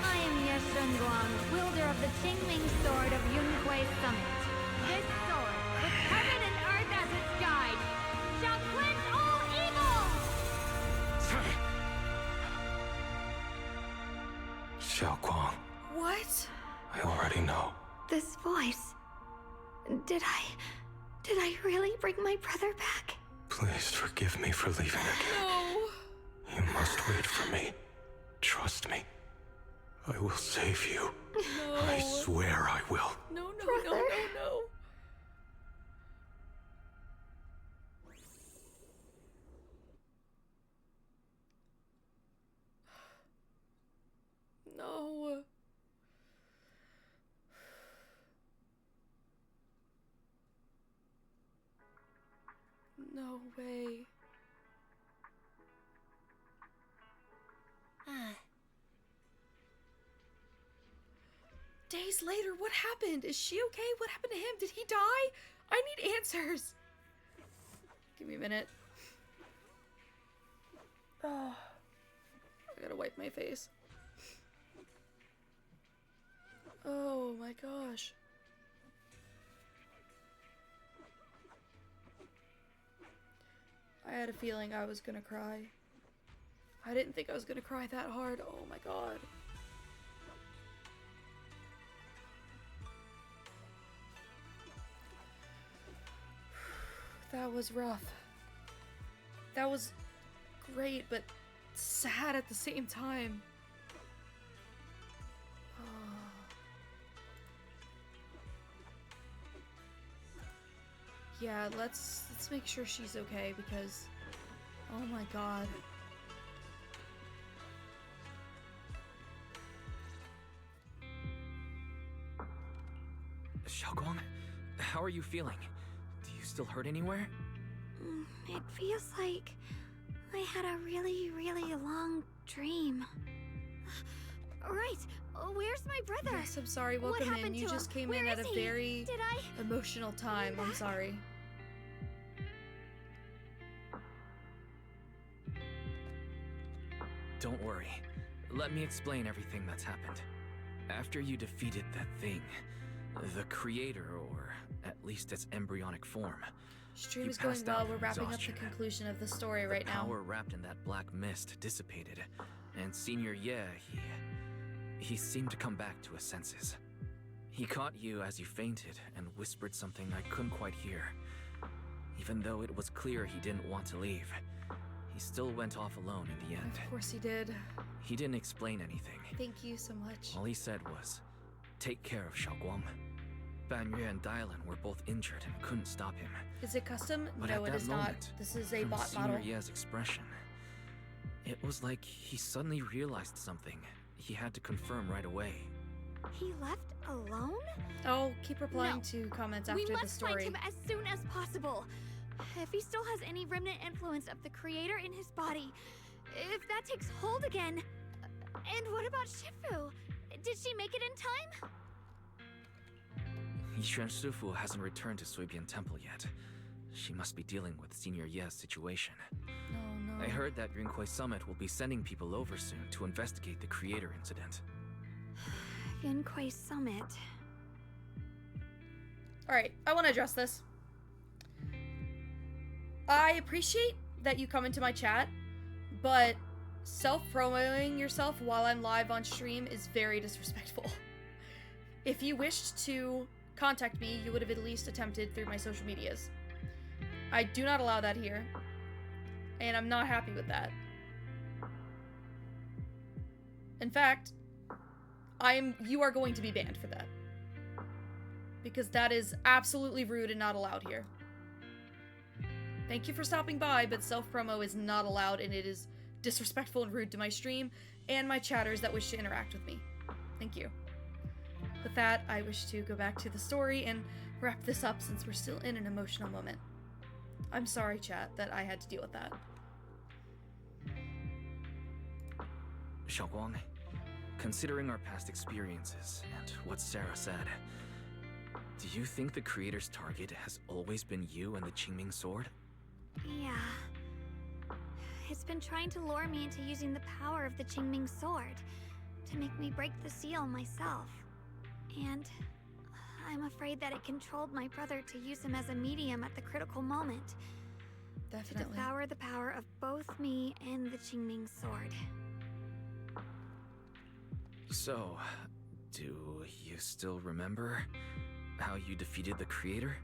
I am Ye Guang, wielder of the Qingming Sword of Yunhui Summit. This sword, with heaven and earth as its guide, shall cleanse all evil! Xiaoguang, What? I already know. This voice... Did I really bring my brother back? Please forgive me for leaving again. No. You must wait for me. Trust me. I will save you. No. I swear I will. No, no, no, no, no. No. No way. Days later, what happened? Is she okay? What happened to him? Did he die? I need answers. Give me a minute. Oh, I gotta wipe my face. Oh my gosh. I had a feeling I was gonna cry. I didn't think I was gonna cry that hard. Oh my god. That was rough. That was great, but sad at the same time. Yeah, let's make sure she's okay because, oh my god. Xiaoguang, how are you feeling? Do you still hurt anywhere? It feels like I had a really, really long dream. Right, where's my brother? Yes, I'm sorry. Welcome in. You just came in at a very emotional time. I'm sorry. Don't worry. Let me explain everything that's happened. After you defeated that thing, the creator, or at least its embryonic form, Stream you is going passed well. out We're from wrapping up the exhaustion. conclusion of the story right The now. power wrapped in that black mist dissipated, and Senior Ye, he seemed to come back to his senses. He caught you as you fainted and whispered something I couldn't quite hear. Even though it was clear he didn't want to leave, he still went off alone in the end. Of course he did. He didn't explain anything. Thank you so much. All he said was, take care of Xiaoguang. Ban Yue and Dailan were both injured and couldn't stop him. Is it custom? But No, at it that is moment, not. This is a from bot Senior model. Ye's expression, it was like he suddenly realized something he had to confirm right away. He left alone? Oh, keep replying No. to comments We after the must find story. him as soon as possible. If he still has any remnant influence of the creator in his body, if that takes hold again. And what about Shifu? Did she make it in time? Yixuan Shifu hasn't returned to Suibian Temple yet. She must be dealing with Senior Ye's situation. Oh no. I heard that Yunhui Summit will be sending people over soon to investigate the creator incident. Yunhui Summit. Alright, I want to address this. I appreciate that you come into my chat, but self-promoting yourself while I'm live on stream is very disrespectful. If you wished to contact me, you would have at least attempted through my social medias. I do not allow that here, and I'm not happy with that. In fact, you are going to be banned for that. Because that is absolutely rude and not allowed here. Thank you for stopping by, but self-promo is not allowed, and it is disrespectful and rude to my stream and my chatters that wish to interact with me. Thank you. With that, I wish to go back to the story and wrap this up since we're still in an emotional moment. I'm sorry, chat, that I had to deal with that. Xiaoguang, considering our past experiences and what Sarah said, do you think the Creator's target has always been you and the Qingming Sword? Yeah. It's been trying to lure me into using the power of the Qingming Sword to make me break the seal myself. And I'm afraid that it controlled my brother to use him as a medium at the critical moment. Definitely. To devour the power of both me and the Qingming Sword. So, do you still remember how you defeated the Creator?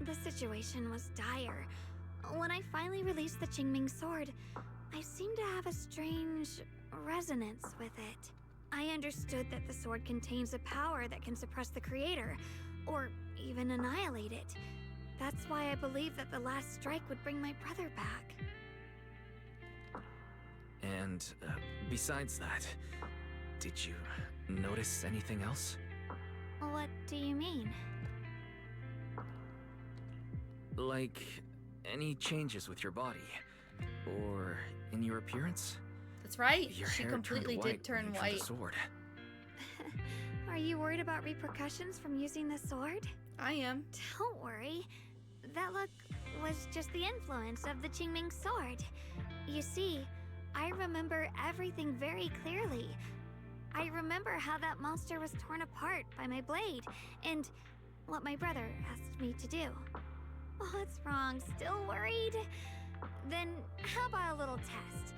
The situation was dire. When I finally released the Qingming Sword, I seemed to have a strange resonance with it. I understood that the sword contains a power that can suppress the Creator, or even annihilate it. That's why I believed that the last strike would bring my brother back. And besides that, did you notice anything else? What do you mean? Like, any changes with your body? Or in your appearance? That's right. Your She hair completely turned did white turn when you drew white. the sword. Are you worried about repercussions from using the sword? I am. Don't worry. That look was just the influence of the Qingming Sword. You see, I remember everything very clearly. I remember how that monster was torn apart by my blade, and what my brother asked me to do. What's wrong? Still worried? Then how about a little test?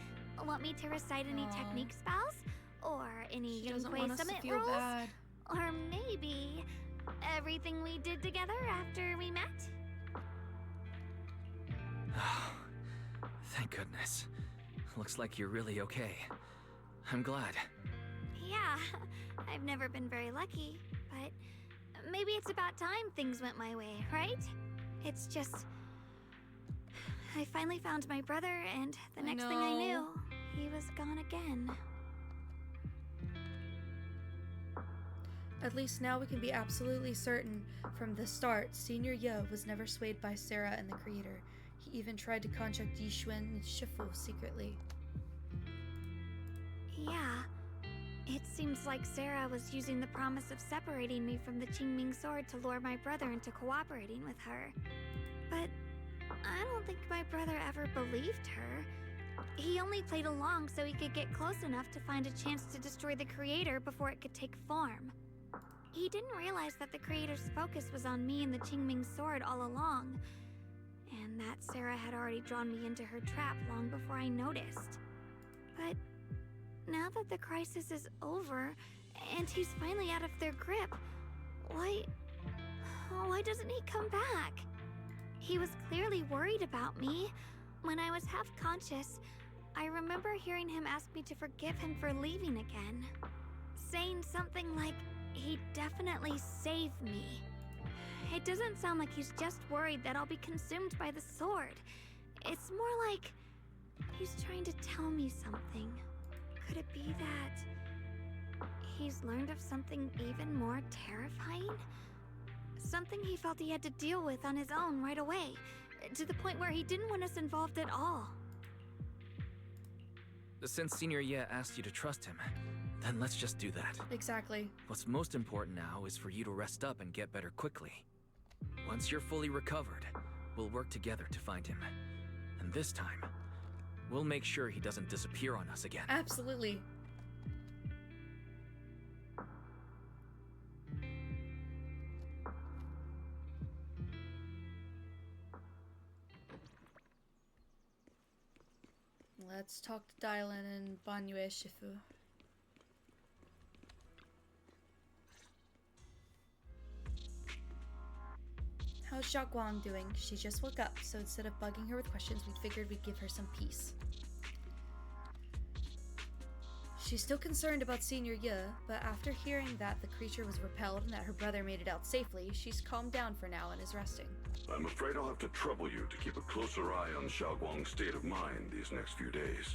Want me to recite any technique spells? Or any She doesn't Yunhui want us to Summit feel rules? bad. Or maybe everything we did together after we met? Oh, thank goodness. Looks like you're really okay. I'm glad. Yeah, I've never been very lucky, but maybe it's about time things went my way, right? It's just... I finally found my brother, and the next thing I knew, he was gone again. At least now we can be absolutely certain from the start, Senior Ye was never swayed by Sarah and the Creator. He even tried to contact Yixuan and Shifu secretly. Yeah. It seems like Sarah was using the promise of separating me from the Qingming Sword to lure my brother into cooperating with her. But I don't think my brother ever believed her. He only played along so he could get close enough to find a chance to destroy the Creator before it could take form. He didn't realize that the Creator's focus was on me and the Qingming Sword all along, and that Sarah had already drawn me into her trap long before I noticed. But now that the crisis is over, and he's finally out of their grip, why doesn't he come back? He was clearly worried about me. When I was half conscious, I remember hearing him ask me to forgive him for leaving again, saying something like, he'd definitely save me. It doesn't sound like he's just worried that I'll be consumed by the sword. It's more like he's trying to tell me something. Could it be that he's learned of something even more terrifying? Something he felt he had to deal with on his own right away, to the point where he didn't want us involved at all. Since Senior Ye asked you to trust him, then let's just do that. Exactly. What's most important now is for you to rest up and get better quickly. Once you're fully recovered, we'll work together to find him. And this time, we'll make sure he doesn't disappear on us again. Absolutely. Let's talk to Dylan and Banyue Shifu. How's Xiaoguang doing? She just woke up, so instead of bugging her with questions, we figured we'd give her some peace. She's still concerned about Senior Ye, but after hearing that the creature was repelled and that her brother made it out safely, she's calmed down for now and is resting. I'm afraid I'll have to trouble you to keep a closer eye on Xiaoguang's state of mind these next few days.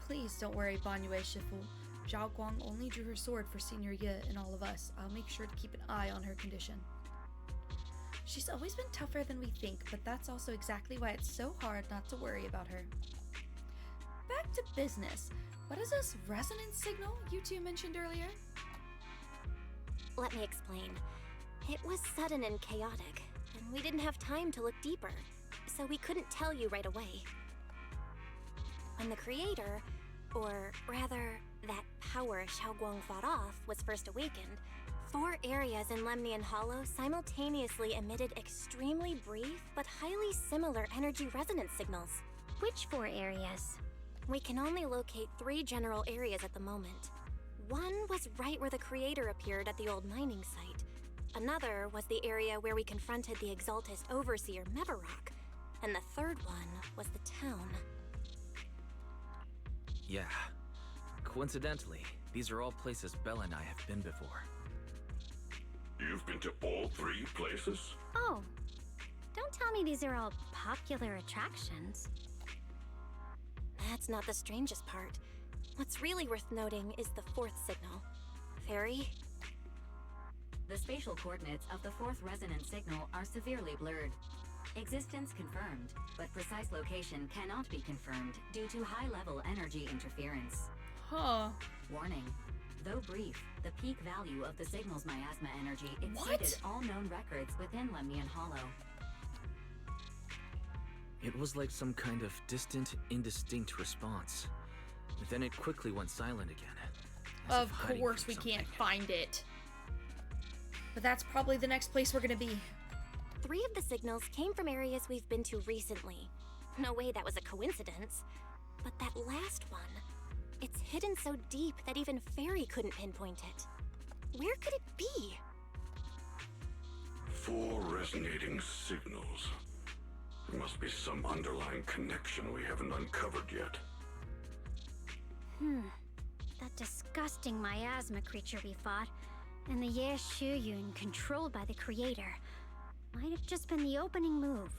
Please don't worry, Banyue Shifu. Xiaoguang only drew her sword for Senior Ye and all of us. I'll make sure to keep an eye on her condition. She's always been tougher than we think, but that's also exactly why it's so hard not to worry about her. back to business. What is this resonance signal you two mentioned earlier? Let me explain. It was sudden and chaotic, and we didn't have time to look deeper, so we couldn't tell you right away. When the creator, or rather, that power Xiaoguang fought off, was first awakened, 4 areas in Lemnian Hollow simultaneously emitted extremely brief but highly similar energy resonance signals. Which 4 areas? We can only locate 3 general areas at the moment. One was right where the creator appeared at the old mining site. Another was the area where we confronted the Exaltus Overseer Mevarok. And the third one was the town. Yeah. Coincidentally, these are all places Bella and I have been before. You've been to all 3 places? Oh, don't tell me these are all popular attractions. That's not the strangest part. What's really worth noting is the 4th signal. Fairy? The spatial coordinates of the 4th resonance signal are severely blurred. Existence confirmed, but precise location cannot be confirmed due to high-level energy interference. Huh. Warning. Though brief, the peak value of the signal's miasma energy exceeded all known records within Lemnian Hollow. It was like some kind of distant, indistinct response. Then it quickly went silent again. Of course we can't find it. But that's probably the next place we're gonna be. 3 of the signals came from areas we've been to recently. No way that was a coincidence. But that last one, it's hidden so deep that even Fairy couldn't pinpoint it. Where could it be? 4 resonating signals. There must be some underlying connection we haven't uncovered yet. That disgusting miasma creature we fought, and the Ye Shuyun controlled by the creator, might have just been the opening move.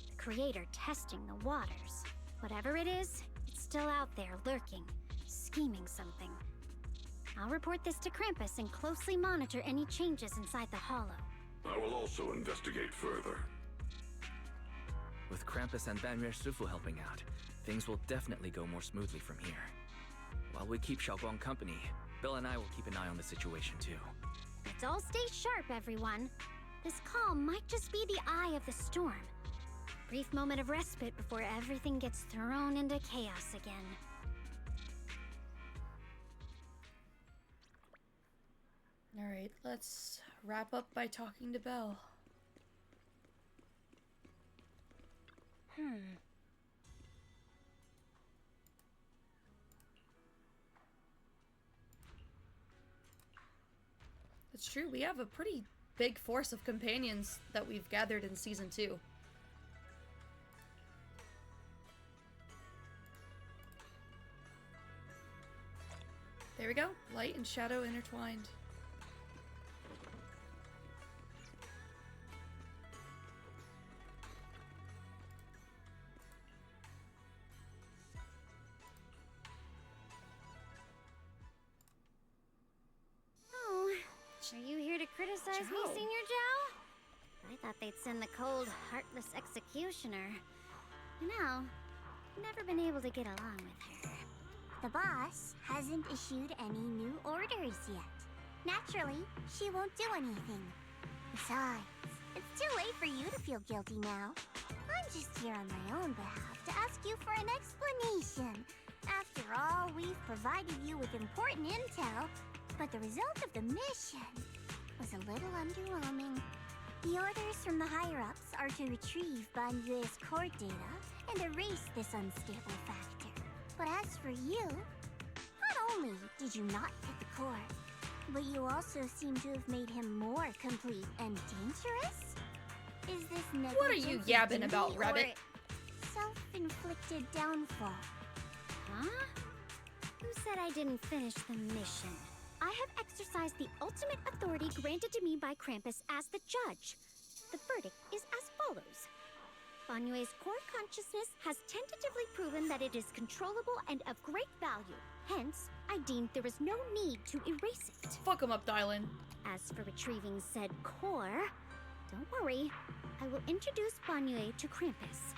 The creator testing the waters. Whatever it is, it's still out there lurking, scheming something. I'll report this to Krampus and closely monitor any changes inside the hollow. I will also investigate further. With Krampus and Banrier Sufu helping out, things will definitely go more smoothly from here. While we keep Xiaoguang company, Bella and I will keep an eye on the situation too. Let's all stay sharp, everyone. This calm might just be the eye of the storm. Brief moment of respite before everything gets thrown into chaos again. Alright, let's wrap up by talking to Belle. It's true, we have a pretty big force of companions that we've gathered in Season 2. There we go. Light and shadow intertwined. Are you here to criticize me, Senior Zhao? I thought they'd send the cold, heartless executioner. No, never been able to get along with her. The boss hasn't issued any new orders yet. Naturally, she won't do anything. Besides, it's too late for you to feel guilty now. I'm just here on my own behalf to ask you for an explanation. After all, we've provided you with important intel, but the result of the mission was a little underwhelming. The orders from the higher-ups are to retrieve Banyue's core data and erase this unstable factor. But as for you, not only did you not get the core, but you also seem to have made him more complete and dangerous? Is this negligence? What are you yabbing about, Rabbit? Self-inflicted downfall? Huh? Who said I didn't finish the mission? I have exercised the ultimate authority granted to me by Krampus as the judge. The verdict is as follows. Banyue's core consciousness has tentatively proven that it is controllable and of great value. Hence, I deemed there is no need to erase it. Fuck 'em up, Dylan. As for retrieving said core, don't worry. I will introduce Banyue to Krampus.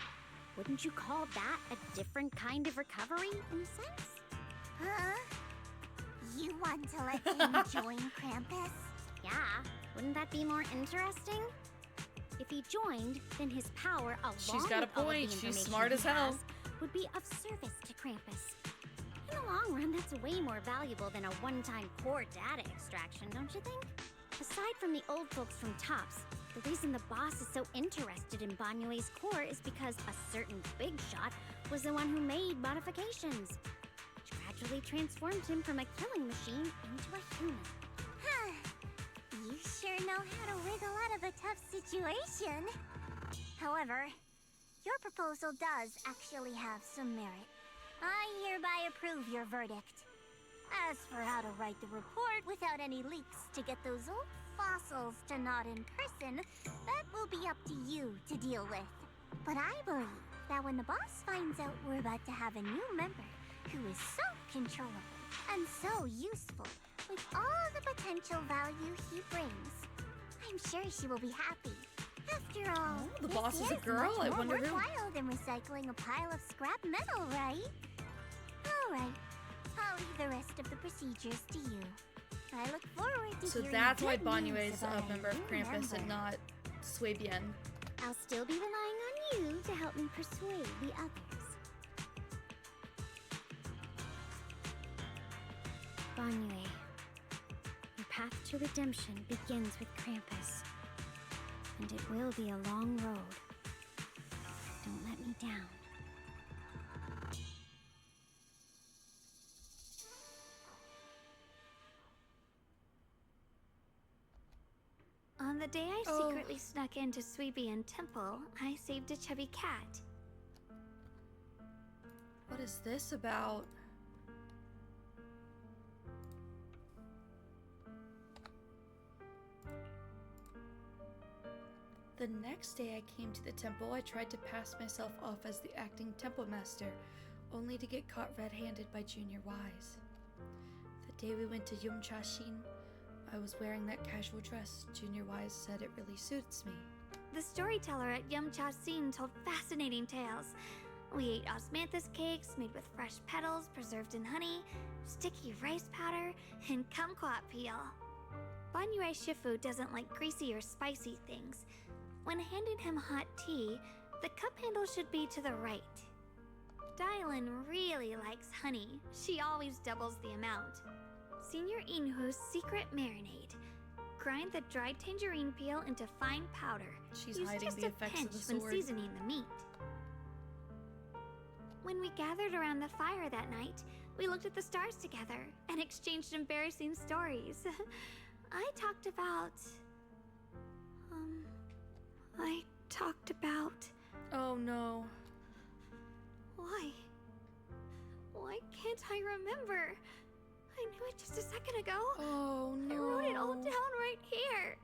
Wouldn't you call that a different kind of recovery, in a sense? Huh? You want to let him join Krampus? Yeah, wouldn't that be more interesting? If he joined, then his power, along She's got a with all of the point. She's information smart he as hell. has, would be of service to Krampus. In the long run, that's way more valuable than a one-time core data extraction, don't you think? Aside from the old folks from TOPS, the reason the boss is so interested in Banyue's core is because a certain big shot was the one who made modifications, which gradually transformed him from a killing machine into a human. Huh. You sure know how to wiggle out of a tough situation. However, your proposal does actually have some merit. I hereby approve your verdict. As for how to write the report without any leaks to get those old fossils to nod in person, that will be up to you to deal with. But I believe that when the boss finds out we're about to have a new member who is so controllable and so useful with all the potential value he brings, I'm sure she will be happy. After all, Oh, the this boss is a girl? much I more wonder who. worthwhile than recycling a pile of scrap metal, right? All right, I'll leave the rest of the procedures to you. I look forward to So hearing that's why good Banyue news is about a member of new Krampus and member. not Sui Bien. I'll still be relying on you to help me persuade the others. Banyue, your path to redemption begins with Krampus. And it will be a long road. Don't let me down. On the day I secretly snuck into Suibian Temple, I saved a chubby cat. What is this about? The next day I came to the temple, I tried to pass myself off as the acting temple master, only to get caught red-handed by Junior Wise. The day we went to Yumcha-shin, I was wearing that casual dress. Junior Wise said it really suits me. The storyteller at Yumcha-shin told fascinating tales. We ate osmanthus cakes made with fresh petals preserved in honey, sticky rice powder, and kumquat peel. Banyue Shifu doesn't like greasy or spicy things. When handing him hot tea, the cup handle should be to the right. Dylan really likes honey. She always doubles the amount. Senior Inhu's secret marinade. Grind the dried tangerine peel into fine powder. She's Use hiding just the a effects pinch of the when sword. seasoning the meat. When we gathered around the fire that night, we looked at the stars together and exchanged embarrassing stories. I talked about... Oh no. Why? Why can't I remember? I knew it just a second ago. Oh no. I wrote it all down right here.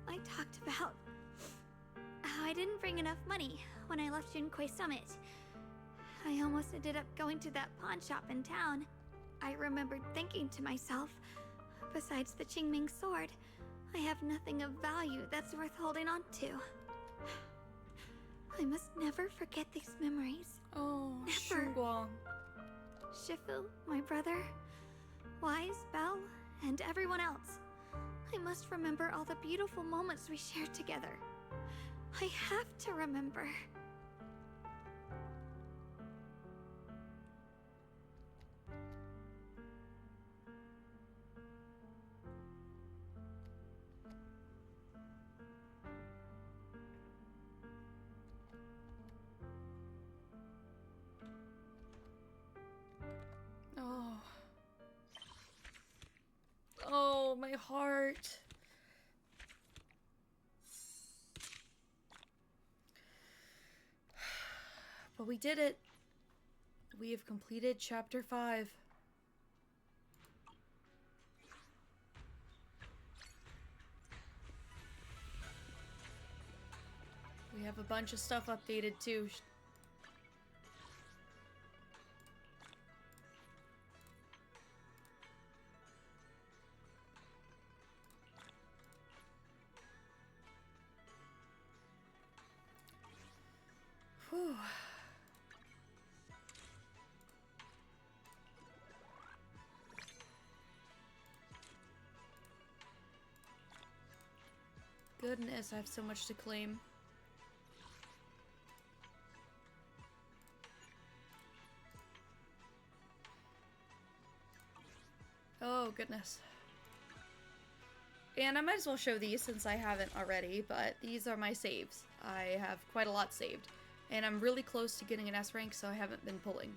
I talked about how I didn't bring enough money when I left Junkoi Summit. I almost ended up going to that pawn shop in town. I remembered thinking to myself, besides the Qingming sword, I have nothing of value that's worth holding on to. I must never forget these memories. Oh, never. Shunguang. Shifu, my brother, Wise, Belle, and everyone else. I must remember all the beautiful moments we shared together. I have to remember. Oh. Oh, my heart. But we did it. We have completed chapter 5. We have a bunch of stuff updated too. Whew. Goodness, I have so much to claim. Oh, goodness. And I might as well show these since I haven't already, but these are my saves. I have quite a lot saved. And I'm really close to getting an S rank, so I haven't been pulling.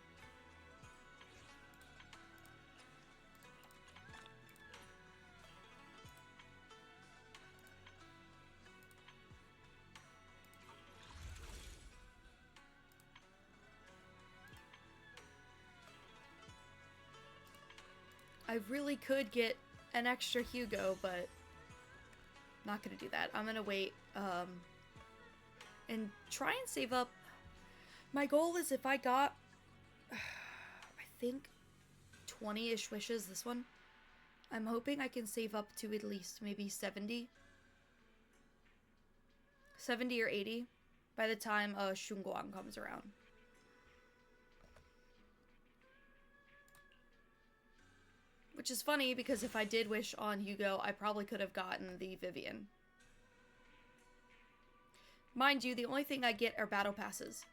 I really could get an extra Hugo, but not gonna do that. I'm gonna wait and try and save up. My goal is if I got, I think, 20-ish wishes this one, I'm hoping I can save up to at least maybe 70 or 80 by the time Shunguang comes around. Which is funny because if I did wish on Hugo, I probably could have gotten the Vivian. Mind you, the only thing I get are battle passes.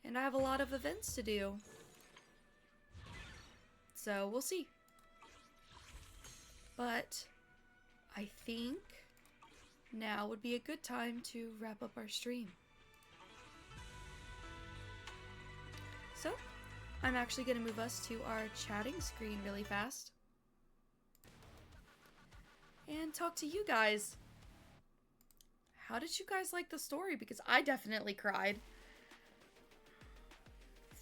And I have a lot of events to do. So, we'll see. But I think now would be a good time to wrap up our stream. So, I'm actually going to move us to our chatting screen really fast. And talk to you guys. How did you guys like the story? Because I definitely cried.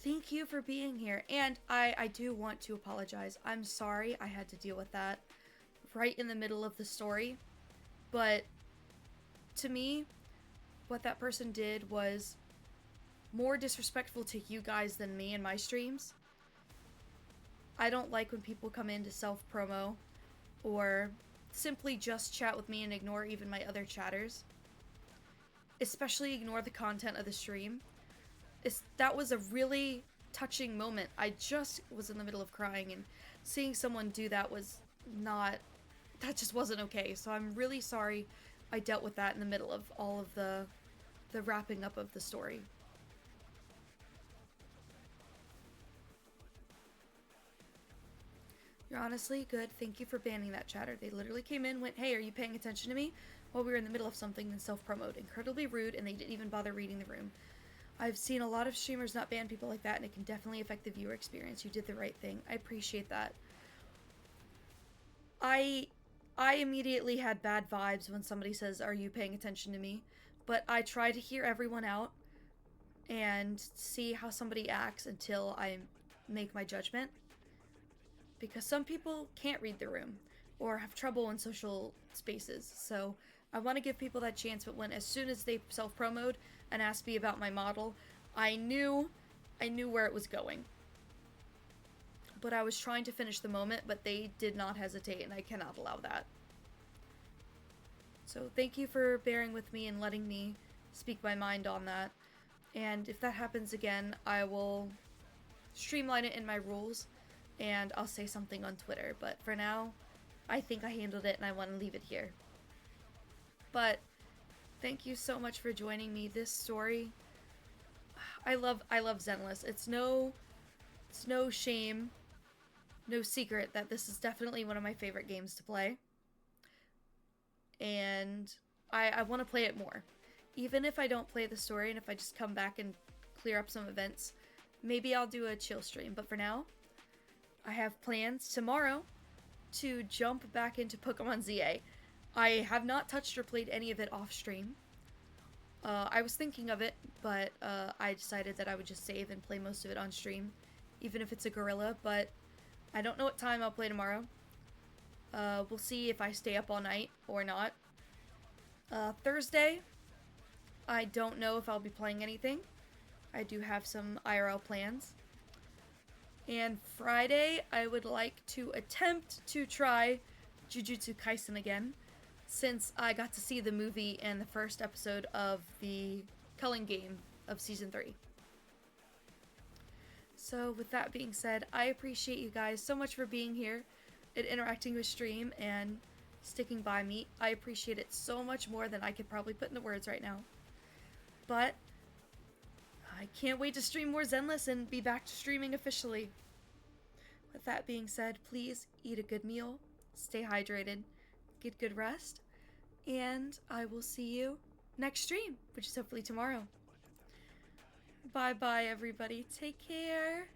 Thank you for being here. And I do want to apologize. I'm sorry I had to deal with that right in the middle of the story. But to me, what that person did was more disrespectful to you guys than me in my streams. I don't like when people come in to self-promo or simply just chat with me and ignore even my other chatters. Especially ignore the content of the stream. That was a really touching moment. I just was in the middle of crying, and seeing someone do that was not... That just wasn't okay. So I'm really sorry I dealt with that in the middle of all of the wrapping up of the story. You're honestly good. Thank you for banning that chatter. They literally came in, went, "Hey, are you paying attention to me?" while we were in the middle of something, then self-promote. Incredibly rude, and they didn't even bother reading the room. I've seen a lot of streamers not ban people like that, and it can definitely affect the viewer experience. You did the right thing. I appreciate that. I immediately had bad vibes when somebody says, "Are you paying attention to me?" But I try to hear everyone out and see how somebody acts until I make my judgment. Because some people can't read the room or have trouble in social spaces. So I want to give people that chance, but as soon as they self-promoed and asked me about my model, I knew where it was going. But I was trying to finish the moment, but they did not hesitate, and I cannot allow that. So thank you for bearing with me and letting me speak my mind on that. And if that happens again, I will streamline it in my rules, and I'll say something on Twitter. But for now, I think I handled it, and I want to leave it here. But thank you so much for joining me. This story, I love ZENLESS. It's no shame, no secret that this is definitely one of my favorite games to play. And I want to play it more. Even if I don't play the story, and if I just come back and clear up some events, maybe I'll do a chill stream. But for now, I have plans tomorrow to jump back into Pokemon ZA. I have not touched or played any of it off stream. I was thinking of it, but I decided that I would just save and play most of it on stream, even if it's a gorilla. But I don't know what time I'll play tomorrow. We'll see if I stay up all night or not. Thursday, I don't know if I'll be playing anything. I do have some IRL plans. And Friday, I would like to attempt to try Jujutsu Kaisen again, since I got to see the movie and the first episode of the Culling game of Season 3. So with that being said, I appreciate you guys so much for being here and interacting with stream and sticking by me. I appreciate it so much more than I could probably put into words right now. But I can't wait to stream more ZENLESS and be back to streaming officially. With that being said, please eat a good meal, stay hydrated, get good rest, and I will see you next stream, which is hopefully tomorrow. Bye bye everybody, take care.